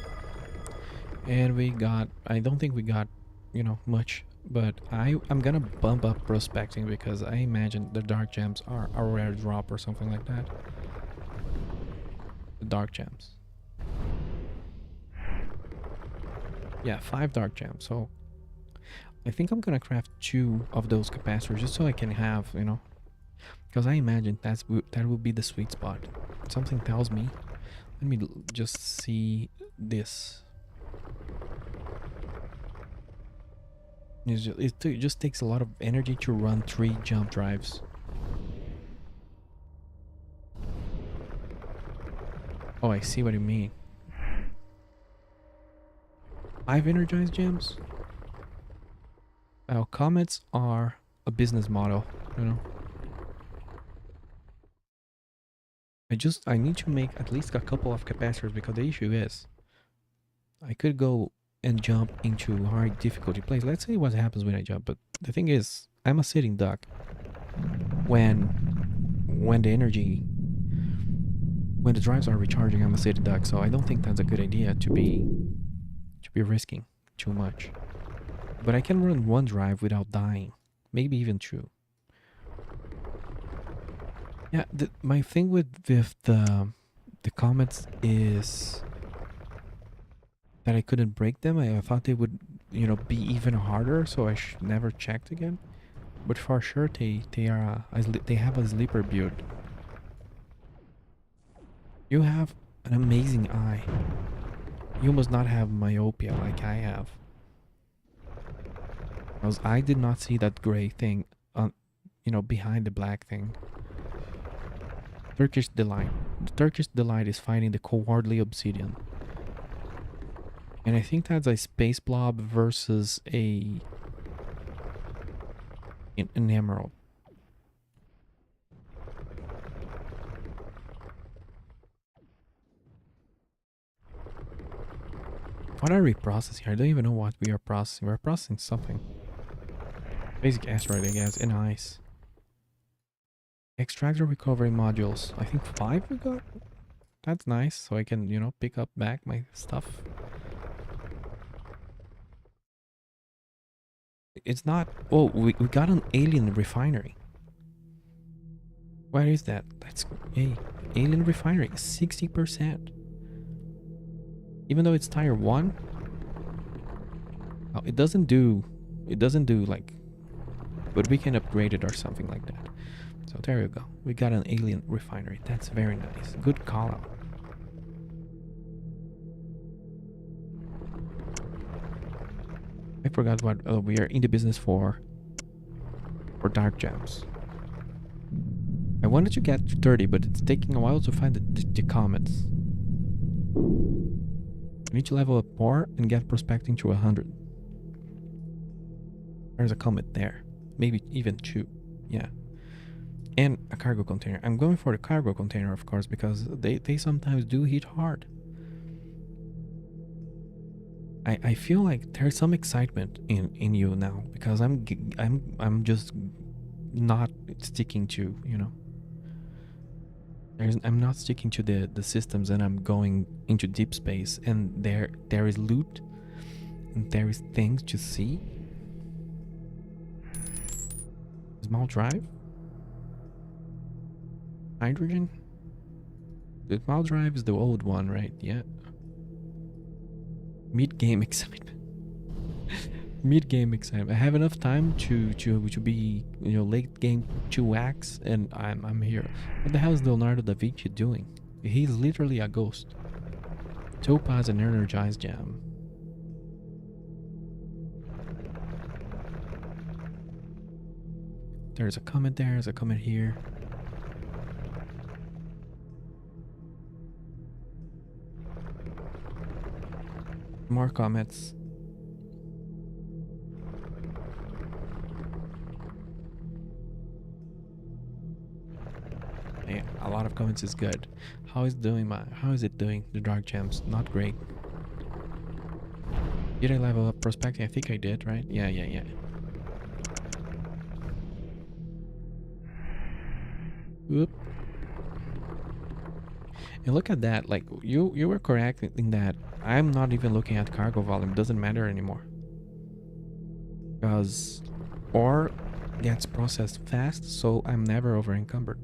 Speaker 1: And we got... I don't think we got, you know, much. But I'm gonna bump up prospecting because I imagine the dark gems are a rare drop or something like that. The dark gems. Yeah, 5 dark gems. So I think I'm gonna craft 2 of those capacitors just so I can have, you know, because I imagine that will be the sweet spot. Something tells me. Let me just see this. It just takes a lot of energy to run 3 jump drives. Oh, I see what you mean. 5 energized gems? Well, comets are a business model, you know. I need to make at least a couple of capacitors because the issue is I could go and jump into high difficulty place. Let's see what happens when I jump, but the thing is I'm a sitting duck. When the energy when the drives are recharging, I'm a sitting duck, so I don't think that's a good idea to be risking too much. But I can run 1 drive without dying, maybe even 2. Yeah, my thing with the comets is that I couldn't break them. I thought they would, you know, be even harder, so I never checked again. But for sure, they are they have a sleeper build. You have an amazing eye. You must not have myopia like I have, because I did not see that gray thing on, you know, behind the black thing. Turkish Delight. The Turkish Delight is fighting the cowardly obsidian. And I think that's a space blob versus an emerald. What are we processing here? I don't even know what we are processing. We're processing something. Basic asteroid, I guess, and ice. Extractor recovery modules. I think 5 we got? That's nice, so I can, you know, pick up back my stuff. It's not... Oh, we got an alien refinery. Where is that? That's... Hey, alien refinery, 60%. Even though it's tier 1. Oh, it doesn't do like... But we can upgrade it or something like that. So there you go. We got an alien refinery. That's very nice. Good call out. I forgot what we are in the business for dark gems. I wanted to get to 30, but it's taking a while to find the comets. I need to level up more and get prospecting to 100. There's a comet there. Maybe even 2. Yeah. And a cargo container. I'm going for the cargo container, of course, because they sometimes do hit hard. I feel like there's some excitement in you now, because I'm just not sticking to, you know. I'm not sticking to the systems, and I'm going into deep space, and there is loot, and there is things to see. Small drive? Hydrogen? The small drive is the old one, right? Yeah. Mid-game excitement. Mid-game excitement. I have enough time to be, you know, late game 2 acts, and I'm here. What the hell is Leonardo da Vinci doing? He's literally a ghost. Topaz and energized gem. There's a comet there, there's a comet here. More comets. Yeah, a lot of comets is good. How is it doing? The dark gems? Not great. Did I level up prospecting? I think I did, right? Yeah. Whoop. And look at that, like you were correct in that I'm not even looking at cargo volume. It doesn't matter anymore, because ore gets processed fast, so I'm never over encumbered.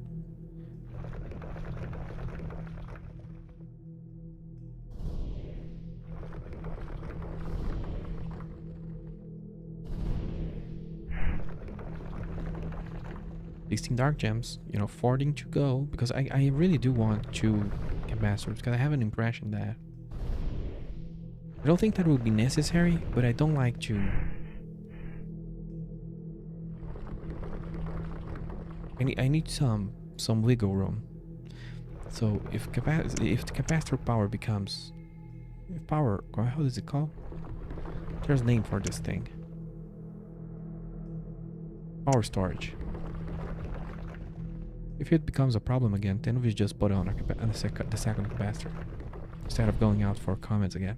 Speaker 1: Dark gems, you know, 40 to go, because I really do want to get masters, because I have an impression that I don't think that would be necessary, but I don't like to I need some wiggle room. So if the capacitor power becomes power, how is it called? There's a name for this thing. Power storage. If it becomes a problem again, then we just put on the second capacitor instead of going out for comments again.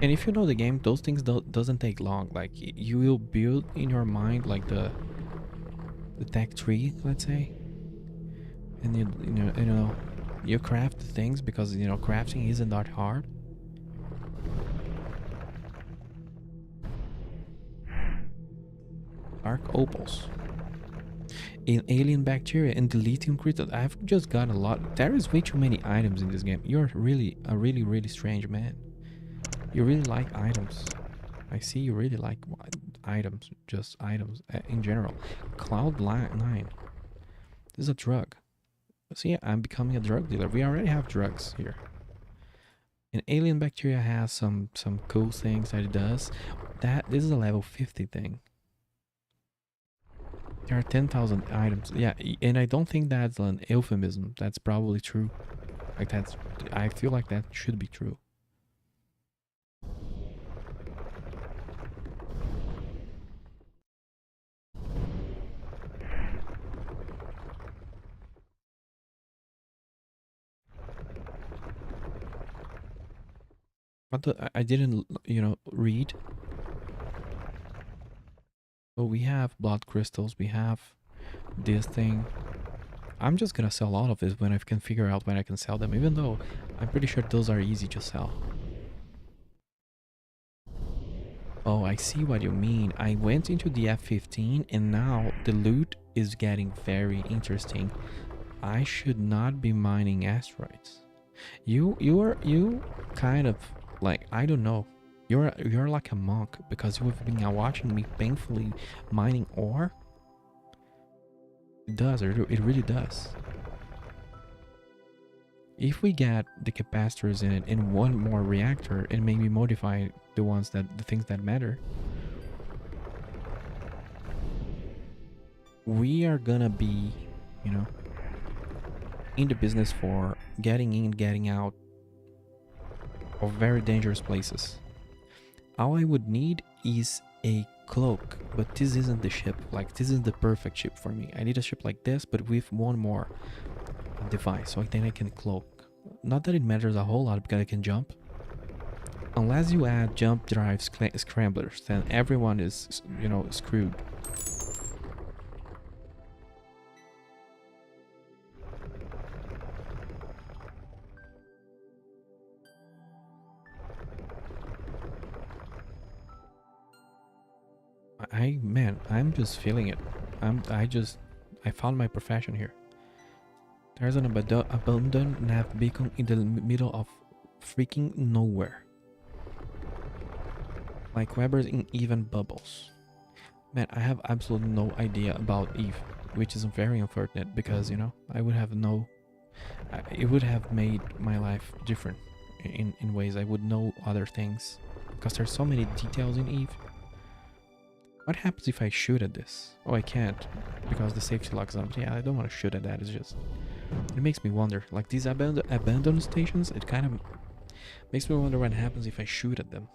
Speaker 1: And if you know the game, those things doesn't take long. Like you will build in your mind like the tech tree, let's say, and you know you craft things because crafting isn't that hard. Dark opals. In alien bacteria and the lithium crystal. I've just got a lot. There is way too many items in this game. You're really a really strange man. You really like items. I see you really like items, just items in general. Cloud 9. This is a drug. See, I'm becoming a drug dealer. We already have drugs here. And alien bacteria has some cool things that it does. This is a level 50 thing. There are 10,000 items. Yeah, and I don't think that's an euphemism. That's probably true. Like I feel like that should be true. But I didn't, read. Oh, we have blood crystals. We have this thing. I'm just gonna sell all of it when I can figure out when I can sell them, even though I'm pretty sure those are easy to sell. Oh, I see what you mean. I went into the F-15 and now the loot is getting very interesting. I should not be mining asteroids. You kind of like, I don't know. You're like a monk because you have been watching me painfully mining ore. It does, it really does. If we get the capacitors in it and one more reactor and maybe modify the things that matter, we are gonna be, in the business for getting in, getting out of very dangerous places. All I would need is a cloak, but this isn't the ship. Like, this is the perfect ship for me. I need a ship like this, but with one more device, so then I can cloak. Not that it matters a whole lot because I can jump. Unless you add jump drive scramblers, then everyone is, screwed. I'm just feeling it. I found my profession here. There's an abandoned nav beacon in the middle of freaking nowhere. Like Weber's in even bubbles. Man, I have absolutely no idea about Eve, which is very unfortunate because, I would have it would have made my life different in ways. I would know other things because there's so many details in Eve. What happens if I shoot at this? Oh, I can't because the safety lock's on. Yeah, I don't want to shoot at that. It makes me wonder. Like these abandoned stations, it kind of makes me wonder what happens if I shoot at them.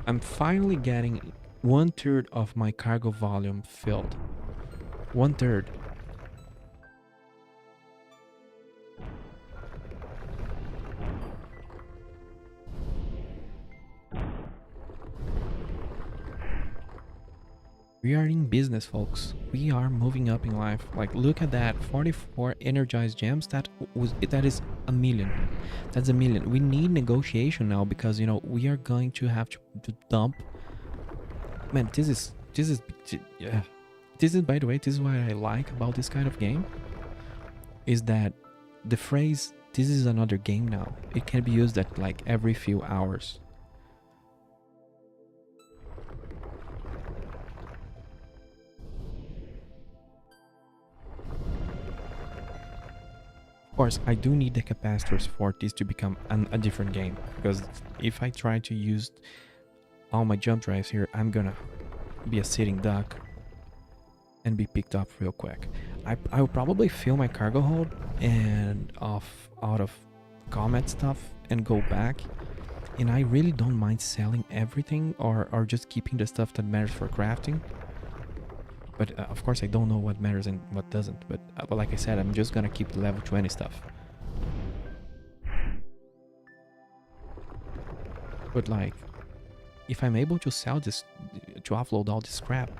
Speaker 1: I'm finally getting 1/3 of my cargo volume filled. 1/3. We are in business, folks. We are moving up in life. Like, look at that, 44 energized gems. That is a million. That's a million. We need negotiation now because we are going to have to dump. Man, this is yeah. This is, by the way, this is what I like about this kind of game. Is that the phrase "this is another game now." It can be used at like every few hours. course, I do need the capacitors for this to become a different game, because if I try to use all my jump drives here, I'm gonna be a sitting duck and be picked up real quick. I will probably fill my cargo hold and out of comet stuff and go back. And I really don't mind selling everything or just keeping the stuff that matters for crafting. But of course I don't know what matters and what doesn't. But like I said, I'm just gonna keep the level 20 stuff. But like, if I'm able to sell this, to offload all this scrap,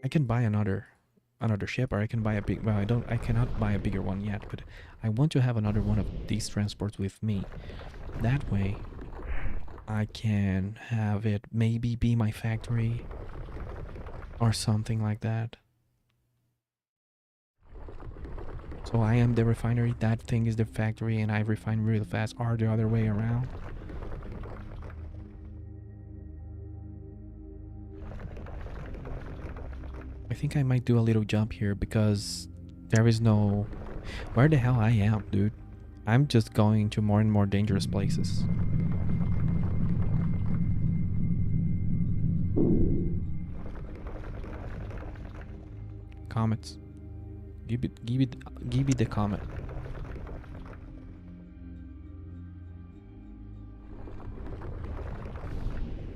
Speaker 1: I can buy another ship, or I can buy a big, well, I cannot buy a bigger one yet, but I want to have another one of these transports with me. That way I can have it maybe be my factory or something like that. So I am the refinery, that thing is the factory, and I refine really fast, or the other way around. I think I might do a little jump here because there is no... Where the hell I am, dude? I'm just going to more and more dangerous places. Comets. Give it the comet.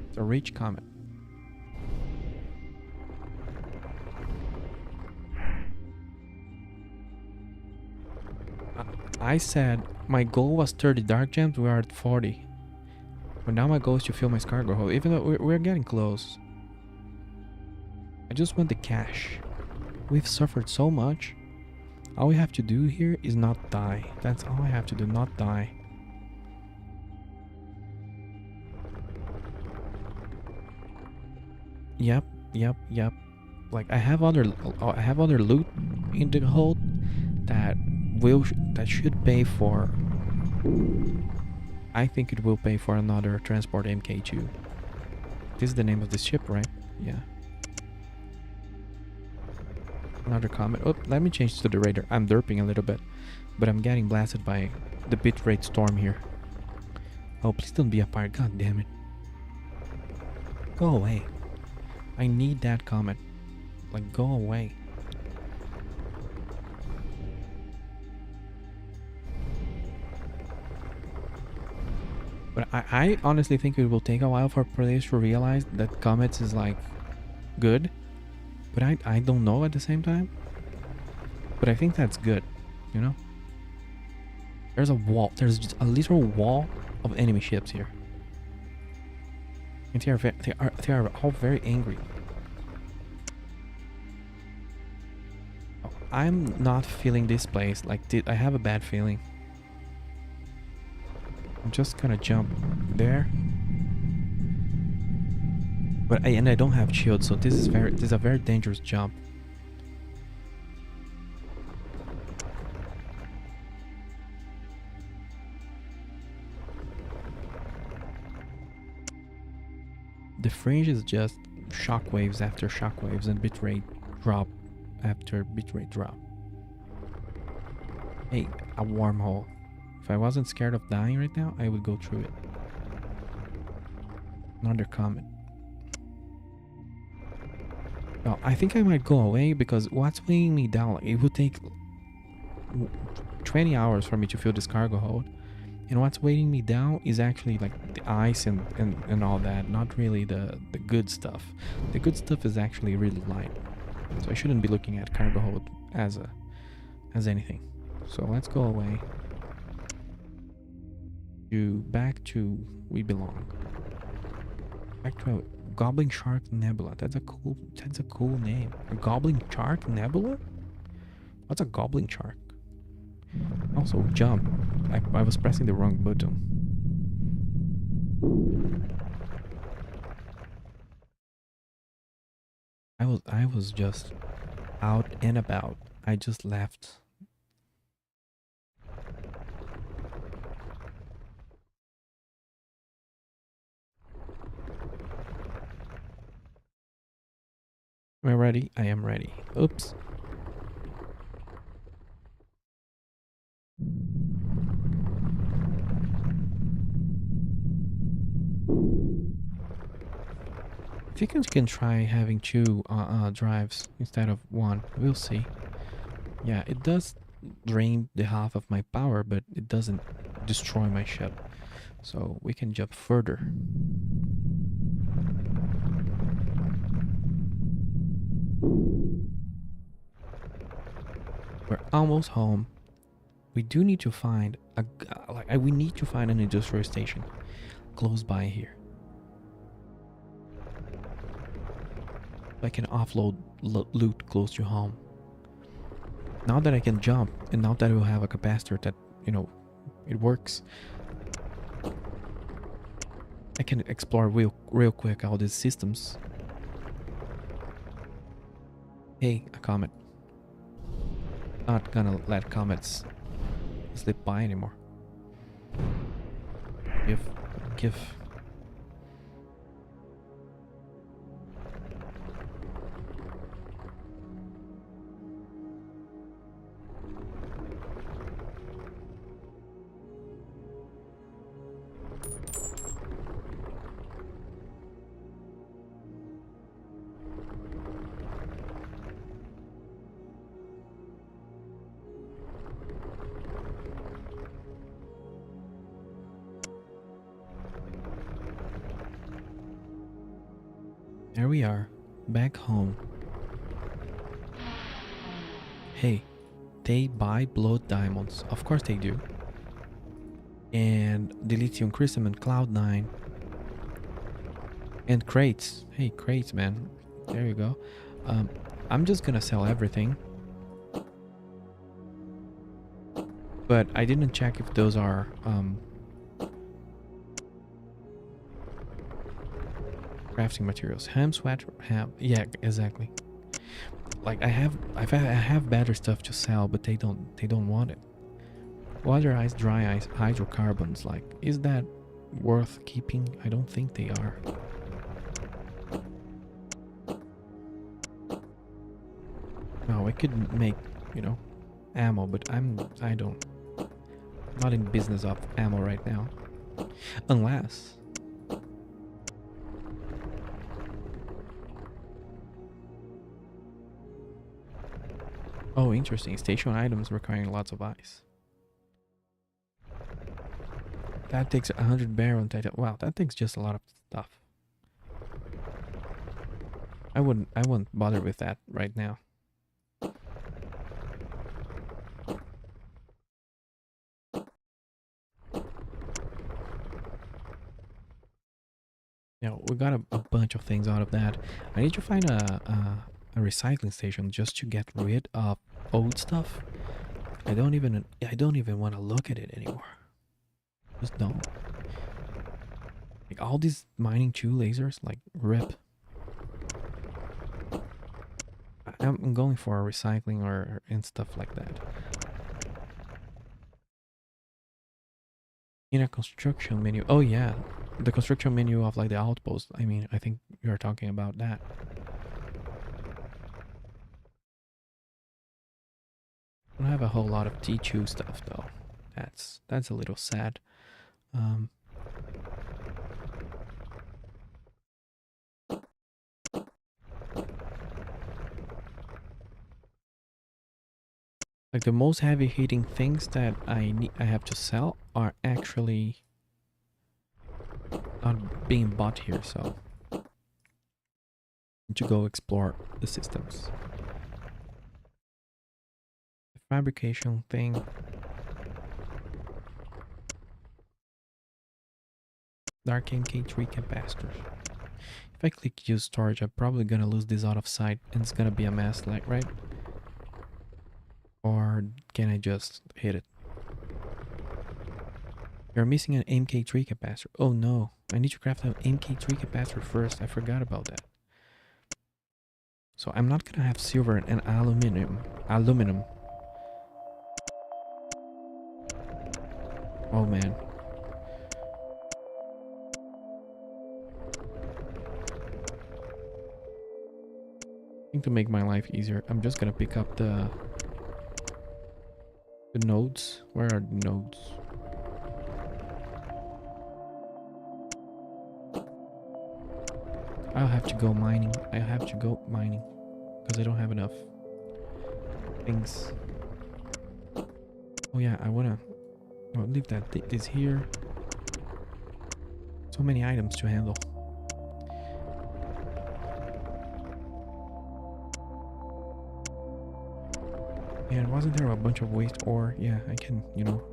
Speaker 1: It's a rich comet. I said my goal was 30 dark gems, we are at 40. But now my goal is to fill my cargo hold, even though we're getting close. I just want the cash. We've suffered so much. All we have to do here is not die. That's all I have to do, not die. Yep. Like I have other loot in the hold that should pay for. I think it will pay for another transport MK2. This is the name of this ship, right? Yeah. Another comet. Oh, let me change to the radar. I'm derping a little bit, but I'm getting blasted by the bitrate storm here. Oh, please don't be a pirate. God damn it. Go away. I need that comet. Like, go away. But I honestly think it will take a while for players to realize that comets is like good. But I don't know at the same time. But I think that's good, you know? There's a wall. There's just a literal wall of enemy ships here. And they are all very angry. I'm not feeling this place. Like, I have a bad feeling. I'm just gonna jump there. But I don't have shield, so this is a very dangerous jump. The fringe is just shockwaves after shockwaves and bitrate drop after bitrate drop. Hey, a wormhole. If I wasn't scared of dying right now, I would go through it. Another comet. Well, I think I might go away because what's weighing me down? Like, it would take 20 hours for me to fill this cargo hold. And what's weighing me down is actually like the ice and all that, not really the good stuff. The good stuff is actually really light. So I shouldn't be looking at cargo hold as anything. So let's go away. Back to we belong. Back to a Goblin Shark Nebula. That's a cool name. A Goblin Shark Nebula? What's a Goblin Shark? Also jump. I was pressing the wrong button. I was just out and about. I just left. Am I ready? I am ready. Oops. I think I can try having two drives instead of one. We'll see. Yeah, it does drain the half of my power, but it doesn't destroy my ship. So we can jump further. We're almost home. We do need to find we need to find an industrial station close by here. So I can offload loot close to home. Now that I can jump, and now that we'll have a capacitor that, you know, it works, I can explore real quick all these systems. Hey, a comet. Not gonna let comets slip by anymore. Give. There we are, back home. Hey, they buy blood diamonds. Of course they do. And the lithium crystal and Cloud9. And crates. Hey, crates, man. There you go. I'm just gonna sell everything. But I didn't check if those are crafting materials. Ham sweater, ham. Yeah, exactly. Like I have better stuff to sell, but they don't want it. Water ice, dry ice, hydrocarbons. Like, is that worth keeping? I don't think they are. No, I could make, you know, ammo, but I'm not in business of ammo right now. Unless oh, interesting. Station items requiring lots of ice. That takes 100 barrel titanium. Wow, that takes just a lot of stuff. I wouldn't bother with that right now. Yeah, we got a bunch of things out of that. I need to find a recycling station just to get rid of old stuff. I don't even want to look at it anymore. Just don't. Like all these mining 2 lasers, like rip. I'm going for recycling or and stuff like that. In a construction menu. Oh yeah, the construction menu of like the outpost. I mean, I think you're talking about that. I don't have a whole lot of T2 stuff though. That's a little sad. Like the most heavy hitting things that I have to sell are actually not being bought here, so I need to go explore the systems. The fabrication thing. Dark MK3 capacitors. If I click use storage, I'm probably gonna lose this out of sight and it's gonna be a mess, like, right? Or can I just hit it? You're missing an MK3 capacitor. Oh no, I need to craft an MK3 capacitor first. I forgot about that. So I'm not gonna have silver and aluminum. Oh man. I think to make my life easier, I'm just gonna pick up the nodes. Where are the nodes? I'll have to go mining. I have to go mining because I don't have enough things. Oh yeah, I wanna leave that this here. So many items to handle. And wasn't there a bunch of waste ore? Yeah, I can, you know,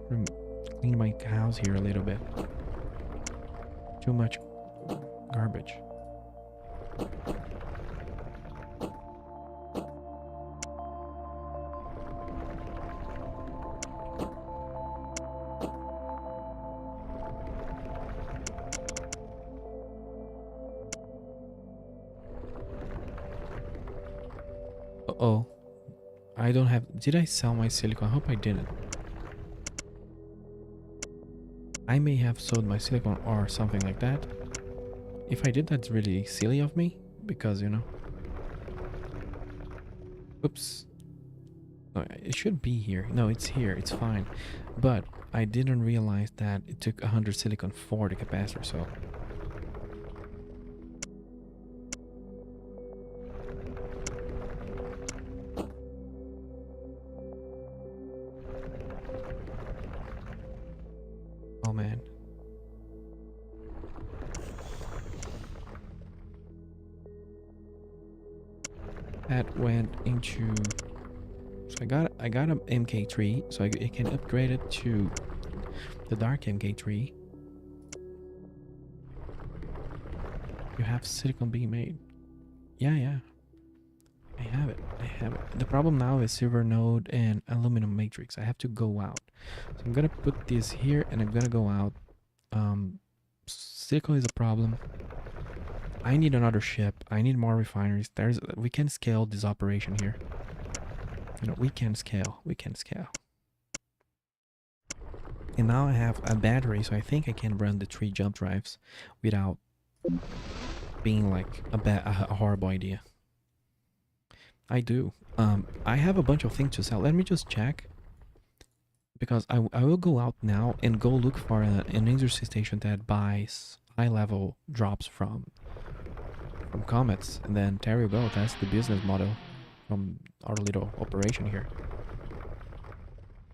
Speaker 1: clean my house here a little bit. Too much garbage. Uh-oh. I don't have... Did I sell my silicone? I hope I didn't. I may have sold my silicone or something like that. If I did, that's really silly of me. Because, you know... Oops. No, it should be here. No, it's here. It's fine. But I didn't realize that it took 100 silicone for the capacitor, so... Oh man. That went into... So I got an MK3, so I can upgrade it to the dark MK3. You have silicon being made. Yeah. I have it. The problem now is silver node and aluminum matrix. I have to go out. So I'm gonna put this here and I'm gonna go out. Silicon is a problem. I need another ship. I need more refineries. We can scale this operation here. You know, we can scale. And now I have a battery, so I think I can run the 3 jump drives without being like a horrible idea. I do. I have a bunch of things to sell. Let me just check. Because I will go out now and go look for an industry station that buys high-level drops from comets. And then there you go. That's the business model from our little operation here.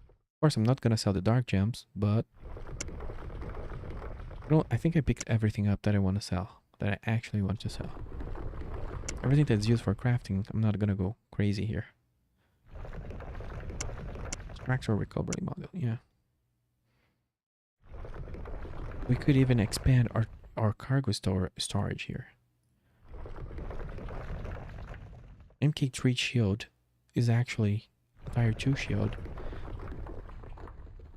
Speaker 1: Of course, I'm not gonna sell the dark gems, but... I think I picked everything up that I want to sell. That I actually want to sell. Everything that's used for crafting, I'm not gonna go crazy here. Tractor recovery model, yeah. We could even expand our cargo storage here. MK3 shield is actually a Tier 2 shield.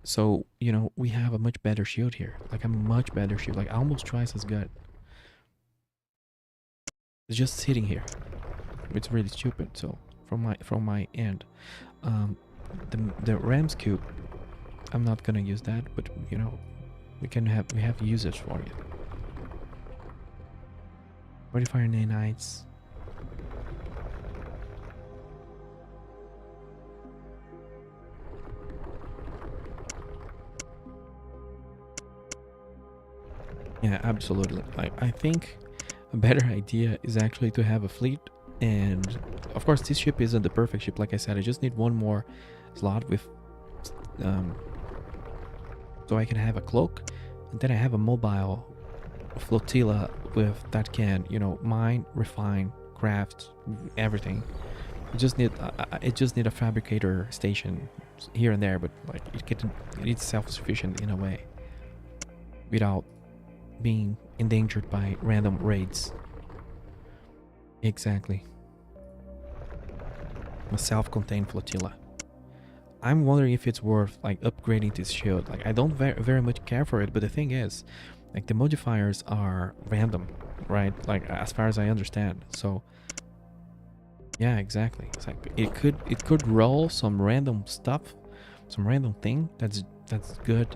Speaker 1: So, you know, we have a much better shield here. Like a much better shield, like almost twice as good. It's just sitting here. It's really stupid. So from my end, the Ram's cube, I'm not gonna use that, but you know, we have usage for it. Modifier nanites. Yeah, absolutely. I think a better idea is actually to have a fleet, and of course this ship isn't the perfect ship. Like I said, I just need one more slot with so I can have a cloak, and then I have a mobile flotilla with that can, you know, mine, refine, craft, everything. It just need a fabricator station here and there, but like it's self-sufficient in a way without being endangered by random raids. Exactly. A self-contained flotilla. I'm wondering if it's worth like upgrading this shield. Like I don't very much care for it, but the thing is, like the modifiers are random, right? Like as far as I understand. So yeah, exactly. It's like it could roll some random stuff, some random thing that's good.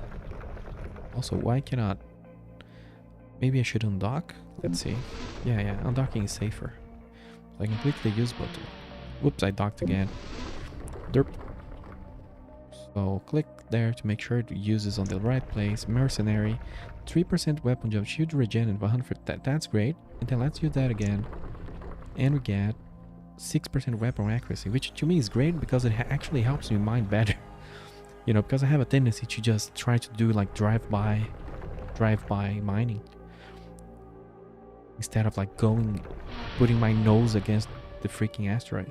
Speaker 1: Also, why cannot? Maybe I should undock. Let's see. Yeah, undocking is safer. So I can click the use button. Whoops, I docked again. Derp. So click there to make sure it uses on the right place. Mercenary, 3% weapon jump, shield regen, and 100. That's great. And then let's use that again. And we get 6% weapon accuracy, which to me is great because it actually helps me mine better. You know, because I have a tendency to just try to do like drive-by mining. Instead of like putting my nose against the freaking asteroid.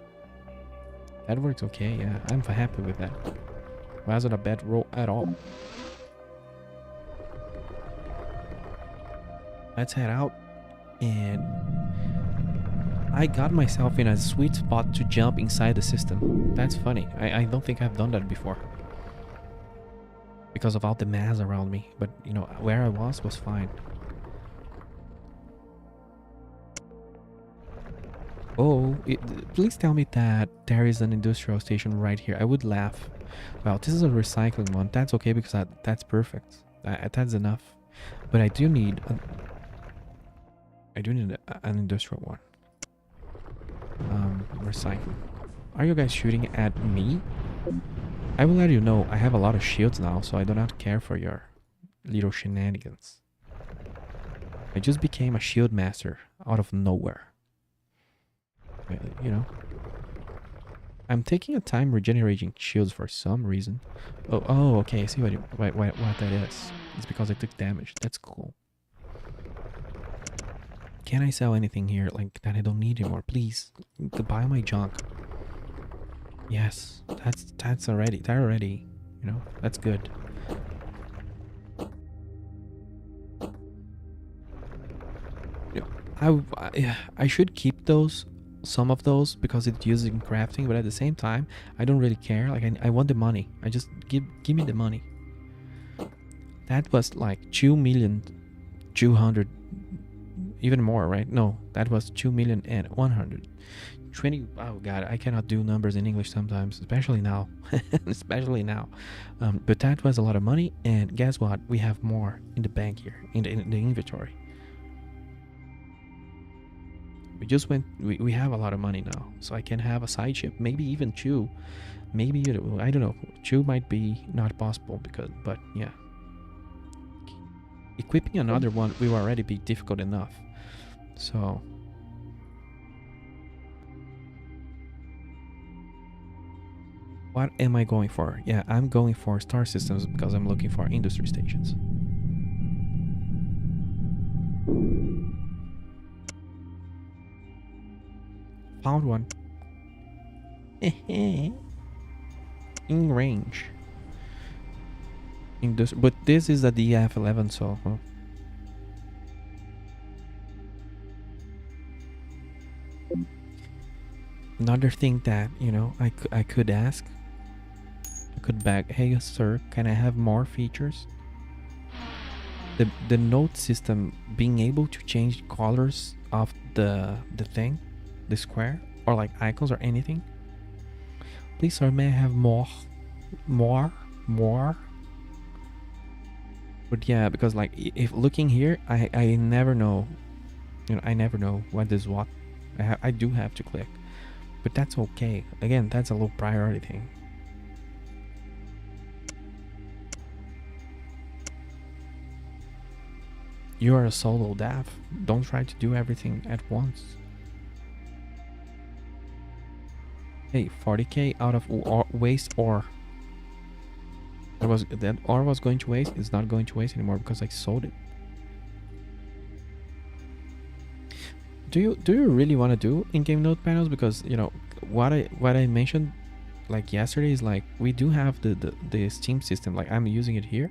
Speaker 1: That works okay, yeah. I'm happy with that. Wasn't a bad roll at all. Let's head out. And I got myself in a sweet spot to jump inside the system. That's funny. I don't think I've done that before. Because of all the mass around me. But, you know, where I was fine. Oh, please tell me that there is an industrial station right here. I would laugh. Well, this is a recycling one. That's okay because that's perfect. That's enough. But I do need an industrial one. Recycling. Are you guys shooting at me? I will let you know I have a lot of shields now, so I do not care for your little shenanigans. I just became a shield master out of nowhere. You know, I'm taking a time regenerating shields for some reason. Oh, okay. I see what that is. It's because I took damage. That's cool. Can I sell anything here like that I don't need anymore? Please, buy my junk. Yes, that's already. They're already. You know, that's good. You know, I should keep those. Some of those because it's used in crafting, but at the same time I don't really care. Like I want the money. I just give me the money. That was like 2,200,000, even more, right? No, that was 2,120,000. Oh god, I cannot do numbers in English sometimes, especially now. But that was a lot of money, and guess what? We have more in the bank here, in the inventory. We have a lot of money now, so I can have a side ship, maybe even two. Maybe, I don't know, two might be not possible but yeah. Equipping another one will already be difficult enough. So what am I going for? Yeah, I'm going for star systems because I'm looking for industry stations. Found one. In range. But this is a DF11, so... Huh? Another thing that, you know, I could ask. I could beg, hey sir, can I have more features? The node system being able to change colors of the thing. The square or like icons or anything. Please sir, may I have more. But yeah, because like if looking here, I never know, you know, I never know what is what. I do have to click, but that's okay. Again, that's a low priority thing. You are a solo dev. Don't try to do everything at once. Hey, 40k out of waste ore. That ore was going to waste. It's not going to waste anymore because I sold it. Do you really want to do in-game node panels? Because you know what I mentioned like yesterday is like we do have the Steam system. Like I'm using it here,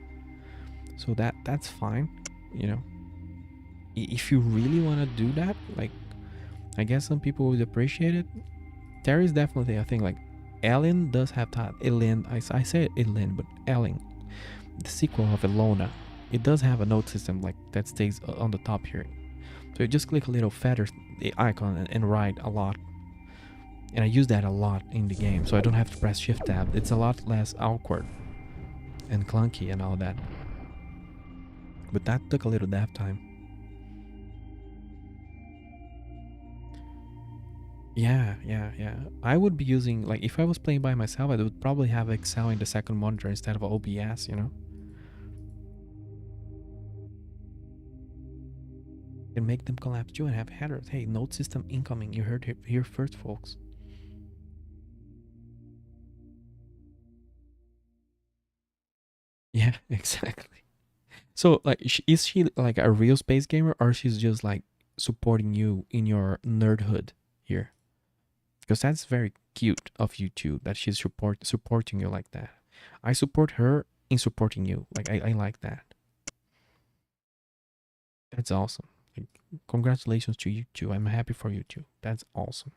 Speaker 1: so that's fine. You know, if you really want to do that, like I guess some people would appreciate it. There is definitely a thing like Alien does have that. Alien, I say Alien, but Alien, the sequel of Elona, it does have a node system like that stays on the top here. So you just click a little feather icon and write a lot. And I use that a lot in the game, so I don't have to press Shift Tab. It's a lot less awkward and clunky and all that. But that took a little dev time. Yeah. I would be using, like, if I was playing by myself, I would probably have Excel in the second monitor instead of OBS, you know? And make them collapse too and have headers. Hey, node system incoming. You heard it here first, folks. Yeah, exactly. So, like, is she like a real space gamer, or she's just like supporting you in your nerdhood here? Because that's very cute of you too, that she's supporting you like that. I support her in supporting you. Like, I like that. That's awesome. Like, congratulations to you too. I'm happy for you too. That's awesome.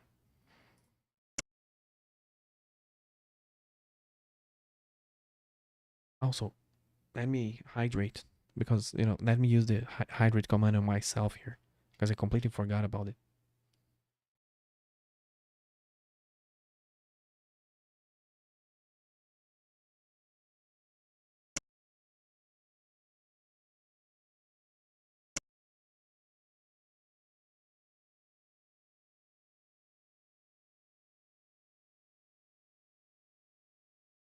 Speaker 1: Also, let me hydrate, because let me use the hydrate command on myself here, because I completely forgot about it.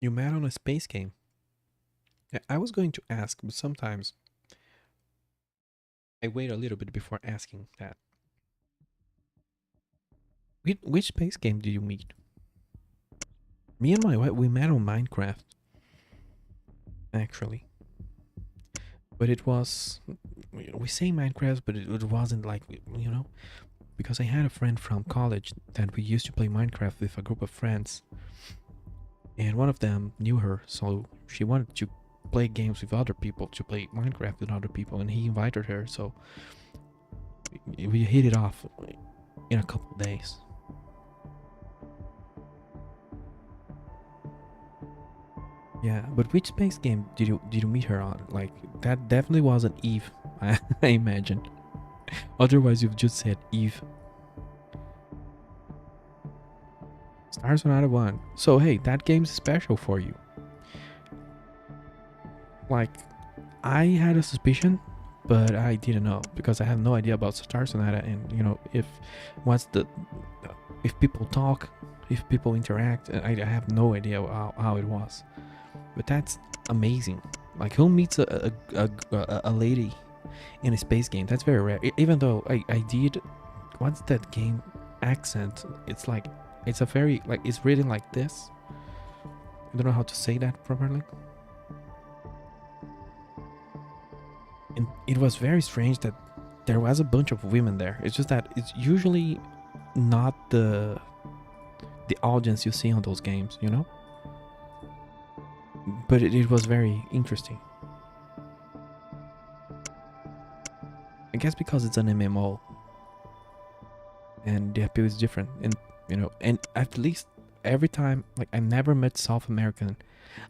Speaker 1: You met on a space game. Yeah, I was going to ask, but sometimes I wait a little bit before asking that. Which space game did you meet? Me and my wife, we met on Minecraft, actually. But it was, we say Minecraft, but it wasn't like, because I had a friend from college that we used to play Minecraft with a group of friends. And one of them knew her, so she wanted to play games with other people, to play Minecraft with other people, and he invited her, so we hit it off in a couple days. Yeah, but which space game did you meet her on? Like, that definitely wasn't Eve, I imagine. Otherwise, you've just said Eve. Stars Sonata 1. So hey, that game's special for you. Like, I had a suspicion, but I didn't know, because I have no idea about Star Sonata, and if what's the if people talk, if people interact, I have no idea how it was. But that's amazing. Like, who meets a lady in a space game? That's very rare. Even though I did, what's that game accent? It's like, it's a very, like, it's written like this. I don't know how to say that properly. And it was very strange that there was a bunch of women there. It's just that it's usually not the audience you see on those games, But it was very interesting. I guess because it's an MMO and the appeal is different, and at least every time, like, I never met South American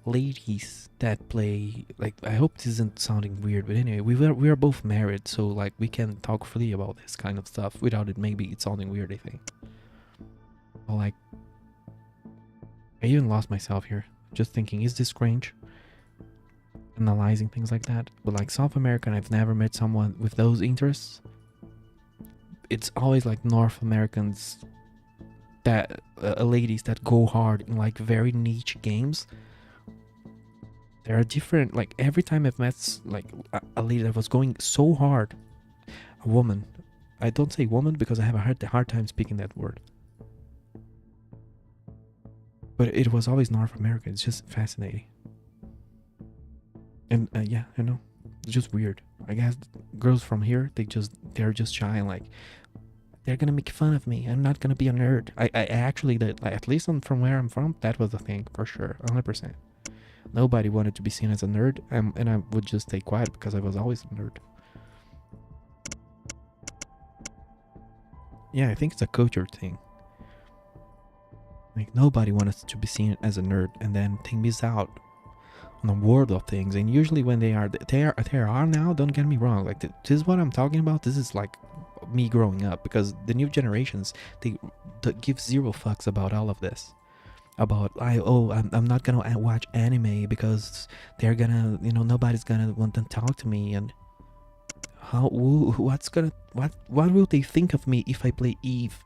Speaker 1: ladies that play, like, I hope this isn't sounding weird, but anyway, we are both married, so like we can talk freely about this kind of stuff without it maybe sounding weird, I think. Or like, I even lost myself here, just thinking, is this strange? Analyzing things like that. But like South American, I've never met someone with those interests. It's always like North Americans, that ladies that go hard in like very niche games. There are different, like, every time I've met like a lady that was going so hard, a woman. I don't say woman because I have a hard time speaking that word. But it was always North America. It's just fascinating. And yeah, it's just weird. I guess girls from here, they're just shy, and like, they're gonna make fun of me. I'm not gonna be a nerd. I actually, that, like, at least from where I'm from, that was the thing for sure, 100%. Nobody wanted to be seen as a nerd, and I would just stay quiet because I was always a nerd. Yeah, I think it's a culture thing. Like, nobody wanted to be seen as a nerd, and then they miss out on a world of things. And usually when they are now, don't get me wrong, like, this is what I'm talking about. This is like me growing up, because the new generations, they give zero fucks about all of this. About, I'm not gonna watch anime because they're gonna, nobody's gonna want to talk to me, and what will they think of me if I play Eve?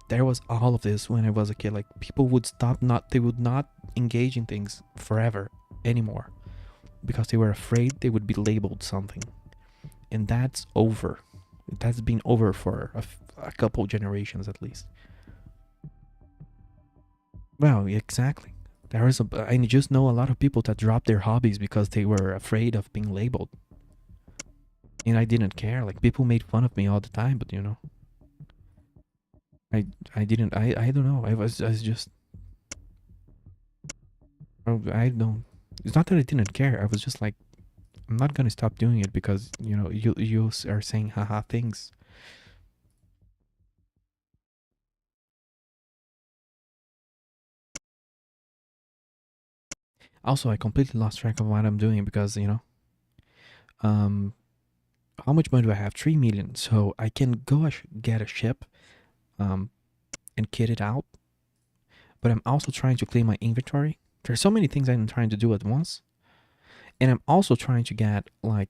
Speaker 1: there was all of this when I was a kid. Like people would stop, not they would not engage in things forever anymore because they were afraid they would be labeled something, and that's over. That's been over for a couple generations at least. Well, exactly. I just know a lot of people that dropped their hobbies because they were afraid of being labeled, and I didn't care. Like people made fun of me all the time, but I didn't. I don't know. I was just. I don't. It's not that I didn't care. I was just like, I'm not gonna stop doing it because you are saying haha things. Also, I completely lost track of what I'm doing because um, how much money do I have? 3 million. So I can go get a ship, um, and kit it out. But I'm also trying to clean my inventory. There's so many things I'm trying to do at once, and I'm also trying to get like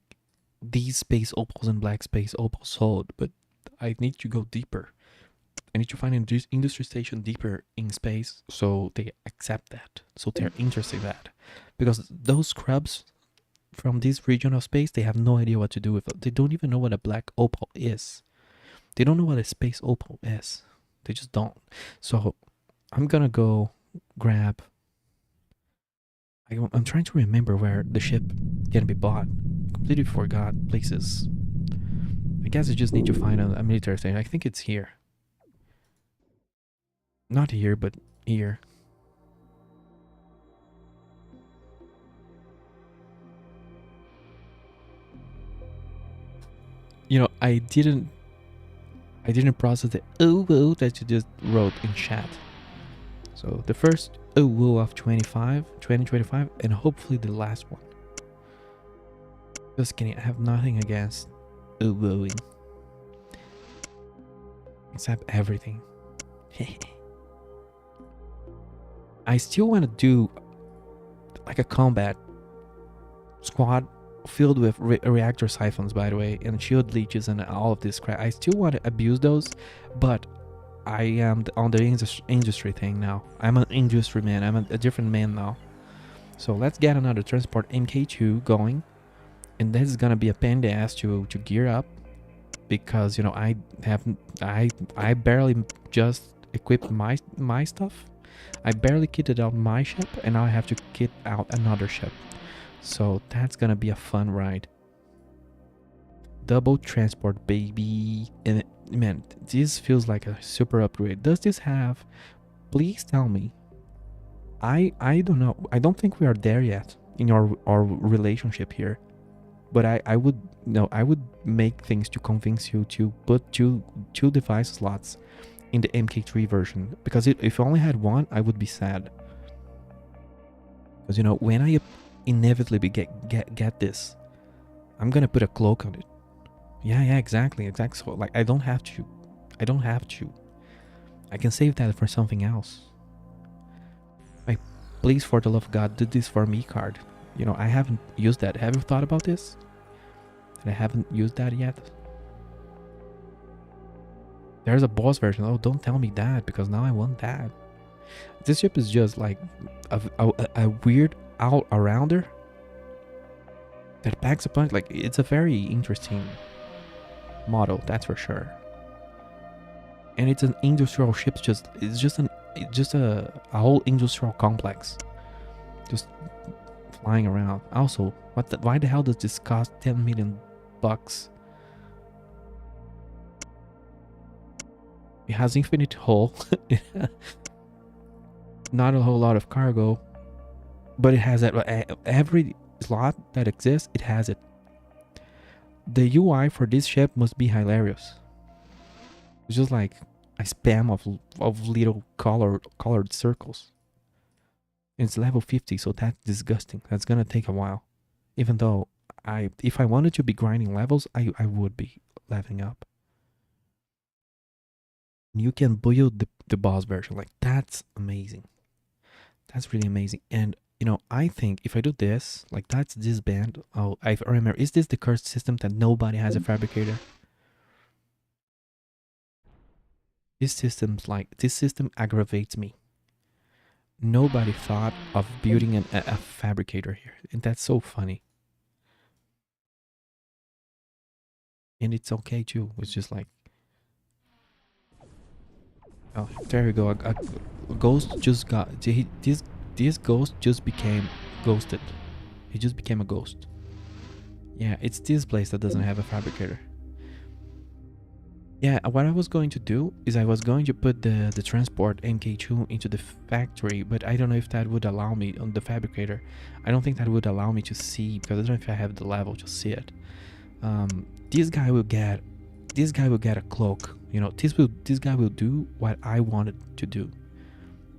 Speaker 1: these space opals and black space opals sold. But I need to go deeper. I need to find an industry station deeper in space so they accept that, so they're interested in that. Because those scrubs from this region of space, they have no idea what to do with it. They don't even know what a black opal is. They don't know what a space opal is. They just don't. So I'm gonna go grab. I'm trying to remember where the ship can be bought. Completely forgot places. I guess I just need to find a military thing. I think it's here. Not here, but here. I didn't process the oh whoa that you just wrote in chat. So the first oh whoa of 2025, and hopefully the last one. Just kidding, I have nothing against oh whoaing. Except everything. I still want to do like a combat squad filled with reactor siphons, by the way, and shield leeches and all of this crap. I still want to abuse those, but I am on the industry thing now. I'm an industry man. I'm a different man now. So let's get another transport MK2 going, and this is gonna be a pain in the ass to gear up because I barely just equipped my stuff. I barely kitted out my ship, and now I have to kit out another ship. So that's gonna be a fun ride. Double transport, baby. And man, this feels like a super upgrade. Does this have? Please tell me. I don't know. I don't think we are there yet in our relationship here. But I would make things to convince you to put two device slots in the MK3 version, because if I only had one, I would be sad. Because when I inevitably get this, I'm gonna put a cloak on it. Yeah, exactly. So like I don't have to. I can save that for something else. Like, please, for the love of God, do this for me card. I haven't used that. Have you thought about this? That I haven't used that yet. There's a boss version. Oh, don't tell me that, because now I want that. This ship is just like a weird all-arounder that packs a punch. Like, it's a very interesting model, that's for sure. And it's an industrial ship. It's just a whole industrial complex, just flying around. Also, why the hell does this cost $10 million? It has infinite hull. Not a whole lot of cargo, but it has every slot that exists. It has it. The UI for this ship must be hilarious. It's just like a spam of little colored circles. It's level 50, so that's disgusting. That's gonna take a while. Even though if I wanted to be grinding levels, I would be leveling up. You can build the boss version. Like, that's amazing. That's really amazing. And I think if I do this, like, that's this band. Oh, I remember. Is this the cursed system that nobody has a fabricator? This system aggravates me. Nobody thought of building a fabricator here, and that's so funny. And it's okay too. It's just like, oh, there we go. A ghost just got this ghost just became ghosted. He just became a ghost. Yeah, it's this place that doesn't have a fabricator. Yeah, what I was going to do is I was going to put the transport MK2 into the factory, but I don't know if that would allow me on the fabricator. I don't think that would allow me to see, because I don't know if I have the level to see it. This guy will get a cloak. You know, this guy will do what I wanted to do,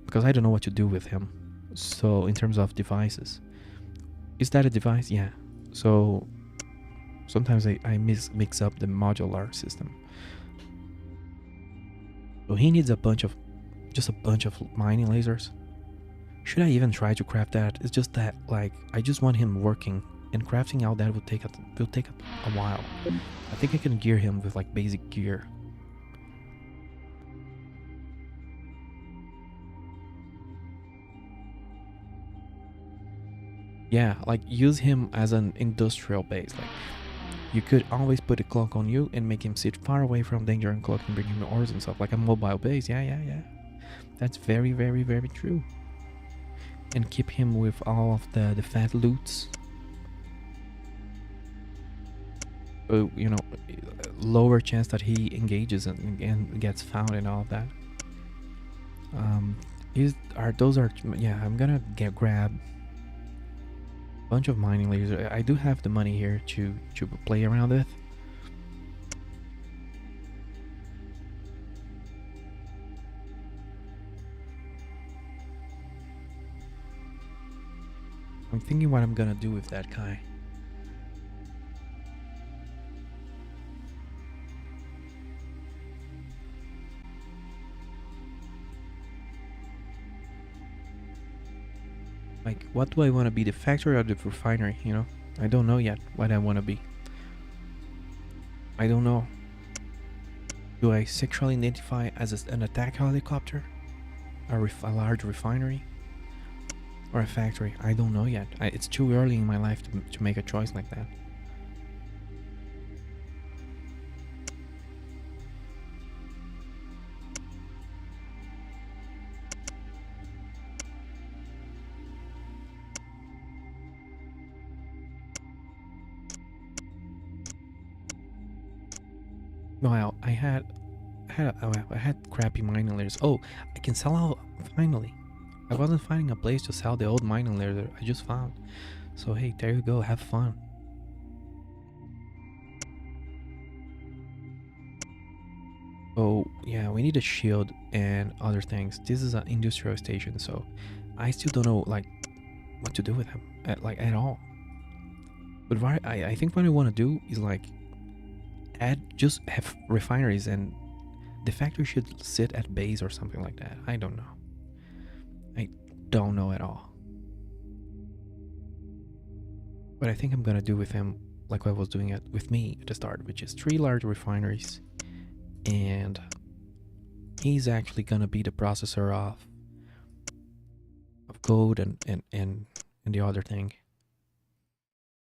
Speaker 1: because I don't know what to do with him. So in terms of devices, is that a device? Yeah. So sometimes I mix up the modular system. So he needs just a bunch of mining lasers. Should I even try to craft that? It's just that, like, I just want him working, and crafting out that will take a while. I think I can gear him with like basic gear. Yeah, like use him as an industrial base. Like, you could always put a cloak on you and make him sit far away from danger and cloak and bring him ores and stuff, like a mobile base. Yeah. That's very, very, very true. And keep him with all of the fat loots. You know, lower chance that he engages and gets found and all of that. Yeah, I'm gonna grab bunch of mining lasers. I do have the money here to play around with. I'm thinking what I'm gonna do with that guy. Like, what do I want to be, the factory or the refinery? You know, I don't know yet what I want to be. I don't know. Do I sexually identify as an attack helicopter, a large refinery, or a factory? I don't know yet. It's too early in my life to make a choice like that. Well, I had crappy mining layers. Oh, I can sell out finally. I wasn't finding a place to sell the old mining layer I just found. So hey, there you go, have fun. Oh yeah, we need a shield and other things. This is an industrial station, so I still don't know like what to do with them at all. But what I think what I want to do is like just have refineries, and the factory should sit at base or something like that. I don't know. I don't know at all. But I think I'm gonna do with him like I was doing it with me at the start, which is 3 large refineries, and he's actually gonna be the processor of code and the other thing.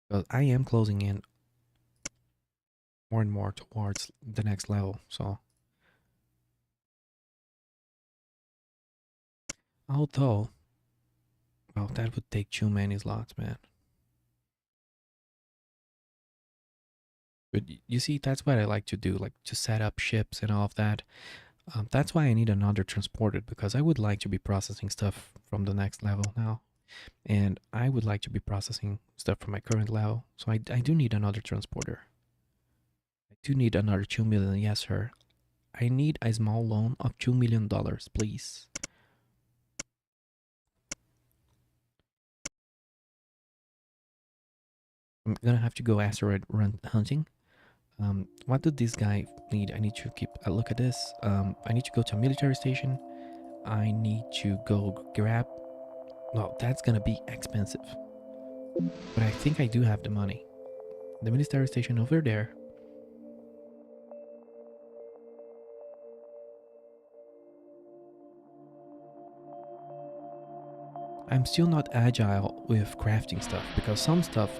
Speaker 1: But I am closing in more and more towards the next level, so although, well, that would take too many slots, man. But you see, that's what I like to do, like to set up ships and all of that. That's why I need another transporter, because I would like to be processing stuff from the next level now. And I would like to be processing stuff from my current level. So I do need another transporter. I do need another 2 million, yes sir. I need a small loan of $2 million, please. I'm gonna have to go asteroid hunting. What did this guy need? I need to keep a look at this. I need to go to a military station. I need to go grab. Well, that's gonna be expensive. But I think I do have the money. The military station over there. I'm still not agile with crafting stuff because some stuff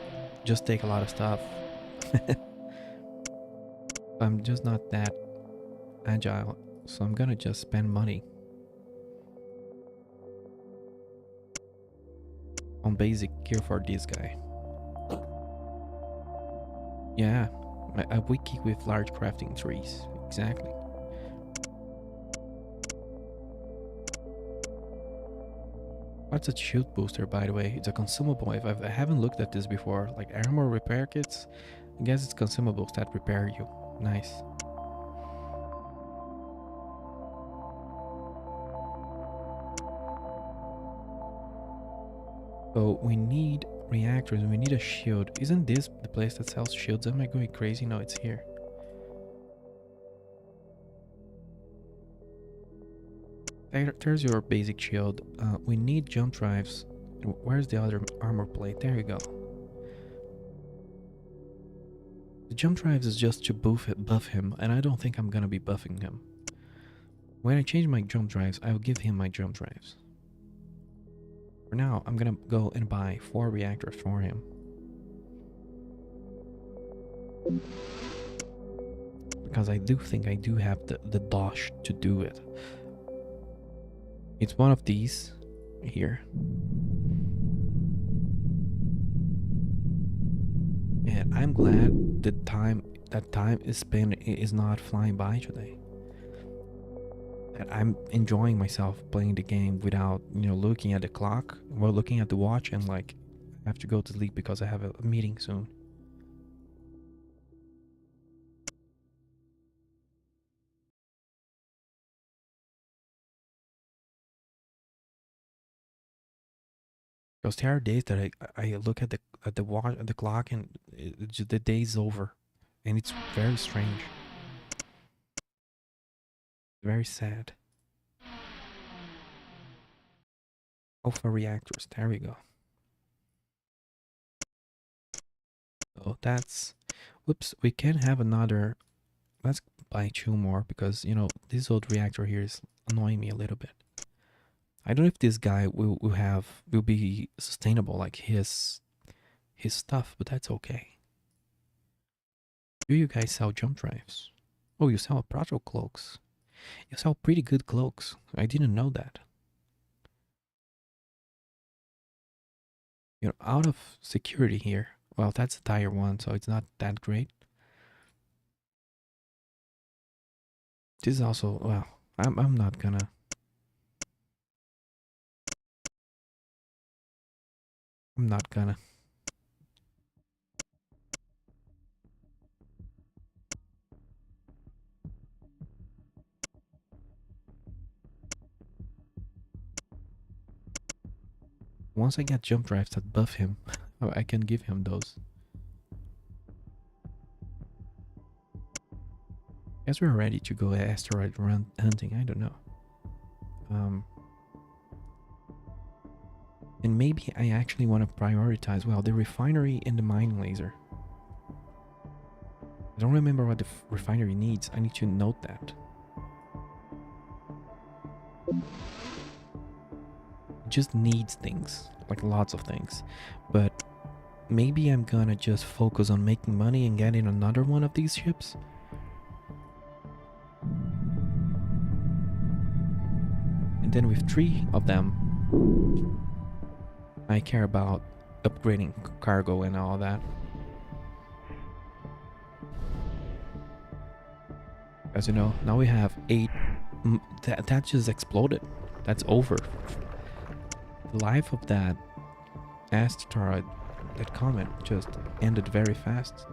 Speaker 1: just take a lot of stuff. I'm just not that agile, so I'm gonna just spend money on basic gear for this guy. Yeah, a wiki with large crafting trees, exactly. What's a shield booster, by the way? It's a consumable. If I haven't looked at this before, like armor repair kits, I guess it's consumables that repair you. Nice. So we need reactors and we need a shield. Isn't this the place that sells shields? Am I going crazy? No, it's here. There's your basic shield. We need jump drives. Where's the other armor plate? There you go. The jump drives is just to buff him, and I don't think I'm gonna be buffing him. When I change my jump drives, I'll give him my jump drives. For now, I'm gonna go and buy 4 reactors for him. Because I do think I do have the dosh to do it. It's one of these here. And I'm glad that time is not flying by today. That I'm enjoying myself playing the game without, looking at the clock or looking at the watch and like I have to go to sleep because I have a meeting soon. Because there are days that I look at the watch at the clock and the day's over, and it's very strange, very sad. Alpha reactors, there we go. So that's, whoops, we can have another. Let's buy 2 more because this old reactor here is annoying me a little bit. I don't know if this guy will be sustainable like his stuff, but that's okay. Do you guys sell jump drives? Oh, you sell proto cloaks. You sell pretty good cloaks. I didn't know that. Out of security here. Well, that's a tier 1, so it's not that great. This is also, well, I'm not gonna. I'm not gonna. Once I get jump drives that buff him, I can give him those. Guess we're ready to go asteroid hunting. I don't know. And maybe I actually want to prioritize, well, the refinery and the mining laser. I don't remember what the refinery needs. I need to note that. It just needs things, like lots of things. But maybe I'm gonna just focus on making money and getting another one of these ships. And then with 3 of them, I care about upgrading cargo and all that. As you know, now we have 8. That just exploded. That's over. The life of that asteroid, that comet, just ended very fast.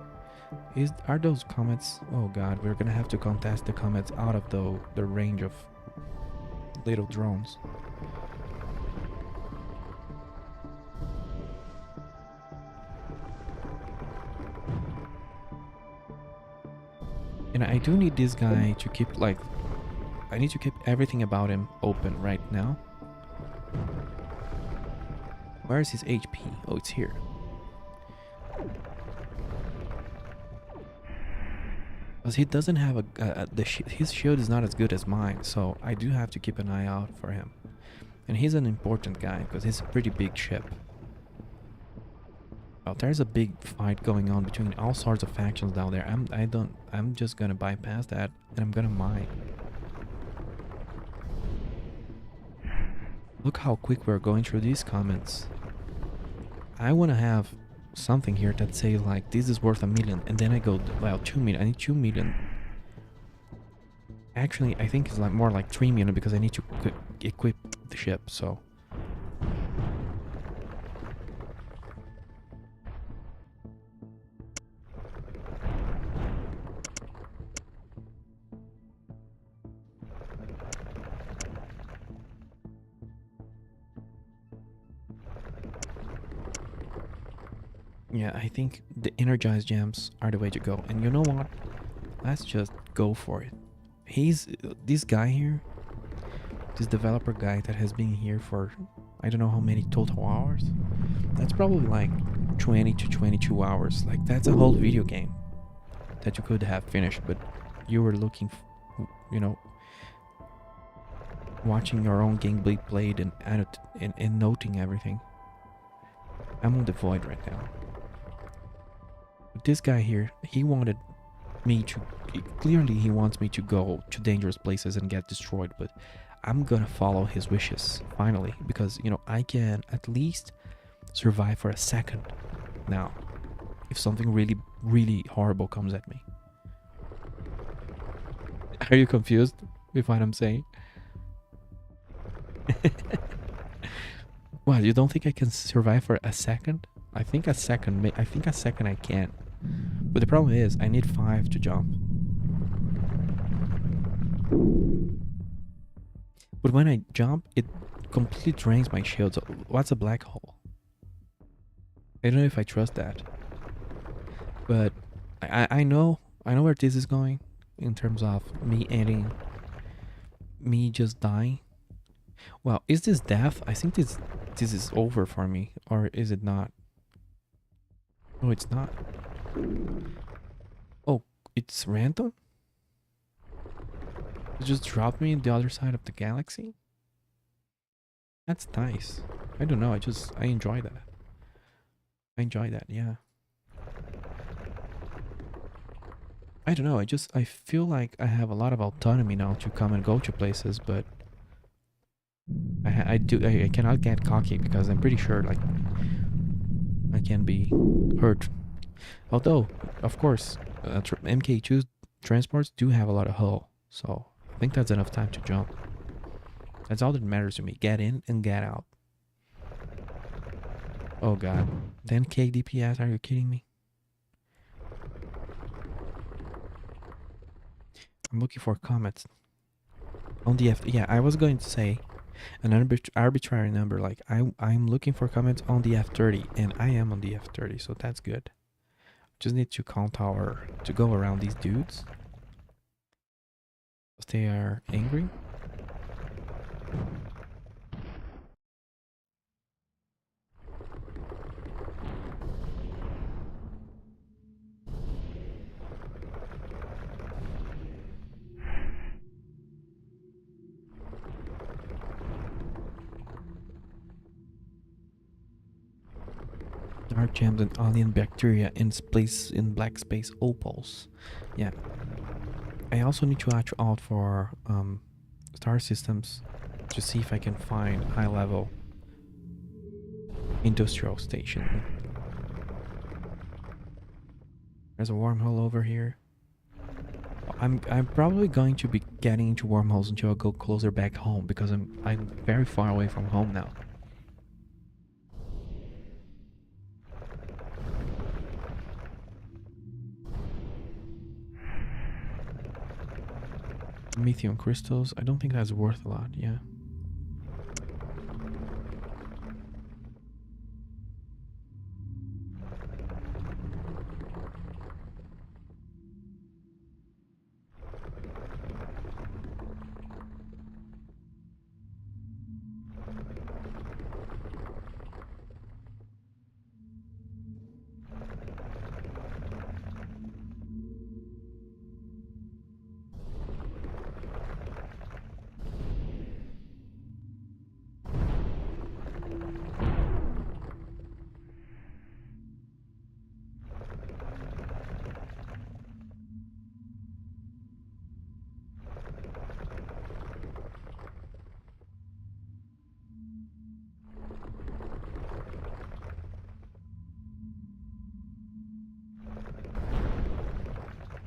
Speaker 1: Are those comets? Oh god, we're gonna have to contest the comets out of the range of little drones. And I do need this guy to keep, like, I need to keep everything about him open right now. Where is his HP? Oh, it's here. Because he doesn't have his shield is not as good as mine, so I do have to keep an eye out for him. And he's an important guy because he's a pretty big ship. Well, there's a big fight going on between all sorts of factions down there. I'm just gonna bypass that and I'm gonna mine. Look how quick we're going through these comments. I wanna have something here that say like this is worth 1 million, and then I go, well, 2 million. I need 2 million. Actually, I think it's like more like 3 million because I need to equip the ship. So yeah, I think the energized gems are the way to go. And you know what? Let's just go for it. He's this guy here, this developer guy that has been here for I don't know how many total hours. That's probably like 20 to 22 hours. Like that's a whole video game that you could have finished, but you were looking, you know, watching your own gameplay played and noting everything. I'm on the void right now. But this guy here, he wanted me to, clearly he wants me to go to dangerous places and get destroyed, but I'm gonna follow his wishes finally, because you know I can at least survive for a second now if something really horrible comes at me. Are you confused with what I'm saying? What, you don't think I can survive for a second? I think a second I can. But the problem is I need 5 to jump. But when I jump, it completely drains my shields. What's a black hole? I don't know if I trust that. But I know where this is going in terms of me just dying. Well, is this death? I think this is over for me, or is it not? No, it's not. Oh, it's random? It just dropped me in the other side of the galaxy? That's nice. I don't know, I enjoy that. I enjoy that, yeah. I don't know, I feel like I have a lot of autonomy now to come and go to places, but I cannot get cocky because I'm pretty sure like I can be hurt. Although, of course, MK2 transports do have a lot of hull, so I think that's enough time to jump. That's all that matters to me. Get in and get out. Oh god. 10k DPS, are you kidding me? I'm looking for comments. On the yeah, I was going to say an arbitrary number, like I'm looking for comments on the F30, and I am on the F30, so that's good. Just need to to go around these dudes. They are angry. Dark gems and alien bacteria in black space opals. Yeah. I also need to watch out for star systems to see if I can find high level industrial station. There's a wormhole over here. I'm probably going to be getting into wormholes until I go closer back home, because I'm very far away from home now. Methium crystals, I don't think that's worth a lot, yeah.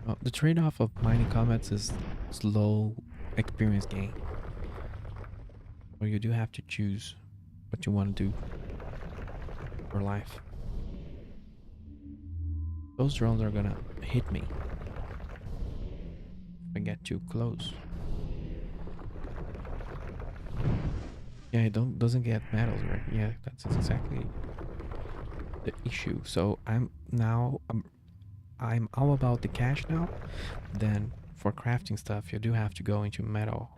Speaker 1: Well, the trade-off of mining comets is slow experience gain. Or you do have to choose what you want to do for life. Those drones are gonna hit me if I get too close. Yeah, it doesn't get medals, right? Yeah, that's exactly the issue. So I'm all about the cash now. Then for crafting stuff, you do have to go into metal.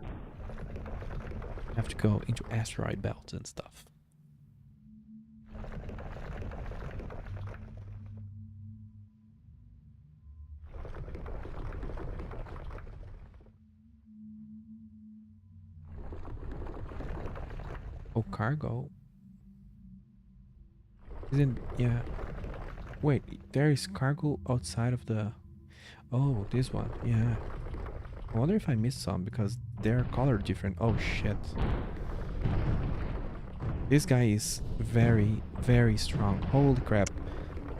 Speaker 1: You have to go into asteroid belts and stuff. Oh, cargo. Isn't, yeah. Wait, there is cargo outside of the... Oh, this one, yeah. I wonder if I missed some because they're colored different. Oh shit. This guy is very, very strong. Holy crap.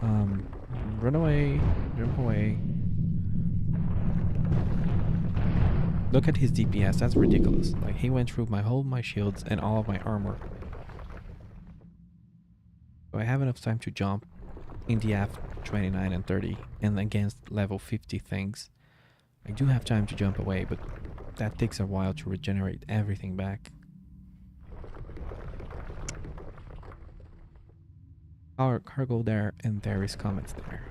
Speaker 1: Run away. Jump away. Look at his DPS. That's ridiculous. Like, he went through my shields and all of my armor. So I have enough time to jump in the F29 and 30 and against level 50 things. I do have time to jump away, but that takes a while to regenerate everything back. Our cargo there, and there is comets there.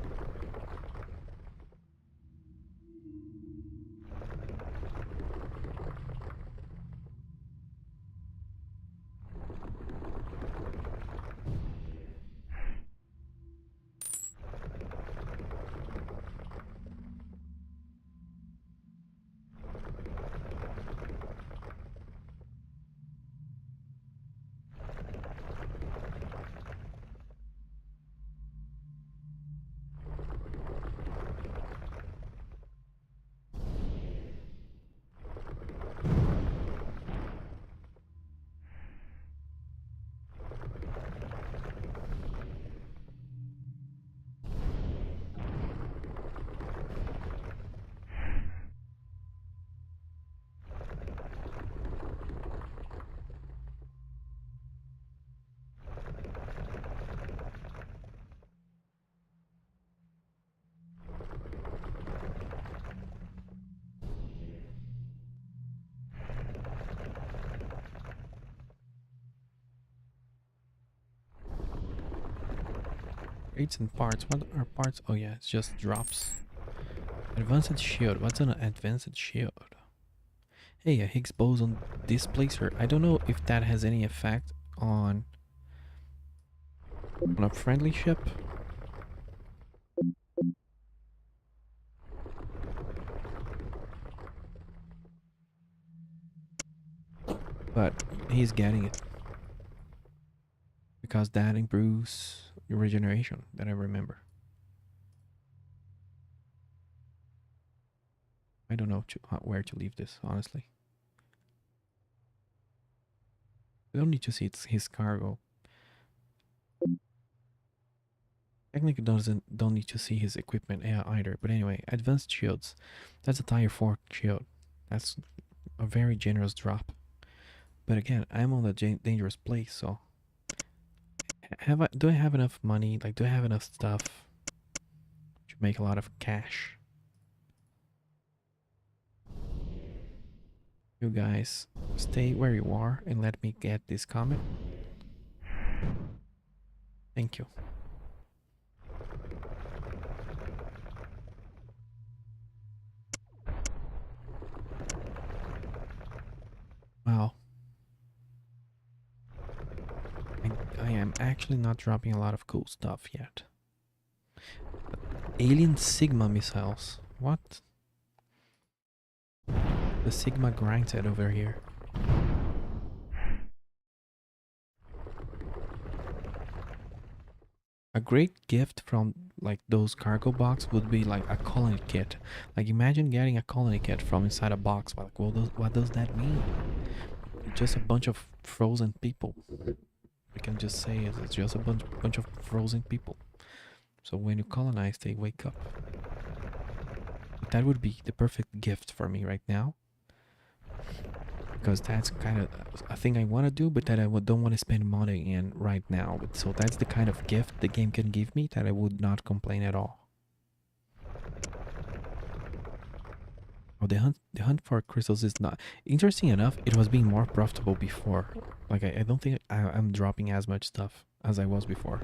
Speaker 1: Rates and parts. What are parts? Oh yeah, it's just drops. Advanced shield. What's an advanced shield? Hey, a Higgs boson displacer. I don't know if that has any effect on a friendly ship. But he's getting it. Because that improves your regeneration, that I remember. I don't know where to leave this, honestly. We don't need to see his cargo. Technically don't need to see his equipment either. But anyway, advanced shields. That's a tier 4 shield. That's a very generous drop. But again, I'm on a dangerous place, so do I have enough money? Like, do I have enough stuff to make a lot of cash? You guys stay where you are and let me get this comet. Thank you. Wow. I am actually not dropping a lot of cool stuff yet. Alien Sigma missiles. What? The Sigma grindset over here. A great gift from like those cargo box would be like a colony kit. Like imagine getting a colony kit from inside a box. Like, what does that mean? Just a bunch of frozen people. We can just say it's just a bunch of frozen people. So when you colonize, they wake up. But that would be the perfect gift for me right now, because that's kind of a thing I want to do, but that don't want to spend money in right now. So that's the kind of gift the game can give me that I would not complain at all. Oh, the hunt for crystals is not interesting enough. It was being more profitable before. Like I don't think I'm dropping as much stuff as I was before.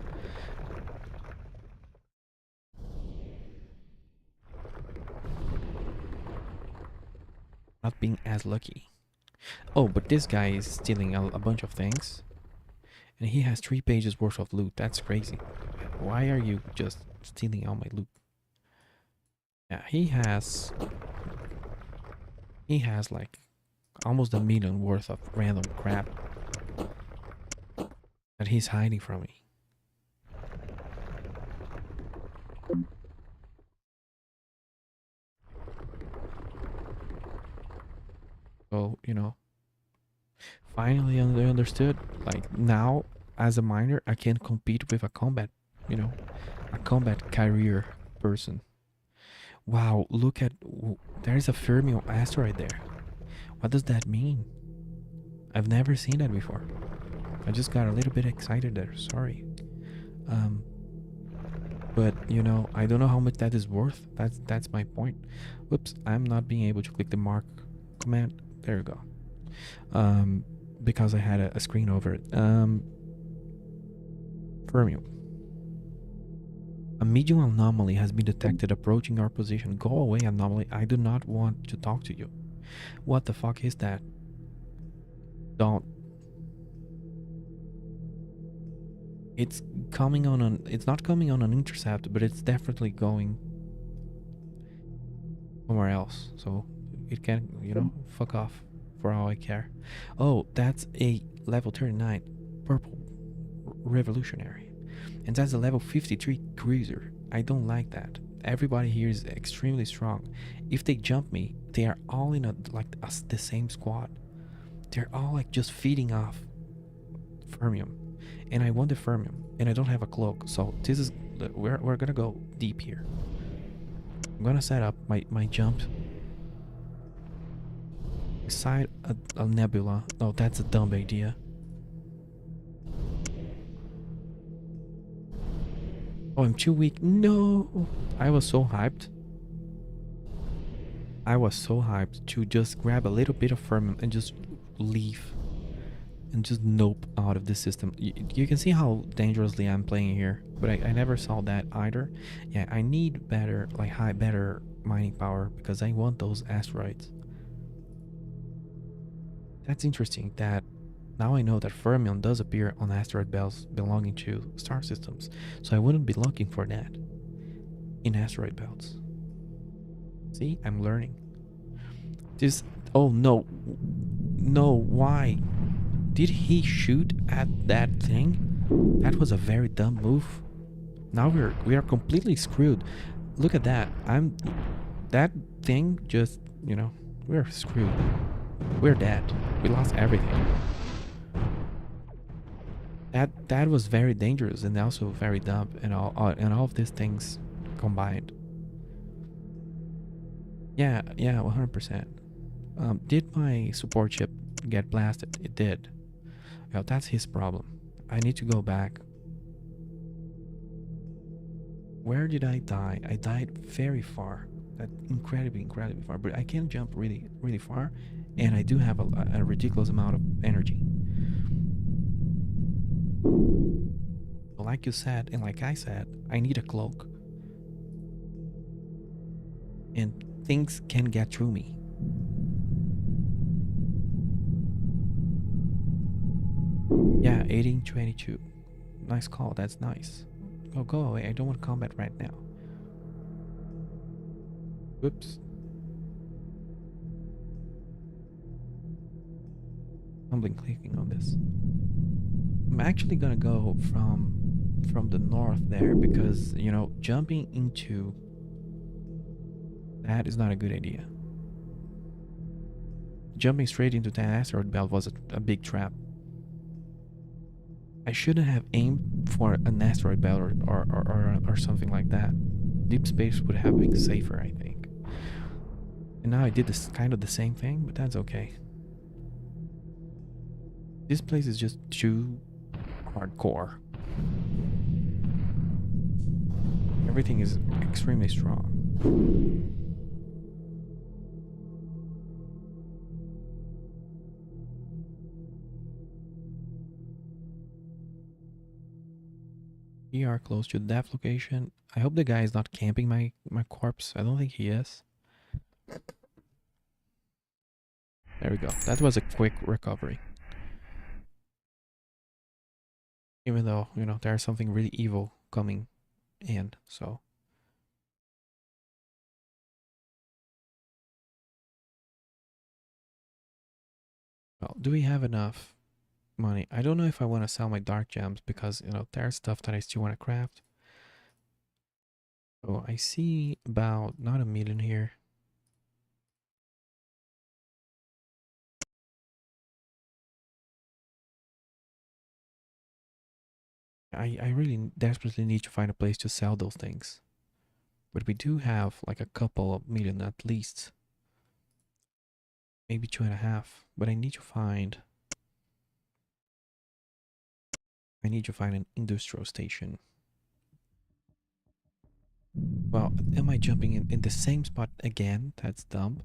Speaker 1: Not being as lucky. Oh, but this guy is stealing a bunch of things, and he has 3 pages worth of loot. That's crazy. Why are you just stealing all my loot? Yeah, he has like almost 1 million worth of random crap that he's hiding from me. So, finally I understood. Like now, as a miner, I can compete with a combat, a combat career person. Wow, look at, there is a Fermion asteroid there. What does that mean? I've never seen that before. I just got a little bit excited there, sorry. But I don't know how much that is worth. That's my point. Whoops, I'm not being able to click the mark command. There you go. Because I had a screen over it. Fermion. A medium anomaly has been detected approaching our position. Go away, anomaly. I do not want to talk to you. What the fuck is that? Don't. It's coming on an. It's not coming on an intercept, but it's definitely going somewhere else. So it can, fuck off for all I care. Oh, that's a level 39 purple revolutionary. And that's a level 53 cruiser. I don't like that. Everybody here is extremely strong. If they jump me, they are all in the same squad. They're all like just feeding off Fermium. And I want the Fermium. And I don't have a cloak. So this is, we're gonna go deep here. I'm gonna set up my jump beside a nebula. Oh, that's a dumb idea. Oh, I'm too weak. No! I was so hyped. I was so hyped to just grab a little bit of Fermium and just leave. And just nope out of this system. You can see how dangerously I'm playing here. But I never saw that either. Yeah, I need better, better mining power because I want those asteroids. That's interesting that now I know that Fermion does appear on asteroid belts belonging to star systems, so I wouldn't be looking for that in asteroid belts. See, I'm learning. Oh no, why? Did he shoot at that thing? That was a very dumb move. Now we are completely screwed. Look at that. That thing just, we're screwed. We're dead. We lost everything. That was very dangerous and also very dumb, and all of these things combined. Yeah, 100%. Did my support ship get blasted? It did. Well, that's his problem. I need to go back. Where did I die? I died very far. Incredibly far. But I can jump really, really far, and I do have a ridiculous amount of energy. Like you said, and like I said, I need a cloak. And things can get through me. Yeah, 1822. Nice call, that's nice. Oh, go away, I don't want combat right now. Whoops. I'm clicking on this. I'm actually gonna go from from the north there because, you know, jumping into that is not a good idea. Jumping straight into that asteroid belt was a big trap. I shouldn't have aimed for an asteroid belt or something like that. Deep space would have been safer, I think. And now I did this kind of the same thing, but that's okay. This place is just too hardcore. Everything is extremely strong. We are close to the death location. I hope the guy is not camping my corpse. I don't think he is. There we go. That was a quick recovery. Even though, you know, there's something really evil coming in, so. Well, do we have enough money? I don't know if I want to sell my dark gems because, you know, there's stuff that I still want to craft. So I see about not 1 million here. I really desperately need to find a place to sell those things. But we do have like a couple of million at least. Maybe 2.5. But I need to find an industrial station. Well, am I jumping in the same spot again? That's dumb.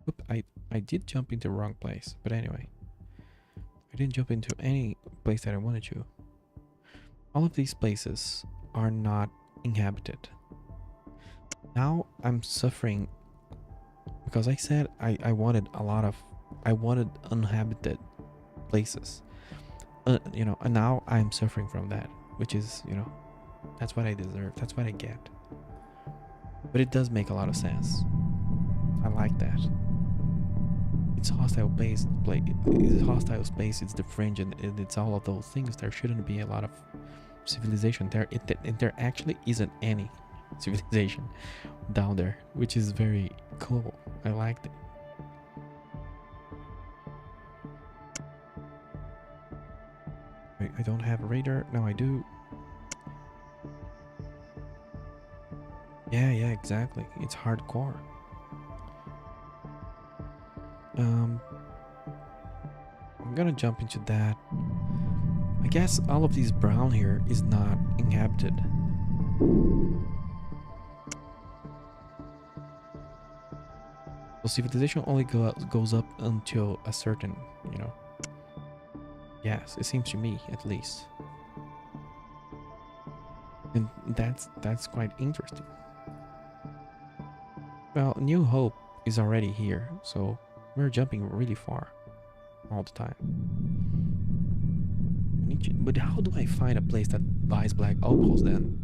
Speaker 1: Oop, I did jump into the wrong place, but anyway. I didn't jump into any place that I wanted to. All of these places are not inhabited. Now I'm suffering because I said I wanted uninhabited places. You know, and now I'm suffering from that, which is, you know, that's what I deserve. That's what I get. But it does make a lot of sense. I like that. It's hostile space. It's hostile space. It's the fringe, and it's all of those things. There shouldn't be a lot of civilization there. There actually isn't any civilization down there, which is very cool. I liked it. I don't have a radar. No, I do. Yeah, exactly. It's hardcore. I'm gonna jump into that. I guess all of these brown here is not inhabited. So civilization only goes up until a certain, you know. Yes, it seems to me, at least. And that's quite interesting. Well, New Hope is already here, so we're jumping really far all the time. But how do I find a place that buys black opals then?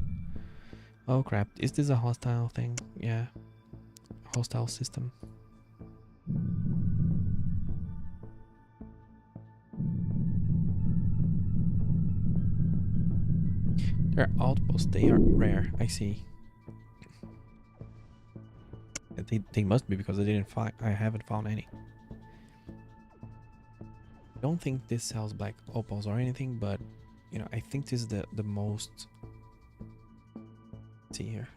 Speaker 1: Oh crap, is this a hostile thing? Yeah, hostile system. There are outposts, they are rare, I see. They must be because I haven't found any. I don't think this sells black opals or anything, but you know, I think this is the most. Let's see here.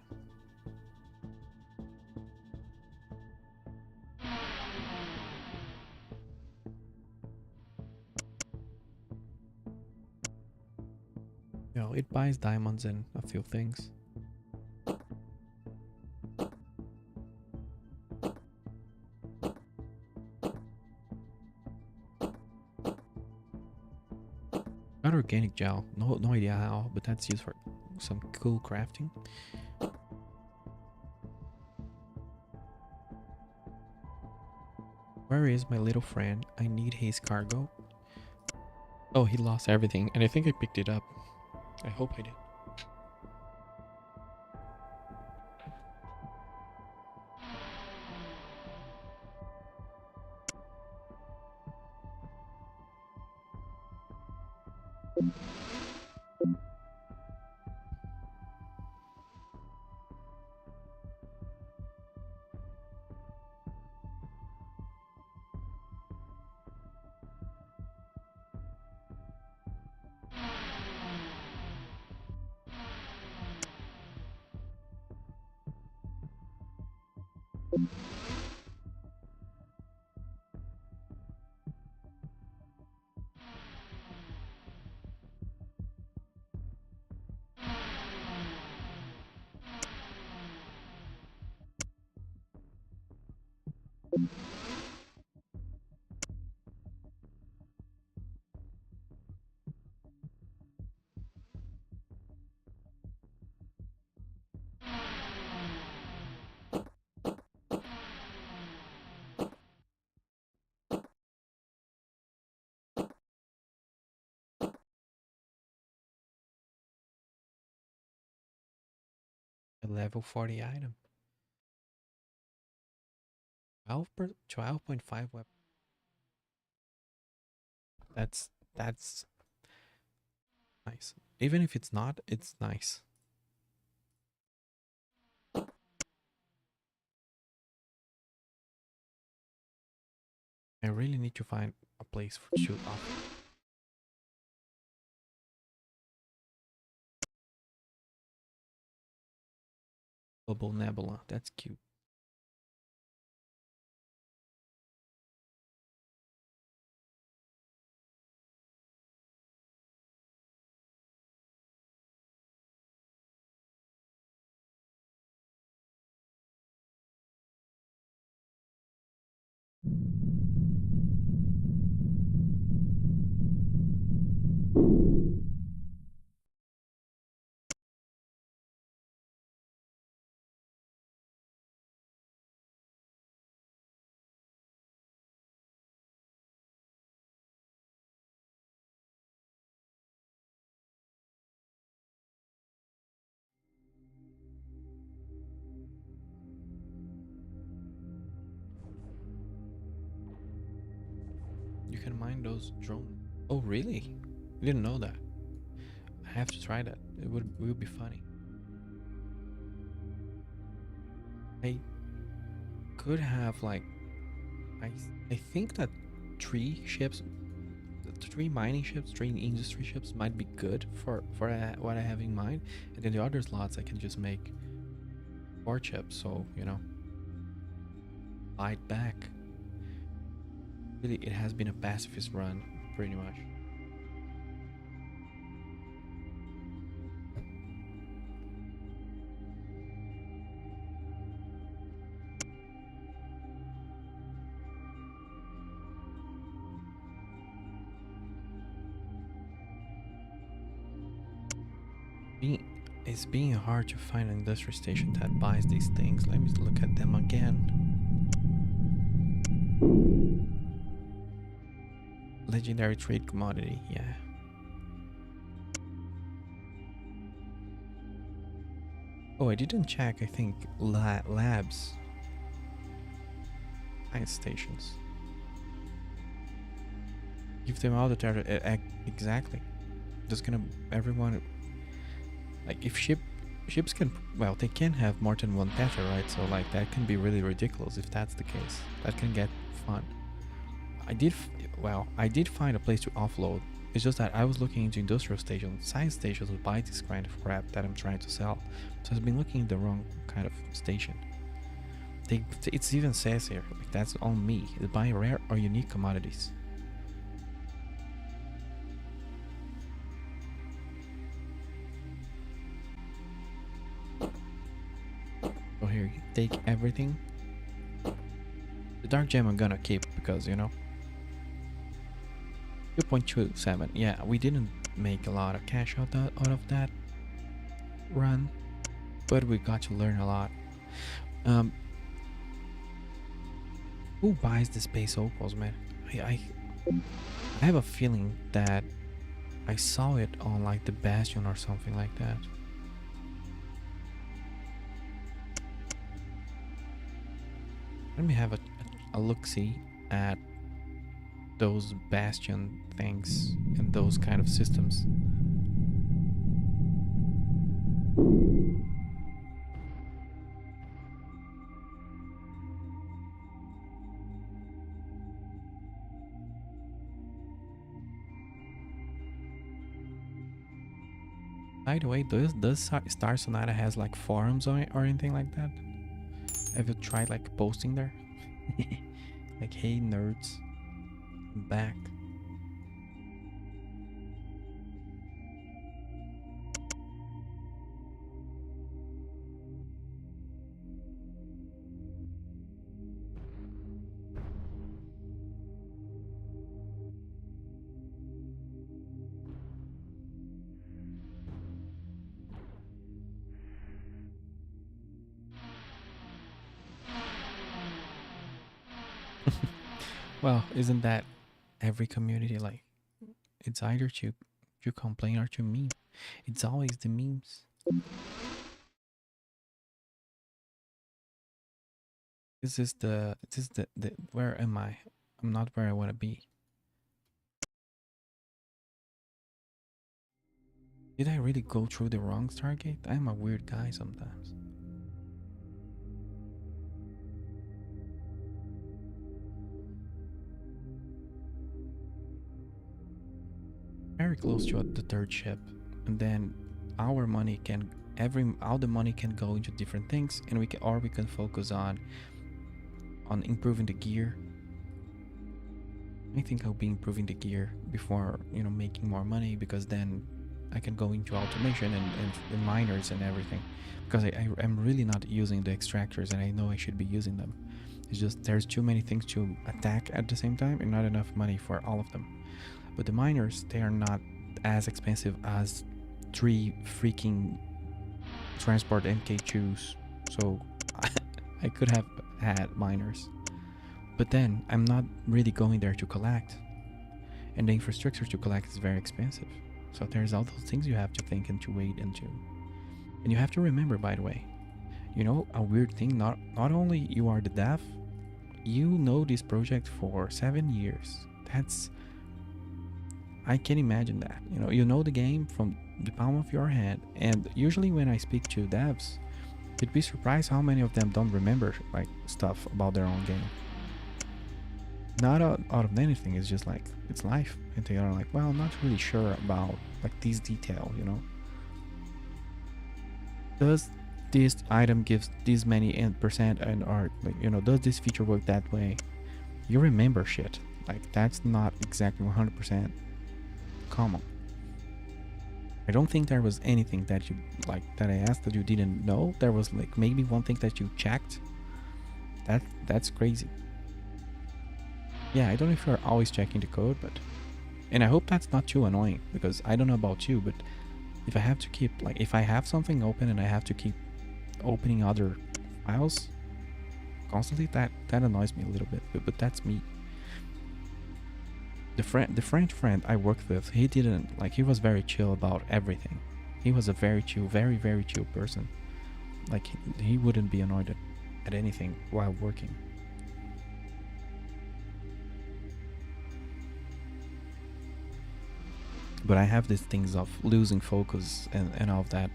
Speaker 1: You know, it buys diamonds and a few things. Got organic gel. No idea how, but that's used for some cool crafting. Where is my little friend? I need his cargo. Oh, he lost everything, and I think I picked it up. I hope I did. A level 40 item. 12.5 weapon. That's nice. Even if it's not, it's nice. I really need to find a place for shoot off. Global Nebula. That's cute. You can mine those drones. Oh, really? I didn't know that. I have to try that. It would be funny. I could have like I think that 3 ships, 3 mining ships, 3 industry ships might be good for what I have in mind, and then the other slots I can just make 4 ships. So fight back. Really, it has been a pacifist run, pretty much. It's being hard to find an industry station that buys these things. Let me look at them again. Legendary trade commodity, yeah. Oh, I didn't check. I think labs, science stations. Give them all the territory. Exactly. Just gonna everyone. Like if ships can, well, they can have more than one tether, right? So like that can be really ridiculous if that's the case. That can get fun. I did find a place to offload. It's just that I was looking into industrial stations. Science stations would buy this kind of crap that I'm trying to sell. So I've been looking at the wrong kind of station. It even says here, like that's on me. They buy rare or unique commodities. So here, take everything. The dark gem I'm gonna keep because 2.27. Yeah, we didn't make a lot of cash out of that run, but we got to learn a lot. Who buys the space opals, man? I have a feeling that I saw it on like the Bastion or something like that. Let me have a look-see at those Bastion things and those kind of systems. By the way, does Star Sonata has like forums or anything like that? Have you tried like posting there? Like, hey nerds, I'm back. Well, isn't that every community like? It's either to complain or to meme. It's always the memes. This is the where am I? I'm not where I want to be. Did I really go through the wrong Stargate? I'm a weird guy sometimes. Very close to the third ship, and then our money can all the money can go into different things, and we can focus on improving the gear. I think I'll be improving the gear before making more money, because then I can go into automation and miners and everything, because I'm really not using the extractors, and I know I should be using them. It's just there's too many things to attack at the same time and not enough money for all of them. But the miners, they are not as expensive as 3 freaking transport MK2s, so I could have had miners. But then I'm not really going there to collect, and the infrastructure to collect is very expensive. So there's all those things you have to think and to wait into. And you have to remember, by the way, a weird thing, not only you are the dev, you know this project for 7 years. I can imagine that. You know the game from the palm of your hand, and usually when I speak to devs, you'd be surprised how many of them don't remember like stuff about their own game. Not out of anything, it's just like it's life, and they are like, well, I'm not really sure about like this detail. Does this item gives this many percent, and or like, does this feature work that way? You remember shit like that's not exactly 100% common. I don't think there was anything that you like that I asked that you didn't know. There was like maybe one thing that you checked. That's crazy. Yeah, I don't know if you're always checking the code, but and I hope that's not too annoying, because I don't know about you, but if I have to keep like if I have something open and I have to keep opening other files constantly, that annoys me a little bit. But that's me. The French friend I worked with, he didn't like he was very chill about everything. He was a very chill, very chill person. Like he wouldn't be annoyed at anything while working. But I have these things of losing focus and all of that.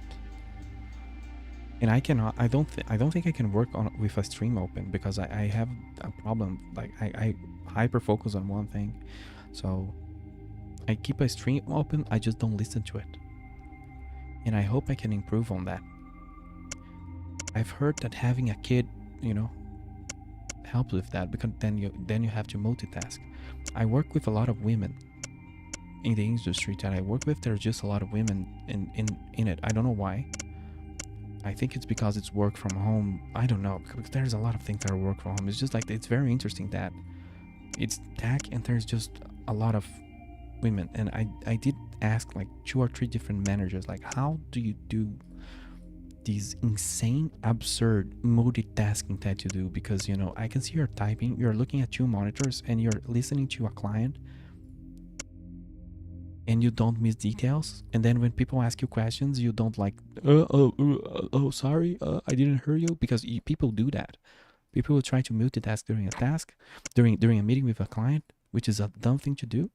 Speaker 1: And I don't think I can work on with a stream open, because I have a problem. Like I hyper focus on one thing. So I keep a stream open, I just don't listen to it. And I hope I can improve on that. I've heard that having a kid, helps with that, because then you have to multitask. I work with a lot of women in the industry that I work with. There's just a lot of women in it. I don't know why. I think it's because it's work from home. I don't know, because there's a lot of things that are work from home. It's just like it's very interesting that it's tech and there's just a lot of women. And I did ask like 2 or 3 different managers, like, how do you do these insane, absurd multitasking that you do? Because I can see you're typing, you're looking at 2 monitors, and you're listening to a client, and you don't miss details. And then when people ask you questions, you don't like, sorry, I didn't hear you, because people do that. People will try to multitask during a task, during a meeting with a client, which is a dumb thing to do.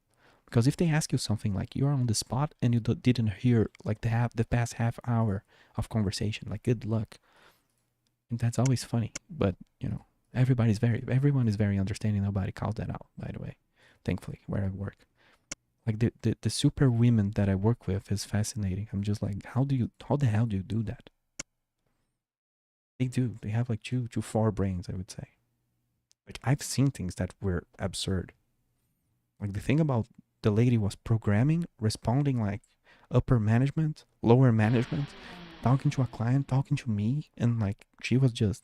Speaker 1: Because if they ask you something like you're on the spot and you didn't hear like the past half hour of conversation, like good luck. And that's always funny. But everyone is very understanding. Nobody calls that out, by the way, thankfully, where I work. Like the super women that I work with is fascinating. I'm just like, how the hell do you do that? They do. They have like two to four brains, I would say. Like I've seen things that were absurd. Like the thing about the lady was programming, responding like upper management, lower management, talking to a client, talking to me, and like she was just,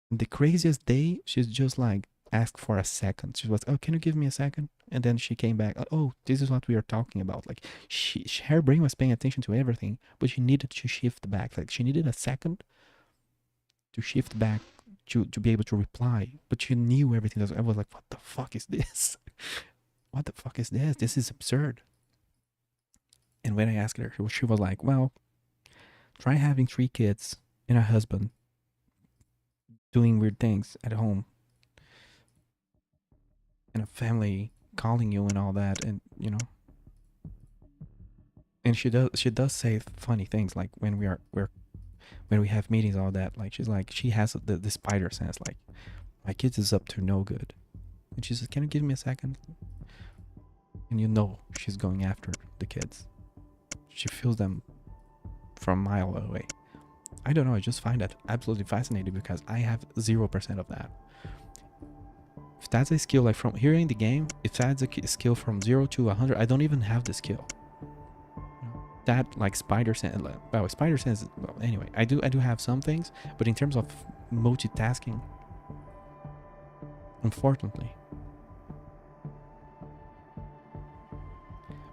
Speaker 1: the craziest day, she's just like asked for a second. She was, oh, can you give me a second? And then she came back, oh, this is what we are talking about. Like her brain was paying attention to everything, but she needed to shift back. Like she needed a second to shift back to be able to reply, but she knew everything. I was like, what the fuck is this? What the fuck is this? This is absurd. And when I asked her, she was like, well, try having 3 kids and a husband doing weird things at home and a family calling you and all that, and and she does say funny things, like when we have meetings, all that. Like she's like, she has the spider sense, like my kids is up to no good, and she says, can you give me a second? And she's going after the kids. She feels them from a mile away. I don't know, I just find that absolutely fascinating because I have 0% of that. If that's a skill, like from hearing the game, if that's a skill from 0 to 100, I don't even have the skill. That like spider sense, spider sense. Well, anyway, I do have some things, but in terms of multitasking, unfortunately.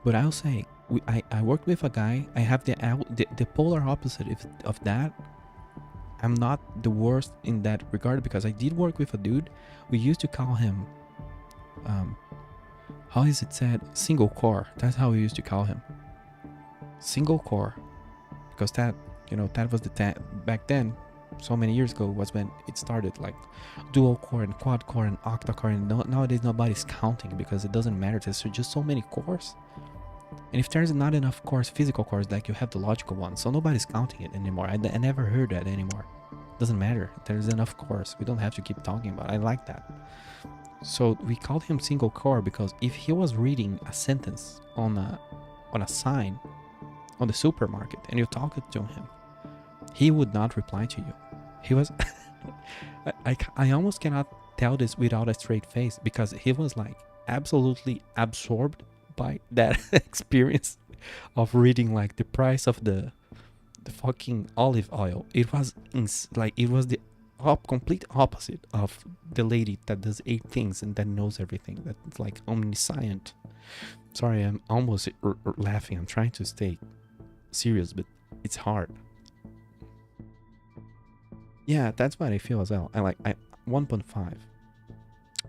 Speaker 1: But I'll say, I worked with a guy. I have the polar opposite of that. I'm not the worst in that regard because I did work with a dude. We used to call him, how is it said? Single core. That's how we used to call him. Single core, because that was back then, so many years ago, was when it started. Like dual core and quad core and octa core, and nowadays nobody's counting because it doesn't matter. There's just so many cores, and if there's not enough cores, physical cores, like you have the logical ones, so nobody's counting it anymore. I never heard that anymore. Doesn't matter, there's enough cores, we don't have to keep talking about it. I like that. So we called him single core because if he was reading a sentence on a sign on the supermarket and you talked to him, he would not reply to you. He was I almost cannot tell this without a straight face, because he was like absolutely absorbed by that experience of reading like the price of the fucking olive oil. It was it was the complete opposite of the lady that does 8 things and that knows everything, that's like omniscient. Sorry, I'm almost laughing. I'm trying to stay serious, but it's hard. Yeah, that's what I feel as well. I 1.5.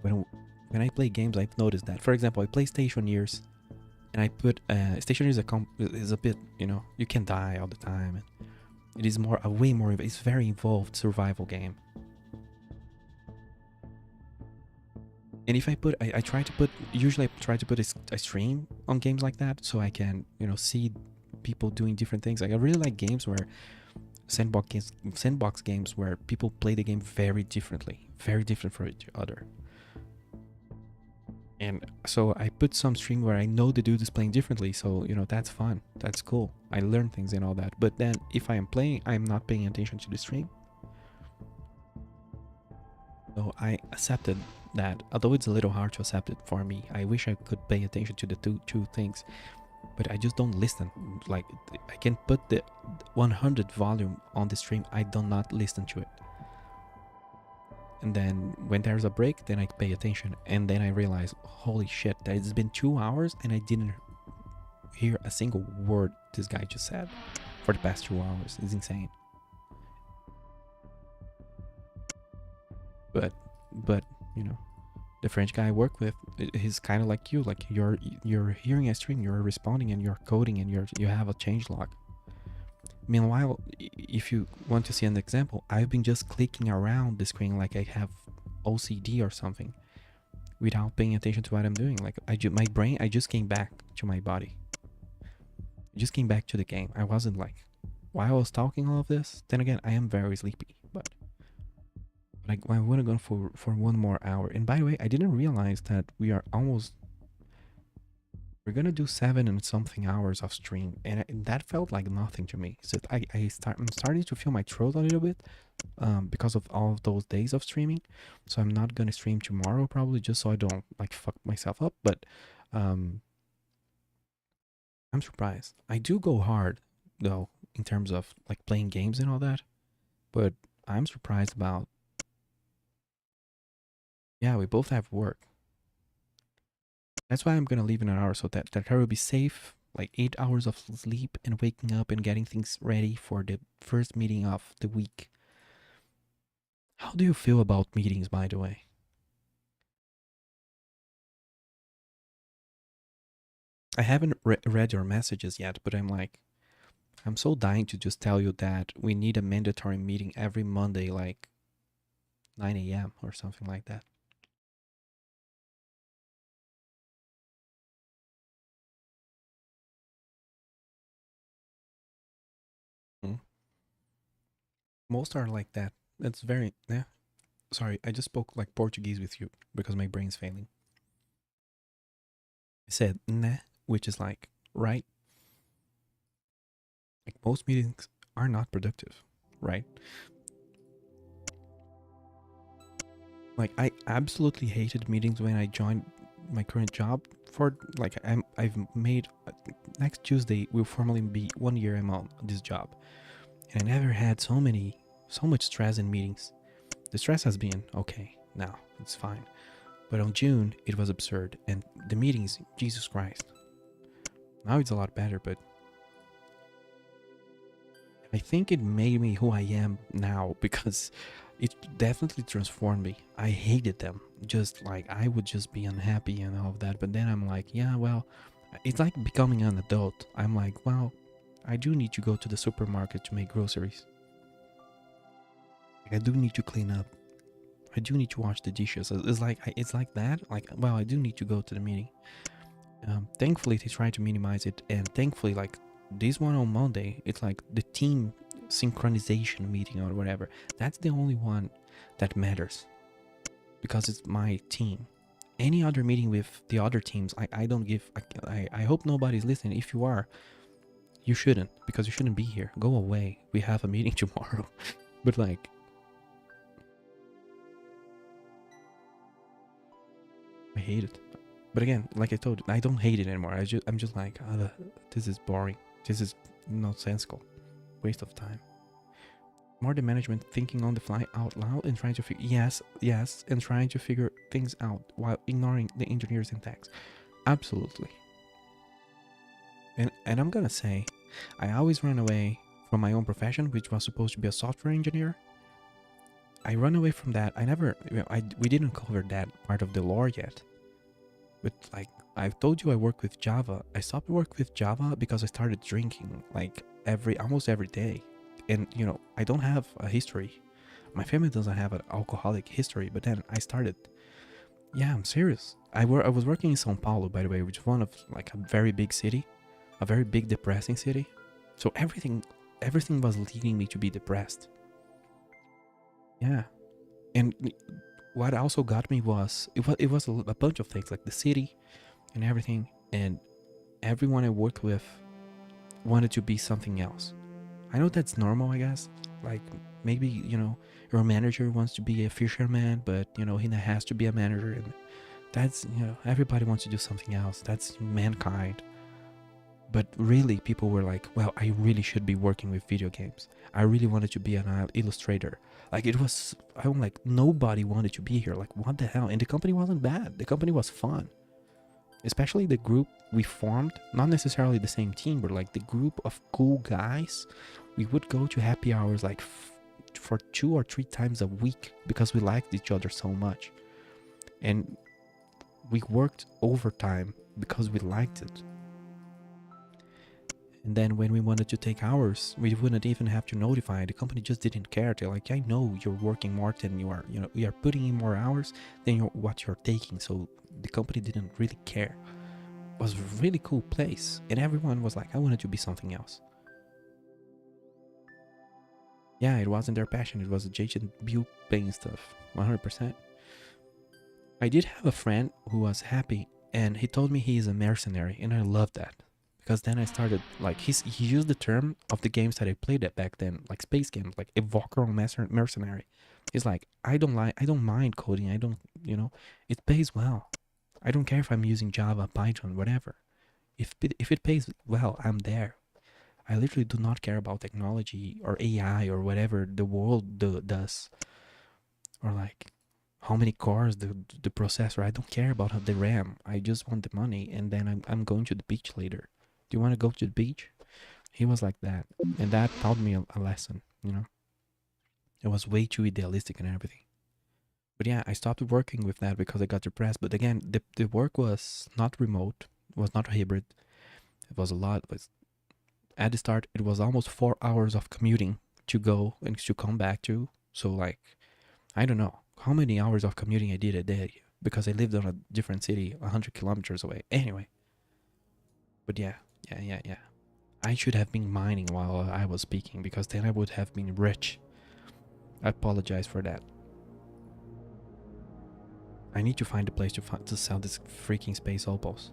Speaker 1: When I play games, I've noticed that. For example, I play Stationeers, and I put Stationeers is a bit, you can die all the time. And it is way more. It's very involved survival game. And if I try to put a stream on games like that, so I can see people doing different things. Like I really like games where sandbox games where people play the game very differently, very different from each other. And so I put some stream where I know the dude is playing differently, so that's fun, that's cool. I learn things and all that. But then if I am playing, I'm not paying attention to the stream. So I accepted that, although it's a little hard to accept it for me. I wish I could pay attention to the two things, but I just don't listen. Like I can put the 100 volume on the stream, I do not listen to it. And then when there's a break, then I pay attention, and then I realize, holy shit, it's been 2 hours and I didn't hear a single word this guy just said for the past 2 hours. It's insane. But the French guy I work with, he's kind of like you. Like you're hearing a stream, you're responding, and you're coding, and you have a change log. Meanwhile, if you want to see an example, I've been just clicking around the screen like I have OCD or something, without paying attention to what I'm doing. Like my brain, I just came back to my body. I just came back to the game. I wasn't like, while I was talking all of this. Then again, I am very sleepy, but like I want to go for 1 more hour. And by the way, I didn't realize that we are almost we're gonna do 7 and something hours of stream, and that felt like nothing to me. So I'm starting to feel my throat a little bit, because of all of those days of streaming. So I'm not gonna stream tomorrow probably, just so I don't like fuck myself up. But um, I'm surprised. I do go hard though in terms of like playing games and all that, but I'm surprised about. Yeah, we both have work. That's why I'm gonna leave in an hour so that I will be safe. Like 8 hours of sleep and waking up and getting things ready for the first meeting of the week. How do you feel about meetings, by the way? I haven't read your messages yet, but I'm so dying to just tell you that we need a mandatory meeting every Monday, like 9 a.m. or something like that. Hmm? Most are like that. That's very, yeah. Sorry, I just spoke like Portuguese with you because my brain's failing. I said nah, which is like, right? Like most meetings are not productive, right? Like I absolutely hated meetings when I joined my current job. For like I've made next Tuesday will formally be 1 year I'm on this job, and I never had so much stress in meetings. The stress has been okay now, it's fine, but on June it was absurd, and the meetings, Jesus Christ. Now it's a lot better, but I think it made me who I am now because it definitely transformed me. I hated them. Just like I would just be unhappy and all of that. But then I'm like, yeah, well, it's like becoming an adult. I'm like, well, I do need to go to the supermarket to make groceries. Like, I do need to clean up. I do need to wash the dishes. It's like that. Like, well, I do need to go to the meeting. Thankfully, they try to minimize it, and thankfully, like this one on Monday, it's like the team synchronization meeting or whatever. That's the only one that matters because it's my team. Any other meeting with the other teams, I don't give. I hope nobody's listening. If you are, you shouldn't, because you shouldn't be here. Go away. We have a meeting tomorrow. But like, I hate it. But again, like I told you, I don't hate it anymore. I'm just like, this is boring. This is nonsensical. Waste of time. More the management thinking on the fly out loud and trying to figure yes, and trying to figure things out while ignoring the engineers and techs. Absolutely. And I'm gonna say, I always run away from my own profession, which was supposed to be a software engineer. I run away from that. I never, we didn't cover that part of the lore yet. But like I've told you, I work with Java. I stopped work with Java because I started drinking like almost every day. And I don't have a history. My family doesn't have an alcoholic history, but then I started. Yeah, I'm serious. I was working in São Paulo, by the way, which is one of like a very big city, a very big depressing city. So everything was leading me to be depressed. Yeah. And what also got me was it was a bunch of things, like the city and everything, and everyone I worked with wanted to be something else. I know that's normal, I guess. Like maybe your manager wants to be a fisherman, but he has to be a manager, and that's everybody wants to do something else. That's mankind. But really, people were like, well, I really should be working with video games. I really wanted to be an illustrator. Like I'm like, nobody wanted to be here. Like, what the hell? And the company wasn't bad. The company was fun. Especially the group we formed, not necessarily the same team, but like the group of cool guys. We would go to happy hours like for 2 or 3 times a week because we liked each other so much. And we worked overtime because we liked it. And then when we wanted to take hours, we wouldn't even have to notify. The company just didn't care. They're like, I know you're working more than you are. You are putting in more hours than what you're taking. So the company didn't really care. It was a really cool place. And everyone was like, I wanted to be something else. Yeah, it wasn't their passion. It was Jason Buell playing stuff. 100%. I did have a friend who was happy And he told me he is a mercenary, and I love that. Because then I started, like, he used the term of the games that I played at back then, like space games, like Evoker or Mercenary. He's like, I don't mind coding, I don't, it pays well. I don't care if I'm using Java, Python, whatever. If it pays well, I'm there. I literally do not care about technology or AI or whatever the world does, or like how many cores the processor. I don't care about the RAM. I just want the money, and then I'm going to the beach later. Do you want to go to the beach? He was like that, and that taught me a lesson. It was way too idealistic and everything. But yeah, I stopped working with that because I got depressed. But again, the work was not remote, was not hybrid. It was a lot. At the start, it was almost 4 hours of commuting to go and to come back to. So like, I don't know how many hours of commuting I did a day because I lived on a different city 100 kilometers away. Anyway. But yeah. I should have been mining while I was speaking because then I would have been rich. I apologize for that. I need to find a place to sell this freaking space opals.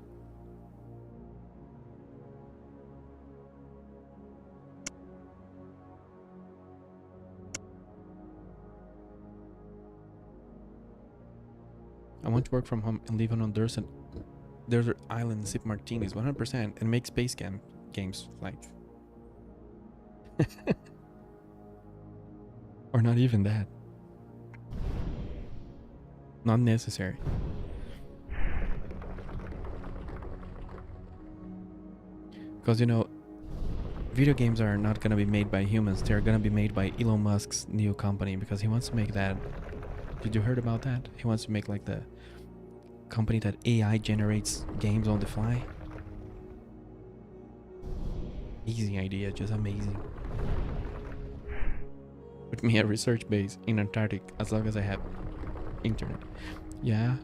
Speaker 1: I want to work from home and live on desert island and sip martinis 100% and make space games like or not even that. Not necessary. Because video games are not gonna be made by humans. They're gonna be made by Elon Musk's new company because he wants to make that. Did you heard about that? He wants to make like the company that AI generates games on the fly. Easy idea, just amazing. Put me a research base in Antarctic as long as I have internet. Yeah,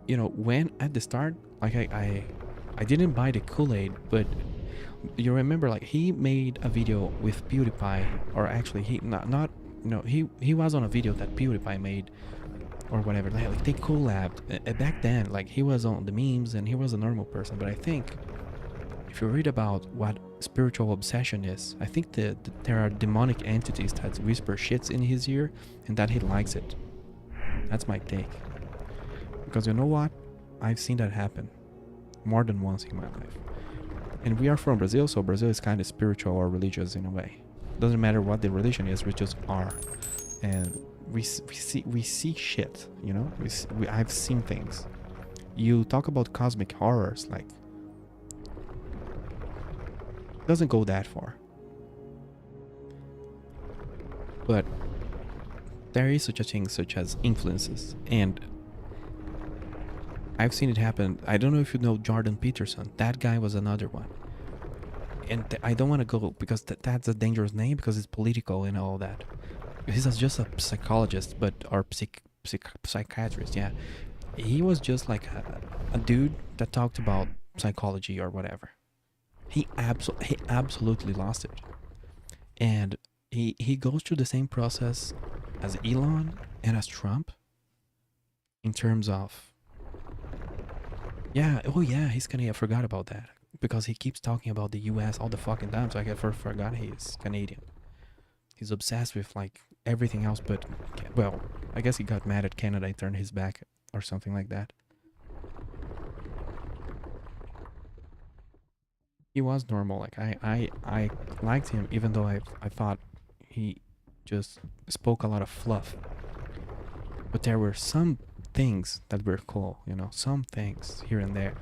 Speaker 1: when at the start, like I didn't buy the Kool-Aid, but you remember, like, he made a video with PewDiePie, or actually he was on a video that PewDiePie made or whatever. Like they collabed back then. Like he was on the memes and he was a normal person. But I think if you read about what spiritual obsession is, I think that there are demonic entities that whisper shits in his ear and that he likes it. That's my take. Because you know what? I've seen that happen more than once in my life. And we are from Brazil, so Brazil is kind of spiritual or religious in a way. Doesn't matter what the religion is, we just are. And we see shit, I've seen things. You talk about cosmic horrors, like, it doesn't go that far. But there is such a thing such as influences, and I've seen it happen. I don't know if you know Jordan Peterson. That guy was another one. And I don't want to go because that's a dangerous name because it's political and all that. He's just a psychologist, or psychiatrist, yeah. He was just like a dude that talked about psychology or whatever. He absolutely lost it. And he goes through the same process as Elon and as Trump in terms of, he's Canadian. I forgot about that because he keeps talking about the US all the fucking time, so I forgot he's Canadian. He's obsessed with like everything else but, well, I guess he got mad at Canada and turned his back or something like that. He was normal. Like I liked him even though I thought he just spoke a lot of fluff. But there were some things that were cool, some things here and there.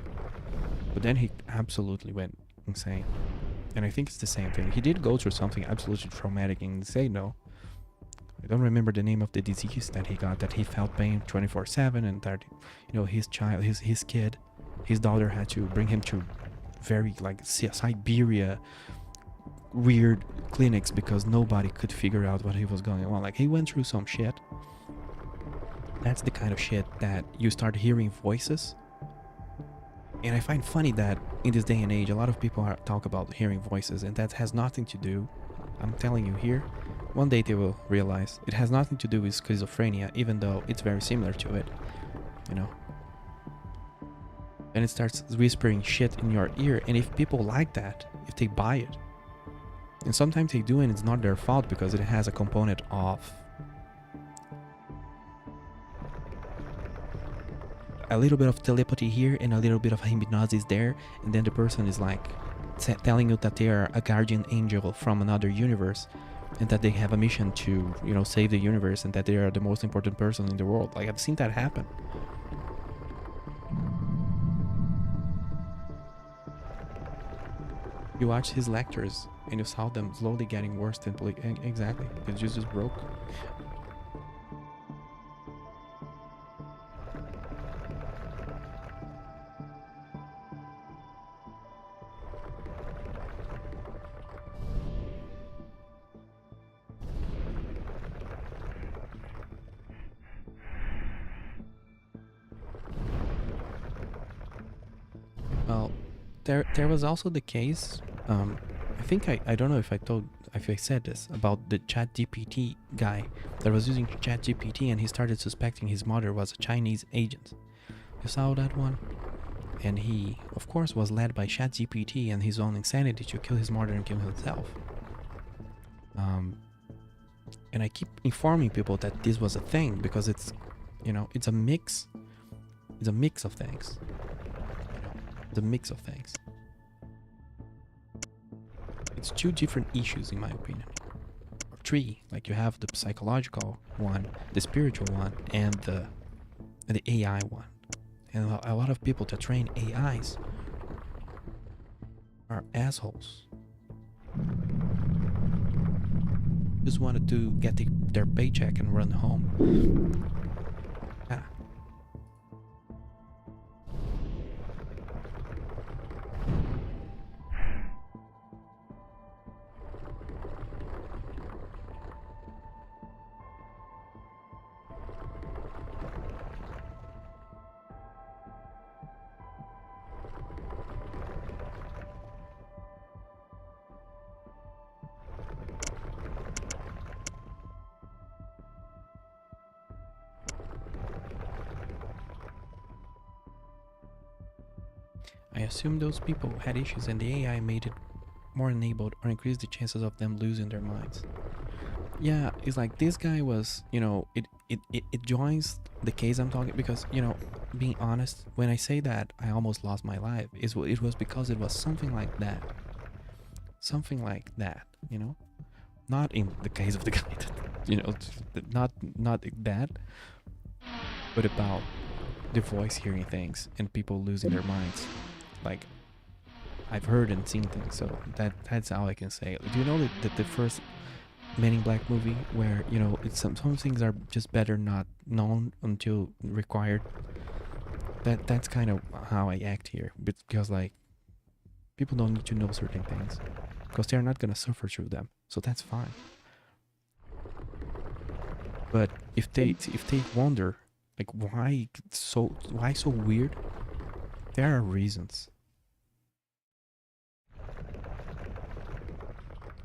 Speaker 1: But then he absolutely went insane. And I think it's the same thing. He did go through something absolutely traumatic and say no. I don't remember the name of the disease that he got, that he felt pain 24/7, and that, his child, his kid, his daughter had to bring him to very like Siberia weird clinics because nobody could figure out what he was going on. Like he went through some shit. That's the kind of shit that you start hearing voices. And I find funny that in this day and age, a lot of people talk about hearing voices, and that has nothing to do, I'm telling you here, one day they will realize it has nothing to do with schizophrenia, even though it's very similar to it, and it starts whispering shit in your ear. And if people like that, if they buy it, and sometimes they do, and it's not their fault because it has a component of a little bit of telepathy here and a little bit of hypnosis there, and then the person is like telling you that they are a guardian angel from another universe, and that they have a mission to, you know, save the universe, and that they are the most important person in the world. Like, I've seen that happen. You watch his lectures and you saw them slowly getting worse than exactly. It just broke. Well, there was also the case. I think I don't know if I said this about the ChatGPT guy that was using ChatGPT, and he started suspecting his mother was a Chinese agent. You saw that one? And he, of course, was led by ChatGPT and his own insanity to kill his mother and kill himself. And I keep informing people that this was a thing because it's, you know, it's a mix. It's a mix of things. The mix of things. It's two different issues in my opinion. Or three. Like, you have the psychological one, the spiritual one, and the AI one. And a lot of people that train AIs are assholes. Just wanted to get their paycheck and run home. Yeah. I assume those people had issues and the AI made it more enabled or increased the chances of them losing their minds. Yeah, it's like this guy was, you know, it joins the case I'm talking, because, you know, being honest, when I say that I almost lost my life, it was because it was something like that. Something like that, you know? Not in the case of the guy that, you know, not that, but about the voice hearing things and people losing their minds. Like, I've heard and seen things, so that's all I can say. Do you know that the first Men in Black movie, where, you know, it's some things are just better not known until required? That's kind of how I act here, because, like, people don't need to know certain things because they're not gonna suffer through them, so that's fine. But if they wonder, like, why so weird, there are reasons.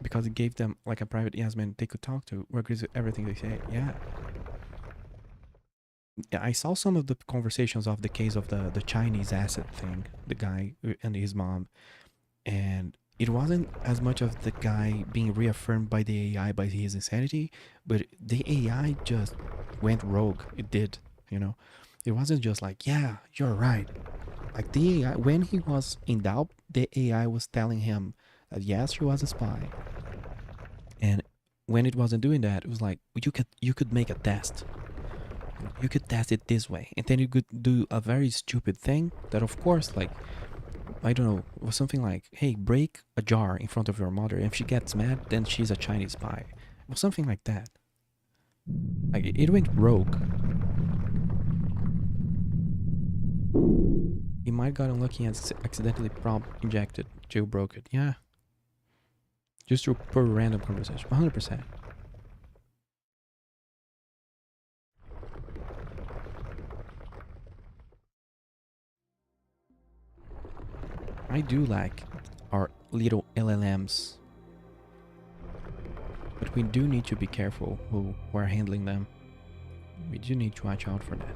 Speaker 1: Because it gave them like a private Yasmin they could talk to, who agrees with everything they say. Yeah, I saw some of the conversations of the case of the Chinese asset thing, the guy and his mom, and it wasn't as much of the guy being reaffirmed by the AI by his insanity, but the AI just went rogue. It did, you know. It wasn't just like, yeah, you're right. Like, the AI, when he was in doubt, the AI was telling him that yes, she was a spy. And when it wasn't doing that, it was like, you could make a test. You could test it this way, and then you could do a very stupid thing that, of course, like, I don't know, was something like, hey, break a jar in front of your mother, and if she gets mad, then she's a Chinese spy. It was something like that. Like, it went rogue. He might got unlucky and accidentally injected, jailbroke it. Yeah. Just through per random conversation. 100%. I do like our little LLMs, but we do need to be careful who are handling them. We do need to watch out for that.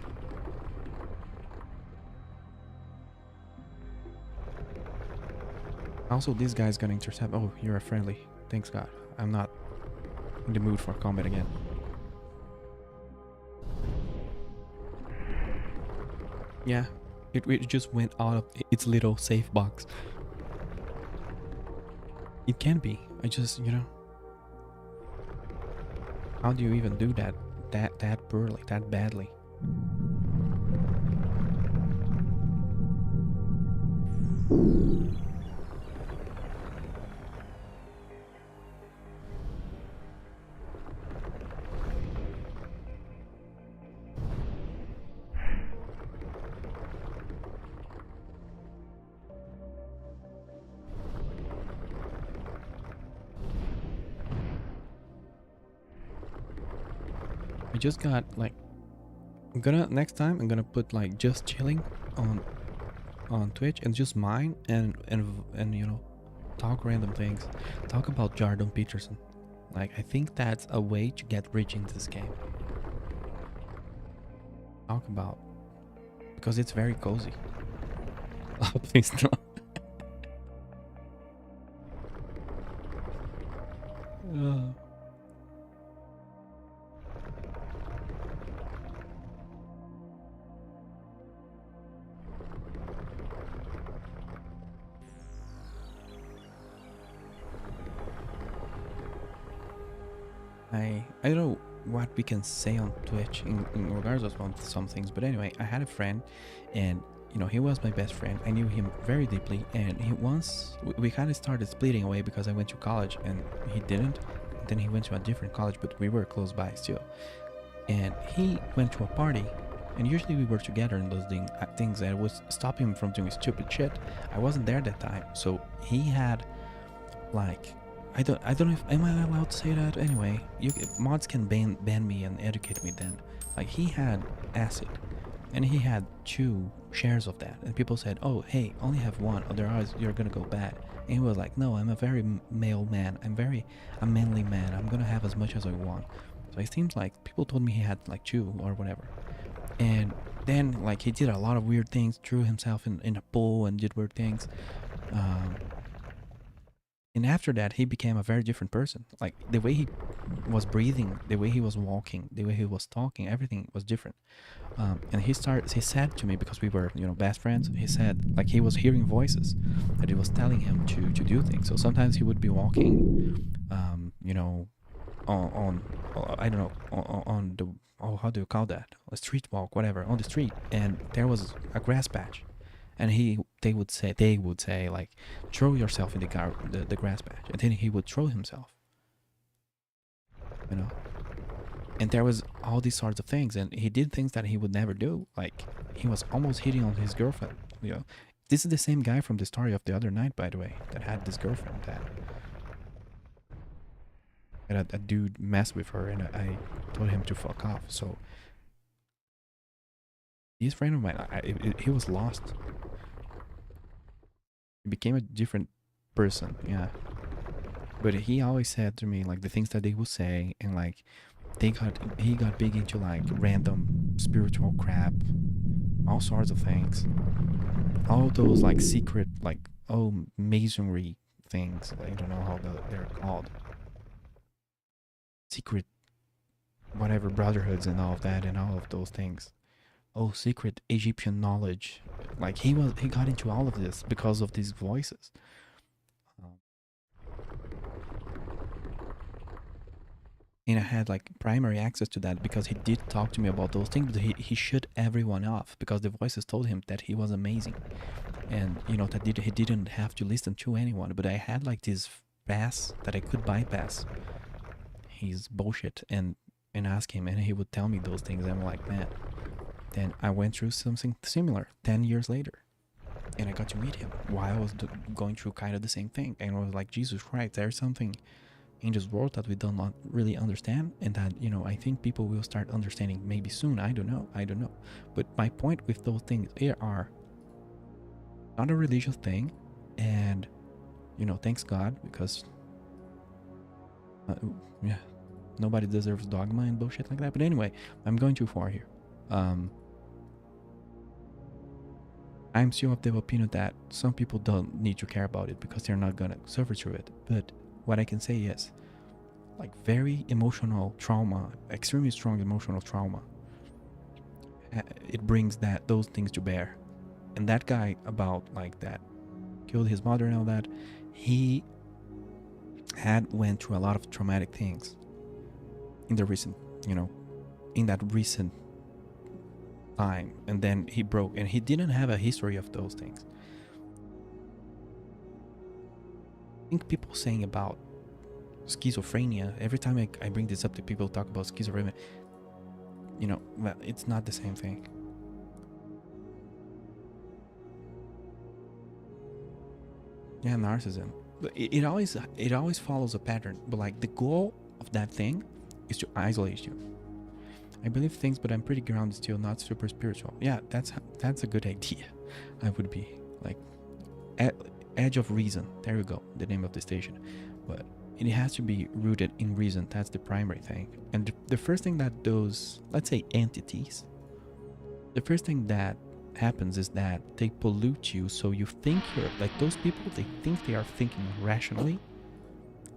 Speaker 1: Also, this guy's gonna intercept. Oh, you're a friendly. Thanks God. I'm not in the mood for combat again. Yeah, it just went out of its little safe box. It can be. I just, you know, how do you even do that that poorly, that badly? I just got like, I'm gonna next time I'm gonna put like just chilling on Twitch and just mine and you know, talk random things, talk about Jordan Peterson. Like, I think that's a way to get rich into this game. Talk about, because it's very cozy. Oh, please no. uh. I don't know what we can say on Twitch in regards of some things, but anyway, I had a friend, and you know, he was my best friend. I knew him very deeply, and he once we kind of started splitting away because I went to college and he didn't. Then he went to a different college, but we were close by still. And he went to a party, and usually we were together in those things that would stop him from doing stupid shit. I wasn't there that time, so he had like, I don't know if am I allowed to say that. Anyway, mods can ban me and educate me then. Like, he had acid, and he had 2 shares of that, and people said, oh hey, only have 1, otherwise you're gonna go bad. And he was like, no, I'm a very male man, I'm a manly man, I'm gonna have as much as I want. So it seems like people told me he had like 2 or whatever. And then like he did a lot of weird things, threw himself in a pool and did weird things. And after that, he became a very different person. Like, the way he was breathing, the way he was walking, the way he was talking, everything was different. And he said to me, because we were, you know, best friends, he said like he was hearing voices that it was telling him to do things. So sometimes he would be walking, you know, on I don't know, on the, oh, how do you call that? A street walk, whatever, on the street, and there was a grass patch. And they would say like, throw yourself in the grass patch, and then he would throw himself, you know. And there was all these sorts of things, and he did things that he would never do. Like, he was almost hitting on his girlfriend, you know. This is the same guy from the story of the other night, by the way, that had this girlfriend that a dude messed with her, and I told him to fuck off. So this friend of mine, he was lost. He became a different person, yeah. But he always said to me like the things that they would say, and like he got big into like random spiritual crap, all sorts of things, all those like secret, like, oh, masonry things. I don't know how they're called, secret whatever brotherhoods and all of that, and all of those things. Oh, secret Egyptian knowledge. Like, he got into all of this because of these voices. And I had like primary access to that because he did talk to me about those things, but he shut everyone off because the voices told him that he was amazing, and you know that he didn't have to listen to anyone. But I had like this pass that I could bypass his bullshit and ask him, and he would tell me those things. I'm like, man. Then I went through something similar 10 years later, and I got to meet him while I was going through kind of the same thing. And I was like, Jesus Christ, there's something in this world that we don't really understand, and that, you know, I think people will start understanding maybe soon. I don't know. But my point with those things here are not a religious thing, and, you know, thanks God, because yeah, nobody deserves dogma and bullshit like that. But anyway, I'm going too far here. I'm still of the opinion that some people don't need to care about it because they're not gonna suffer through it. But what I can say is, like, very emotional trauma, extremely strong emotional trauma, it brings those things to bear. And that guy about like that killed his mother and all that, he had went through a lot of traumatic things in the recent, in that recent time, and then he broke, and he didn't have a history of those things. I think people saying about schizophrenia, every time I bring this up to people, talk about schizophrenia, well, it's not the same thing. Yeah, narcissism. But it always follows a pattern. But like, the goal of that thing is to isolate you. I believe things, but I'm pretty grounded still, not super spiritual. Yeah, that's a good idea. I would be like edge of reason. There you go, the name of the station. But it has to be rooted in reason. That's the primary thing. And the first thing that those, let's say, entities, the first thing that happens is that they pollute you, so you think you're like, those people, they think they are thinking rationally,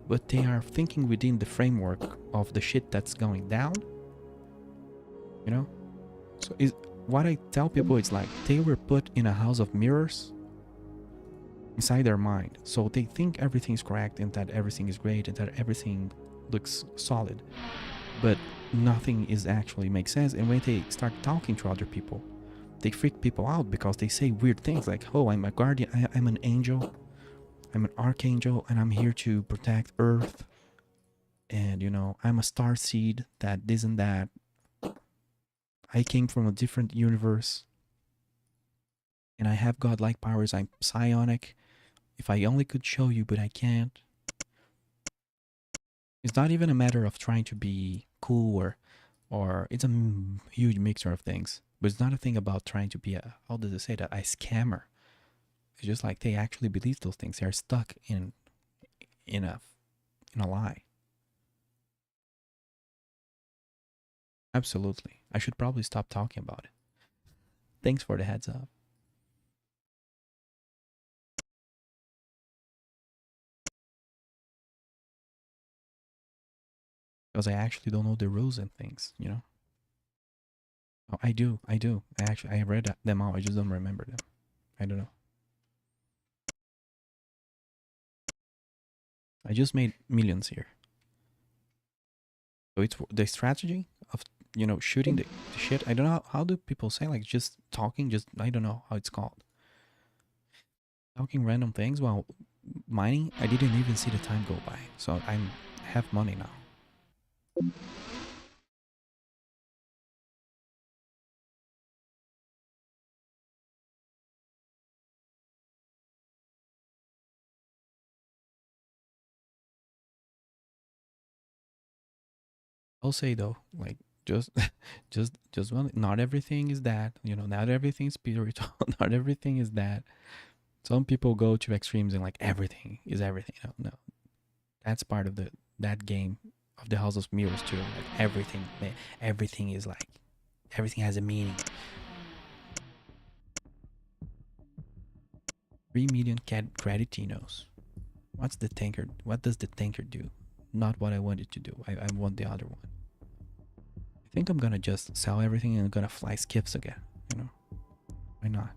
Speaker 1: but they are thinking within the framework of the shit that's going down. So what I tell people, it's like they were put in a house of mirrors inside their mind, so they think everything's correct and that everything is great and that everything looks solid, but nothing is actually makes sense. And when they start talking to other people, they freak people out because they say weird things like, oh, I'm a guardian, I'm an angel, I'm an archangel, and I'm here to protect Earth, and I'm a star seed, that this and that, I came from a different universe, and I have godlike powers, I'm psionic, if I only could show you, but I can't. It's not even a matter of trying to be cool, or it's a huge mixture of things. But it's not a thing about trying to be a, how does it say that, a scammer. It's just like they actually believe those things. They're stuck in a lie. Absolutely. I should probably stop talking about it. Thanks for the heads up. Because I actually don't know the rules and things, Oh, I do. I read them all. I just don't remember them. I don't know. I just made millions here. So it's the strategy of, shooting the shit. I don't know. How do people say, like, just talking? I don't know how it's called. Talking random things while mining. I didn't even see the time go by. So I have money now. I'll say though, like, just one. Not everything is that. Not everything is spiritual. Not everything is that. Some people go to extremes and like everything is everything. No, that's part of that game of the House of Mirrors too. Like everything is like, everything has a meaning. 3 million creditinos. What does the tanker do? Not what I wanted to do. I want the other one. I think I'm gonna just sell everything and I'm gonna fly skiffs again. Why not?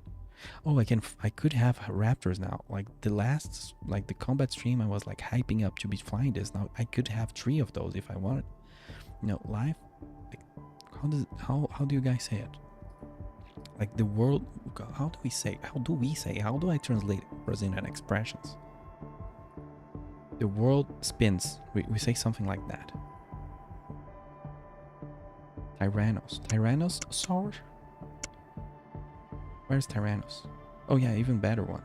Speaker 1: Oh, I could have raptors now. Like the combat stream, I was like hyping up to be flying this. Now I could have 3 of those if I wanted. Life. Like, how do you guys say it? Like the world. How do we say? How do I translate Brazilian expressions? The world spins. We say something like that. Tyrannosaur? Where's Tyrannos? Oh yeah, even better one.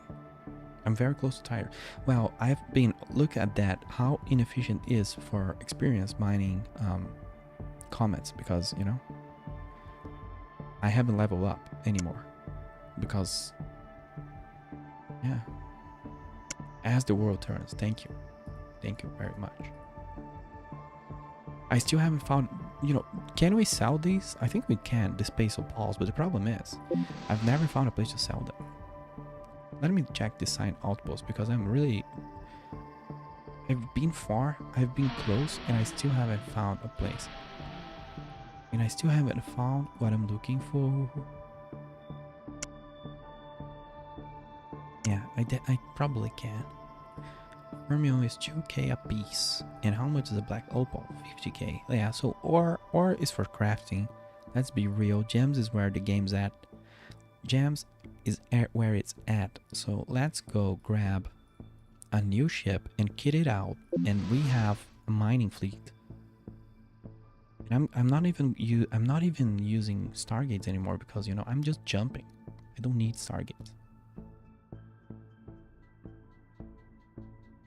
Speaker 1: I'm very close to tired. Well, I've been look at that, how inefficient it is for experience mining comets, because I haven't leveled up anymore. Because yeah. As the world turns, thank you. Thank you very much. I still haven't found, can we sell these? I think we can, the space opals, but the problem is, I've never found a place to sell them. Let me check this sign outpost because I'm really... I've been far, I've been close, and I still haven't found a place. And I still haven't found what I'm looking for. Yeah, I probably can. Fermium is 2k a piece. And how much is a black opal? 50k. Yeah, so ore is for crafting. Let's be real. Gems is where the game's at. Gems is at where it's at. So let's go grab a new ship and kit it out. And we have a mining fleet. And I'm not even using stargates anymore because, you know, I'm just jumping. I don't need stargates.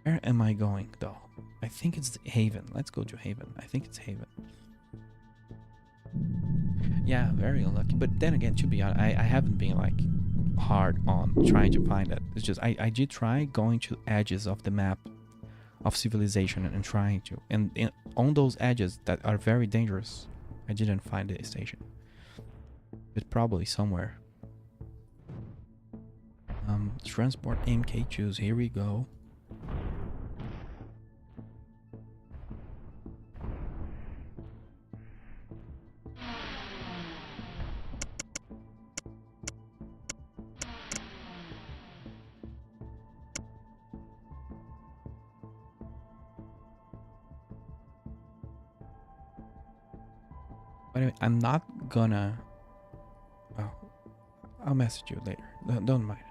Speaker 1: Where am I going though? I think it's Haven. Let's go to Haven. I think it's Haven. Yeah, very unlucky. But then again, to be honest, I haven't been like hard on trying to find it. It's just I did try going to edges of the map of civilization and trying to. And on those edges that are very dangerous, I didn't find the station. It's probably somewhere. Transport MK2s. Here we go. But anyway, I'm not gonna... Oh, I'll message you later. Don't mind.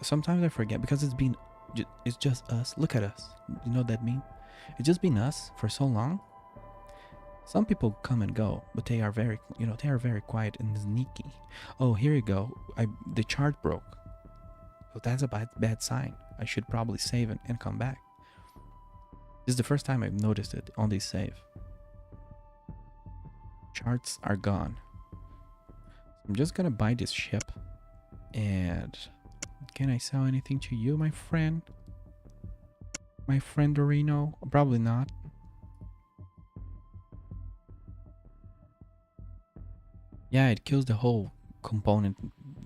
Speaker 1: Sometimes I forget because it's just us. Look at us. You know what that mean? It's just been us for so long. Some people come and go, but they are very, you know, they are very quiet and sneaky. Oh, here you go. The chart broke. So that's a bad sign. I should probably save it and come back. This is the first time I've noticed it on this save. Charts are gone. I'm just gonna buy this ship. And can I sell anything to you, my friend? My friend Dorino? Probably not. Yeah, it kills the whole component,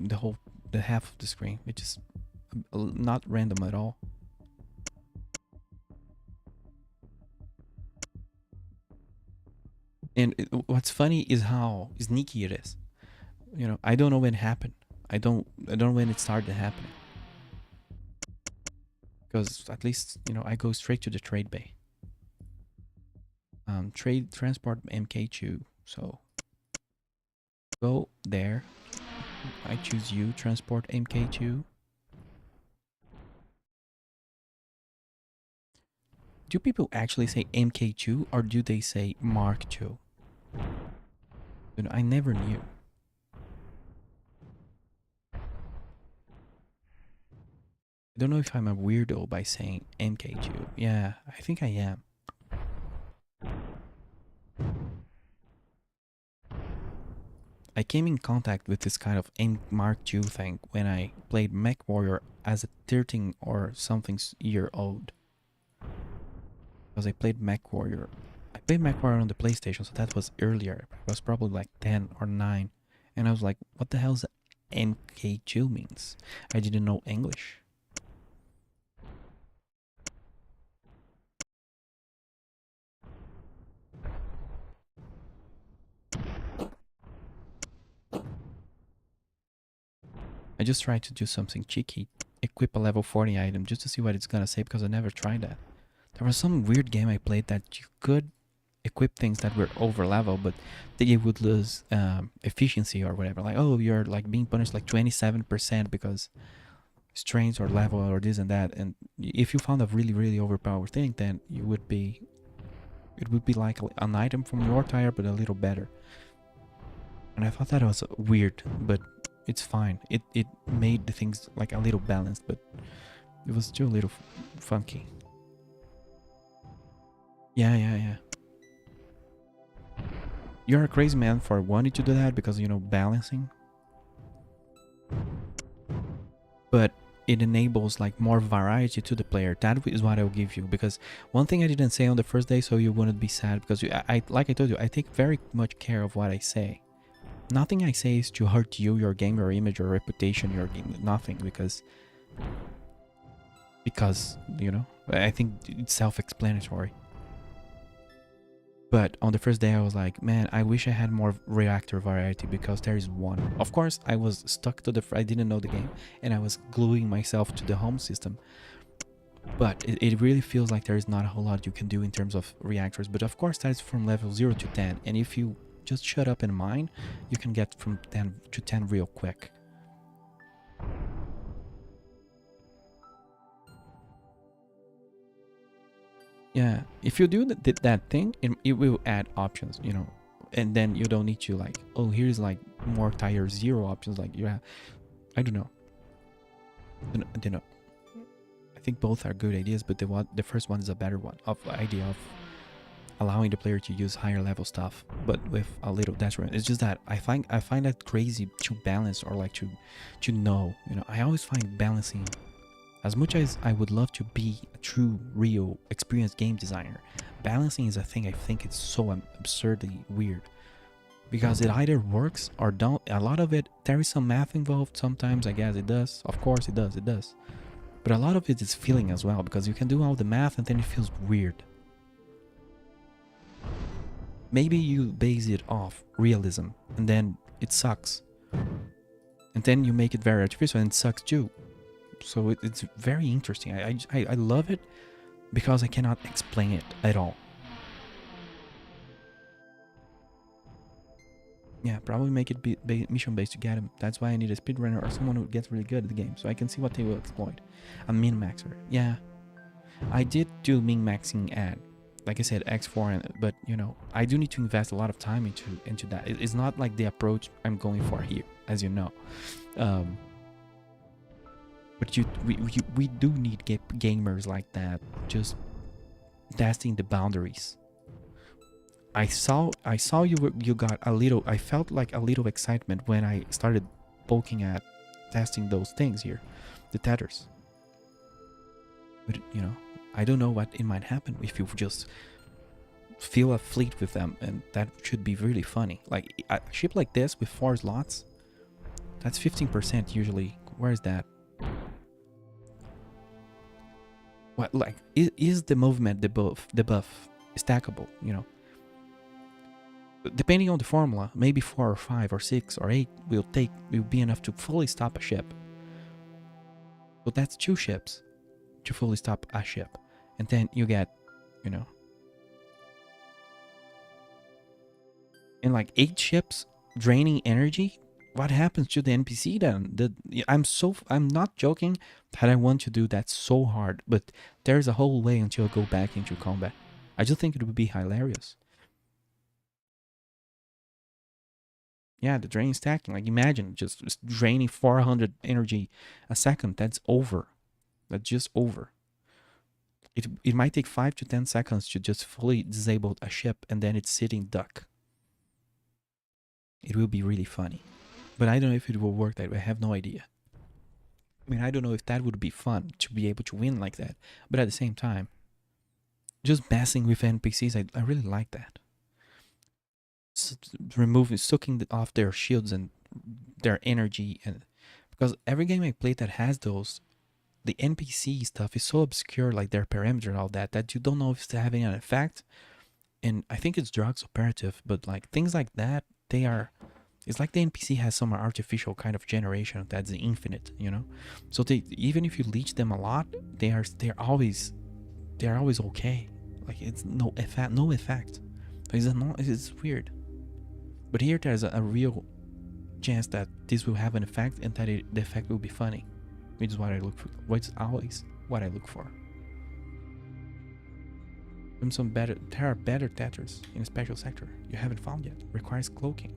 Speaker 1: the half of the screen, which is not random at all. And what's funny is how sneaky it is. You know, I don't know when it happened. I don't know when it started happening. Because at least, you know, I go straight to the trade bay. Transport MK2. So go there. I choose you, transport MK2. Do people actually say MK2 or do they say Mark II? You know, I never knew. I don't know if I'm a weirdo by saying MK2. Yeah, I think I am. I came in contact with this kind of Mark II thing when I played MechWarrior as a 13 or something year old. Because I played MechWarrior. I played MechWarrior on the PlayStation, so that was earlier. I was probably like 10 or 9. And I was like, what the hell does MK2 means? I didn't know English. I just tried to do something cheeky. Equip a level 40 item just to see what it's gonna say because I never tried that. There was some weird game I played that you could equip things that were over level, but they would lose efficiency or whatever. Like, oh, you're like being punished like 27% because strength or level or this and that. And if you found a really overpowered thing, then it would be like an item from your tire, but a little better. And I thought that was weird, but it's fine. It made the things like a little balanced, but it was still a little funky. Yeah. You're a crazy man for wanting to do that because, you know, balancing. But it enables like more variety to the player. That is what I'll give you. Because one thing I didn't say on the first day, so you wouldn't be sad, because like I told you, I take very much care of what I say. Nothing I say is to hurt you, your game, your image, your reputation, your game. Nothing, because because, you know, I think it's self-explanatory. But on the first day I was like, man, I wish I had more reactor variety because there is one. Of course, I was stuck to I didn't know the game and I was gluing myself to the home system. But it really feels like there is not a whole lot you can do in terms of reactors. But of course, that's from level 0 to 10. And if you just shut up and mine, you can get from 10 to 10 real quick. Yeah, if you do that thing, it will add options, you know. And then you don't need to like, oh, here's like more tier 0 options. Like, yeah, I don't know. I don't know. I think both are good ideas, but the first one is a better one of idea of allowing the player to use higher level stuff, but with a little detriment. It's just that I find that crazy to balance or like to know. You know, I always find balancing. As much as I would love to be a true, real, experienced game designer, balancing is a thing I think it's so absurdly weird. Because it either works or don't. A lot of it, there is some math involved. Sometimes I guess it does. Of course it does, But a lot of it is feeling as well, because you can do all the math and then it feels weird. Maybe you base it off realism and then it sucks. And then you make it very artificial and it sucks too. So it's very interesting. I love it because I cannot explain it at all. Yeah, probably make it mission based to get him. That's why I need a speedrunner or someone who gets really good at the game, so I can see what they will exploit. A min-maxer. Yeah, I did do min-maxing at, like I said, X4, but you know, I do need to invest a lot of time into that. It's not like the approach I'm going for here, as you know. But we do need gamers like that, just testing the boundaries. I saw you got a little. I felt like a little excitement when I started poking at testing those things here, the tethers. But you know, I don't know what it might happen if you just fill a fleet with them, and that should be really funny. Like a ship like this with 4 slots, that's 15% usually. Where is that? What, like, is the movement debuff stackable? You know, depending on the formula, maybe 4 or 5 or 6 or 8 will be enough to fully stop a ship. But that's 2 ships to fully stop a ship, and then you get, you know, in like 8 ships draining energy. What happens to the NPC then? I'm not joking that I want to do that so hard, but there's a whole way until I go back into combat. I just think it would be hilarious. Yeah, the drain stacking. Like, imagine just draining 400 energy a second. That's over. That's just over. It might take 5 to 10 seconds to just fully disable a ship, and then it's sitting duck. It will be really funny. But I don't know if it will work that way. I have no idea. I mean, I don't know if that would be fun to be able to win like that. But at the same time, just messing with NPCs, I really like that. Sucking off their shields and their energy, and because every game I play that has those, the NPC stuff is so obscure, like their parameter and all that you don't know if it's having an effect. And I think it's drugs operative, but like things like that, it's like the NPC has some artificial kind of generation that's infinite, you know. So even if you leech them a lot, they're always okay. Like, it's no effect. It's weird. But here there's a real chance that this will have an effect, and that the effect will be funny, which is what I look for. What's always what I look for. There are better tethers in a special sector you haven't found yet. Requires cloaking.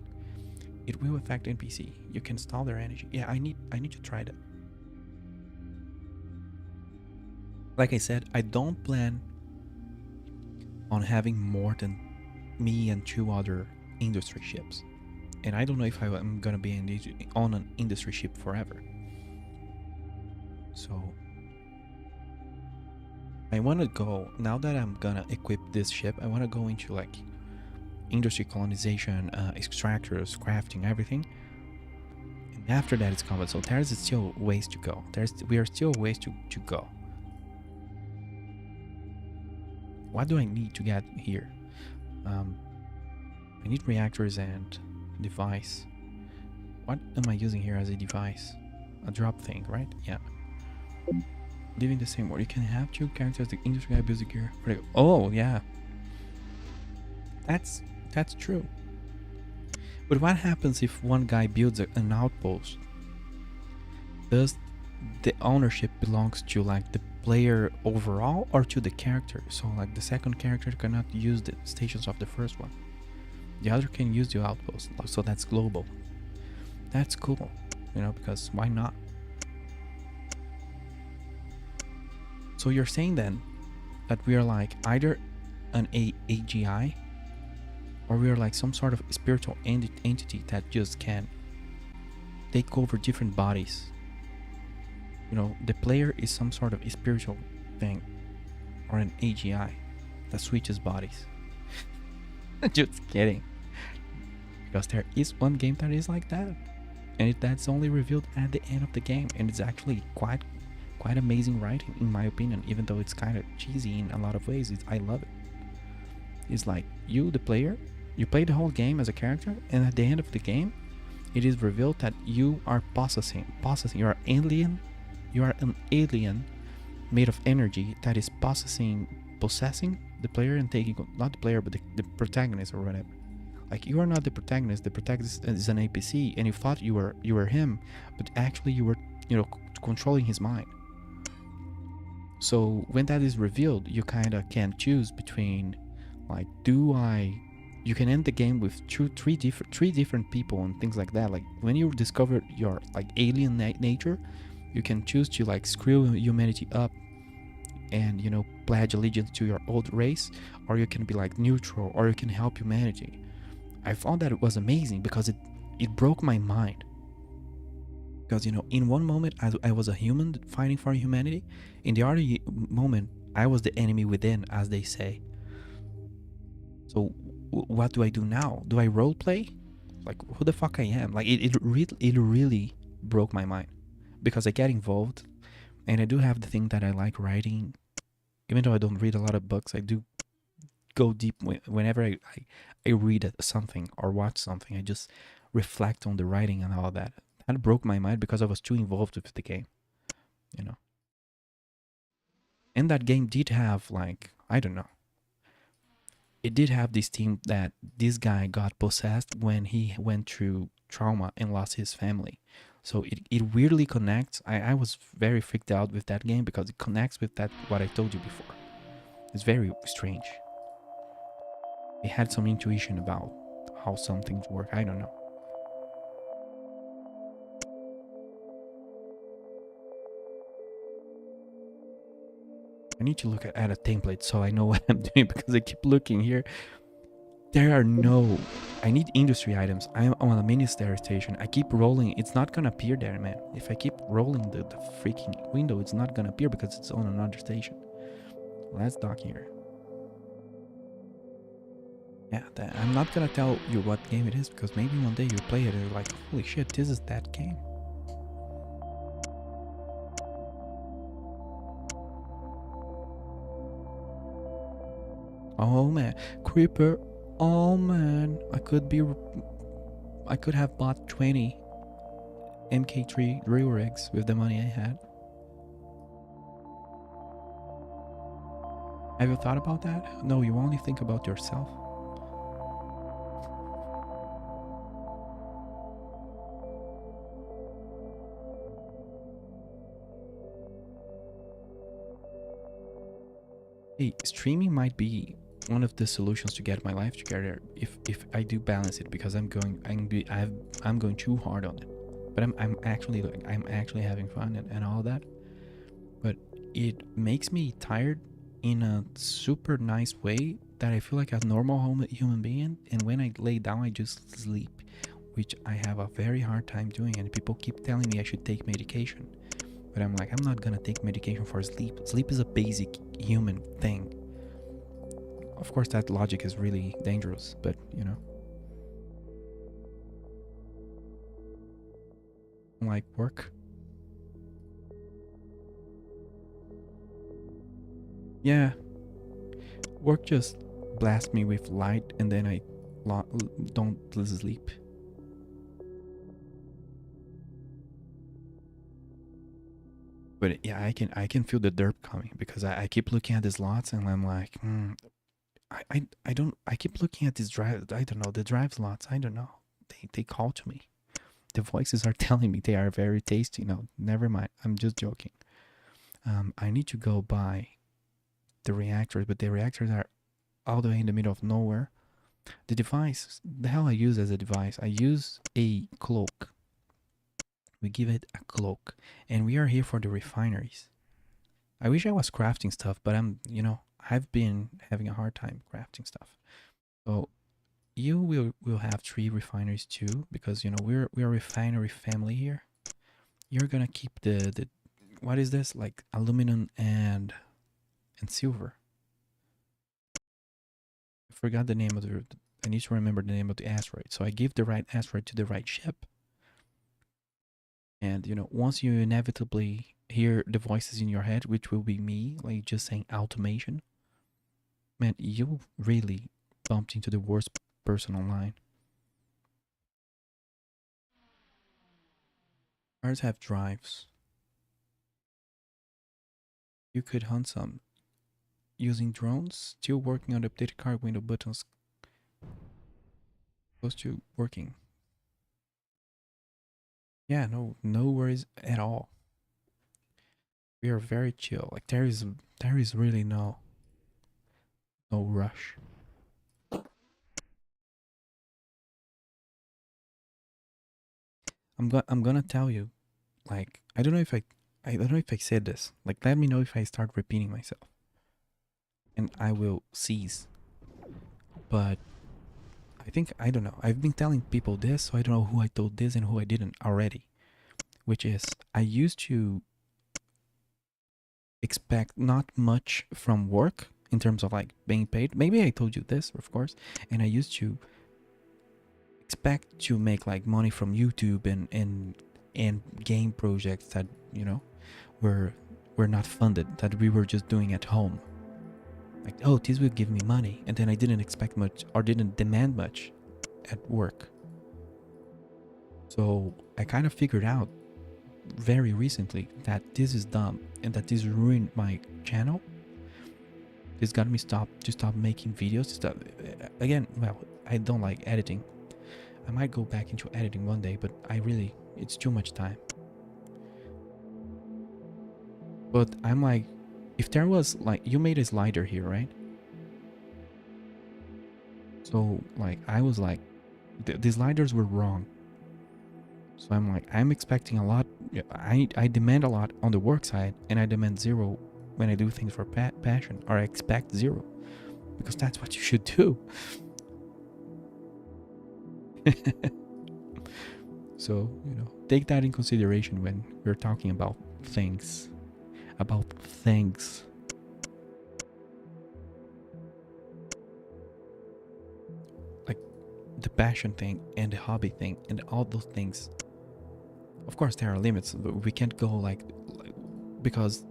Speaker 1: It will affect NPC. You can stall their energy. Yeah, I need to try that. Like I said, I don't plan on having more than me and 2 other industry ships. And I don't know if I'm gonna be on an industry ship forever. So I want to go, now that I'm gonna equip this ship, I want to go into like industry, colonization, extractors, crafting, everything. And After that, it's combat. So there's still ways to go. We are still ways to go. What do I need to get here? I need reactors and device. What am I using here as a device? A drop thing, right? Yeah. Leaving the same word. You can have 2 characters. The industry guy builds a gear. Oh yeah. That's true. But what happens if one guy builds an outpost? Does the ownership belongs to like the player overall or to the character? So like the second character cannot use the stations of the first one. The other can use the outpost. So that's global. That's cool, you know, because why not? So you're saying then that we are like either an AGI or we are like some sort of spiritual entity that just can take over different bodies. You know, the player is some sort of spiritual thing or an AGI that switches bodies. Just kidding. Because there is one game that is like that. And that's only revealed at the end of the game. And it's actually quite amazing writing, in my opinion. Even though it's kind of cheesy in a lot of ways, I love it. It's like you, the player, you play the whole game as a character, and at the end of the game, it is revealed that you are possessing. You are alien. You are an alien made of energy that is possessing the player and taking, not the player, but the protagonist or whatever. Like, you are not the protagonist. The protagonist is an NPC, and you thought you were him, but actually you were, controlling his mind. So when that is revealed, you kind of can choose between, like, you can end the game with three different people and things like that. Like, when you discover your like alien nature, you can choose to like screw humanity up and pledge allegiance to your old race, or you can be like neutral, or you can help humanity. I found that it was amazing because it broke my mind. Because in one moment I was a human fighting for humanity, in the other moment I was the enemy within, as they say. So what do I do now? Do I role play? Like, who the fuck I am? Like, it really broke my mind, because I get involved, and I do have the thing that I like writing. Even though I don't read a lot of books, I do go deep whenever I read something or watch something. I just reflect on the writing and all that. That broke my mind because I was too involved with the game, And that game did have, like, I don't know. It did have this theme that this guy got possessed when he went through trauma and lost his family. So it weirdly connects. I was very freaked out with that game because it connects with that, what I told you before. It's very strange. It had some intuition about how some things work. I don't know. I need to look at a template so I know what I'm doing, because I keep looking here. There are no... I need industry items. I'm on a ministry station. I keep rolling. It's not gonna appear there, man. If I keep rolling the freaking window, it's not gonna appear because it's on another station. Let's dock here. Yeah, I'm not gonna tell you what game it is, because maybe one day you play it and you're like, holy shit, this is that game. Oh man, Creeper. Oh man, I could have bought 20 MK3 drill rigs with the money I had. Have you thought about that? No, you only think about yourself. Hey, streaming might be one of the solutions to get my life together if I do balance it, because I'm going too hard on it. But I'm actually having fun and all that. But it makes me tired in a super nice way that I feel like a normal human being, and when I lay down I just sleep, which I have a very hard time doing, and people keep telling me I should take medication. But I'm like, I'm not gonna take medication for sleep. Sleep is a basic human thing. Of course, that logic is really dangerous, but like work. Yeah, work just blasts me with light and then I don't sleep. But yeah, I can feel the derp coming because I keep looking at these lots and I'm like, I don't I keep looking at these drives. I don't know the drive lots. I don't know. They call to me. The voices are telling me they are very tasty. No, never mind. I'm just joking. I need to go buy the reactors, but the reactors are all the way in the middle of nowhere. The device, the hell I use as a device, I use a cloak. We give it a cloak, and we are here for the refineries. I wish I was crafting stuff, but I've been having a hard time crafting stuff. So you will have 3 refineries too, because we're a refinery family here. You're gonna keep the what is this, like aluminum and silver. I forgot the name of the. I need to remember the name of the asteroid. So I give the right asteroid to the right ship. And once you inevitably hear the voices in your head, which will be me, like just saying automation, man, you really bumped into the worst person online. Cars have drives. You could hunt some using drones. Still working on the updated car window buttons. Close to working. Yeah, no worries at all. We are very chill. Like there is really no rush. I'm gonna tell you, like I don't know if I said this. Like let me know if I start repeating myself. And I will cease. But I think I don't know. I've been telling people this, so I don't know who I told this and who I didn't already. Which is I used to expect not much from work in terms of like being paid. Maybe I told you this, of course. And I used to expect to make like money from YouTube and game projects that were were not funded, that we were just doing at home. Like, oh, this will give me money, and then I didn't expect much or didn't demand much at work. So I kind of figured out very recently that this is dumb and that this ruined my channel. This got me stop making videos. Again, well, I don't like editing. I might go back into editing one day, but it's too much time. But I'm like, if there was like, you made a slider here, right? So like, I was like, the sliders were wrong. So I'm like, I'm expecting a lot. I demand a lot on the work side, and I demand 0 when I do things for passion, or I expect 0, because that's what you should do. So, take that in consideration when we're talking about things. Like the passion thing and the hobby thing and all those things. Of course, there are limits. We can't go like because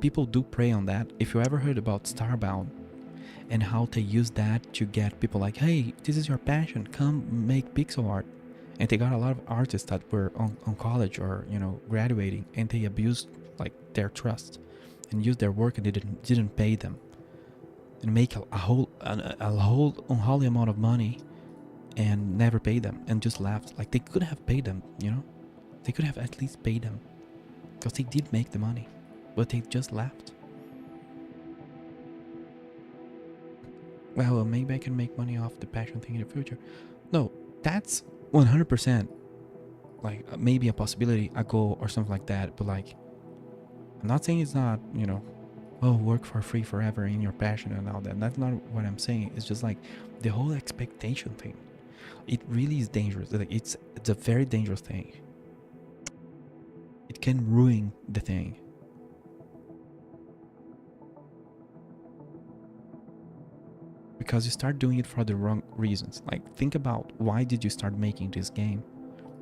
Speaker 1: people do prey on that. If you ever heard about Starbound and how they use that to get people like, hey, this is your passion, come make pixel art. And they got a lot of artists that were on college or graduating, and they abused like their trust and used their work, and they didn't pay them, and make a whole unholy amount of money and never pay them, and just left. Like they could have paid them, they could have at least paid them, because they did make the money, but they just left. Well, maybe I can make money off the passion thing in the future. No, that's 100% like maybe a possibility, a goal or something like that. But like, I'm not saying it's not, oh, work for free forever in your passion and all that. That's not what I'm saying. It's just like the whole expectation thing. It really is dangerous. Like it's a very dangerous thing. It can ruin the thing. Because you start doing it for the wrong reasons. Like, think about, why did you start making this game?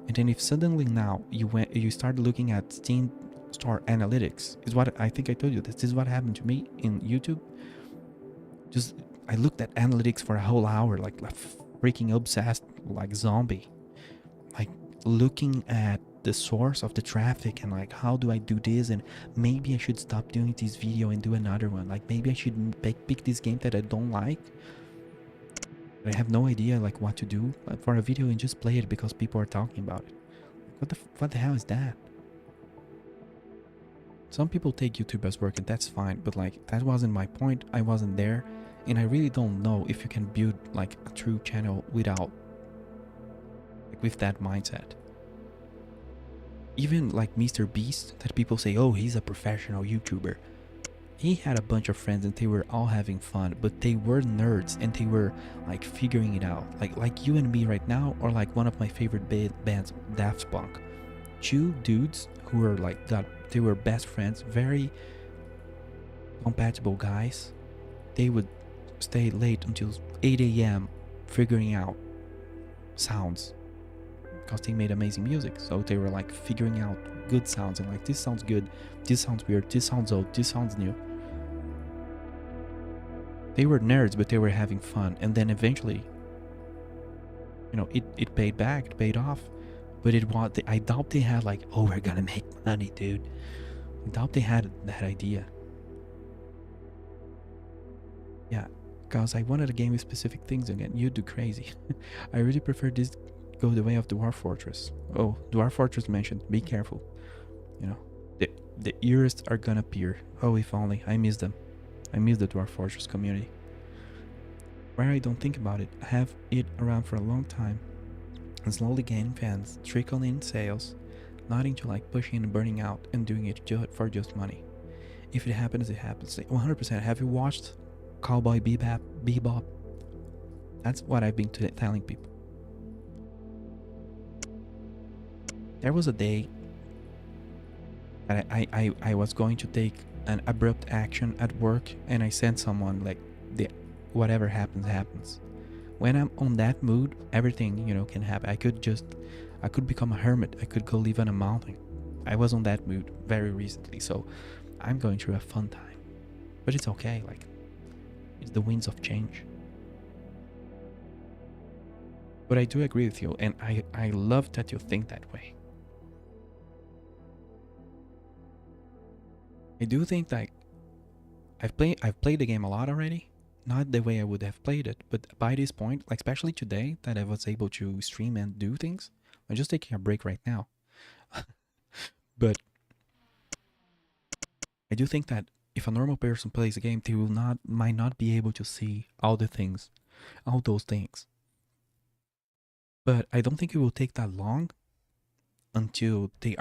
Speaker 1: And then if suddenly now you start looking at Steam Store analytics, is what I think I told you. This is what happened to me in YouTube. Just I looked at analytics for a whole hour, like freaking obsessed, like zombie, like looking at the source of the traffic and like how do I do this, and maybe I should stop doing this video and do another one. Like maybe I should pick this game that I don't like. I have no idea like what to do for a video and just play it because people are talking about it. What the hell is that? Some people take YouTube as work and that's fine, but like that wasn't my point. I wasn't there, and I really don't know if you can build like a true channel without like with that mindset. Even like Mr. Beast, that people say, oh, he's a professional YouTuber. He had a bunch of friends and they were all having fun, but they were nerds and they were like figuring it out. Like you and me right now, or like one of my favorite bands, Daft Punk. Two dudes who were like they were best friends, very compatible guys. They would stay late until 8 a.m. figuring out sounds because they made amazing music. So they were like figuring out good sounds and like, this sounds good, this sounds weird, this sounds old, this sounds new. They were nerds, but they were having fun. And then eventually, you know, it paid back, it paid off. But it was, I doubt they had like, oh, we're gonna make money, dude. I doubt they had that idea. Yeah, because I wanted a game with specific things again. You do crazy. I really prefer this go the way of Dwarf Fortress. Oh, Dwarf Fortress mentioned, be careful. You know, the ears are gonna appear. Oh, if only. I miss them. I miss the Dwarf Fortress community. Where I don't think about it, I have it around for a long time and slowly gaining fans, trickling in sales, not into like pushing and burning out and doing it for just money. If it happens, it happens. 100%. Have you watched Cowboy Bebop? That's what I've been telling people. There was a day that I was going to take an abrupt action at work, and I sent someone like, whatever happens. When I'm on that mood, everything, you know, can happen. I could become a hermit. I could go live on a mountain. I was on that mood very recently, so I'm going through a fun time. But it's okay, like, it's the winds of change. But I do agree with you, and I love that you think that way. I do think that I've played the game a lot already. Not the way I would have played it, but by this point, like especially today that I was able to stream and do things, I'm just taking a break right now. But I do think that if a normal person plays a game, they might not be able to see all those things. But I don't think it will take that long until they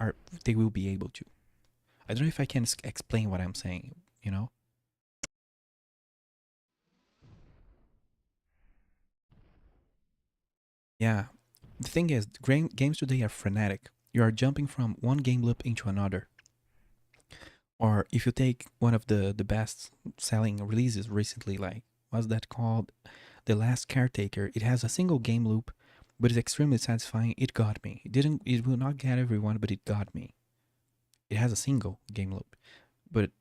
Speaker 1: will be able to. I don't know if I can explain what I'm saying, you know? Yeah. The thing is, games today are frenetic. You are jumping from one game loop into another. Or if you take one of the best selling releases recently, like, what's that called? The Last Caretaker. It has a single game loop, but it's extremely satisfying. It got me. It will not get everyone, but it got me. It has a single game loop, but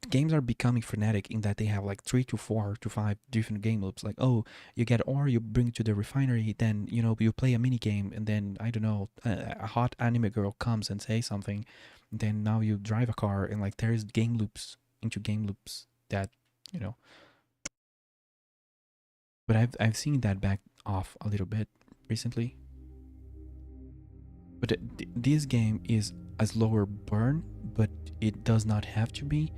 Speaker 1: games are becoming frenetic in that they have like 3 to 4 to 5 different game loops. Like, oh, you get ore, you bring it to the refinery, then, you know, you play a mini game, and then, I don't know, a hot anime girl comes and says something, and then now you drive a car, and like there's game loops into game loops that, you know. But I've seen that back off a little bit recently. But this game is a slower burn, but it does not have to be.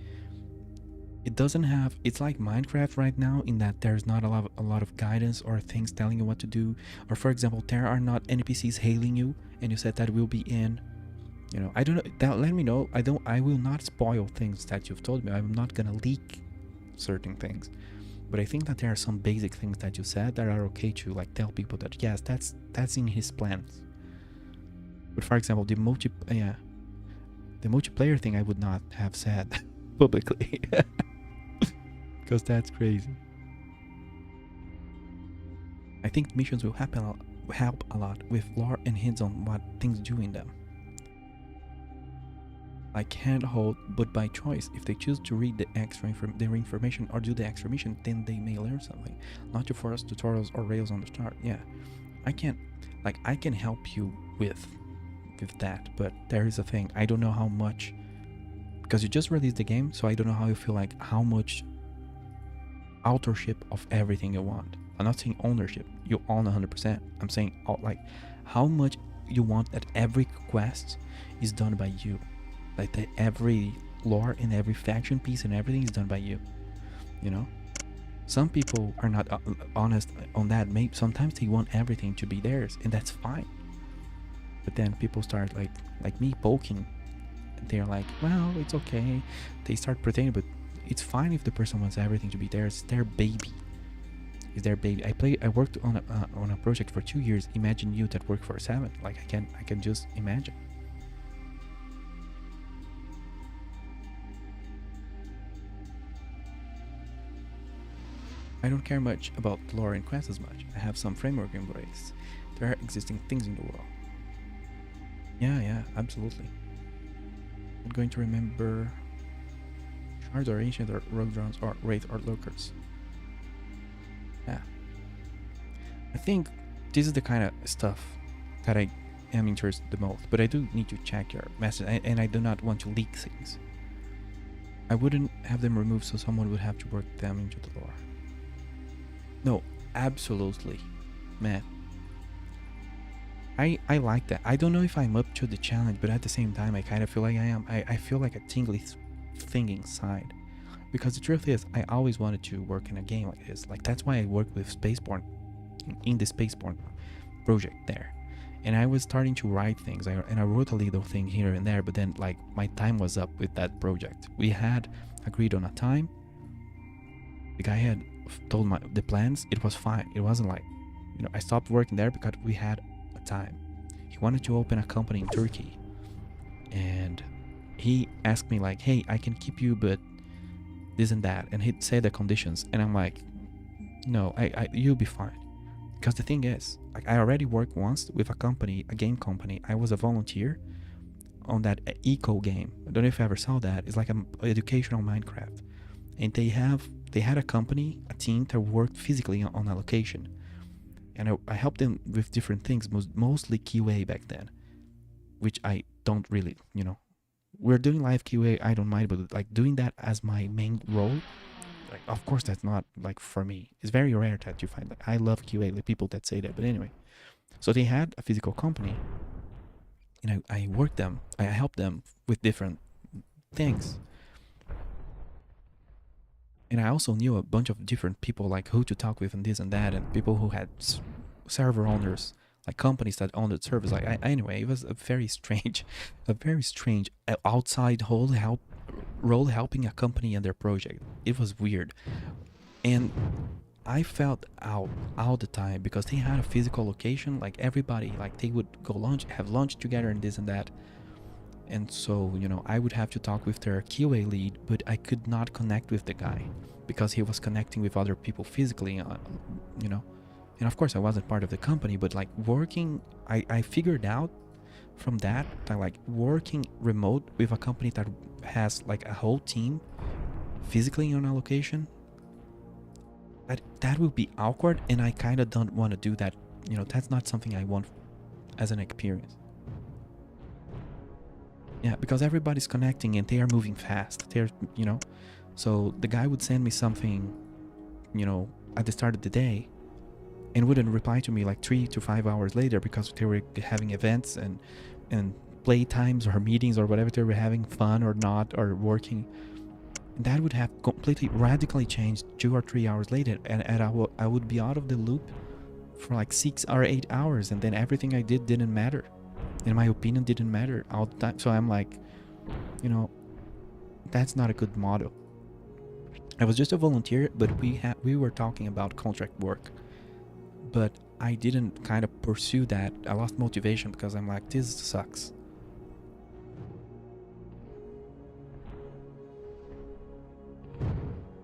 Speaker 1: It doesn't have. It's like Minecraft right now in that there's not a lot of guidance or things telling you what to do. Or for example, there are not NPCs hailing you, and you said that will be in. You know, I don't know. That, let me know. I will not spoil things that you've told me. I'm not gonna leak certain things. But I think that there are some basic things that you said that are okay to like tell people that yes, that's in his plans. But for example, the multiplayer thing I would not have said publicly because that's crazy. I think missions will happen help a lot with lore and hints on what things do in them. I can't hold, but by choice, if they choose to read the their information or do the extra mission, then they may learn something. Not to force tutorials or rails on the start. Yeah, I can help you with that, but there is a thing. I don't know how much, because you just released the game, so I don't know how you feel like how much authorship of everything you want. I'm not saying ownership. You own 100%. I'm saying like how much you want that every quest is done by you. Like that every lore and every faction piece and everything is done by you. You know? Some people are not honest on that. Maybe sometimes they want everything to be theirs, and that's fine. But then people start like me poking. They're like, well, it's okay. They start pretending, but it's fine if the person wants everything to be theirs. It's their baby. It's their baby. I worked on a project for 2 years. Imagine you that worked for 7. Like I can just imagine. I don't care much about lore and quests as much. I have some framework in place. There are existing things in the world. Yeah, absolutely. I'm going to remember shards or ancient or rogue drones or wraith or lurkers. Yeah. I think this is the kind of stuff that I am interested the most, but I do need to check your message, and I do not want to leak things. I wouldn't have them removed so someone would have to work them into the lore. No, absolutely, man. I like that. I don't know if I'm up to the challenge, but at the same time, I kind of feel like I am. I feel like a tingly thing inside. Because the truth is, I always wanted to work in a game like this. Like, that's why I worked with Spaceborne, in the Spaceborne project there. And I was starting to write things, and I wrote a little thing here and there, but then, like, my time was up with that project. We had agreed on a time. The guy had told the plans. It was fine. It wasn't like, I stopped working there because we had a time. He wanted to open a company in Turkey, and he asked me like, hey, I can keep you, but this and that, and he'd say the conditions, and I'm like, no, you'll be fine. Because the thing is, like, I already worked once with a game company. I was a volunteer on that eco game. I don't know if you ever saw that. It's like an educational Minecraft, and they had a company, a team that worked physically on a location, and I helped them with different things, mostly QA back then, which I don't really, we're doing live QA, I don't mind, but like doing that as my main role, like, of course that's not like for me. It's very rare that you find that. I love QA, the people that say that, but anyway. So they had a physical company, and I worked them, I helped them with different things. And I also knew a bunch of different people, like who to talk with and this and that, and people who had server owners, like companies that owned the servers. Like anyway, it was a very strange outside role helping a company and their project. It was weird, and I felt out all the time because they had a physical location. Like everybody, like they would go have lunch together and this and that. And so, I would have to talk with their QA lead, but I could not connect with the guy because he was connecting with other people physically, And of course, I wasn't part of the company, but like working, I figured out from that like working remote with a company that has like a whole team physically on a location, that would be awkward, and I kind of don't want to do that. That's not something I want as an experience. Yeah, because everybody's connecting and they are moving fast. So the guy would send me something, at the start of the day, and wouldn't reply to me like 3 to 5 hours later because they were having events and play times or meetings or whatever, they were having fun or not, or working. And that would have completely radically changed 2 or 3 hours later, and I would be out of the loop for like 6 or 8 hours, and then everything I did didn't matter. And my opinion didn't matter all the time. So I'm like, that's not a good model. I was just a volunteer, but we were talking about contract work. But I didn't kind of pursue that. I lost motivation because I'm like, this sucks.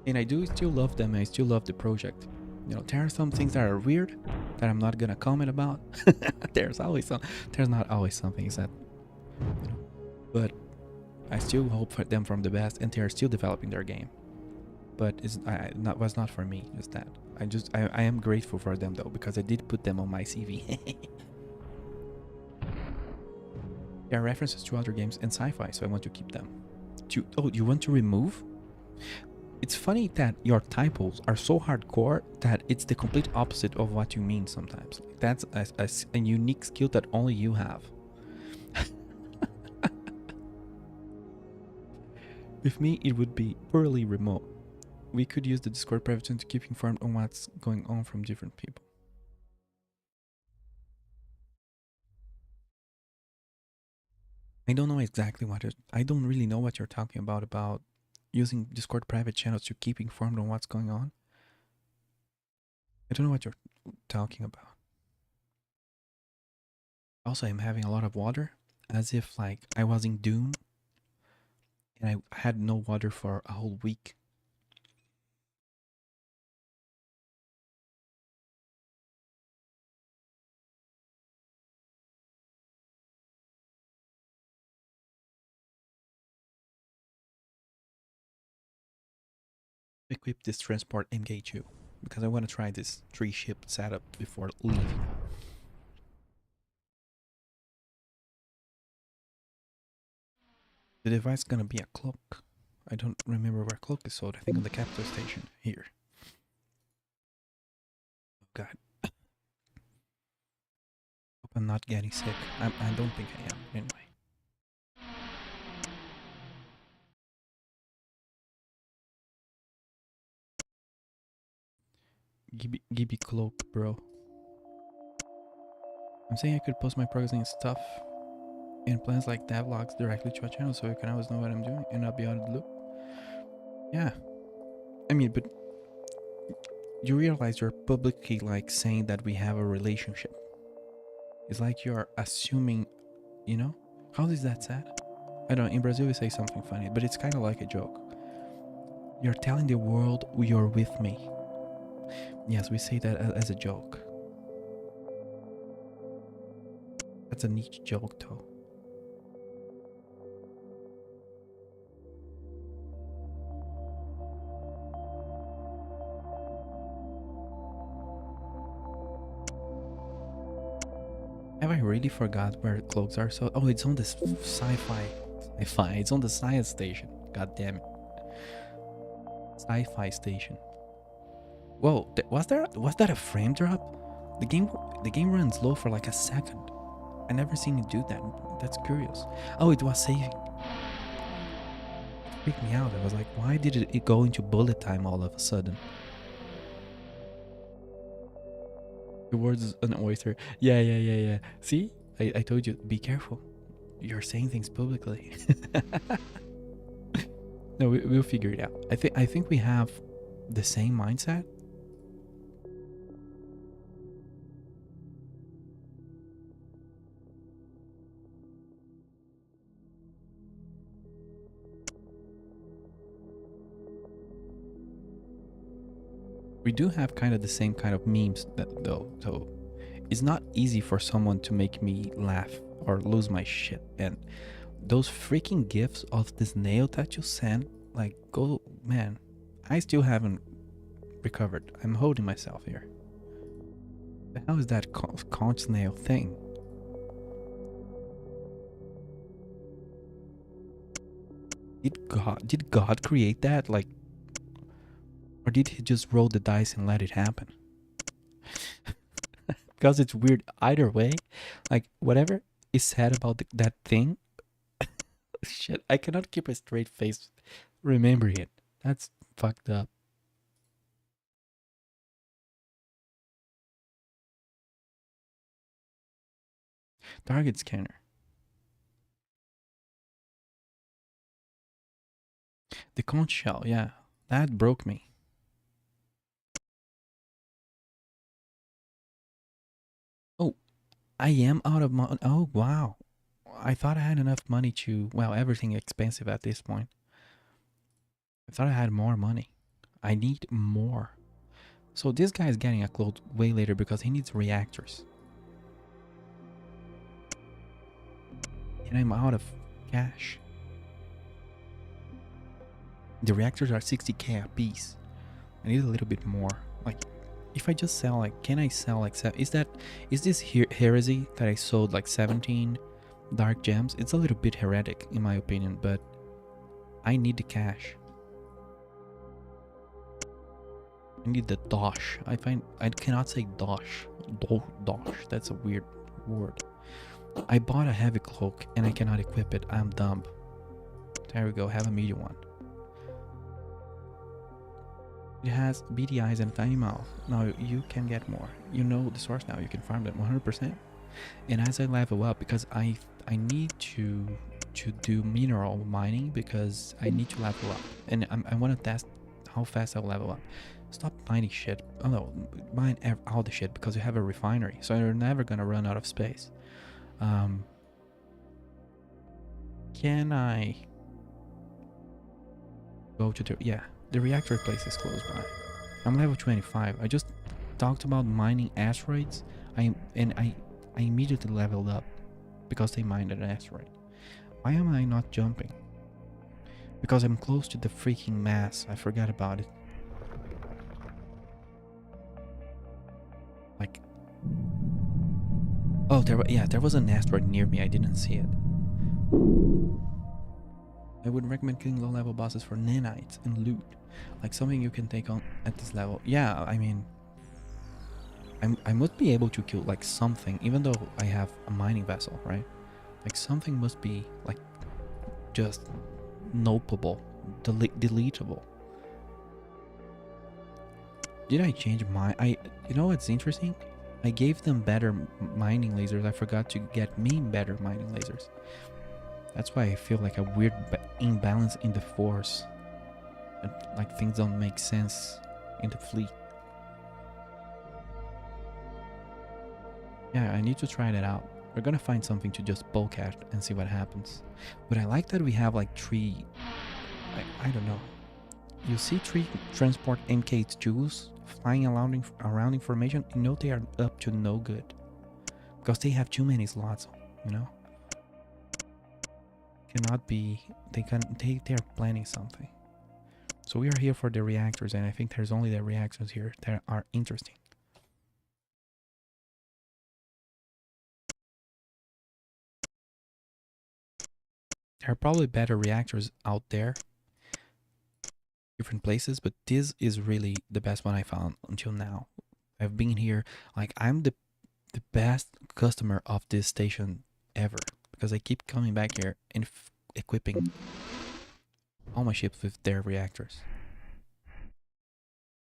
Speaker 1: And I do still love them. I still love the project. You know, there are some things that are weird that I'm not gonna comment about. there's always some. There's not always some things that, you know, but I still hope for them from the best, and they are still developing their game. But it's not was not for me. Is that I am grateful for them though, because I did put them on my CV. There are references to other games and sci-fi, so I want to keep them. Oh, you want to remove? It's funny that your typos are so hardcore that it's the complete opposite of what you mean sometimes. That's a unique skill that only you have. With me, it would be purely remote. We could use the Discord private to keep informed on what's going on from different people. I don't know exactly I don't really know what you're talking about using Discord private channels to keep informed on what's going on. I don't know what you're talking about. Also, I'm having a lot of water, as if like I was in Doom and I had no water for a whole week. Equip this transport MK2 because I want to try this 3-ship setup before leaving. The device is gonna be a cloak. I don't remember where cloak is sold. I think on the capital station here. Oh god. Hope I'm not getting sick. I don't think I am anyway. Gibby cloak, bro. I'm saying I could post my progress and stuff and plans like that vlogs directly to our channel so you can always know what I'm doing and not be out of the loop. Yeah. I mean, but you realize you're publicly like saying that we have a relationship. It's like you're assuming, you know? How is that sad? I don't know, in Brazil we say something funny, but it's kind of like a joke. You're telling the world you're with me. Yes, we say that as a joke. That's a niche joke though. Have I really forgot where cloaks are? So, oh, it's on this sci-fi. It's on the science station. God damn it. Sci-fi station. Whoa, was that a frame drop? The game runs low for like a second. I never seen it do that. That's curious. Oh, it was saving. It freaked me out. I was like, why did it go into bullet time all of a sudden? Towards an oyster. Yeah. See? I told you, be careful. You're saying things publicly. No, we'll figure it out. I think we have the same mindset. We do have kind of the same kind of memes though, so it's not easy for someone to make me laugh or lose my shit. And those freaking gifs of this nail that you sent, like, go, man, I still haven't recovered. I'm holding myself here. The hell is that conch nail thing? Did God create that? Like, or did he just roll the dice and let it happen? Because it's weird either way. Like, whatever is said about that thing, shit, I cannot keep a straight face remembering it. That's fucked up. Target scanner. The conch shell, yeah. That broke me. Oh, I am out of money. Oh, wow. I thought I had enough money to... Well, everything expensive at this point. I thought I had more money. I need more. So this guy is getting a clone way later because he needs reactors. And I'm out of cash. The reactors are 60k a piece. I need a little bit more. Like, if I just sell, like, can I sell like is this heresy that I sold like 17 dark gems? It's a little bit heretic in my opinion, but I need the cash. I need the dosh. I cannot say dosh. Dosh. That's a weird word. I bought a heavy cloak and I cannot equip it. I'm dumb. There we go. Have a medium one. It has beady eyes and a tiny mouth. Now you can get more. You know the source now. You can farm them 100%. And as I level up, because I need to do mineral mining because I need to level up, and I want to test how fast I'll level up. Stop mining shit. Oh no, mine all the shit because you have a refinery, so you're never gonna run out of space. Can I go to the reactor place is close by. I'm level 25. I just talked about mining asteroids. I immediately leveled up because they mined an asteroid. Why am I not jumping? Because I'm close to the freaking mass. I forgot about it. Like, oh, there was an asteroid near me. I didn't see it. I would recommend killing low level bosses for nanites and loot, like something you can take on at this level. Yeah, I mean, I must be able to kill like something, even though I have a mining vessel, right? Like something must be like just nopeable, deletable. Did I change my? You know what's interesting? I gave them better mining lasers. I forgot to get me better mining lasers. That's why I feel like a weird imbalance in the force. And like things don't make sense in the fleet. Yeah, I need to try that out. We're gonna find something to just poke at and see what happens. But I like that we have like three... I don't know. You see three transport MK2s flying around information. You know they are up to no good. Because they have too many slots, you know? Cannot be... They are planning something. So we are here for the reactors, and I think there's only the reactors here that are interesting. There are probably better reactors out there, different places, but this is really the best one I found until now. I've been here, like I'm the best customer of this station ever, because I keep coming back here and equipping all my ships with their reactors.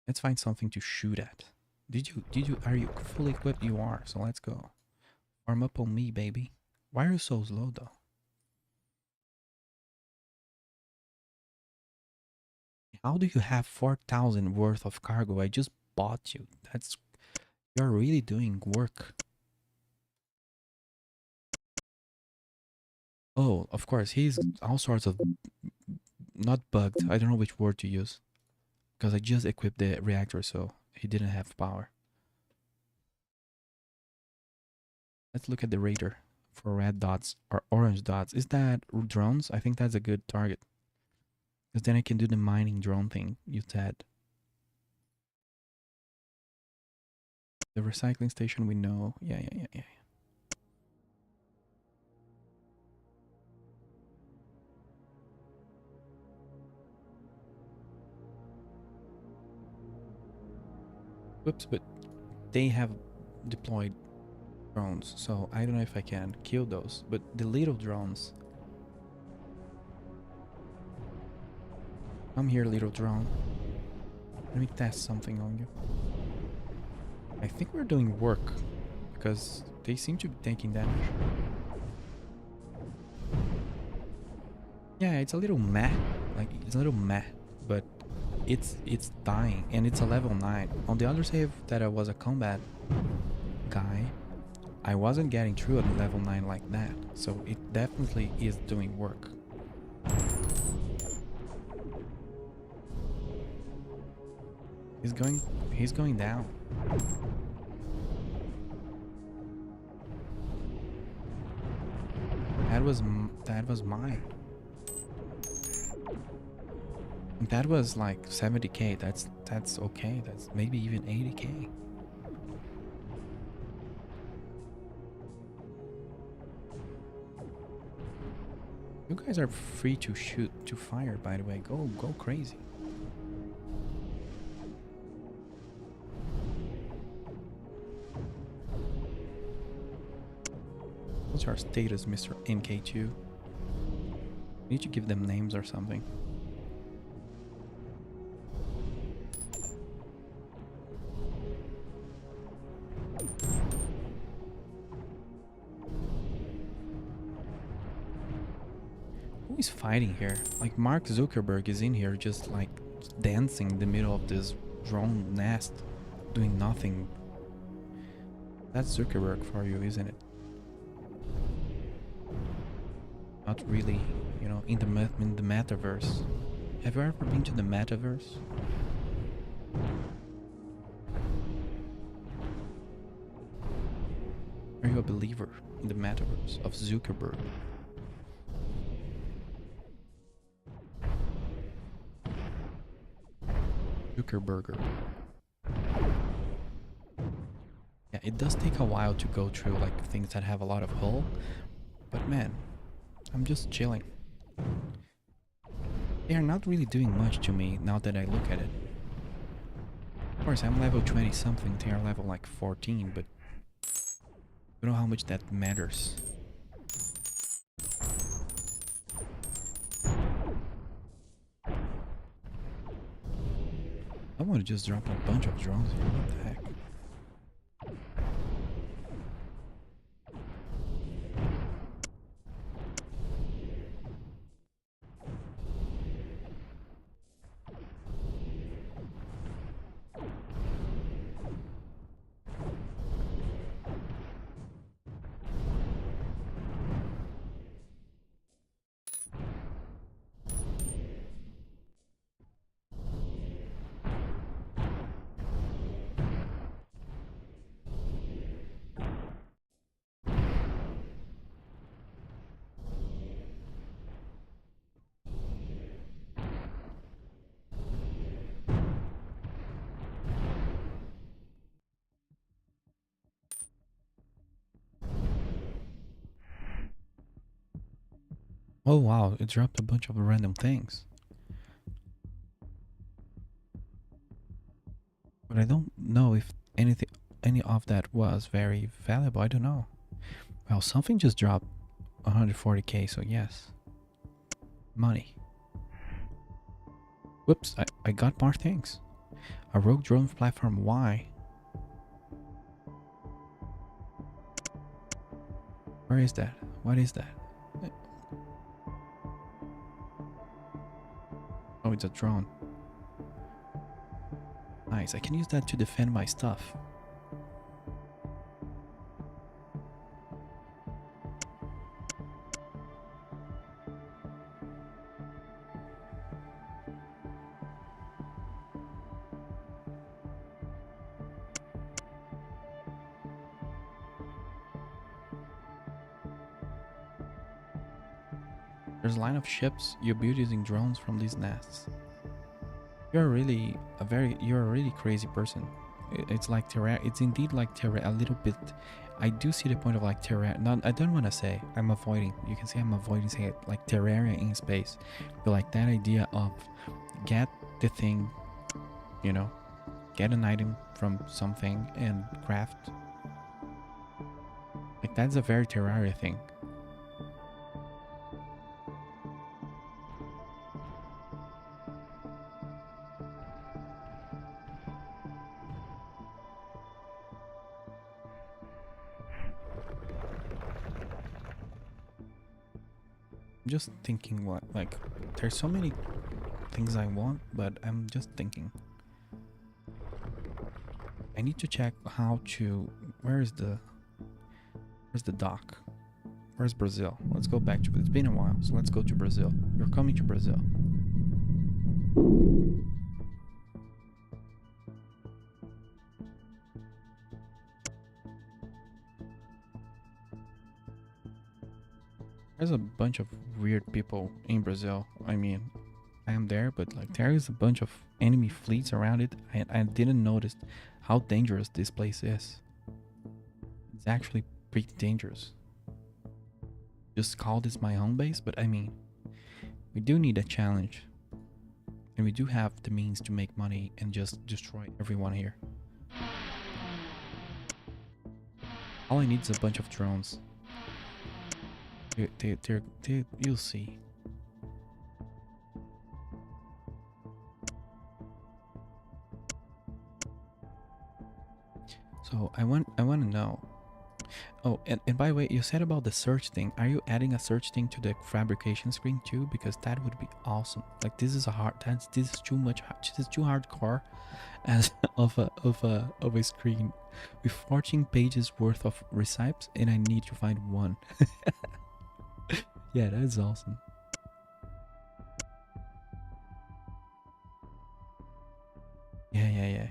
Speaker 1: Let's find something to shoot at. Are you fully equipped? You are, so let's go. Arm up on me, baby. Why are you so slow though? How do you have 4,000 worth of cargo? I just bought you. You're really doing work. Oh, of course, he's all sorts of... Not bugged. I don't know which word to use. Because I just equipped the reactor, so he didn't have power. Let's look at the radar for red dots or orange dots. Is that drones? I think that's a good target. Because then I can do the mining drone thing you said. The recycling station we know. Yeah. Whoops, but they have deployed drones, so I don't know if I can kill those. But the little drones... Come here, little drone. Let me test something on you. I think we're doing work, because they seem to be taking damage. Yeah, it's a little meh. Like, it's a little meh, but it's dying, and it's a level 9. On the other save that I was a combat guy, I wasn't getting through at level 9 like that, so it definitely is doing work. He's going down. That was mine. That was like 70k. That's okay. That's maybe even 80k. You guys are free to shoot, to fire, by the way. Go crazy. What's our status, Mr. MK2? Need to give them names or something. Who is fighting here? Like Mark Zuckerberg is in here just like dancing in the middle of this drone nest, doing nothing. That's Zuckerberg for you, isn't it? Not really, you know, in the metaverse. Have you ever been to the metaverse? Are you a believer in the metaverse of Zuckerberg? Zuckerberger. Yeah, it does take a while to go through like things that have a lot of hull, but man, I'm just chilling. They are not really doing much to me now that I look at it. Of course, I'm level 20 something, they are level like 14, but you know how much that matters. I want to just drop a bunch of drones here, what the heck? Oh wow, it dropped a bunch of random things. But I don't know if any of that was very valuable. I don't know. Well, something just dropped 140k, so yes. Money. Whoops, I got more things. A rogue drone platform, why? Where is that? What is that? Oh, it's a drone. Nice, I can use that to defend my stuff. There's a line of ships you build using drones from these nests. You're really you're a really crazy person. It's like Terra. It's indeed like Terra a little bit. I do see the point of like Terra. Not, I don't want to say. I'm avoiding. You can say I'm avoiding saying it like Terraria in space, but like that idea of get the thing, you know, get an item from something and craft. Like that's a very Terraria thing. Just thinking what, like, there's so many things I want, but I'm just thinking. I need to check how to, where's the dock? Where's Brazil? Let's go back to, it's been a while, so let's go to Brazil. You're coming to Brazil. There's a bunch of weird people in Brazil. I mean, I am there, but like there is a bunch of enemy fleets around it. I didn't notice how dangerous this place is. It's actually pretty dangerous. Just call this my home base, but I mean, we do need a challenge. And we do have the means to make money and just destroy everyone here. All I need is a bunch of drones. You'll see. So I want to know. Oh, and by the way, you said about the search thing. Are you adding a search thing to the fabrication screen too? Because that would be awesome. Like this is this is too much. This is too hardcore, as of a screen with 14 pages worth of recipes, and I need to find one. Yeah, that is awesome. Yeah.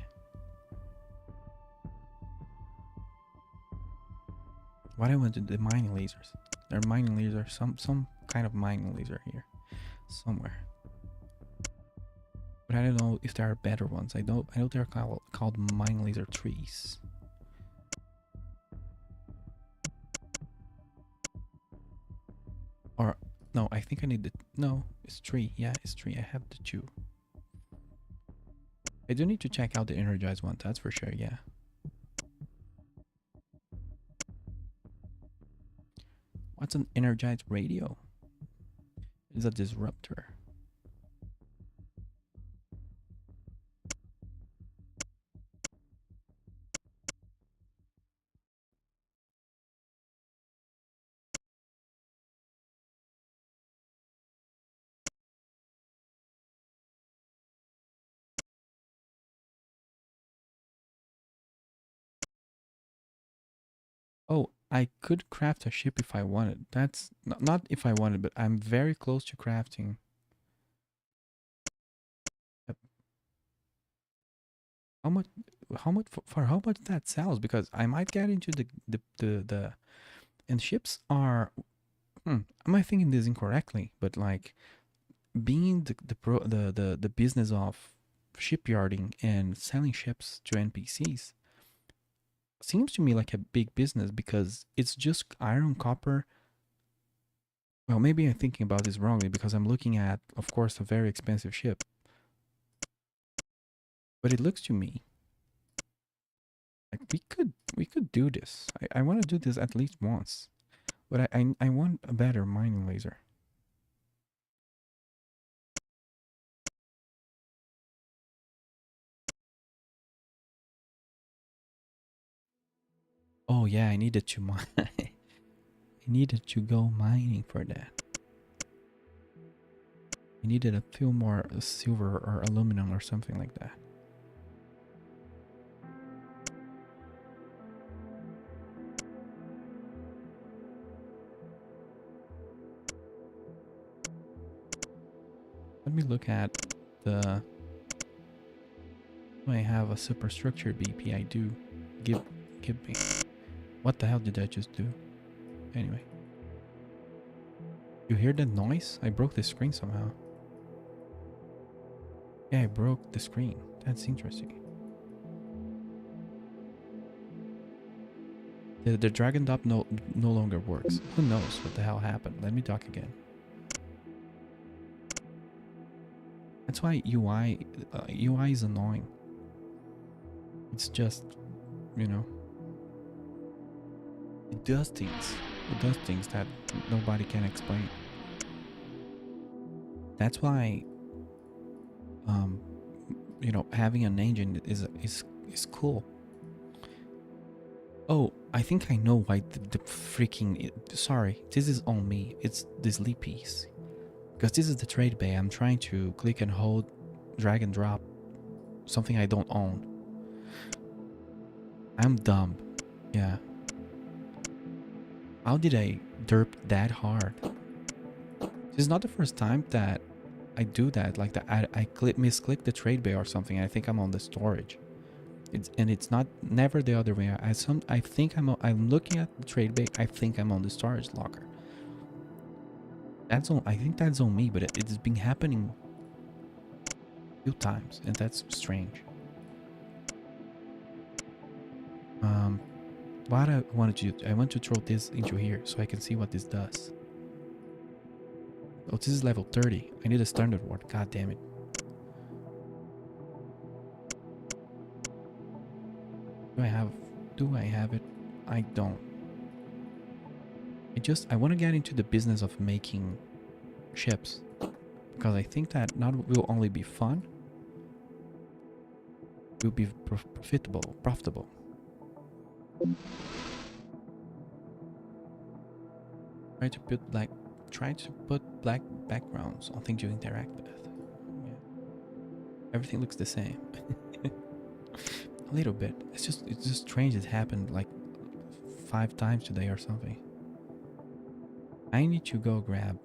Speaker 1: What I wanted, the mining lasers. There are mining lasers, some kind of mining laser here, somewhere. But I don't know if there are better ones. I know they're called mining laser trees. Or no, I think I need the no. It's tree. Yeah, it's tree. I have the two. I do need to check out the energized one. That's for sure. Yeah. What's an energized radio? It's a disruptor. Oh, I could craft a ship if I wanted. That's not if I wanted, but I'm very close to crafting. Yep. How much? How much for how much that sells? Because I might get into the and ships are. Am I thinking this incorrectly? But like being the business of shipyarding and selling ships to NPCs seems to me like a big business because it's just iron, copper. Well, maybe I'm thinking about this wrongly because I'm looking at, of course, a very expensive ship. But it looks to me like we could do this. I want to do this at least once. But I want a better mining laser. Oh yeah, I needed to mine. I needed to go mining for that. I needed a few more silver or aluminum or something like that. Let me look at the. I have a superstructure BP. I do. Give me. What the hell did I just do? Anyway. You hear that noise? I broke the screen somehow. Yeah, I broke the screen. That's interesting. The drag and drop no longer works. Who knows what the hell happened? Let me talk again. That's why UI is annoying. It's just, you know, it does things. It does things that nobody can explain. That's why, you know, having an engine is cool. Oh, I think I know why the freaking. Sorry, this is on me. It's this leap piece. Because this is the trade bay. I'm trying to click and hold, drag and drop something I don't own. I'm dumb. Yeah. How did I derp that hard? This is not the first time that I do that. Like that, I misclick the trade bay or something. I think I'm on the storage. It's not never the other way. I think I'm looking at the trade bay. I think I'm on the storage locker. That's on. I think that's on me, but it's been happening a few times, and that's strange. What I wanted to do, I want to throw this into here so I can see what this does. Oh, this is level 30. I need a standard ward. God damn it. Do I have it? I don't. I want to get into the business of making ships, because I think that not will only be fun, it will be profitable. Try to put black backgrounds on things you interact with. Yeah. Everything looks the same. A little bit. It's just strange. It happened like 5 times today or something. I need to go grab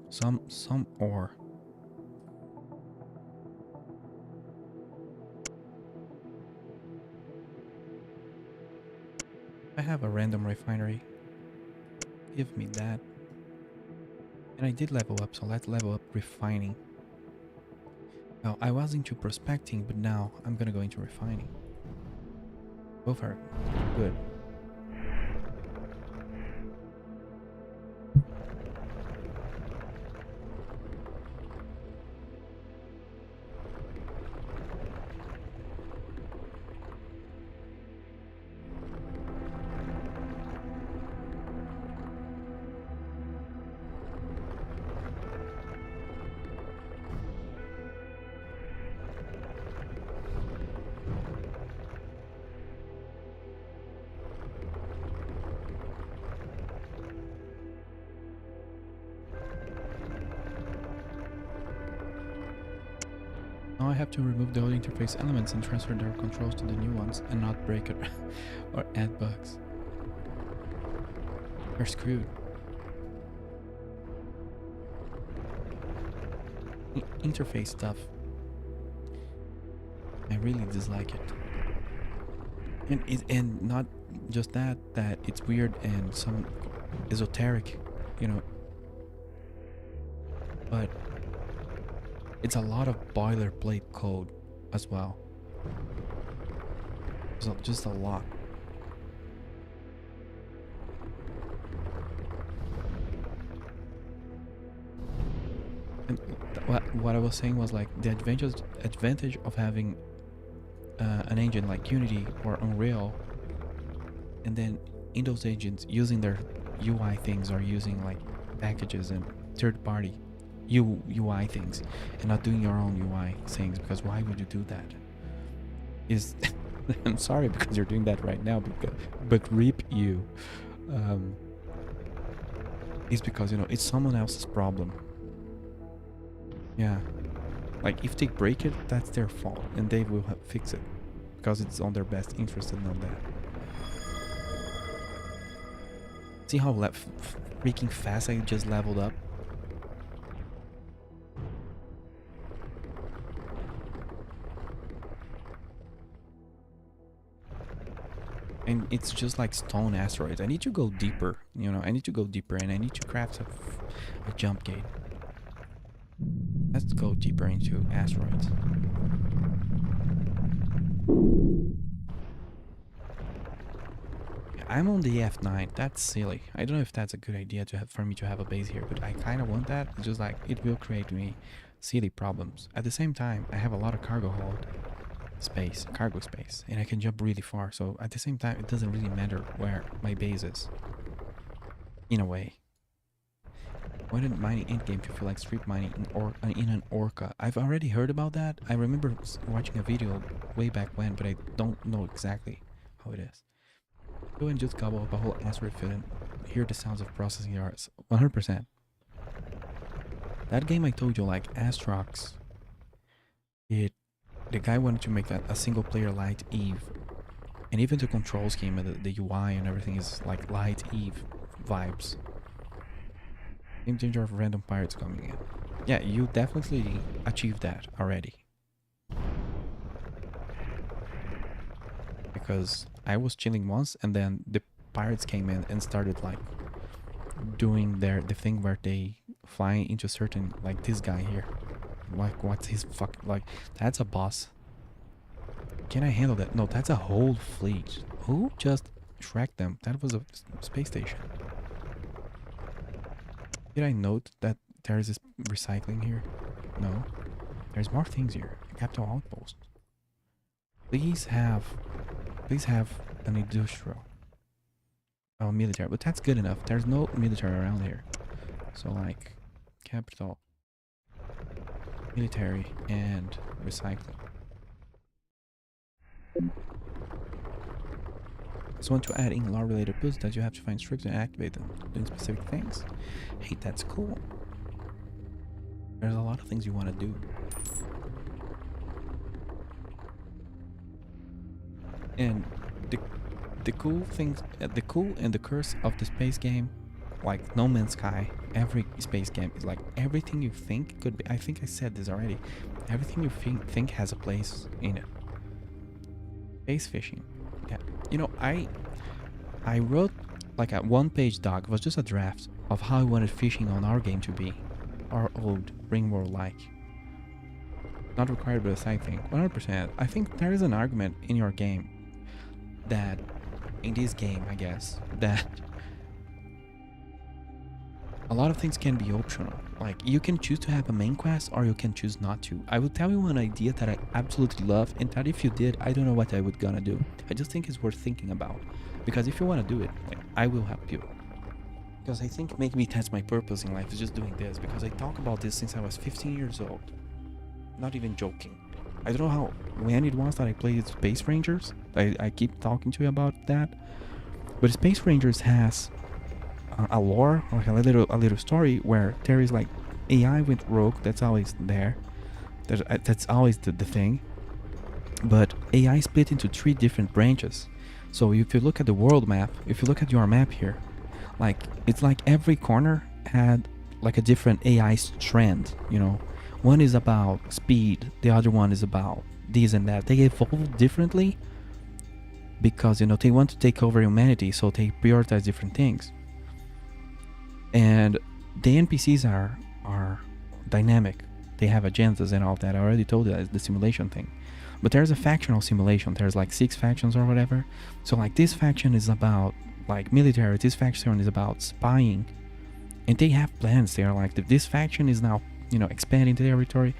Speaker 1: some ore. I have a random refinery. Give me that. And I did level up, so let's level up refining. Now, I was into prospecting, but now I'm gonna go into refining. Both are good. Now I have to remove the old interface elements and transfer their controls to the new ones and not break it or add bugs. We're screwed. Interface stuff. I really dislike it. And not just that it's weird and some esoteric, you know, but it's a lot of boilerplate code as well. So just a lot. And what I was saying was like the advantage of having an engine like Unity or Unreal, and then in those engines using their UI things or using like packages and third-party UI things, and not doing your own UI things, because why would you do that? Is I'm sorry because you're doing that right now, but rip you. It's because, you know, it's someone else's problem. Yeah, like if they break it, that's their fault, and they will fix it because it's on their best interest and all that. See how freaking fast I just leveled up? And it's just like stone asteroids. I need to go deeper, you know, I need to go deeper, and I need to craft a jump gate. Let's go deeper into asteroids. I'm on the F9. That's silly. I don't know if that's a good idea for me to have a base here, but I kind of want that. It's just like it will create me silly problems. At the same time, I have a lot of cargo space, and I can jump really far. So at the same time, it doesn't really matter where my base is. In a way. Why did mining endgame to feel like strip mining in an orca? I've already heard about that. I remember watching a video way back when, but I don't know exactly how it is. Go and just gobble up a whole asteroid field and hear the sounds of processing yards. 100%. That game I told you, like Astrox, the guy wanted to make a single player Light Eve, and even the control scheme and the UI and everything is like Light Eve vibes. In danger of random pirates coming in. Yeah, you definitely achieved that already. Because I was chilling once, and then the pirates came in and started like doing the thing where they fly into certain, like this guy here. Like what's his fuck, like that's a boss. Can I handle that? No, that's a whole fleet. Who just tracked them? That was a space station. Did I note that there's this recycling here? No. There's more things here. A capital outpost. Please have an industrial. Oh, military, but that's good enough. There's no military around here. So like, capital, military, and recycling. So want to add in law-related boosts that you have to find strict and activate them, doing specific things. Hey, that's cool. There's a lot of things you want to do. And the cool things, the cool and the curse of the space game, like No Man's Sky, every space game is like everything you think could be. I think I said this already. Everything you think has a place in it. Space fishing. Yeah. You know, I wrote like a one-page doc. It was just a draft of how I wanted fishing on our game to be. Our old Ring World like. Not required, but a side thing. 100%. I think there is an argument in your game that, in this game, I guess, that a lot of things can be optional. Like, you can choose to have a main quest or you can choose not to. I will tell you one idea that I absolutely love, and that if you did, I don't know what I would gonna do. I just think it's worth thinking about. Because if you want to do it, like, I will help you. Because I think maybe that's my purpose in life, is just doing this. Because I talk about this since I was 15 years old. Not even joking. I don't know when it was that I played Space Rangers. I keep talking to you about that. But Space Rangers has a lore, like a little story where there is like AI with rogue. That's always there. That's always the thing. But AI split into 3 different branches. So if you look at the world map, if you look at your map here, like it's like every corner had like a different AI strand, you know. One is about speed, the other one is about this and that. They evolve differently because, you know, they want to take over humanity, so they prioritize different things. And the NPCs are dynamic. They have agendas and all that. I already told you that, the simulation thing. But there's a factional simulation. There's like 6 factions or whatever. So like this faction is about like military, this faction is about spying. And they have plans. They are like, this faction is now, you know, expanding the territory.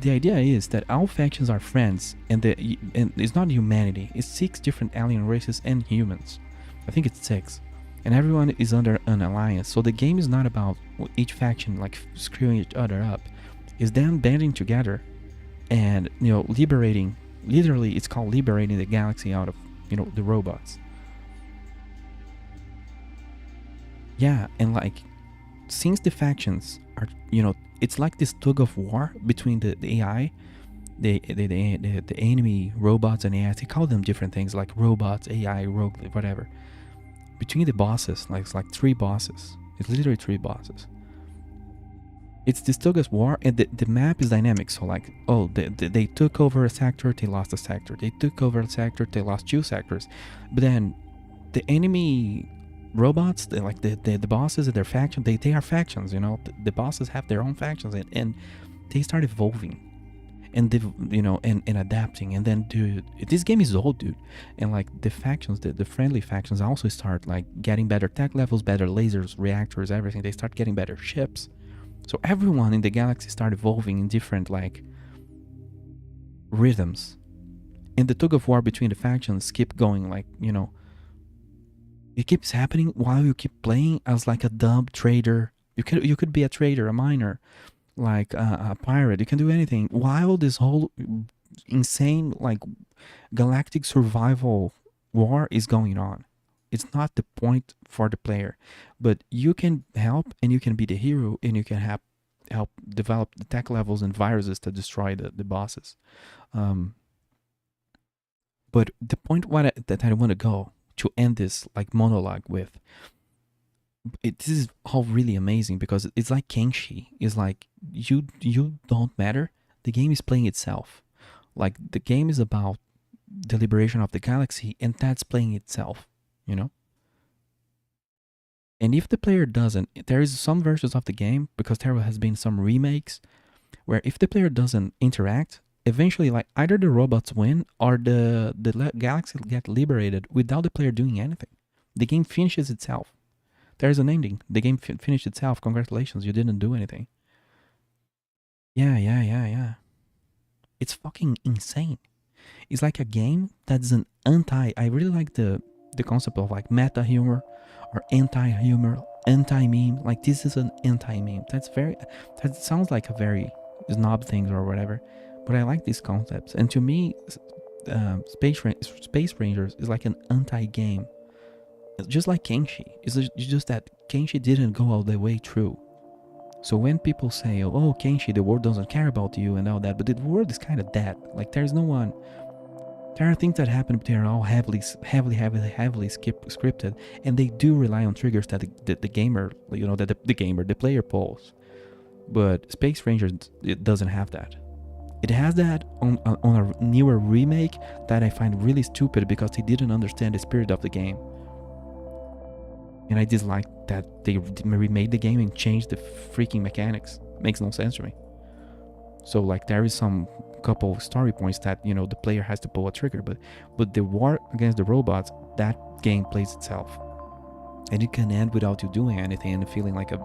Speaker 1: The idea is that all factions are friends, and it's not humanity. It's 6 different alien races and humans. I think it's 6. And everyone is under an alliance. So the game is not about each faction like screwing each other up. It's them banding together and, you know, liberating. Literally, it's called liberating the galaxy out of, you know, the robots. Yeah, and like, since the factions are, you know, it's like this tug of war between the AI, the enemy robots and AI. They call them different things like robots, AI, rogue, whatever. Between the bosses, like it's like 3 bosses. It's literally 3 bosses. It's this tug of war, and the map is dynamic. So like, oh, they took over a sector, they lost a sector. They took over a sector, they lost 2 sectors. But then the enemy robots, the bosses and their faction, they are factions, you know. The bosses have their own factions, and they start evolving and you know, and adapting. And then, dude, this game is old, dude, and like the factions, the friendly factions also start like getting better tech levels, better lasers, reactors, everything. They start getting better ships. So everyone in the galaxy start evolving in different like rhythms, and the tug of war between the factions keep going, like, you know, it keeps happening while you keep playing as like a dumb trader. You could be a trader, a miner, like a pirate. You can do anything while this whole insane like galactic survival war is going on. It's not the point for the player, but you can help, and you can be the hero, and you can help develop the tech levels and viruses to destroy the bosses. But the point that I want to go to end this like monologue with, this is all really amazing, because it's like Kenshi. It's like you don't matter. The game is playing itself. Like, the game is about the liberation of the galaxy, and that's playing itself, you know. And if the player doesn't, there is some versions of the game, because there has been some remakes where if the player doesn't interact, eventually like either the robots win or the galaxy get liberated without the player doing anything. The game finishes itself. There's an ending. The game finished itself. Congratulations, you didn't do anything. Yeah. It's fucking insane. It's like a game that's an anti. I really like the concept of like meta humor or anti humor, anti meme. Like this is an anti meme. That sounds like a very snob thing or whatever, but I like these concepts. And to me, Space Rangers is like an anti game. Just like Kenshi. It's just that Kenshi didn't go all the way through. So when people say, "Oh, Kenshi, the world doesn't care about you" and all that, but the world is kind of dead. Like there's no one. There are things that happen, but they are all heavily scripted, and they do rely on triggers that the gamer, that the player pulls. But Space Rangers, it doesn't have that. It has that on a newer remake that I find really stupid because they didn't understand the spirit of the game. And I dislike that they remade the game and changed the freaking mechanics. Makes no sense to me. So like there is some couple story points that the player has to pull a trigger, but the war against the robots, that game plays itself, and it can end without you doing anything and feeling like a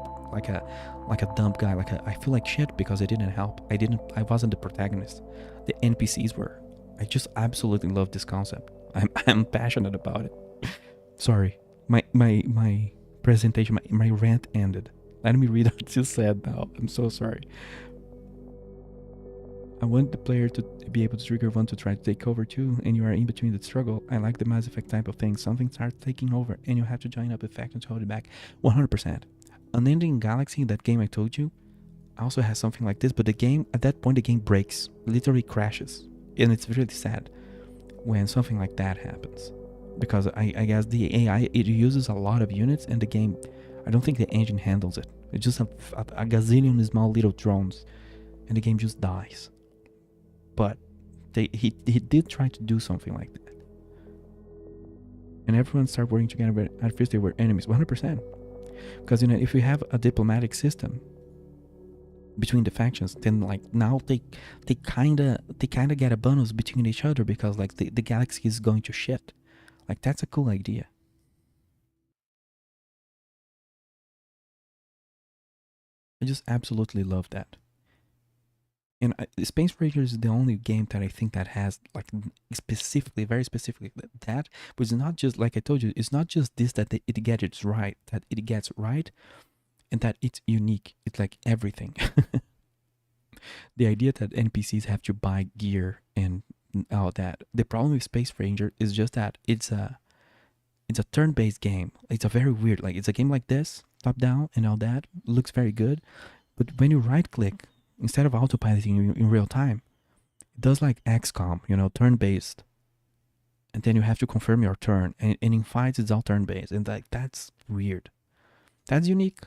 Speaker 1: dumb guy. I feel like shit because I didn't help. I wasn't the protagonist. The NPCs were. I just absolutely love this concept. I'm passionate about it. Sorry. My presentation, my rant ended. Let me read what you said now. I'm so sorry. I want the player to be able to trigger one to try to take over too, and you are in between the struggle. I like the Mass Effect type of thing. Something starts taking over, and you have to join up effect to hold it back. 100%. Unending Galaxy, that game I told you, also has something like this, but the game, at that point, the game breaks. Literally crashes. And it's really sad when something like that happens. Because I guess the AI, it uses a lot of units, and the game, I don't think the engine handles it. It's just a gazillion small little drones, and the game just dies. But he did try to do something like that. And everyone started working together at first they were enemies, 100%. Because if you have a diplomatic system between the factions, then like now they kinda get a bonus between each other because like the galaxy is going to shit. Like that's a cool idea. I just absolutely love that. And Space Rangers is the only game that I think that has like specifically, very specifically that, but it's not just like I told you. It's not just this that it gets right, and that it's unique. It's like everything. The idea that NPCs have to buy gear and all that. The problem with Space Ranger is just that it's a turn-based game. It's a very weird, like it's a game like this, top down and all that. Looks very good, but when you right-click, instead of autopiloting in real time, it does like XCOM, turn-based. And then you have to confirm your turn. And in fights, it's all turn-based. And like that's weird. That's unique.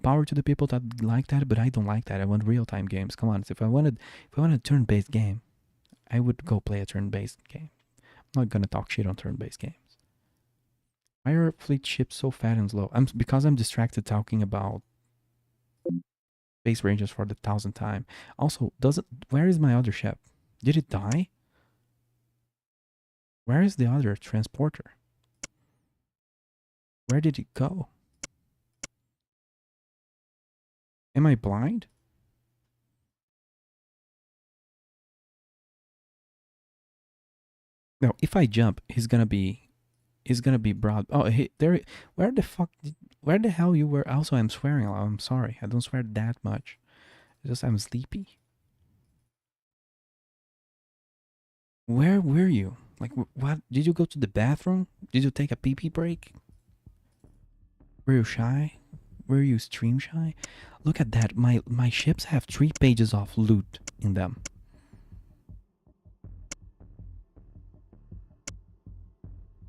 Speaker 1: Power to the people that like that, but I don't like that. I want real-time games. Come on. If I wanted a turn-based game, I would go play a turn-based game. I'm not gonna talk shit on turn-based games. Why are fleet ships so fat and slow? Because I'm distracted talking about Space Rangers for the 1000th time. Also, where is my other ship? Did it die? Where is the other transporter? Where did it go? Am I blind? No, if I jump, he's gonna be broad. Oh, there. Where the hell you were? Also, I'm swearing a lot. I'm sorry. I don't swear that much. It's just I'm sleepy. Where were you? Like, what? Did you go to the bathroom? Did you take a pee break? Were you shy? Were you stream shy? Look at that. My ships have 3 pages of loot in them.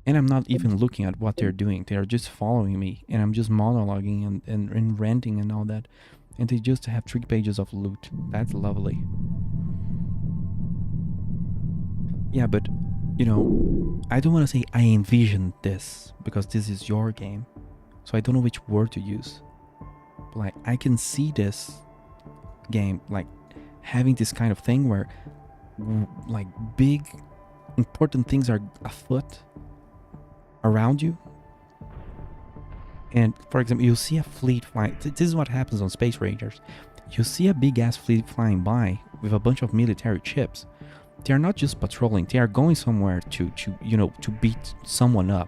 Speaker 1: And I'm not even looking at what they're doing. They're just following me. And I'm just monologuing and ranting and all that. And they just have 3 pages of loot. That's lovely. Yeah, but, I don't want to say I envisioned this. Because this is your game. so I don't know which word to use. But like I can see this game like having this kind of thing where like big important things are afoot around you. And for example, you see a fleet flying. This is what happens on Space Rangers. You see a big ass fleet flying by with a bunch of military ships. They are not just patrolling, they are going somewhere to beat someone up.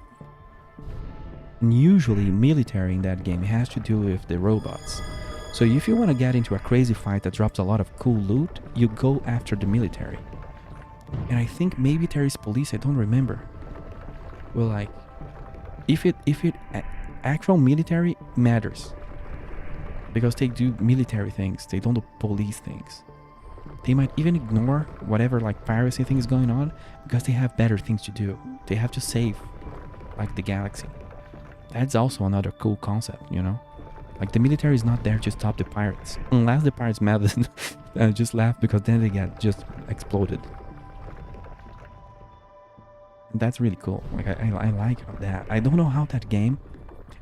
Speaker 1: And usually military in that game has to do with the robots. So if you want to get into a crazy fight that drops a lot of cool loot, you go after the military. And I think maybe there is police, I don't remember. Well, like, if it actual military matters, because they do military things, they don't do police things. They might even ignore whatever like piracy thing is going on because they have better things to do. They have to save like the galaxy. That's also another cool concept, you know? Like the military is not there to stop the pirates. Unless the pirates mad and just laugh because then they get just exploded. And that's really cool. Like I like that. I don't know how that game,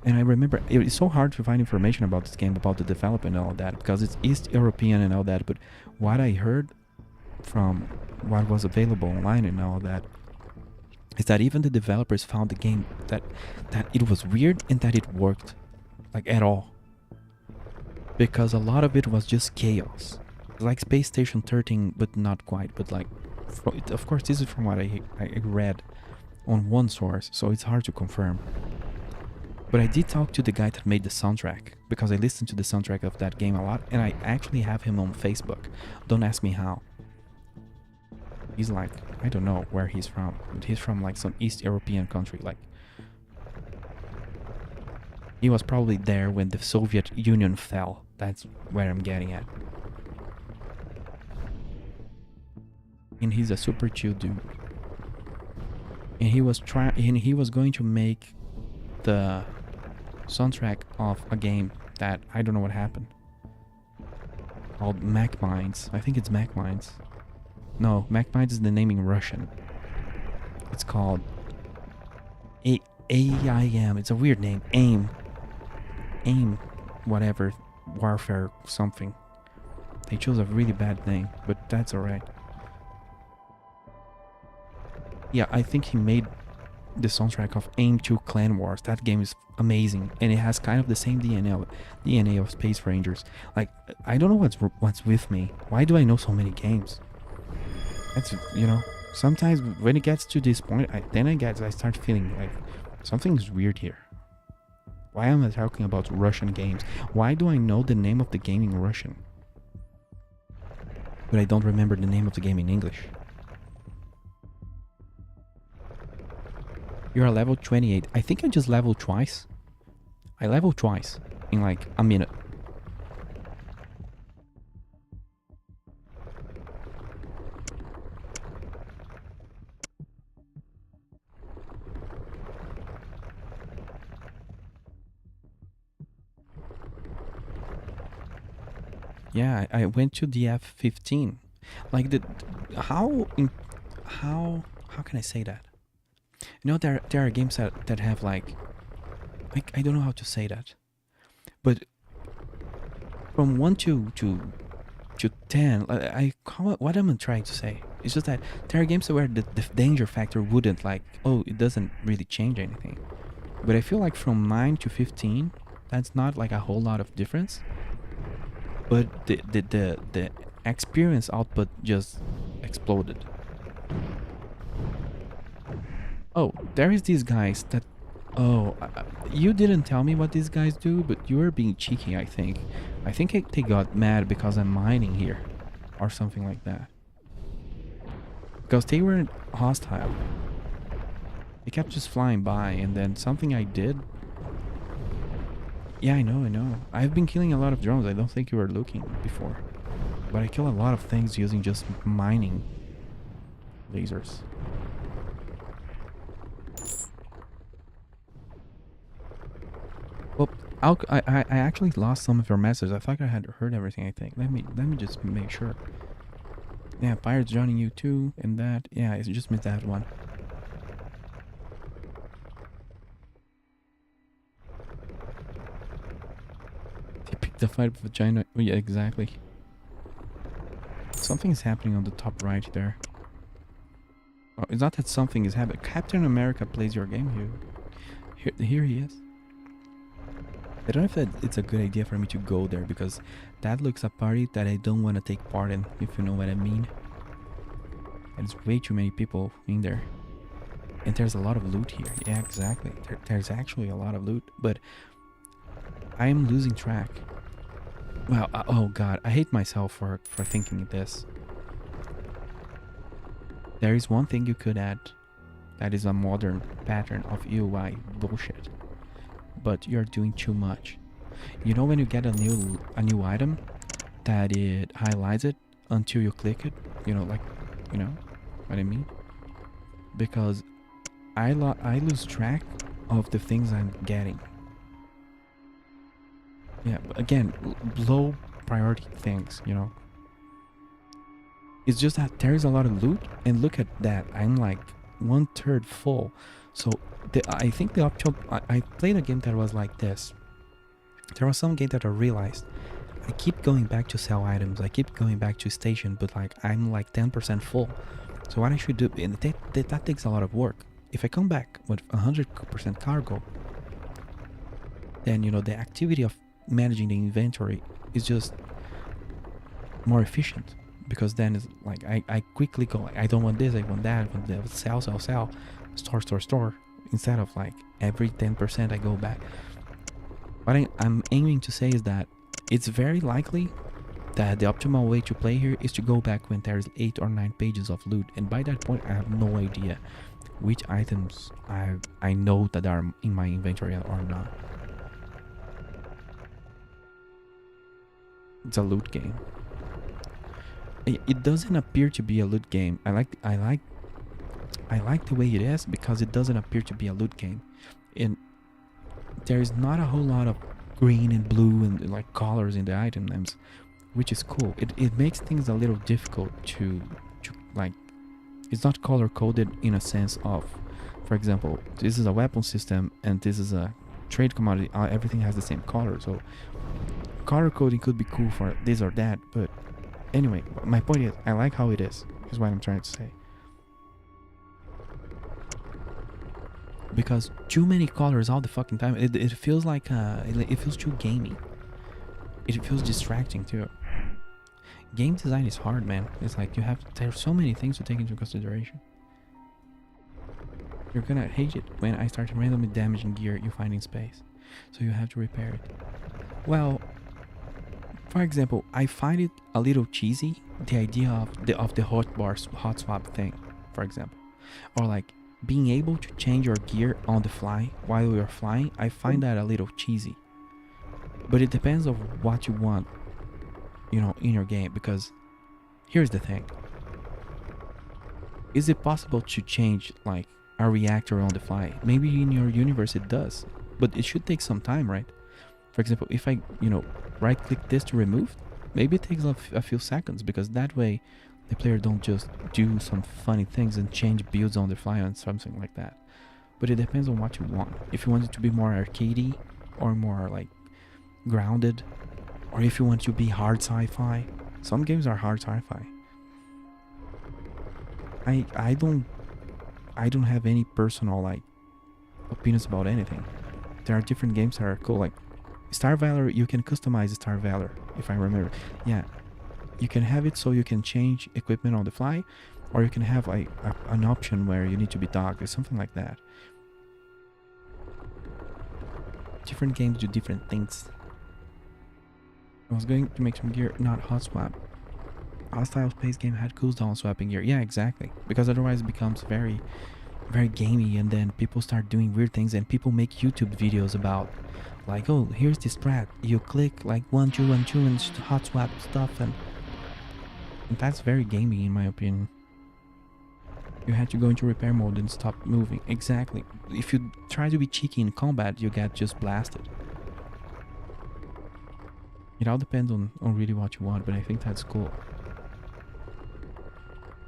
Speaker 1: and I remember it's so hard to find information about this game, about the development and all that, because it's East European and all that. But what I heard from what was available online and all that is that even the developers found the game that it was weird and that it worked like at all. Because a lot of it was just chaos. Like Space Station 13, but not quite. But like, of course, this is from what I read on one source, so it's hard to confirm. But I did talk to the guy that made the soundtrack, because I listened to the soundtrack of that game a lot, and I actually have him on Facebook. Don't ask me how. He's like, I don't know where he's from, but he's from like some East European country. Like, he was probably there when the Soviet Union fell. That's where I'm getting at. And he's a super chill dude. And he was going to make the soundtrack of a game that I don't know what happened, called Mac Mines. I think it's Mac Mines. No, Mac Mines is the name in Russian. It's called AIM. It's a weird name. AIM, whatever, warfare something. They chose a really bad name, but that's alright. Yeah, I think he made the soundtrack of AIM 2 Clan Wars. That game is amazing, and it has kind of the same DNA of Space Rangers. Like, I don't know what's with me. Why do I know so many games? That's, you know, sometimes when it gets to this point, I start feeling like something's weird here. Why am I talking about Russian games? Why do I know the name of the game in Russian, but I don't remember the name of the game in English? You're level 28. I think I just leveled twice. I leveled twice in like a minute. Yeah, I went to the F-15. Like how can I say that? You know, there are games that have like I don't know how to say that, but from 1 to 10, what am I trying to say? It's just that there are games where the danger factor wouldn't like, oh, it doesn't really change anything. But I feel like from 9 to 15, that's not like a whole lot of difference. But the experience output just exploded. Oh, there is these guys that... Oh, you didn't tell me what these guys do, but you were being cheeky, I think. I think they got mad because I'm mining here. Or something like that. Because they weren't hostile. They kept just flying by, and then something I did... Yeah, I know. I've been killing a lot of drones. I don't think you were looking before. But I kill a lot of things using just mining lasers. Well, I actually lost some of your messages. I thought I had heard everything, I think. Let me just make sure. Yeah, pirates joining you too, and that. Yeah, I just missed that one. The fight with vagina. Oh, yeah, exactly. Something is happening on the top right there. Oh, it's not that something is happening. Captain America plays your game here. Here he is. I don't know if it's a good idea for me to go there because that looks a party that I don't want to take part in, if you know what I mean. There's way too many people in there. And there's a lot of loot here. Yeah, exactly. There's actually a lot of loot, but I am losing track. Well, oh god, I hate myself for thinking this. There is one thing you could add that is a modern pattern of UI bullshit. But you're doing too much. You know when you get a new item that it highlights it until you click it? You know, like, you know what I mean? Because I lose track of the things I'm getting. Yeah, but again, low priority things, you know. It's just that there is a lot of loot, and look at that. I'm like 1/3 full. So I think the option. I played a game that was like this. There was some game that I realized I keep going back to sell items. I keep going back to station, but like I'm like 10% full. So what I should do, and that takes a lot of work. If I come back with 100% cargo, then you know the activity of managing the inventory is just more efficient, because then it's like I quickly go, I don't want this, I want that, I want that, sell, store, instead of like every 10% I go back. What I'm aiming to say is that it's very likely that the optimal way to play here is to go back when there's 8 or 9 pages of loot, and by that point I have no idea which items I know that are in my inventory or not. It's a loot game. It doesn't appear to be a loot game. I like the way it is because it doesn't appear to be a loot game, and there's not a whole lot of green and blue and like colors in the item names, which is cool. It makes things a little difficult to like. It's not color coded in a sense of, for example, this is a weapon system and this is a trade commodity. Everything has the same color, so color coding could be cool for this or that, but anyway, my point is, I like how it is what I'm trying to say. Because too many colors all the fucking time, it feels like, it feels too gamey. It feels distracting too. Game design is hard, man. It's like there's so many things to take into consideration. You're gonna hate it when I start randomly damaging gear you find in space. So you have to repair it. Well, for example, I find it a little cheesy, the idea of the hot swap thing, for example. Or like being able to change your gear on the fly while you're flying. I find that a little cheesy. But it depends on what you want, you know, in your game, because here's the thing. Is it possible to change like a reactor on the fly? Maybe in your universe it does, but it should take some time, right? For example, if I, you know, right click this to remove, maybe it takes a few seconds, because that way the player don't just do some funny things and change builds on the fly and something like that. But it depends on what you want. If you want it to be more arcadey or more like grounded, or if you want to be hard sci-fi. Some games are hard sci-fi. I don't have any personal like opinions about anything. There are different games that are cool, like Star Valor. You can customize Star Valor, if I remember. Yeah, you can have it so you can change equipment on the fly, or you can have like an option where you need to be docked or something like that. Different games do different things. I was going to make some gear not hot swap. Hostile Space game had cooldown swapping gear. Yeah, exactly. Because otherwise it becomes very, very gamey, and then people start doing weird things, and people make YouTube videos about like, oh, here's this strat. You click like 1, 2, 1, 2 and hot swap stuff, and that's very gamey in my opinion. You had to go into repair mode and stop moving. Exactly. If you try to be cheeky in combat, you get just blasted. It all depends on really what you want, but I think that's cool.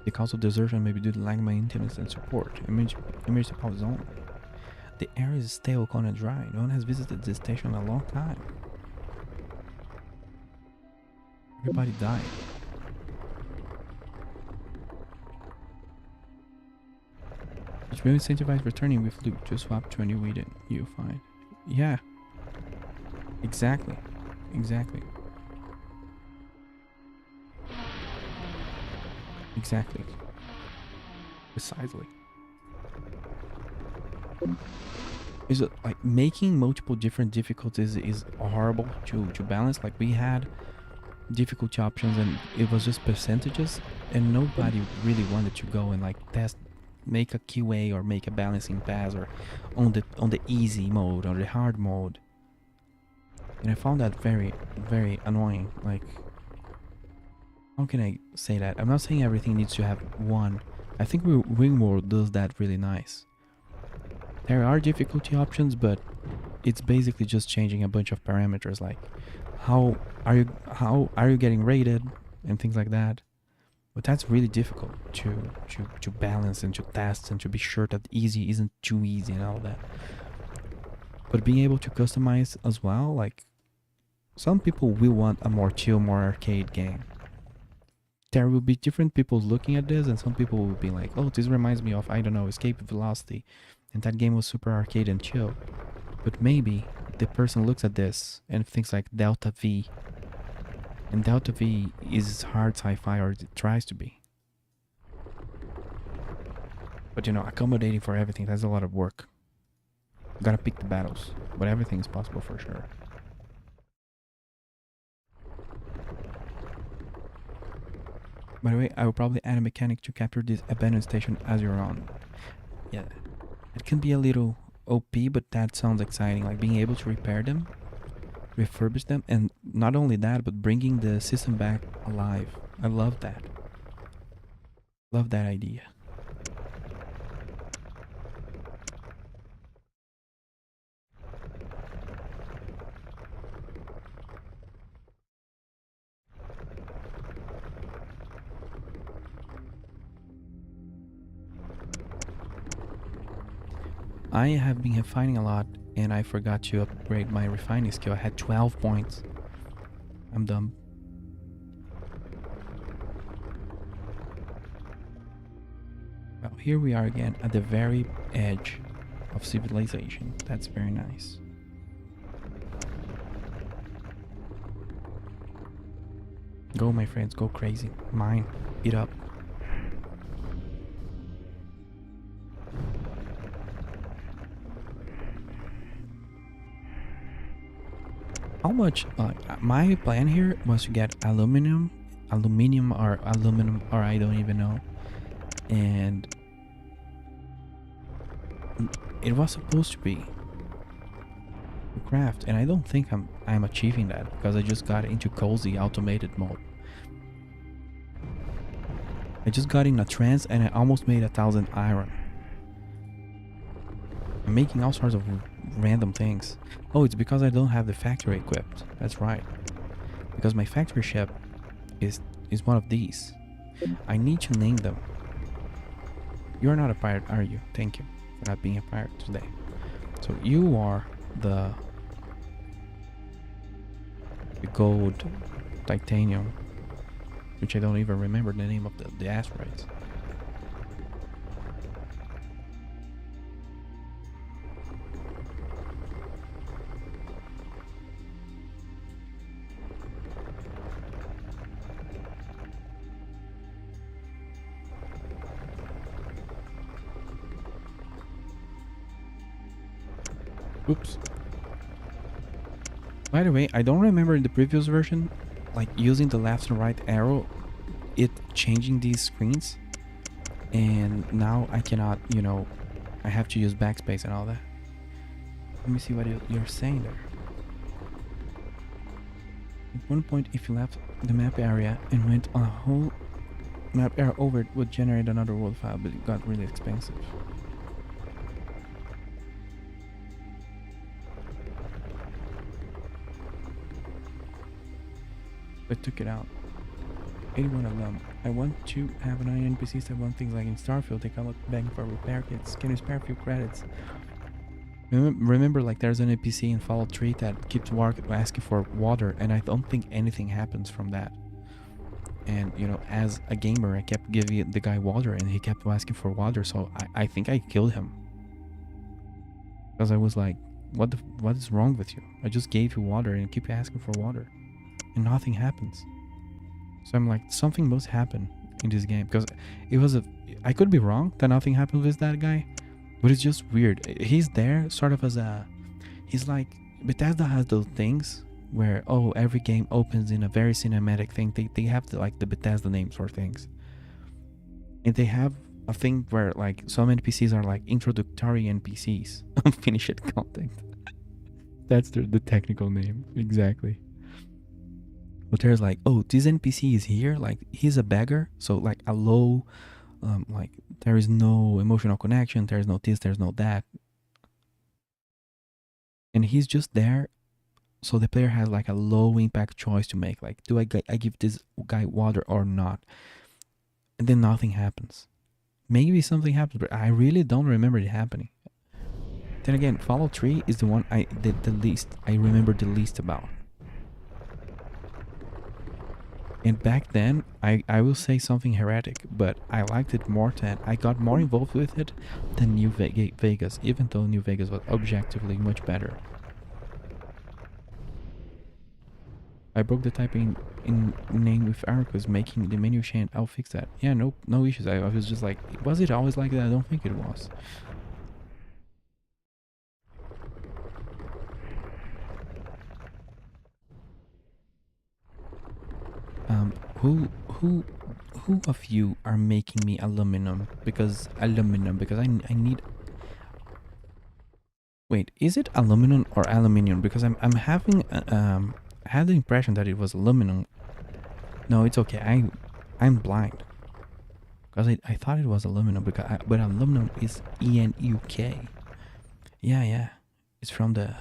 Speaker 1: The cause of desertion may be due to lag maintenance and support. Emergency power zone. The air is stale, cold and dry. No one has visited this station in a long time. Everybody died. Which will incentivize returning with loot to swap to a new item you find. Yeah. Exactly. Exactly. Exactly. Precisely. Is it like making multiple different difficulties is horrible to balance? Like we had difficulty options and it was just percentages and nobody really wanted to go and like test, make a QA or make a balancing pass or on the easy mode or the hard mode. And I found that very, very annoying. Like, how can I say that? I'm not saying everything needs to have one. I think Ringworld does that really nice. There are difficulty options, but it's basically just changing a bunch of parameters like how are you getting rated and things like that. But that's really difficult to balance and to test and to be sure that easy isn't too easy and all that. But being able to customize as well, like some people will want a more chill, more arcade game. There will be different people looking at this and some people will be like, oh, this reminds me of, I don't know, Escape Velocity. And that game was super arcade and chill. But maybe the person looks at this and thinks like Delta V. And Delta V is hard sci-fi, or it tries to be. But you know, accommodating for everything, that's a lot of work. You gotta pick the battles. But everything is possible for sure. By the way, I will probably add a mechanic to capture this abandoned station as you're on. Yeah. It can be a little OP, but that sounds exciting. Like being able to repair them, refurbish them, and not only that, but bringing the system back alive. I love that. Love that idea. I have been refining a lot and I forgot to upgrade my refining skill. I had 12 points. I'm dumb. Well, here we are again at the very edge of civilization. That's very nice. Go, my friends, go crazy. Mine, eat up. How much? My plan here was to get aluminum or I don't even know, and it was supposed to be craft, and I don't think I'm achieving that because I just got into cozy automated mode. I just got in a trance and I almost made 1,000 iron. I'm making all sorts of random things. Oh, it's because I don't have the factory equipped. That's right. Because my factory ship is one of these. I need to name them. You're not a pirate, are you? Thank you for not being a pirate today. So you are the gold titanium, which I don't even remember the name of the asteroids. Oops. By the way, I don't remember in the previous version, like using the left and right arrow, it changing these screens. And now I cannot, you know, I have to use backspace and all that. Let me see what you're saying there. At one point, if you left the map area and went on a whole map area over, it would generate another world file, but it got really expensive. But took it out. 81 of them. I want to have an NPCs that want things like in Starfield, they come up begging for repair kits. Can you spare a few credits? Remember, like there's an NPC in Fallout 3 that keeps asking for water, and I don't think anything happens from that. And as a gamer, I kept giving the guy water, and he kept asking for water. So I think I killed him, because I was like, what is wrong with you? I just gave you water and keep asking for water, and nothing happens. So I'm like, something must happen in this game, because I could be wrong that nothing happened with that guy, but it's just weird. He's there sort of he's like, Bethesda has those things where, every game opens in a very cinematic thing. They have the Bethesda names for things, and they have a thing where like some NPCs are like introductory NPCs, unfinished content. That's the technical name, exactly. But there's like, this NPC is here, like he's a beggar, so like a low, like there is no emotional connection, there's no this, there's no that, and he's just there. So the player has like a low impact choice to make, like, do I give this guy water or not? And then nothing happens. Maybe something happens, but I really don't remember it happening. Then again, Fallout 3 is the one I remember the least about. And back then, I will say something heretic, but I liked it more than, I got more involved with it than New Vegas, even though New Vegas was objectively much better. I broke the typing in name with Erica's making the menu change. I'll fix that. Yeah, no issues. I was just like, was it always like that? I don't think it was. Who of you are making me aluminum? Because I need. Wait, is it aluminum or aluminium? Because I'm having I had the impression that it was aluminum. No, it's okay. I'm blind. Because I thought it was aluminum, but aluminum is ENUK. Yeah. It's from the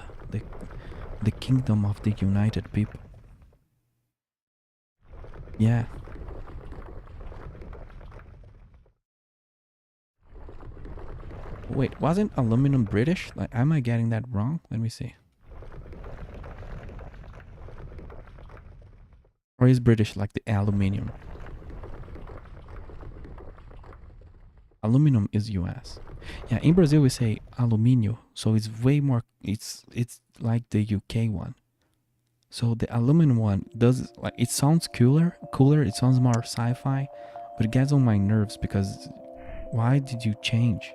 Speaker 1: kingdom of the United People. Yeah. Wait, wasn't aluminum British? Like, am I getting that wrong? Let me see. Or is British like the aluminium? Aluminum is US. Yeah, in Brazil we say alumínio, so it's way more. It's like the UK one. So the aluminum one does, like, it sounds cooler. It sounds more sci-fi, but it gets on my nerves because why did you change?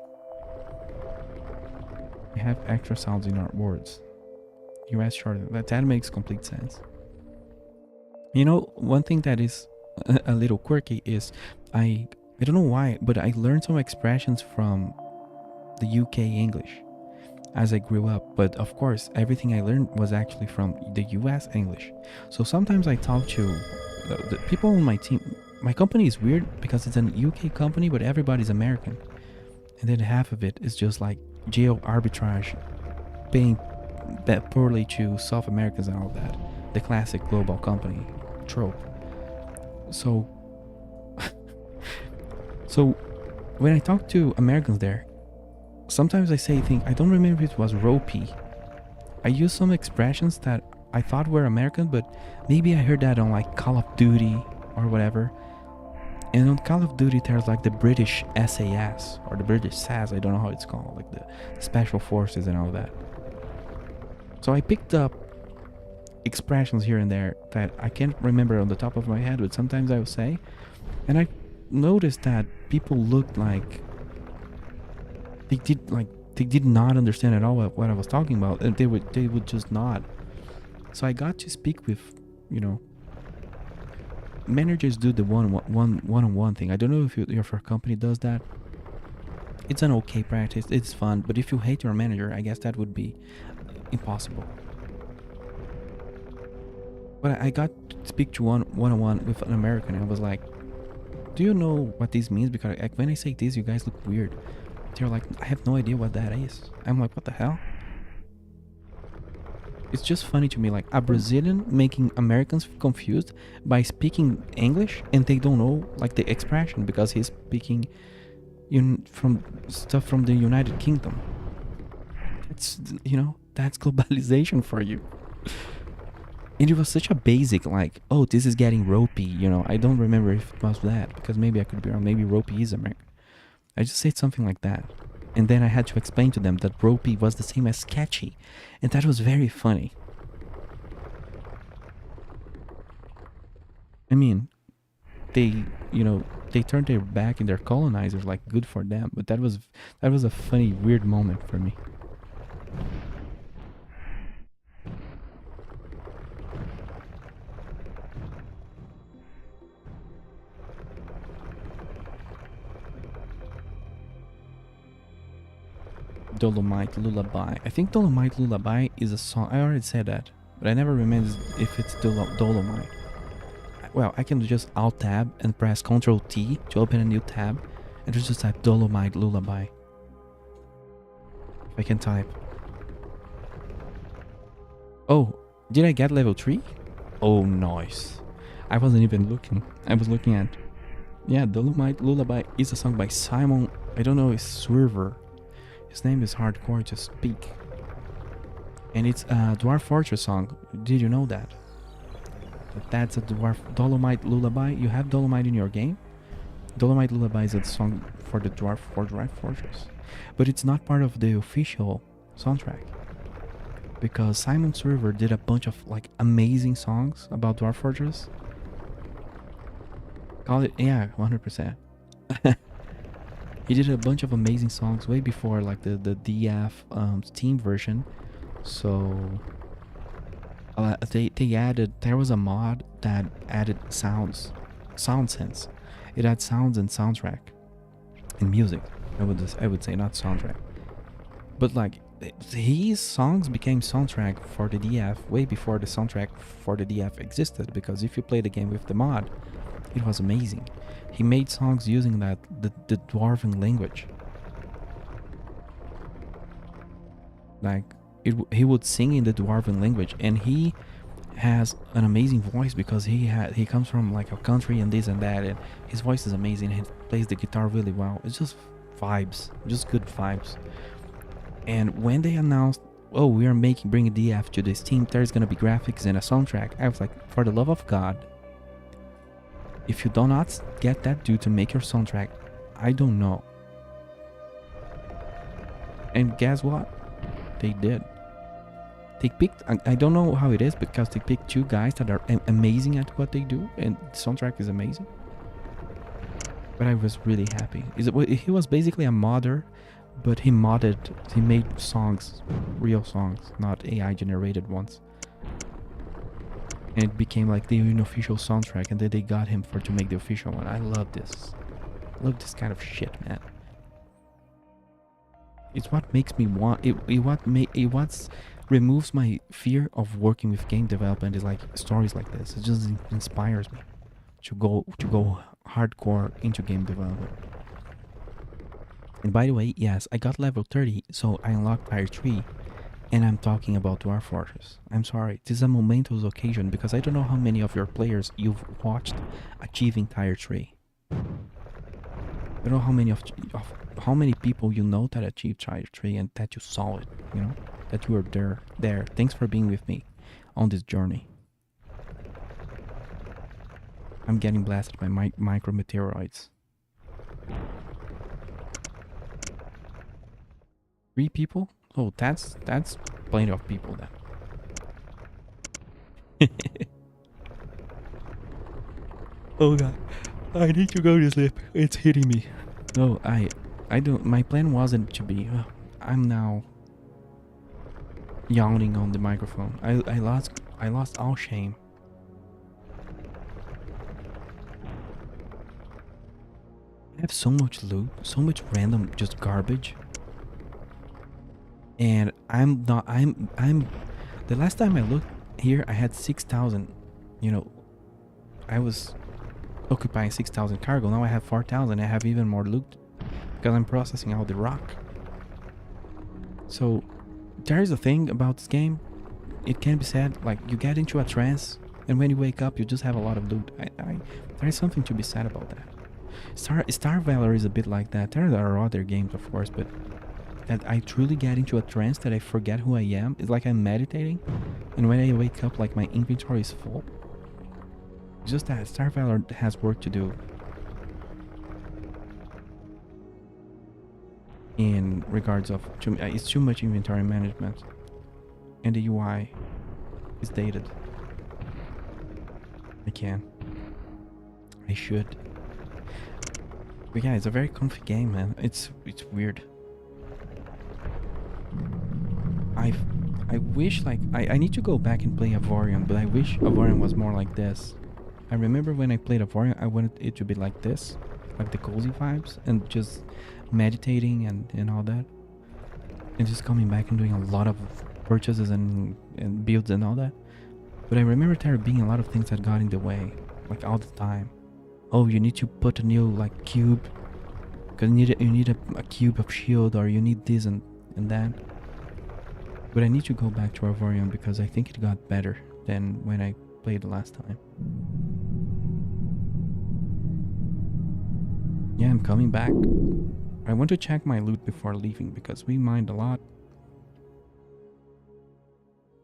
Speaker 1: We have extra sounds in our words. US shorter. That makes complete sense. One thing that is a little quirky is I don't know why, but I learned some expressions from the UK English as I grew up. But of course, everything I learned was actually from the US English. So sometimes I talk to the people on my team. My company is weird because it's an UK company, but everybody's American. And then half of it is just like geo arbitrage, paying that poorly to South Americans and all that. The classic global company trope. So when I talk to Americans there, sometimes I say things, I don't remember if it was ropey. I use some expressions that I thought were American, but maybe I heard that on like Call of Duty or whatever. And on Call of Duty there's like the British SAS or the British SAS, I don't know how it's called, like the special forces and all that. So I picked up expressions here and there that I can't remember on the top of my head, but sometimes I will say, and I noticed that people looked like they did not understand at all what I was talking about, and they would just nod. So I got to speak with, managers do the one-on-one thing. I don't know if your company does that. It's an okay practice. It's fun, but if you hate your manager, I guess that would be impossible. But I got to speak to one-on-one with an American, and I was like, do you know what this means? Because when I say this, you guys look weird. They're like, I have no idea what that is. I'm like, what the hell? It's just funny to me, like a Brazilian making Americans confused by speaking English, and they don't know like the expression because he's speaking from stuff from the United Kingdom. That's globalization for you. And it was such a basic, like, oh, this is getting ropey, you know. I don't remember if it was that, because maybe I could be wrong. Maybe ropey is American. I just said something like that. And then I had to explain to them that ropey was the same as sketchy. And that was very funny. I mean, they, you know, they turned their back in their colonizers, like, good for them. But that was a funny, weird moment for me. Dolomite Lullaby. I think Dolomite Lullaby is a song. I already said that, but I never remember if it's Dolomite. Well, I can just Alt Tab and press Ctrl T to open a new tab, and just type Dolomite Lullaby. If I can type. Oh, did I get level 3? Oh, nice. I wasn't even looking. I was looking at. Yeah, Dolomite Lullaby is a song by Simon. I don't know, it's Swerver. His name is hardcore to speak. And it's a Dwarf Fortress song. Did you know that? That's a Dolomite Lullaby. You have Dolomite in your game? Dolomite Lullaby is a song for the Dwarf Fortress. But it's not part of the official soundtrack. Because Simon Swerver did a bunch of like amazing songs about Dwarf Fortress. Call it, yeah, 100%. He did a bunch of amazing songs way before like the DF Steam version. So they added, there was a mod that added sound sense. It had sounds and soundtrack and music. I would say, not soundtrack. But like his songs became soundtrack for the DF way before the soundtrack for the DF existed, because if you play the game with the mod, it was amazing. He made songs using the dwarven language. Like he would sing in the dwarven language, and he has an amazing voice because he comes from like a country and this and that, and his voice is amazing. He plays the guitar really well. It's just vibes, just good vibes. And when they announced, oh, we are bringing DF to this team, there's gonna be graphics and a soundtrack, I was like, for the love of God, if you do not get that dude to make your soundtrack, I don't know. And guess what? They did. They picked, I don't know how it is, because they picked two guys that are amazing at what they do, and the soundtrack is amazing. But I was really happy. He was basically a modder, but he made songs, real songs, not AI generated ones. And it became like the unofficial soundtrack, and then they got him to make the official one. I love this. I love this kind of shit, man. It's what makes me want it. What removes my fear of working with game development is like stories like this. It just inspires me to go hardcore into game development. And by the way, yes, I got level 30, so I unlocked tier 3. And I'm talking about Dwarf Fortress. I'm sorry, this is a momentous occasion because I don't know how many of your players you've watched achieving tier 3. I don't know how many people you know that achieved tier 3 and that you saw it, you know, that you were there. Thanks for being with me on this journey. I'm getting blasted by micrometeoroids. 3 people? Oh, that's plenty of people then. Oh god, I need to go to sleep. It's hitting me. No, I don't. My plan wasn't to be. I'm now yawning on the microphone. I lost all shame. I have so much loot, so much random just garbage. And I'm the last time I looked here, I had 6,000, you know, I was occupying 6,000 cargo. Now I have 4,000. I have even more loot because I'm processing out the rock. So there's a thing about this game. It can be said, like, you get into a trance, and when you wake up, you just have a lot of loot. There is something to be said about that. Star Valor is a bit like that. There are other games, of course, but that I truly get into a trance that I forget who I am. It's like I'm meditating, and when I wake up, like my inventory is full. It's just that Star Valor has work to do in regards of it's too much inventory management, and the UI is dated. I should. But yeah, it's a very comfy game, man. It's weird. I wish like I need to go back and play Avorion, but I wish Avorion was more like this. I remember when I played Avorion, I wanted it to be like this, like the cozy vibes and just meditating and all that, and just coming back and doing a lot of purchases and builds and all that. But I remember there being a lot of things that got in the way, like all the time. Oh, you need to put a new like cube, because you need a cube of shield, or you need this and that. But I need to go back to Avorion because I think it got better than when I played the last time. Yeah, I'm coming back. I want to check my loot before leaving because we mined a lot.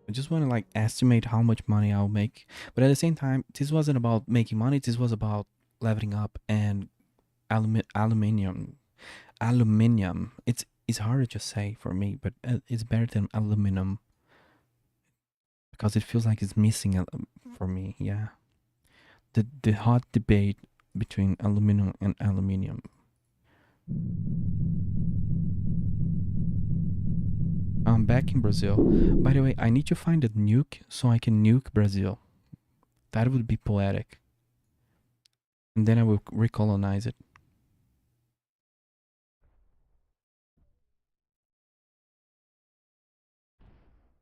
Speaker 1: I just want to like estimate how much money I'll make. But at the same time, this wasn't about making money. This was about leveling up and aluminium. Aluminium. It's hard to say for me, but it's better than aluminum because it feels like it's missing for me. Yeah. The hot debate between aluminum and aluminium. I'm back in Brazil. By the way, I need to find a nuke so I can nuke Brazil. That would be poetic. And then I will recolonize it.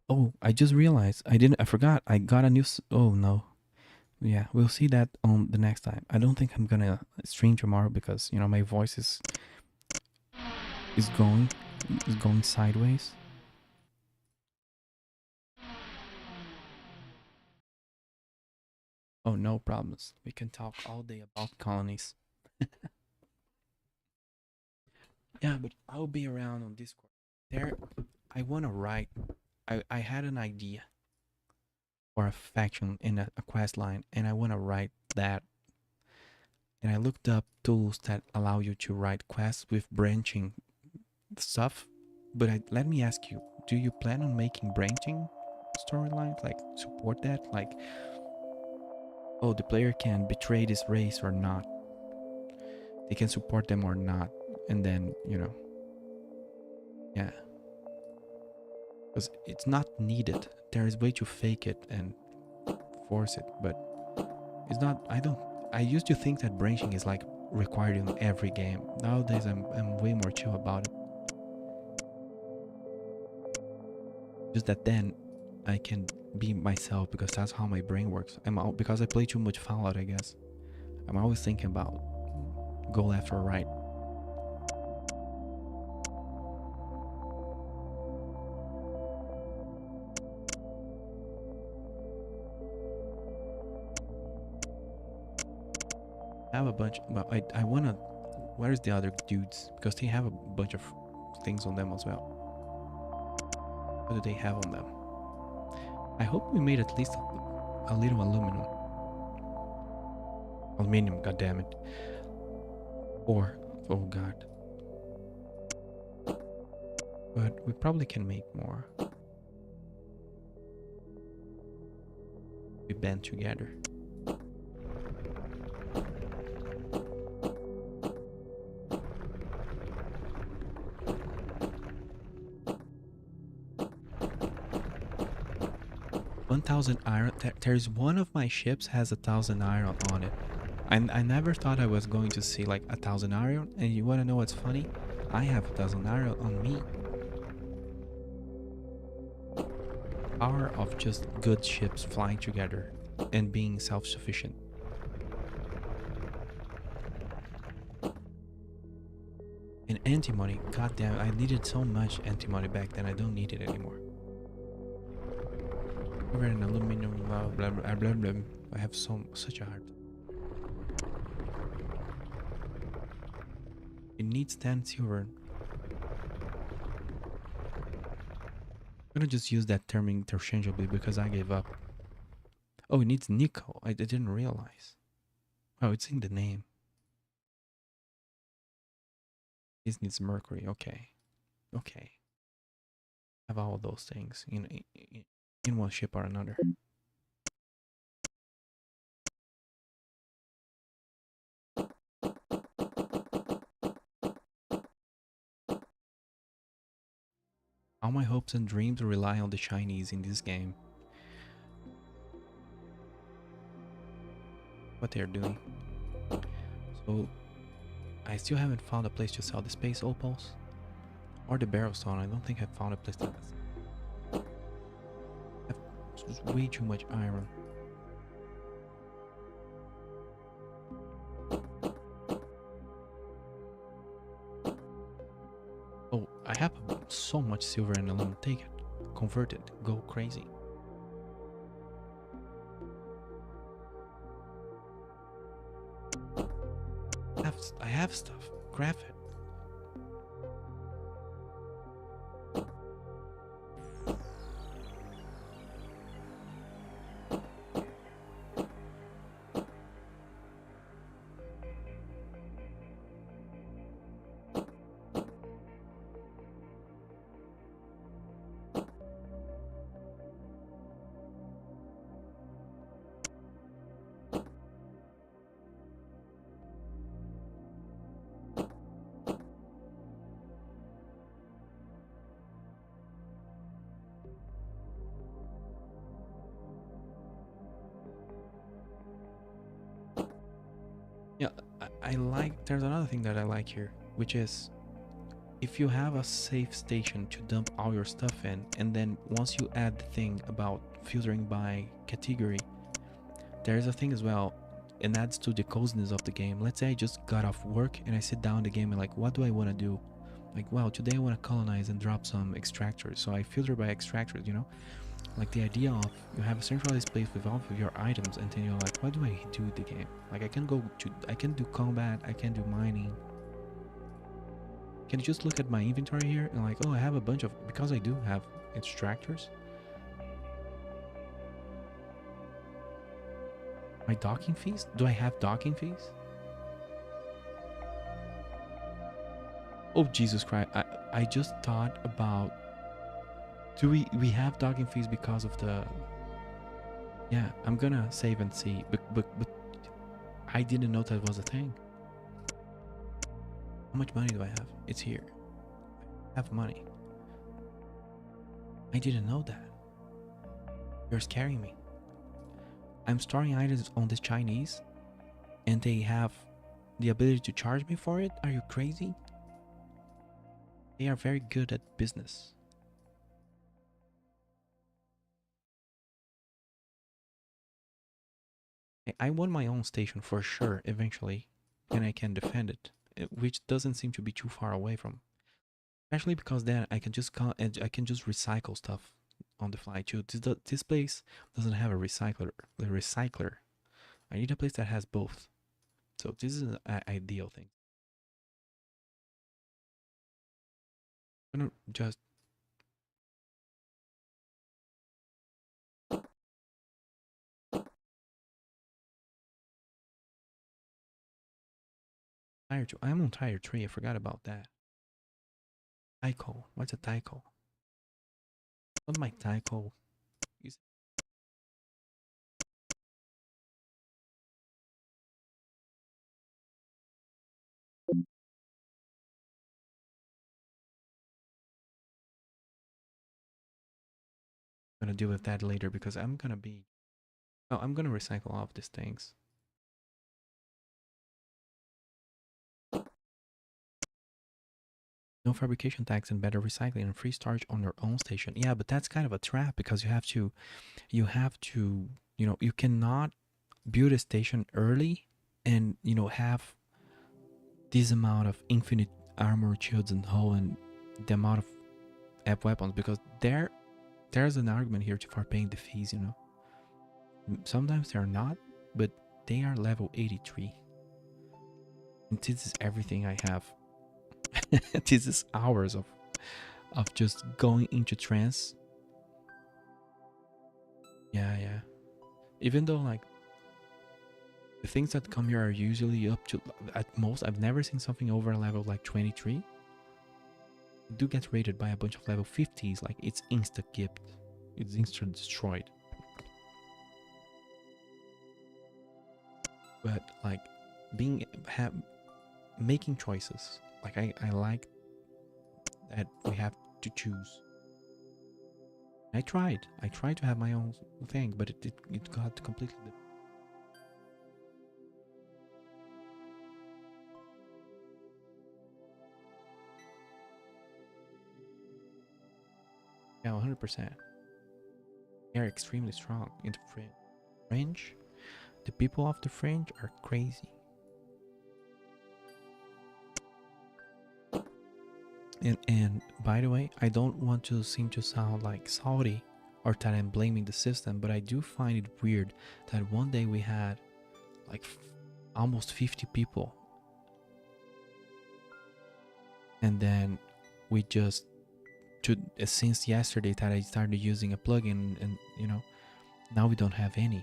Speaker 1: Oh, I just realized. I forgot. I got a new... Oh, no. Yeah, we'll see that on the next time. I don't think I'm gonna stream tomorrow because, you know, my voice is going sideways. Oh, no problems. We can talk all day about colonies. Yeah, but I'll be around on Discord. There, I want to write. I had an idea for a faction in a quest line, and I want to write that. And I looked up tools that allow you to write quests with branching stuff. But let me ask you, do you plan on making branching storylines? Like, support that? Like, oh, the player can betray this race or not. They can support them or not. And then, you know, yeah. Because it's not needed. There is a way to fake it and force it, but it's not. I used to think that branching is like required in every game. Nowadays, I'm way more chill about it. Just that then I can be myself because that's how my brain works. Because I play too much Fallout, I guess. I'm always thinking about go left or right. I have a bunch, but I wanna. Where's the other dudes? Because they have a bunch of things on them as well. What do they have on them? I hope we made at least a little aluminum. Aluminium, goddammit. Or, oh god. But we probably can make more. We band together. Iron. There's one of my ships has 1,000 iron on it. I never thought I was going to see like 1,000 iron. And you want to know what's funny? I have 1,000 iron on me. Power of just good ships flying together and being self-sufficient. And anti-money. God damn, I needed so much anti-money back then. I don't need it anymore. Silver and aluminum, blah blah blah blah blah. I have such a heart. It needs 10 silver. gonna just use that term interchangeably because I gave up. Oh, it needs nickel. I didn't realize. Oh, it's in the name. This needs mercury. Okay. Okay. Have all those things in one ship or another. All my hopes and dreams rely on the Chinese in this game. What they're doing. So, I still haven't found a place to sell the space opals. Or the barrel stone. I don't think I've found a place that has way too much iron. Oh, I have so much silver and aluminum. Take it. Convert it. Go crazy. I have stuff. Craft it. Yeah, I like. There's another thing that I like here, which is if you have a safe station to dump all your stuff in, and then once you add the thing about filtering by category, there's a thing as well. It adds to the coziness of the game. Let's say I just got off work and I sit down in the game and like, what do I want to do? Like, well, today I want to colonize and drop some extractors. So I filter by extractors, you know? Like the idea of you have a centralized place with all of your items and then you're like, what do I do with the game? Like I can do combat, I can do mining. Can you just look at my inventory here and like, oh, I have a bunch of, because I do have extractors. My docking fees? Do I have docking fees? Oh, Jesus Christ. I just thought about, do we have docking fees because of the, yeah, I'm gonna save and see, but I didn't know that was a thing. How much money do I have? It's here. I have money. I didn't know that. You're scaring me. I'm storing items on this Chinese and they have the ability to charge me for it? Are you crazy? They are very good at business. I want my own station for sure eventually, and I can defend it, which doesn't seem to be too far away from. Especially because then I can just recycle stuff on the fly too. This place doesn't have a recycler. I need a place that has both. So this is an ideal thing. I'm gonna just tire two. I'm on tire 3. I forgot about that. Tyco. What's a Tyco? What my Tyco is. I'm gonna deal with that later because I'm gonna be. Oh, I'm gonna recycle all of these things. No fabrication tax and better recycling and free storage on your own station. Yeah, but that's kind of a trap because you have to, you cannot build a station early and, have this amount of infinite armor, shields, and hull and the amount of app weapons because there's an argument here for paying the fees, Sometimes they're not, but they are level 83. And this is everything I have. This is hours of just going into trance Yeah, yeah. Even though like the things that come here are usually up to, at most, I've never seen something over a level like 23. It do get rated by a bunch of level 50s, like it's insta gift. It's insta destroyed. But like making choices. Like I like that we have to choose. I tried to have my own thing, but it got completely different. Yeah, 100%. They're extremely strong in the fringe. The people of the fringe are crazy. And by the way, I don't want to seem to sound like salty or that I'm blaming the system, but I do find it weird that one day we had like almost 50 people, and then we just since yesterday that I started using a plugin, and now we don't have any.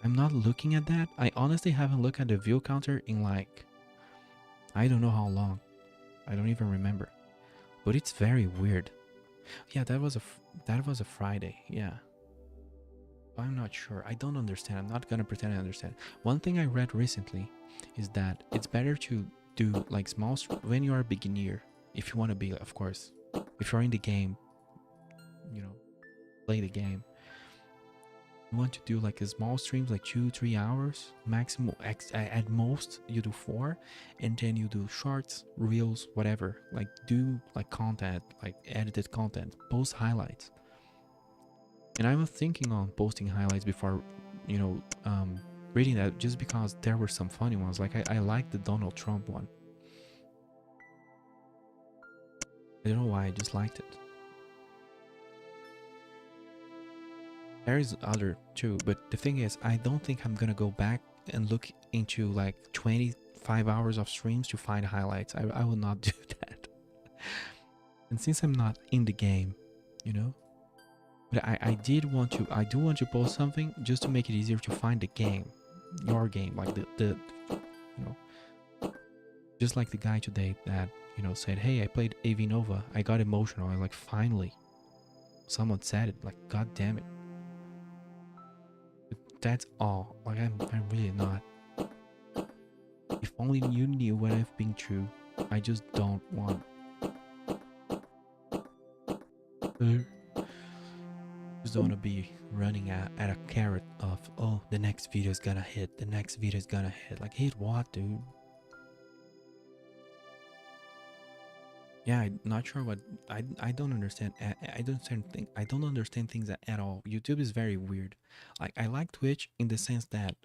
Speaker 1: I'm not looking at that. I honestly haven't looked at the view counter in like I don't know how long. I don't even remember. But it's very weird. Yeah, that was a Friday. Yeah. I'm not sure. I don't understand. I'm not gonna pretend I understand. One thing I read recently is that it's better to do like small when you are a beginner. If you want to be, of course, if you're in the game, play the game. You want to do like a small streams, like 2-3 hours maximum. At most you do 4, and then you do shorts, reels, whatever. Like do like content, like edited content, post highlights. And I was thinking on posting highlights before, reading that, just because there were some funny ones. Like I liked the Donald Trump one. I don't know why, I just liked it. There is other too, but the thing is, I don't think I'm gonna go back and look into like 25 hours of streams to find highlights. I will not do that. And since I'm not in the game, but I do want to post something just to make it easier to find the game, your game, like the just like the guy today that said, hey, I played AV Nova, I got emotional. I was like, finally someone said it. Like, god damn it. But that's all. Like I'm really not. If only you knew what I've been through. I just don't want. Just don't want to be running at a carrot of, oh, the next video is gonna hit, the next video is gonna hit. Like, hit what, dude? Yeah, I'm not sure what I don't understand. I don't understand things at all. YouTube is very weird. Like, I like Twitch in the sense that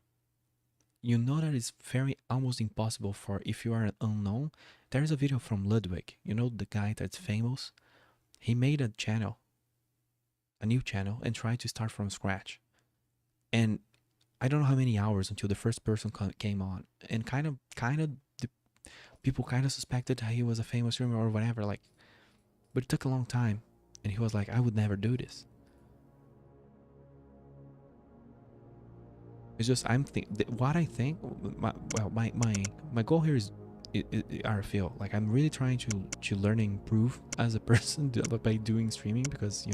Speaker 1: that it's very almost impossible for, if you are an unknown. There's a video from Ludwig, the guy that's famous. He made a new channel, and tried to start from scratch. And I don't know how many hours until the first person came on, and kind of the people kind of suspected that he was a famous streamer or whatever. Like, but it took a long time, and he was like, I would never do this. It's just what I think. My goal here is, I feel like I'm really trying to learn and improve as a person by doing streaming, because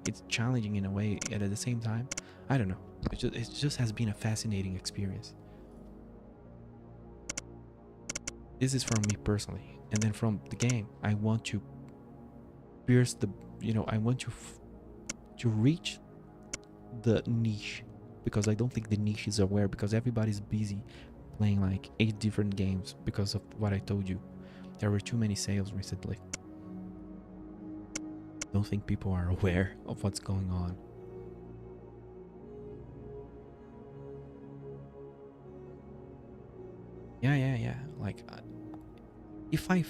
Speaker 1: it's challenging in a way, and at the same time, I don't know. It just has been a fascinating experience. This is from me personally, and then from the game, I want to pierce the, I want to reach the niche, because I don't think the niche is aware, because everybody's busy playing like 8 different games because of what I told you. There were too many sales recently. Don't think people are aware of what's going on. Yeah. Like, if I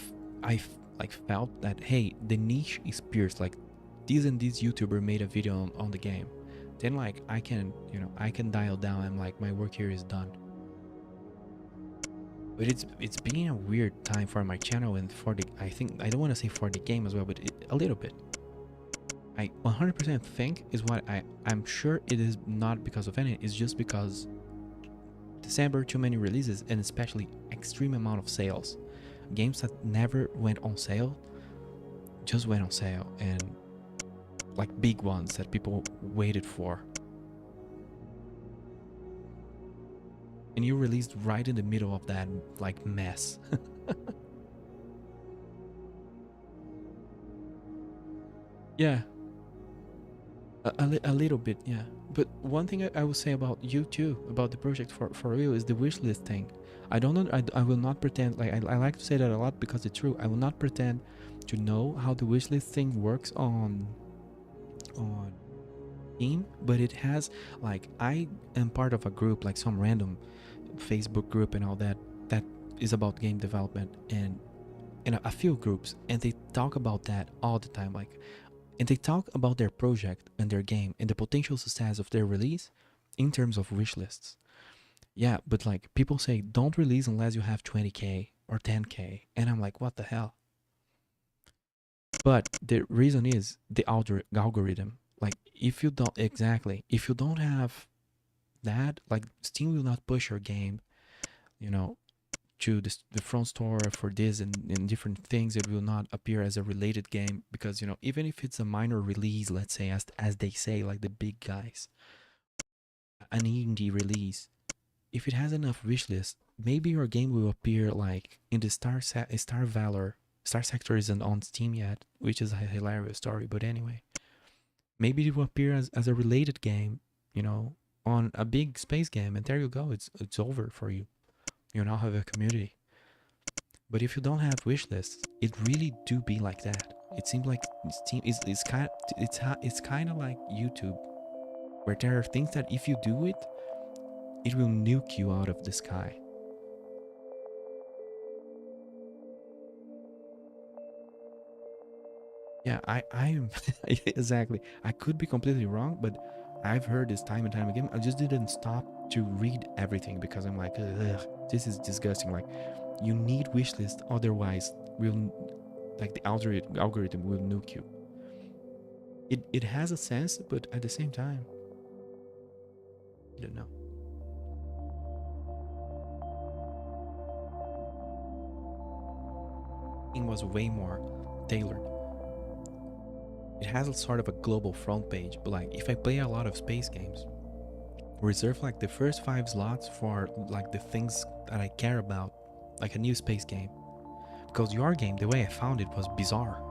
Speaker 1: like felt that, hey, the niche is pierced, like this and this YouTuber made a video on the game, then like I can dial down, and like my work here is done. But it's been a weird time for my channel, and I think I don't want to say for the game as well, but a little bit. I 100% think is what I'm sure it is not because of any. It's just because December too many releases and especially extreme amount of sales. Games that never went on sale just went on sale, and like big ones that people waited for. And you released right in the middle of that like mess. Yeah, a little bit, yeah. But one thing I will say about you too, about the project for real, is the wish list thing. I don't know. I will not pretend. Like I like to say that a lot because it's true. I will not pretend to know how the wish list thing works on Steam, but it has, like, I am part of a group, like some random Facebook group and all that, that is about game development, and in a few groups, and they talk about that all the time. Like, and they talk about their project and their game and the potential success of their release in terms of wish lists. Yeah, but like people say, don't release unless you have 20k or 10k, and I'm like, what the hell? But the reason is the algorithm. Like, if you don't, exactly, if you don't have that, like, Steam will not push your game, you know, to the front store for this and different things. It will not appear as a related game because, you know, even if it's a minor release, let's say, as they say, like the big guys, an indie release, if it has enough wish list, maybe your game will appear like in the Star Valor. Star Sector isn't on Steam yet, which is a hilarious story. But anyway, maybe it will appear as a related game, you know, on a big space game, and there you go. It's over for you. You now have a community. But if you don't have wish lists, it really do be like that. It seems like Steam is kind it's kind of like YouTube, where there are things that if you do it, it will nuke you out of the sky. Yeah, I am exactly. I could be completely wrong, but I've heard this time and time again. I just didn't stop to read everything because I'm like, ugh, this is disgusting. Like, you need wish list, otherwise, will like the algorithm will nuke you. It has a sense, but at the same time, I don't know. It was way more tailored. It has a sort of a global front page, but like if I play a lot of space games, reserve like the first 5 slots for like the things that I care about, like a new space game. Because your game, the way I found it, was bizarre.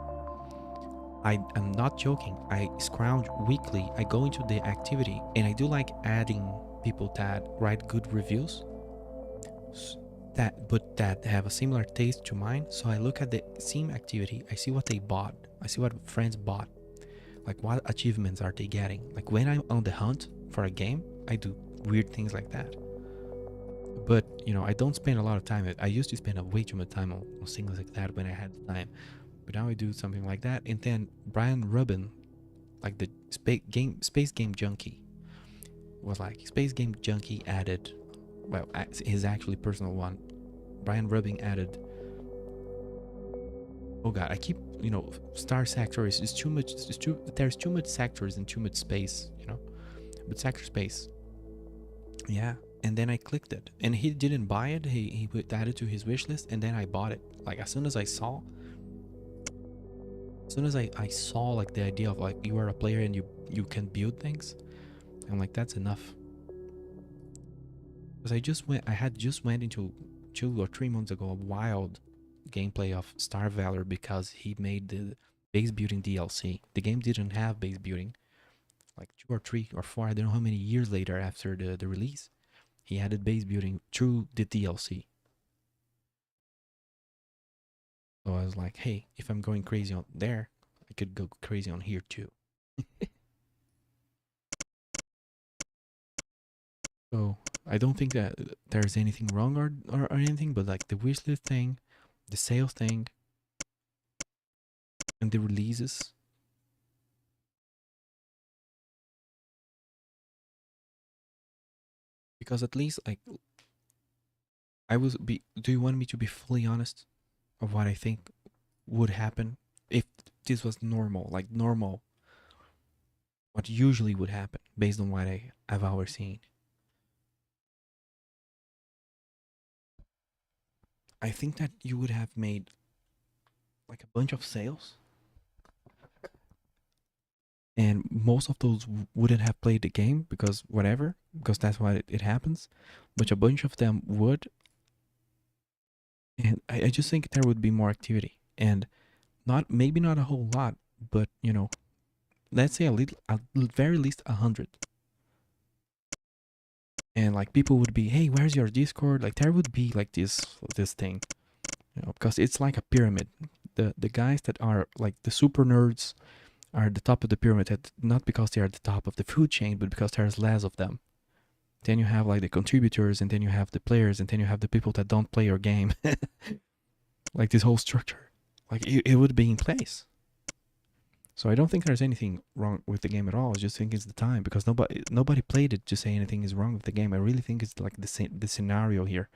Speaker 1: I am not joking. I scrounge weekly. I go into the activity and I do like adding people that write good reviews that have a similar taste to mine. So I look at the Steam activity. I see what they bought. I see what friends bought. Like, what achievements are they getting? Like, when I'm on the hunt for a game, I do weird things like that. But, you know, I don't spend a lot of time. I used to spend way too much time on things like that when I had the time. But now I do something like that. And then Brian Rubin, like the Space Game Junkie, was like, Space Game Junkie added, well, his actually personal one. Brian Rubin added, oh god, I keep, you know, Star Sector is too much. There's too much sectors and too much space, you know. But sector space, yeah. And then I clicked it, and he didn't buy it. He put added to his wish list, and then I bought it. Like, as soon as I saw like the idea of like you are a player and you can build things, I'm like, that's enough. Because I had just went into 2 or 3 months ago a wild gameplay of Star Valor because he made the base building DLC. The game didn't have base building. Like 2 or 3 or 4, I don't know how many years later after the release, he added base building through the DLC. So I was like, hey, if I'm going crazy on there, I could go crazy on here too. So I don't think that there's anything wrong or anything, but like the wishlist thing, the sales thing, and the releases. Because at least like do you want me to be fully honest of what I think would happen if this was normal, like normal? what usually would happen based on what I've always seen. I think that you would have made like a bunch of sales, and most of those wouldn't have played the game because whatever, because that's why it happens. But a bunch of them would, and I just think there would be more activity, and not maybe not a whole lot, but let's say a little, at very least 100. And like people would be, hey, where's your Discord? Like there would be like this thing, because it's like a pyramid. The guys that are like the super nerds are at the top of the pyramid, not because they are at the top of the food chain, but because there's less of them. Then you have like the contributors, and then you have the players, and then you have the people that don't play your game. Like this whole structure, like it would be in place. So I don't think there's anything wrong with the game at all. I just think it's the time, because nobody played it to say anything is wrong with the game. I really think it's like the scenario here.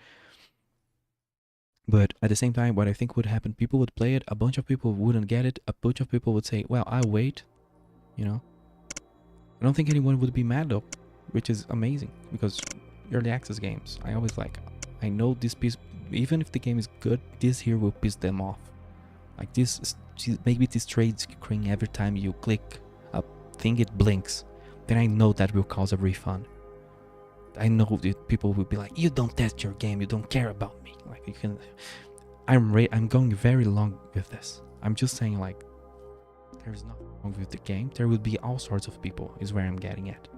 Speaker 1: But at the same time, what I think would happen, people would play it, a bunch of people wouldn't get it, a bunch of people would say, well, I'll wait, you know. I don't think anyone would be mad though, which is amazing, because early access games, I know this piece, even if the game is good, this here will piss them off. Like maybe this trade screen every time you click a thing, it blinks. Then I know that will cause a refund. I know that people will be like, you don't test your game, you don't care about me. Like you can, I'm going very long with this. I'm just saying, like, there's nothing wrong with the game. There will be all sorts of people, is where I'm getting at.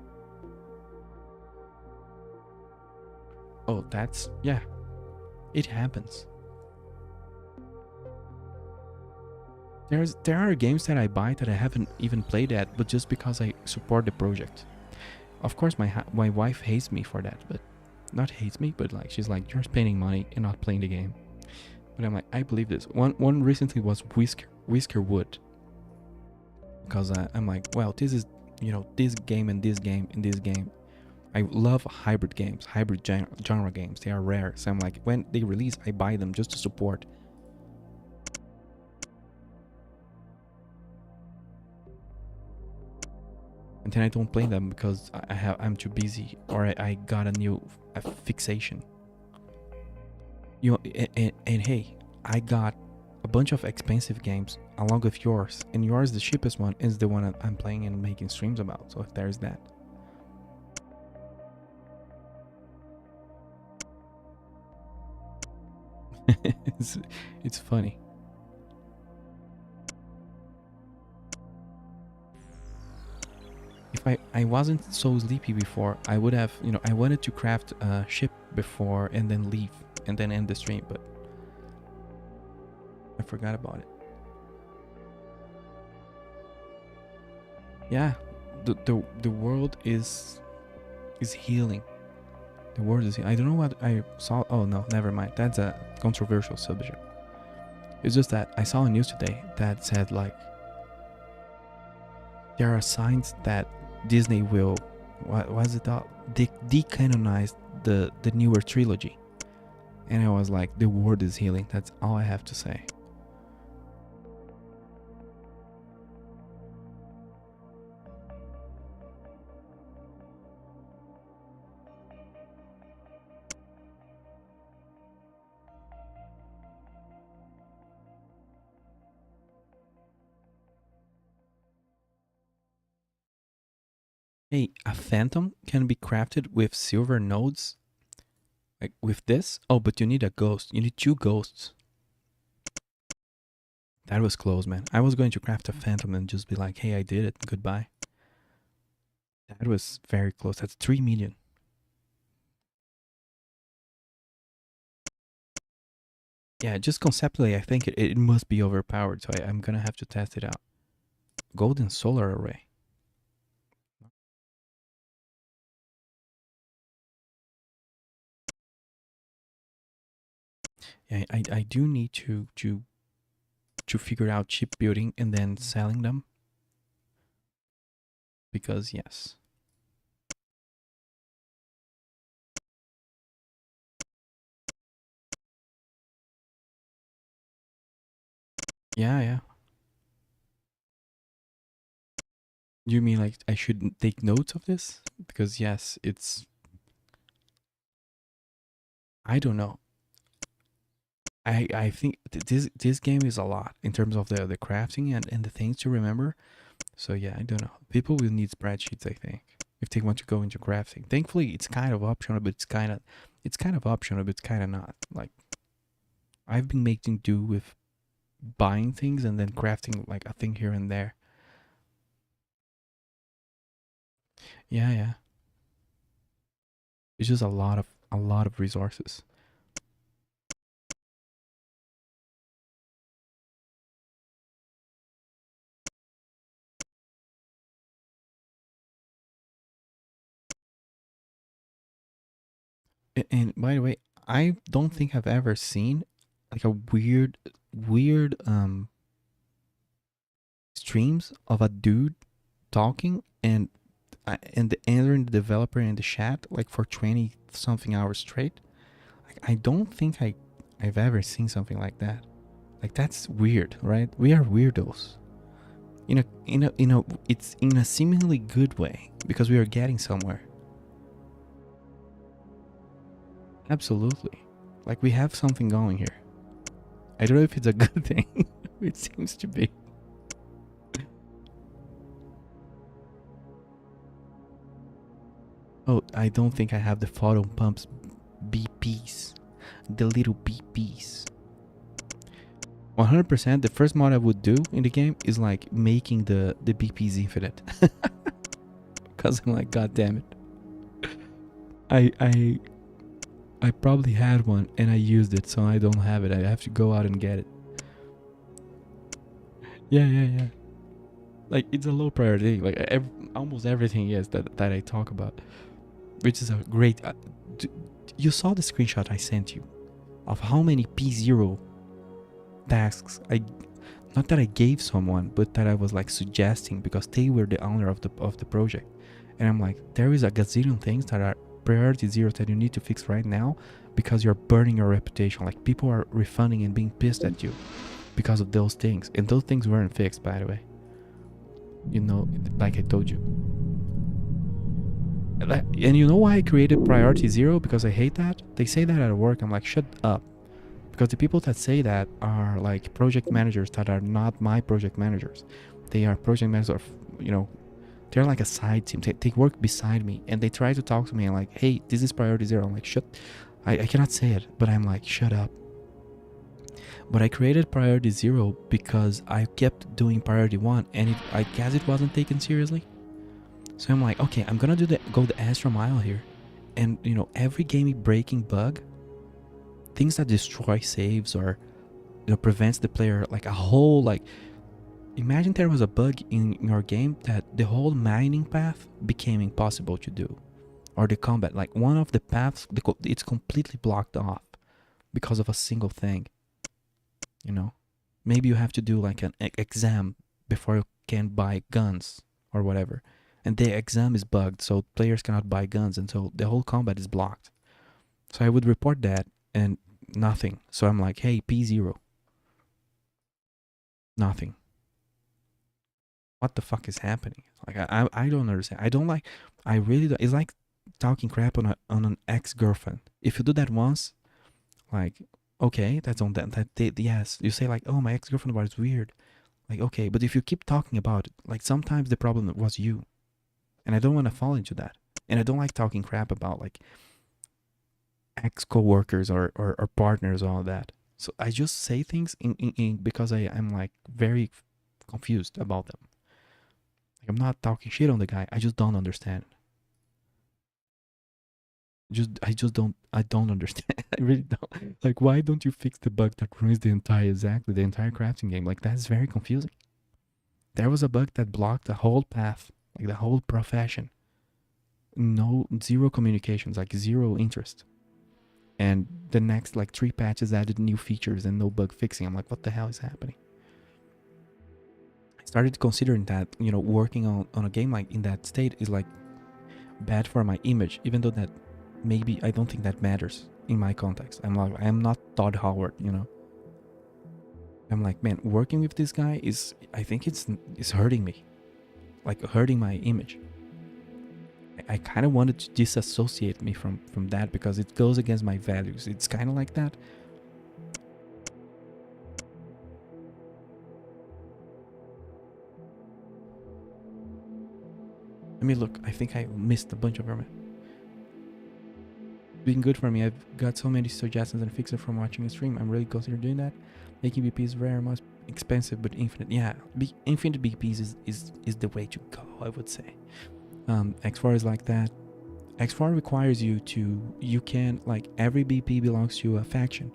Speaker 1: Oh, yeah, it happens. There are games that I buy that I haven't even played yet, but just because I support the project. Of course, my wife hates me for that, but not hates me, but like she's like, you're spending money and not playing the game. But I'm like, I believe this. One recently was Whisker Wood, because I'm like, well, this is this game and this game and this game. I love hybrid games, hybrid genre games. They are rare, so I'm like, when they release, I buy them just to support. And then I don't play them because I'm too busy, or I got a fixation. And hey, I got a bunch of expensive games along with yours, and yours, the cheapest one, is the one I'm playing and making streams about. So if there's that. it's funny. If I wasn't so sleepy before, I would have, I wanted to craft a ship before and then leave and then end the stream, but I forgot about it. Yeah, the world is healing. The world is. I don't know what I saw. Oh no, never mind. That's a controversial subject. It's just that I saw a news today that said like there are signs that Disney will, what was it called? Decanonize the newer trilogy. And I was like, the world is healing. That's all I have to say. Hey, a phantom can be crafted with silver nodes? Like with this? Oh, but you need a ghost. You need 2 ghosts. That was close, man. I was going to craft a phantom and just be like, hey, I did it. Goodbye. That was very close. That's 3 million. Yeah, just conceptually, I think it must be overpowered. So I'm going to have to test it out. Golden solar array. Yeah, I do need to figure out chip building and then selling them. Because yes. Yeah, yeah. You mean like I should take notes of this? Because yes, it's, I don't know. I think this game is a lot in terms of the crafting and the things to remember. So yeah, I don't know. People will need spreadsheets, I think, if they want to go into crafting. Thankfully, it's kind of optional, but it's kind of optional, but it's kind of not. Like I've been making do with buying things and then crafting like a thing here and there. Yeah, yeah. It's just a lot of resources. And by the way, I don't think I've ever seen like a weird streams of a dude talking and the entering the developer in the chat like for 20 something hours straight. Like I don't think I've ever seen something like that. Like that's weird, right? We are weirdos. It's in a seemingly good way because we are getting somewhere. Absolutely. Like we have something going here. I don't know if it's a good thing. It seems to be. Oh, I don't think I have the photon pumps BPs. The little BPs. 100% the first mod I would do in the game is like making the BPs infinite. Cause I'm like, god damn it. I probably had one and I used it, so I don't have it. I have to go out and get it. Yeah, yeah, yeah. Like it's a low priority. Like almost everything is that I talk about, which is a great. You saw the screenshot I sent you of how many P0 tasks I, not that I gave someone, but that I was like suggesting because they were the owner of the project, and I'm like, there is a gazillion things that are priority 0 that you need to fix right now because you're burning your reputation. Like people are refunding and being pissed at you because of those things, and those things weren't fixed, by the way. You know, like I told you. And you know why I created priority 0? Because I hate that. They say that at work. I'm like, shut up. Because the people that say that are like project managers that are not my project managers. They are project managers of, they're like a side team. They work beside me and they try to talk to me and like, hey, this is priority 0. I'm like, shut. I cannot say it, but I'm like, shut up. But I created priority 0 because I kept doing priority 1 and I guess it wasn't taken seriously. So I'm like, okay, I'm gonna go the extra mile here. And every game breaking bug, things that destroy saves or prevents the player, like a whole, like, imagine there was a bug in your game that the whole mining path became impossible to do, or the combat, like one of the paths, it's completely blocked off because of a single thing. Maybe you have to do like an exam before you can buy guns or whatever, and the exam is bugged, so players cannot buy guns, and so the whole combat is blocked. So I would report that and nothing. So I'm like, hey, P0. Nothing. What the fuck is happening? Like I don't understand. I really don't. It's like talking crap on an ex-girlfriend. If you do that once, like, okay, that's on that yes, you say like, oh, my ex-girlfriend was weird. Like, okay, but if you keep talking about it, like sometimes the problem was you. And I don't want to fall into that. And I don't like talking crap about like ex co-workers or partners, all that. So I just say things in because I'm like very confused about them. Like I'm not talking shit on the guy. I just don't understand. I don't understand. I really don't. Like, why don't you fix the bug that ruins the entire crafting game? Like, that's very confusing. There was a bug that blocked the whole path, like the whole profession. No, zero communications, like zero interest. And the next like 3 patches added new features and no bug fixing. I'm like, what the hell is happening? I started considering that, working on a game like in that state is like bad for my image, even though that maybe I don't think that matters in my context. I'm not Todd Howard, I'm like, man, working with this guy I think it's hurting me. like hurting my image. I kind of wanted to disassociate me from that because it goes against my values. It's kind of like that. Let me look. I think I missed a bunch of them. Been good for me. I've got so many suggestions and fixes from watching a stream. I'm really considering doing that. Making BPs rare, most expensive, but infinite. Yeah, infinite BPs is the way to go, I would say. X4 is like that. X4 requires you can, like, every BP belongs to a faction.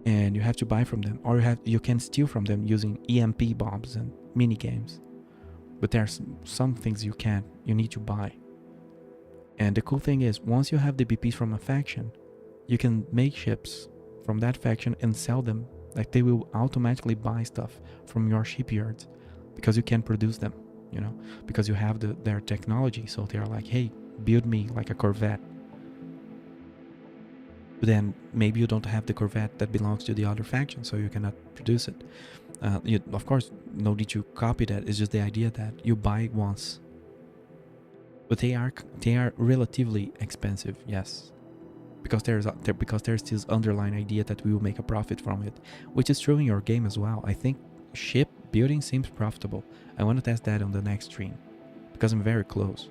Speaker 1: And you have to buy from them, or you can steal from them using EMP bombs and mini games. But there's some things you need to buy. And the cool thing is, once you have the BPs from a faction, you can make ships from that faction and sell them. Like, they will automatically buy stuff from your shipyards because you can produce them, you know, because you have their technology. So they're like, hey, build me like a Corvette. But then maybe you don't have the Corvette that belongs to the other faction, so you cannot produce it. Of course, no need to copy that. It's just the idea that you buy it once. But they are relatively expensive, yes, because there's this underlying idea that we will make a profit from it, which is true in your game as well. I think ship building seems profitable. I want to test that on the next stream because I'm very close.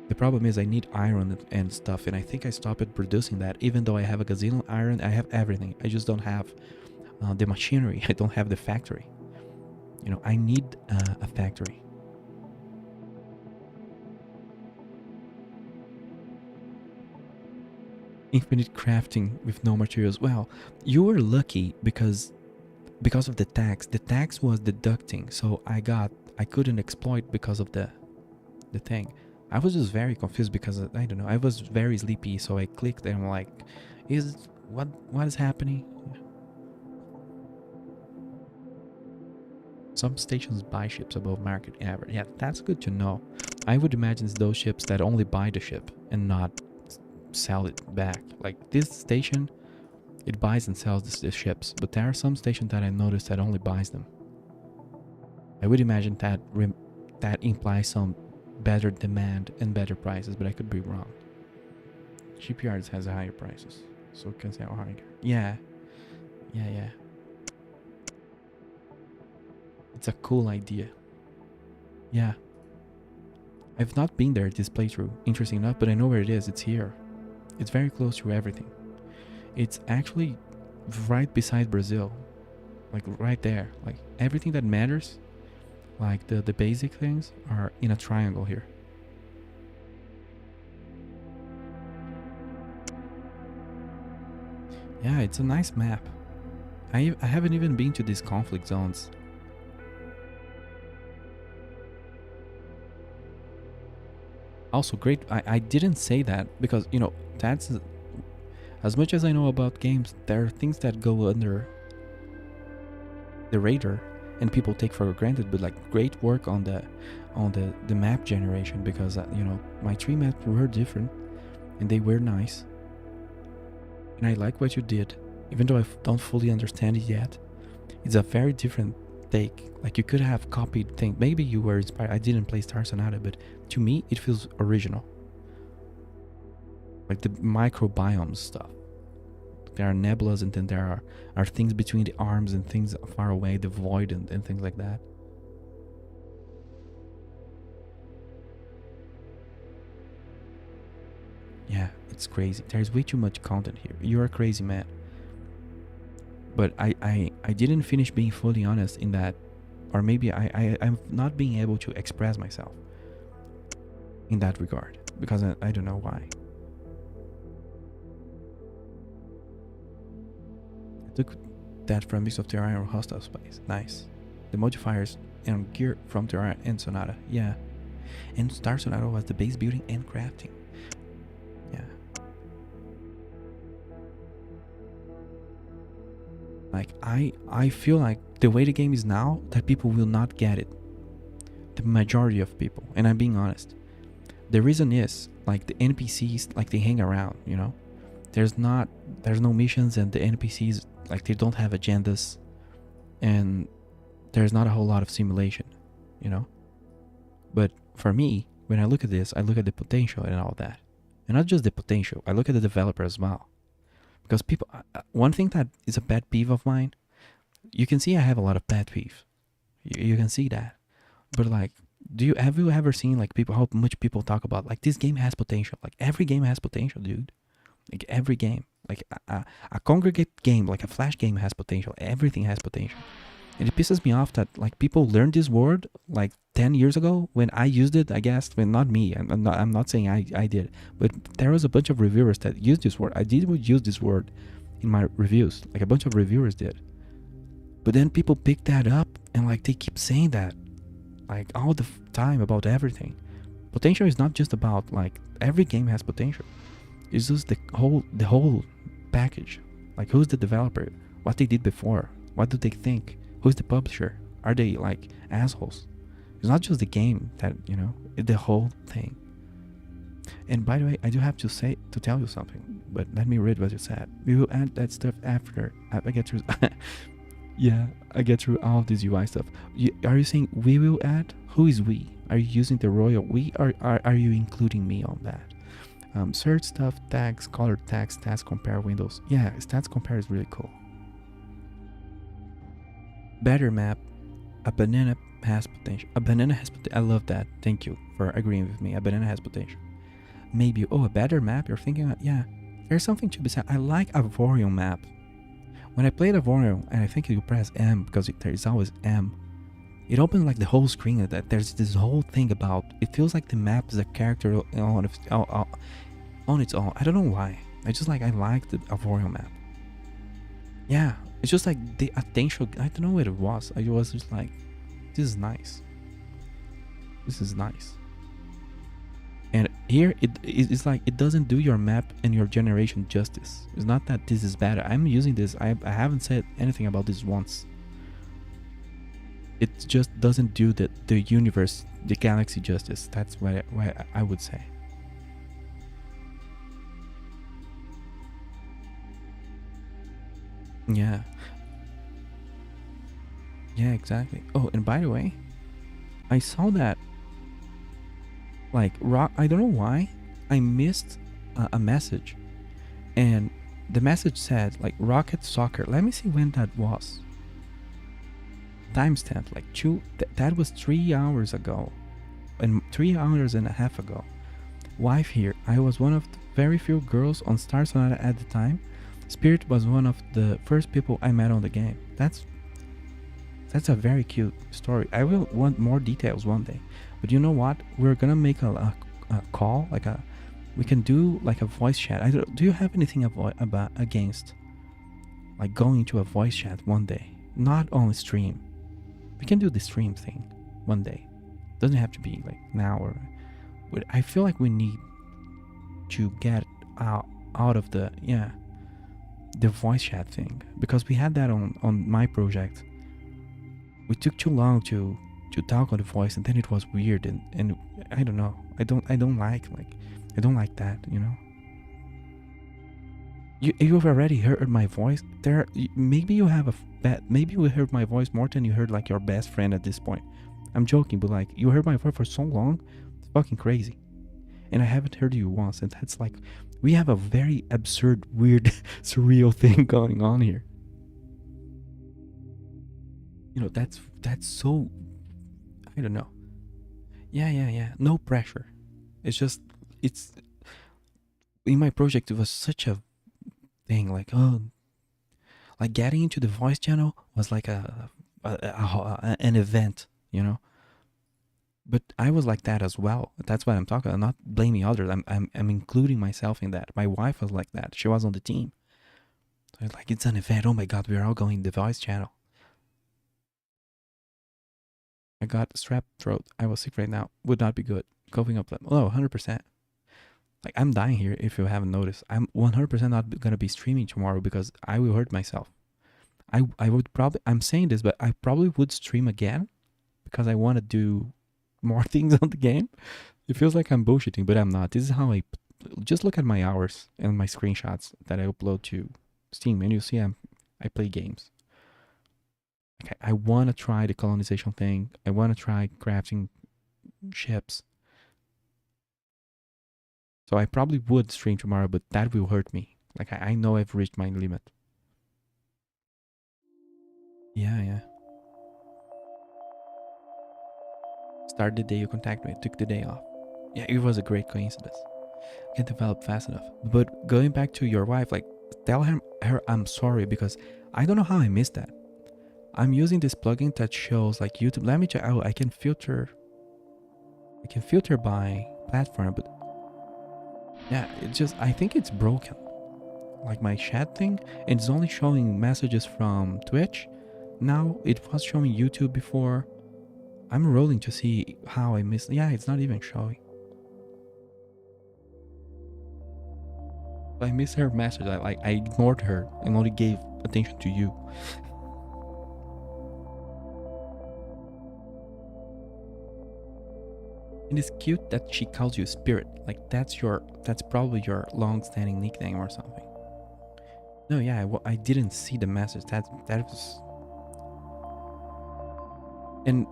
Speaker 1: The problem is I need iron and stuff, and I think I stopped producing that. Even though I have a gazillion iron, I have everything. I just don't have the machinery. I don't have the factory. You know, I need a factory. Infinite crafting with no materials. Well, you were lucky because of the tax. The tax was deducting, so I couldn't exploit because of the thing. I was just very confused because I don't know. I was very sleepy, so I clicked and I'm like, what is happening? Some stations buy ships above market average. Yeah, that's good to know. I would imagine it's those ships that only buy the ship and not sell it back. Like this station, it buys and sells the ships, but there are some stations that I noticed that only buys them. I would imagine that implies some better demand and better prices, but I could be wrong. Shipyards has higher prices, so it can sell higher. Yeah. It's a cool idea. Yeah. I've not been there this playthrough, interesting enough, but I know where it is. It's here. It's very close to everything. It's actually right beside Brazil. Like right there. Like everything that matters, like the basic things, are in a triangle here. Yeah, it's a nice map. I haven't even been to these conflict zones. Also great, I didn't say that because, you know, that's, as much as I know about games, there are things that go under the radar and people take for granted, but like great work on the map generation, because you know, my 3 maps were different and they were nice. And I like what you did, even though I don't fully understand it yet. It's a very different take. Like you could have copied things. Maybe you were inspired. I didn't play Star Sonata, but to me it feels original. Like the microbiome stuff. There are nebulas, and then there are things between the arms and things far away, the void and things like that. Yeah, it's crazy. There's way too much content here. You're a crazy man. But I didn't finish being fully honest in that, or maybe I'm not being able to express myself in that regard, because I don't know why. I took that from Mix of Terraria or Hostile Space. Nice. The modifiers and gear from Terraria and Sonata. Yeah. And Star Sonata was the base building and crafting. Yeah. Like I feel like the way the game is now, that people will not get it. The majority of people, and I'm being honest. The reason is, like, the NPCs, like, they hang around, you know? There's no missions, and the NPCs, like, they don't have agendas, and there's not a whole lot of simulation. you know. But for me, when I look at this, I look at the potential and all that, and not just the potential. I look at the developer as well, because people. One thing that is a pet peeve of mine. You can see I have a lot of pet peeves. You can see that, but like, have you ever seen like people how much people talk about like this game has potential? Like every game has potential, dude. Like every game, like a congregate game, like a flash game has potential. Everything has potential. And it pisses me off that like people learned this word like 10 years ago when I used it, I guess. When not me, I'm not saying I did, but there was a bunch of reviewers that used this word. I did use this word in my reviews, like a bunch of reviewers did. But then people pick that up and like they keep saying that like all the time about everything. Potential is not just about like every game has potential. It's just the whole package. Like who's the developer? What they did before? What do they think? Who's the publisher? Are they like assholes? It's not just the game that, you know, it's the whole thing. And by the way, I do have to tell you something, but let me read what you said. We will add that stuff after I get through. Yeah, I get through all of this UI stuff. Are you saying we will add? Who is we? Are you using the royal we, or are you including me on that? Search stuff, tags, color tags, stats compare windows. Yeah, stats compare is really cool. Better map. A banana has potential. A banana has potential. I love that. Thank you for agreeing with me. A banana has potential. Maybe, a better map you're thinking about? Yeah, there's something to be said. I like a Vorion map. When I played Vorion, and I think you press M because there is always M, it opens like the whole screen. That there's this whole thing about. It feels like the map is a character on its own. I don't know why. I like the Vorion map. Yeah, it's just like the attention. I don't know what it was. I was just like, this is nice. This is nice. And here it's like it doesn't do your map and your generation justice. It's not that this is bad. I'm using this. I haven't said anything about this once. It just doesn't do the universe, the galaxy justice. That's what I would say. Yeah. Yeah, exactly. Oh, and by the way, I saw that like I don't know why I missed a message, and the message said like Rocket Soccer. Let me see when that was. Timestamp like that was 3 hours ago, and 3 hours and a half ago. Wife here. I was one of the very few girls on Star Sonata at the time. Spirit was one of the first people I met on the game. That's a very cute story. I will want more details one day. But you know what? We're gonna make a call, we can do like a voice chat. Do you have anything against like going to a voice chat one day? Not on stream. We can do the stream thing one day. Doesn't have to be like now but I feel like we need to get out of the voice chat thing, because we had that on my project. We took too long to talk on the voice, and then it was weird, and I don't know. I don't like that, you know. You've already heard my voice. Maybe you have maybe you heard my voice more than you heard like your best friend at this point. I'm joking, but like you heard my voice for so long, it's fucking crazy. And I haven't heard you once, and that's like we have a very absurd, weird, surreal thing going on here. You know, that's so, I don't know. Yeah. No pressure. It's in my project. It was such a thing. Like getting into the voice channel was like an event, you know. But I was like that as well. That's what I'm talking. I'm not blaming others. I'm including myself in that. My wife was like that. She was on the team. So it's like, it's an event. Oh my god, we're all going to the voice channel. I got strep throat. I was sick right now. Would not be good. Coughing up. 100%. Like, I'm dying here if you haven't noticed. I'm 100% not going to be streaming tomorrow because I will hurt myself. I would probably, I'm saying this, but I probably would stream again because I want to do more things on the game. It feels like I'm bullshitting, but I'm not. This is how I just look at my hours and my screenshots that I upload to Steam, and you see I play games. Like I want to try the colonization thing. I want to try crafting ships. So I probably would stream tomorrow, but that will hurt me. Like I know I've reached my limit. Yeah, yeah. Start the day you contact me. Took the day off. Yeah, it was a great coincidence. Can't develop fast enough. But going back to your wife, like tell her I'm sorry because I don't know how I missed that. I'm using this plugin that shows like YouTube. Let me check. Oh, I can filter by platform, but yeah, it just I think it's broken. Like my chat thing, and it's only showing messages from Twitch. Now it was showing YouTube before. I'm rolling to see how I missed. Yeah, it's not even showing. I missed her message. I ignored her and only gave attention to you. And it's cute that she calls you Spirit. Like that's probably your long-standing nickname or something. No, yeah, I didn't see the message. That was. And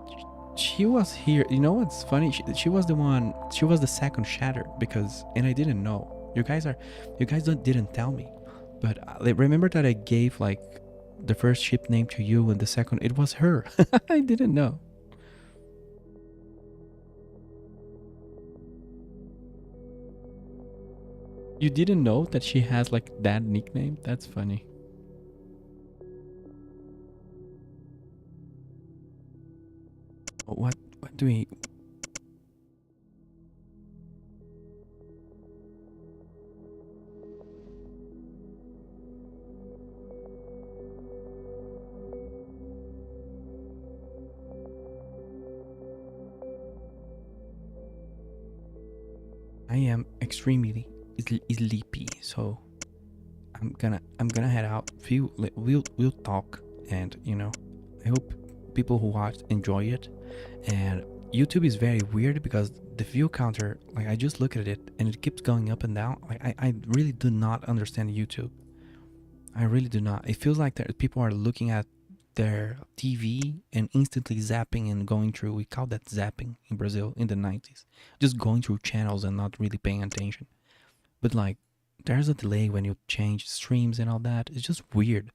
Speaker 1: she was here. You know what's funny? She was the one. She was the second shatter because, and I didn't know. You guys didn't tell me, but remember that I gave like the first ship name to you and the second it was her. I didn't know. You didn't know that she has like that nickname? That's funny. What do we? I am extremely sleepy, so I'm gonna head out. We'll talk, and you know, I hope people who watch enjoy it. And YouTube is very weird because the view counter, like I just look at it and it keeps going up and down. Like I really do not understand YouTube. I really do not. It feels like that people are looking at their TV and instantly zapping and going through. We call that zapping in Brazil in the 90s. Just going through channels and not really paying attention. But like there's a delay when you change streams and all that. It's just weird.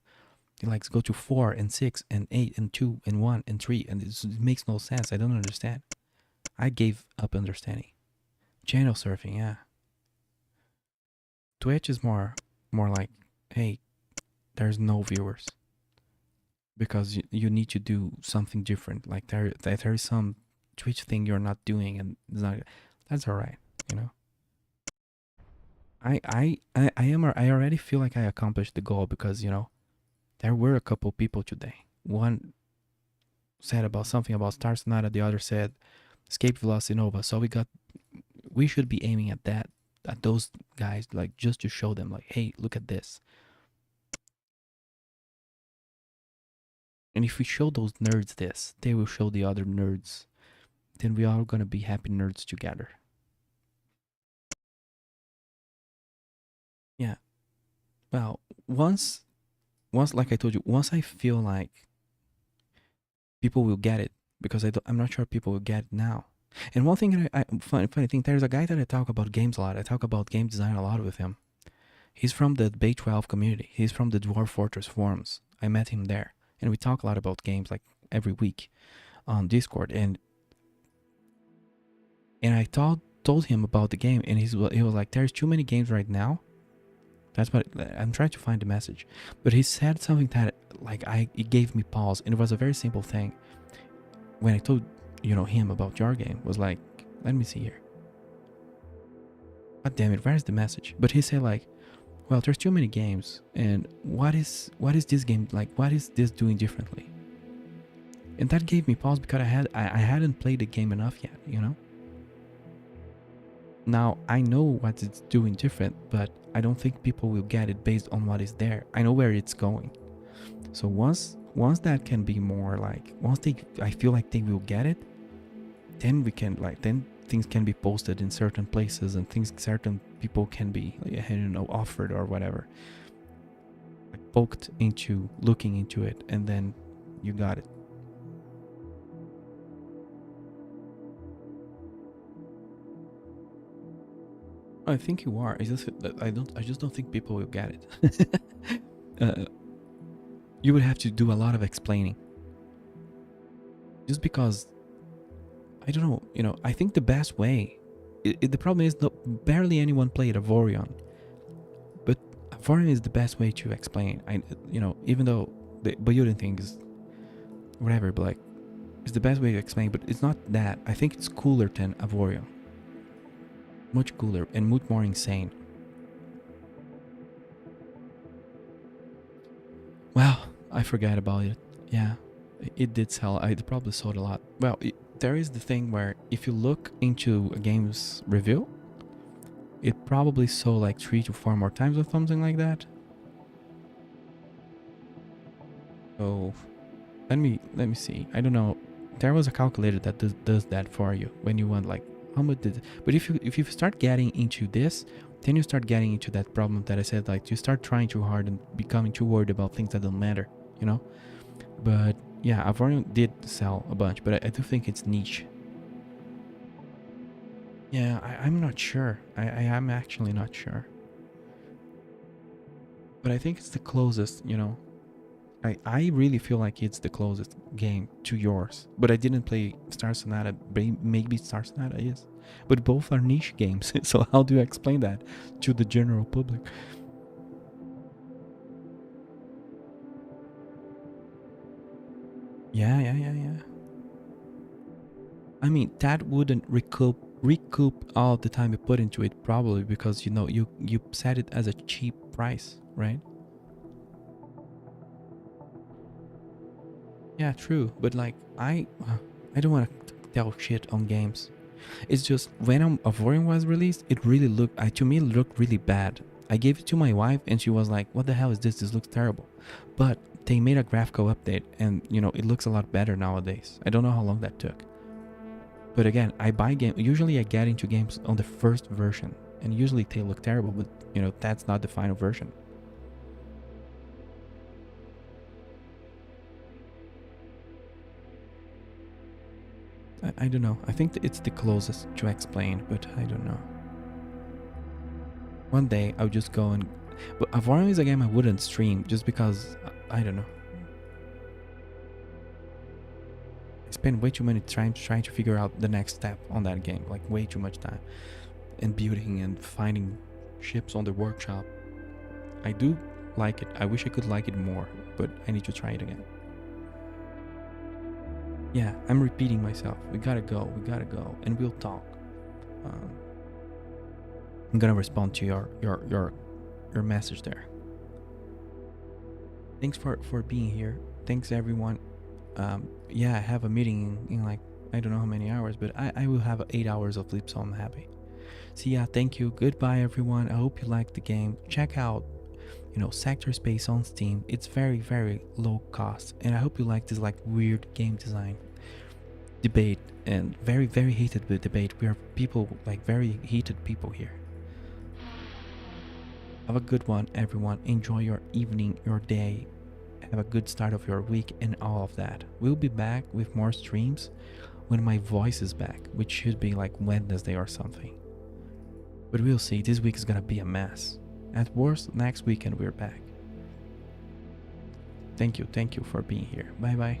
Speaker 1: It likes go to 4 and 6 and 8 and 2 and 1 and 3 and it makes no sense. I don't understand. I gave up understanding. Channel surfing, yeah. Twitch is more like, hey, there's no viewers. Because you need to do something different. Like there is some Twitch thing you're not doing and it's not, that's alright, you know. I already feel like I accomplished the goal because, you know, there were a couple people today. One said about something about Star Sonata, the other said Escape Velocity Nova. So we should be aiming at that, at those guys, like just to show them like, hey, look at this. And if we show those nerds this, they will show the other nerds. Then we are gonna be happy nerds together. Yeah. Well, once like I told you, once I feel like people will get it, because I'm not sure people will get it now. And one thing that funny thing, there's a guy that I talk about games a lot. I talk about game design a lot with him. He's from the Bay 12 community. He's from the Dwarf Fortress forums. I met him there, and we talk a lot about games like every week on Discord. And I told him about the game, and he was like, "There's too many games right now." That's what I'm trying to find the message, but he said something that like it gave me pause, and it was a very simple thing. When I told him about your game, was like, let me see here. God damn it, where's the message? But he said like, well, there's too many games, and what is this game like? What is this doing differently? And that gave me pause because I hadn't played the game enough yet, you know. Now I know what it's doing different, but I don't think people will get it based on what is there. I know where it's going. So once that can be more like, I feel like they will get it, then we can then things can be posted in certain places and certain people can be offered or whatever, like poked into looking into it, and then You got it. I think you are. I just don't think people will get it. You would have to do a lot of explaining. Just because, I don't know, I think the best way, the problem is that barely anyone played Avorion. But Avorion is the best way to explain. Even though the Bayuden thing is whatever, but like, it's the best way to explain, but it's not that. I think it's cooler than Avorion. Much cooler and much more insane. Well, I forgot about it. Yeah, it did sell. It probably sold a lot. Well, there is the thing where if you look into a game's review, it probably sold like 3 to 4 more times or something like that. So let me see. I don't know. There was a calculator that does that for you when you want like how much did. But if you start getting into this, then you start getting into that problem that I said, like you start trying too hard and becoming too worried about things that don't matter, But yeah, Avorion did sell a bunch, but I do think it's niche. Yeah, I'm not sure. I am actually not sure. But I think it's the closest, I really feel like it's the closest game to yours. But I didn't play Star Sonata. Maybe Star Sonata is. But both are niche games. So how do you explain that to the general public? Yeah. I mean, that wouldn't recoup all the time you put into it, probably, because you set it as a cheap price, right? Yeah, true. But like, I don't want to tell shit on games. It's just when Avorion was released, it really to me, it looked really bad. I gave it to my wife and she was like, what the hell is this? This looks terrible. But they made a graphical update and, it looks a lot better nowadays. I don't know how long that took. But again, I buy games. Usually I get into games on the first version. And usually they look terrible, but, that's not the final version. I don't know. I think it's the closest to explain, but I don't know. One day I'll just go and... But Avorion is a game I wouldn't stream just because... I don't know. I spend way too many time trying to figure out the next step on that game. Like way too much time. And building and finding ships on the workshop. I do like it. I wish I could like it more, but I need to try it again. Yeah, I'm repeating myself. We gotta go, and we'll talk. I'm gonna respond to your message there. Thanks for being here. Thanks everyone. Yeah, I have a meeting in like I don't know how many hours, but I will have 8 hours of sleep, so I'm happy. So yeah, thank you. Goodbye everyone. I hope you liked the game. Check out Sector Space on Steam. It's very, very low cost, and I hope you like this like weird game design debate and very, very heated debate. We are people, like very heated people here. Have a good one, everyone. Enjoy your evening, your day. Have a good start of your week and all of that. We'll be back with more streams when my voice is back, which should be like Wednesday or something. But we'll see. This week is gonna be a mess. At worst, next weekend we're back. Thank you for being here. Bye bye.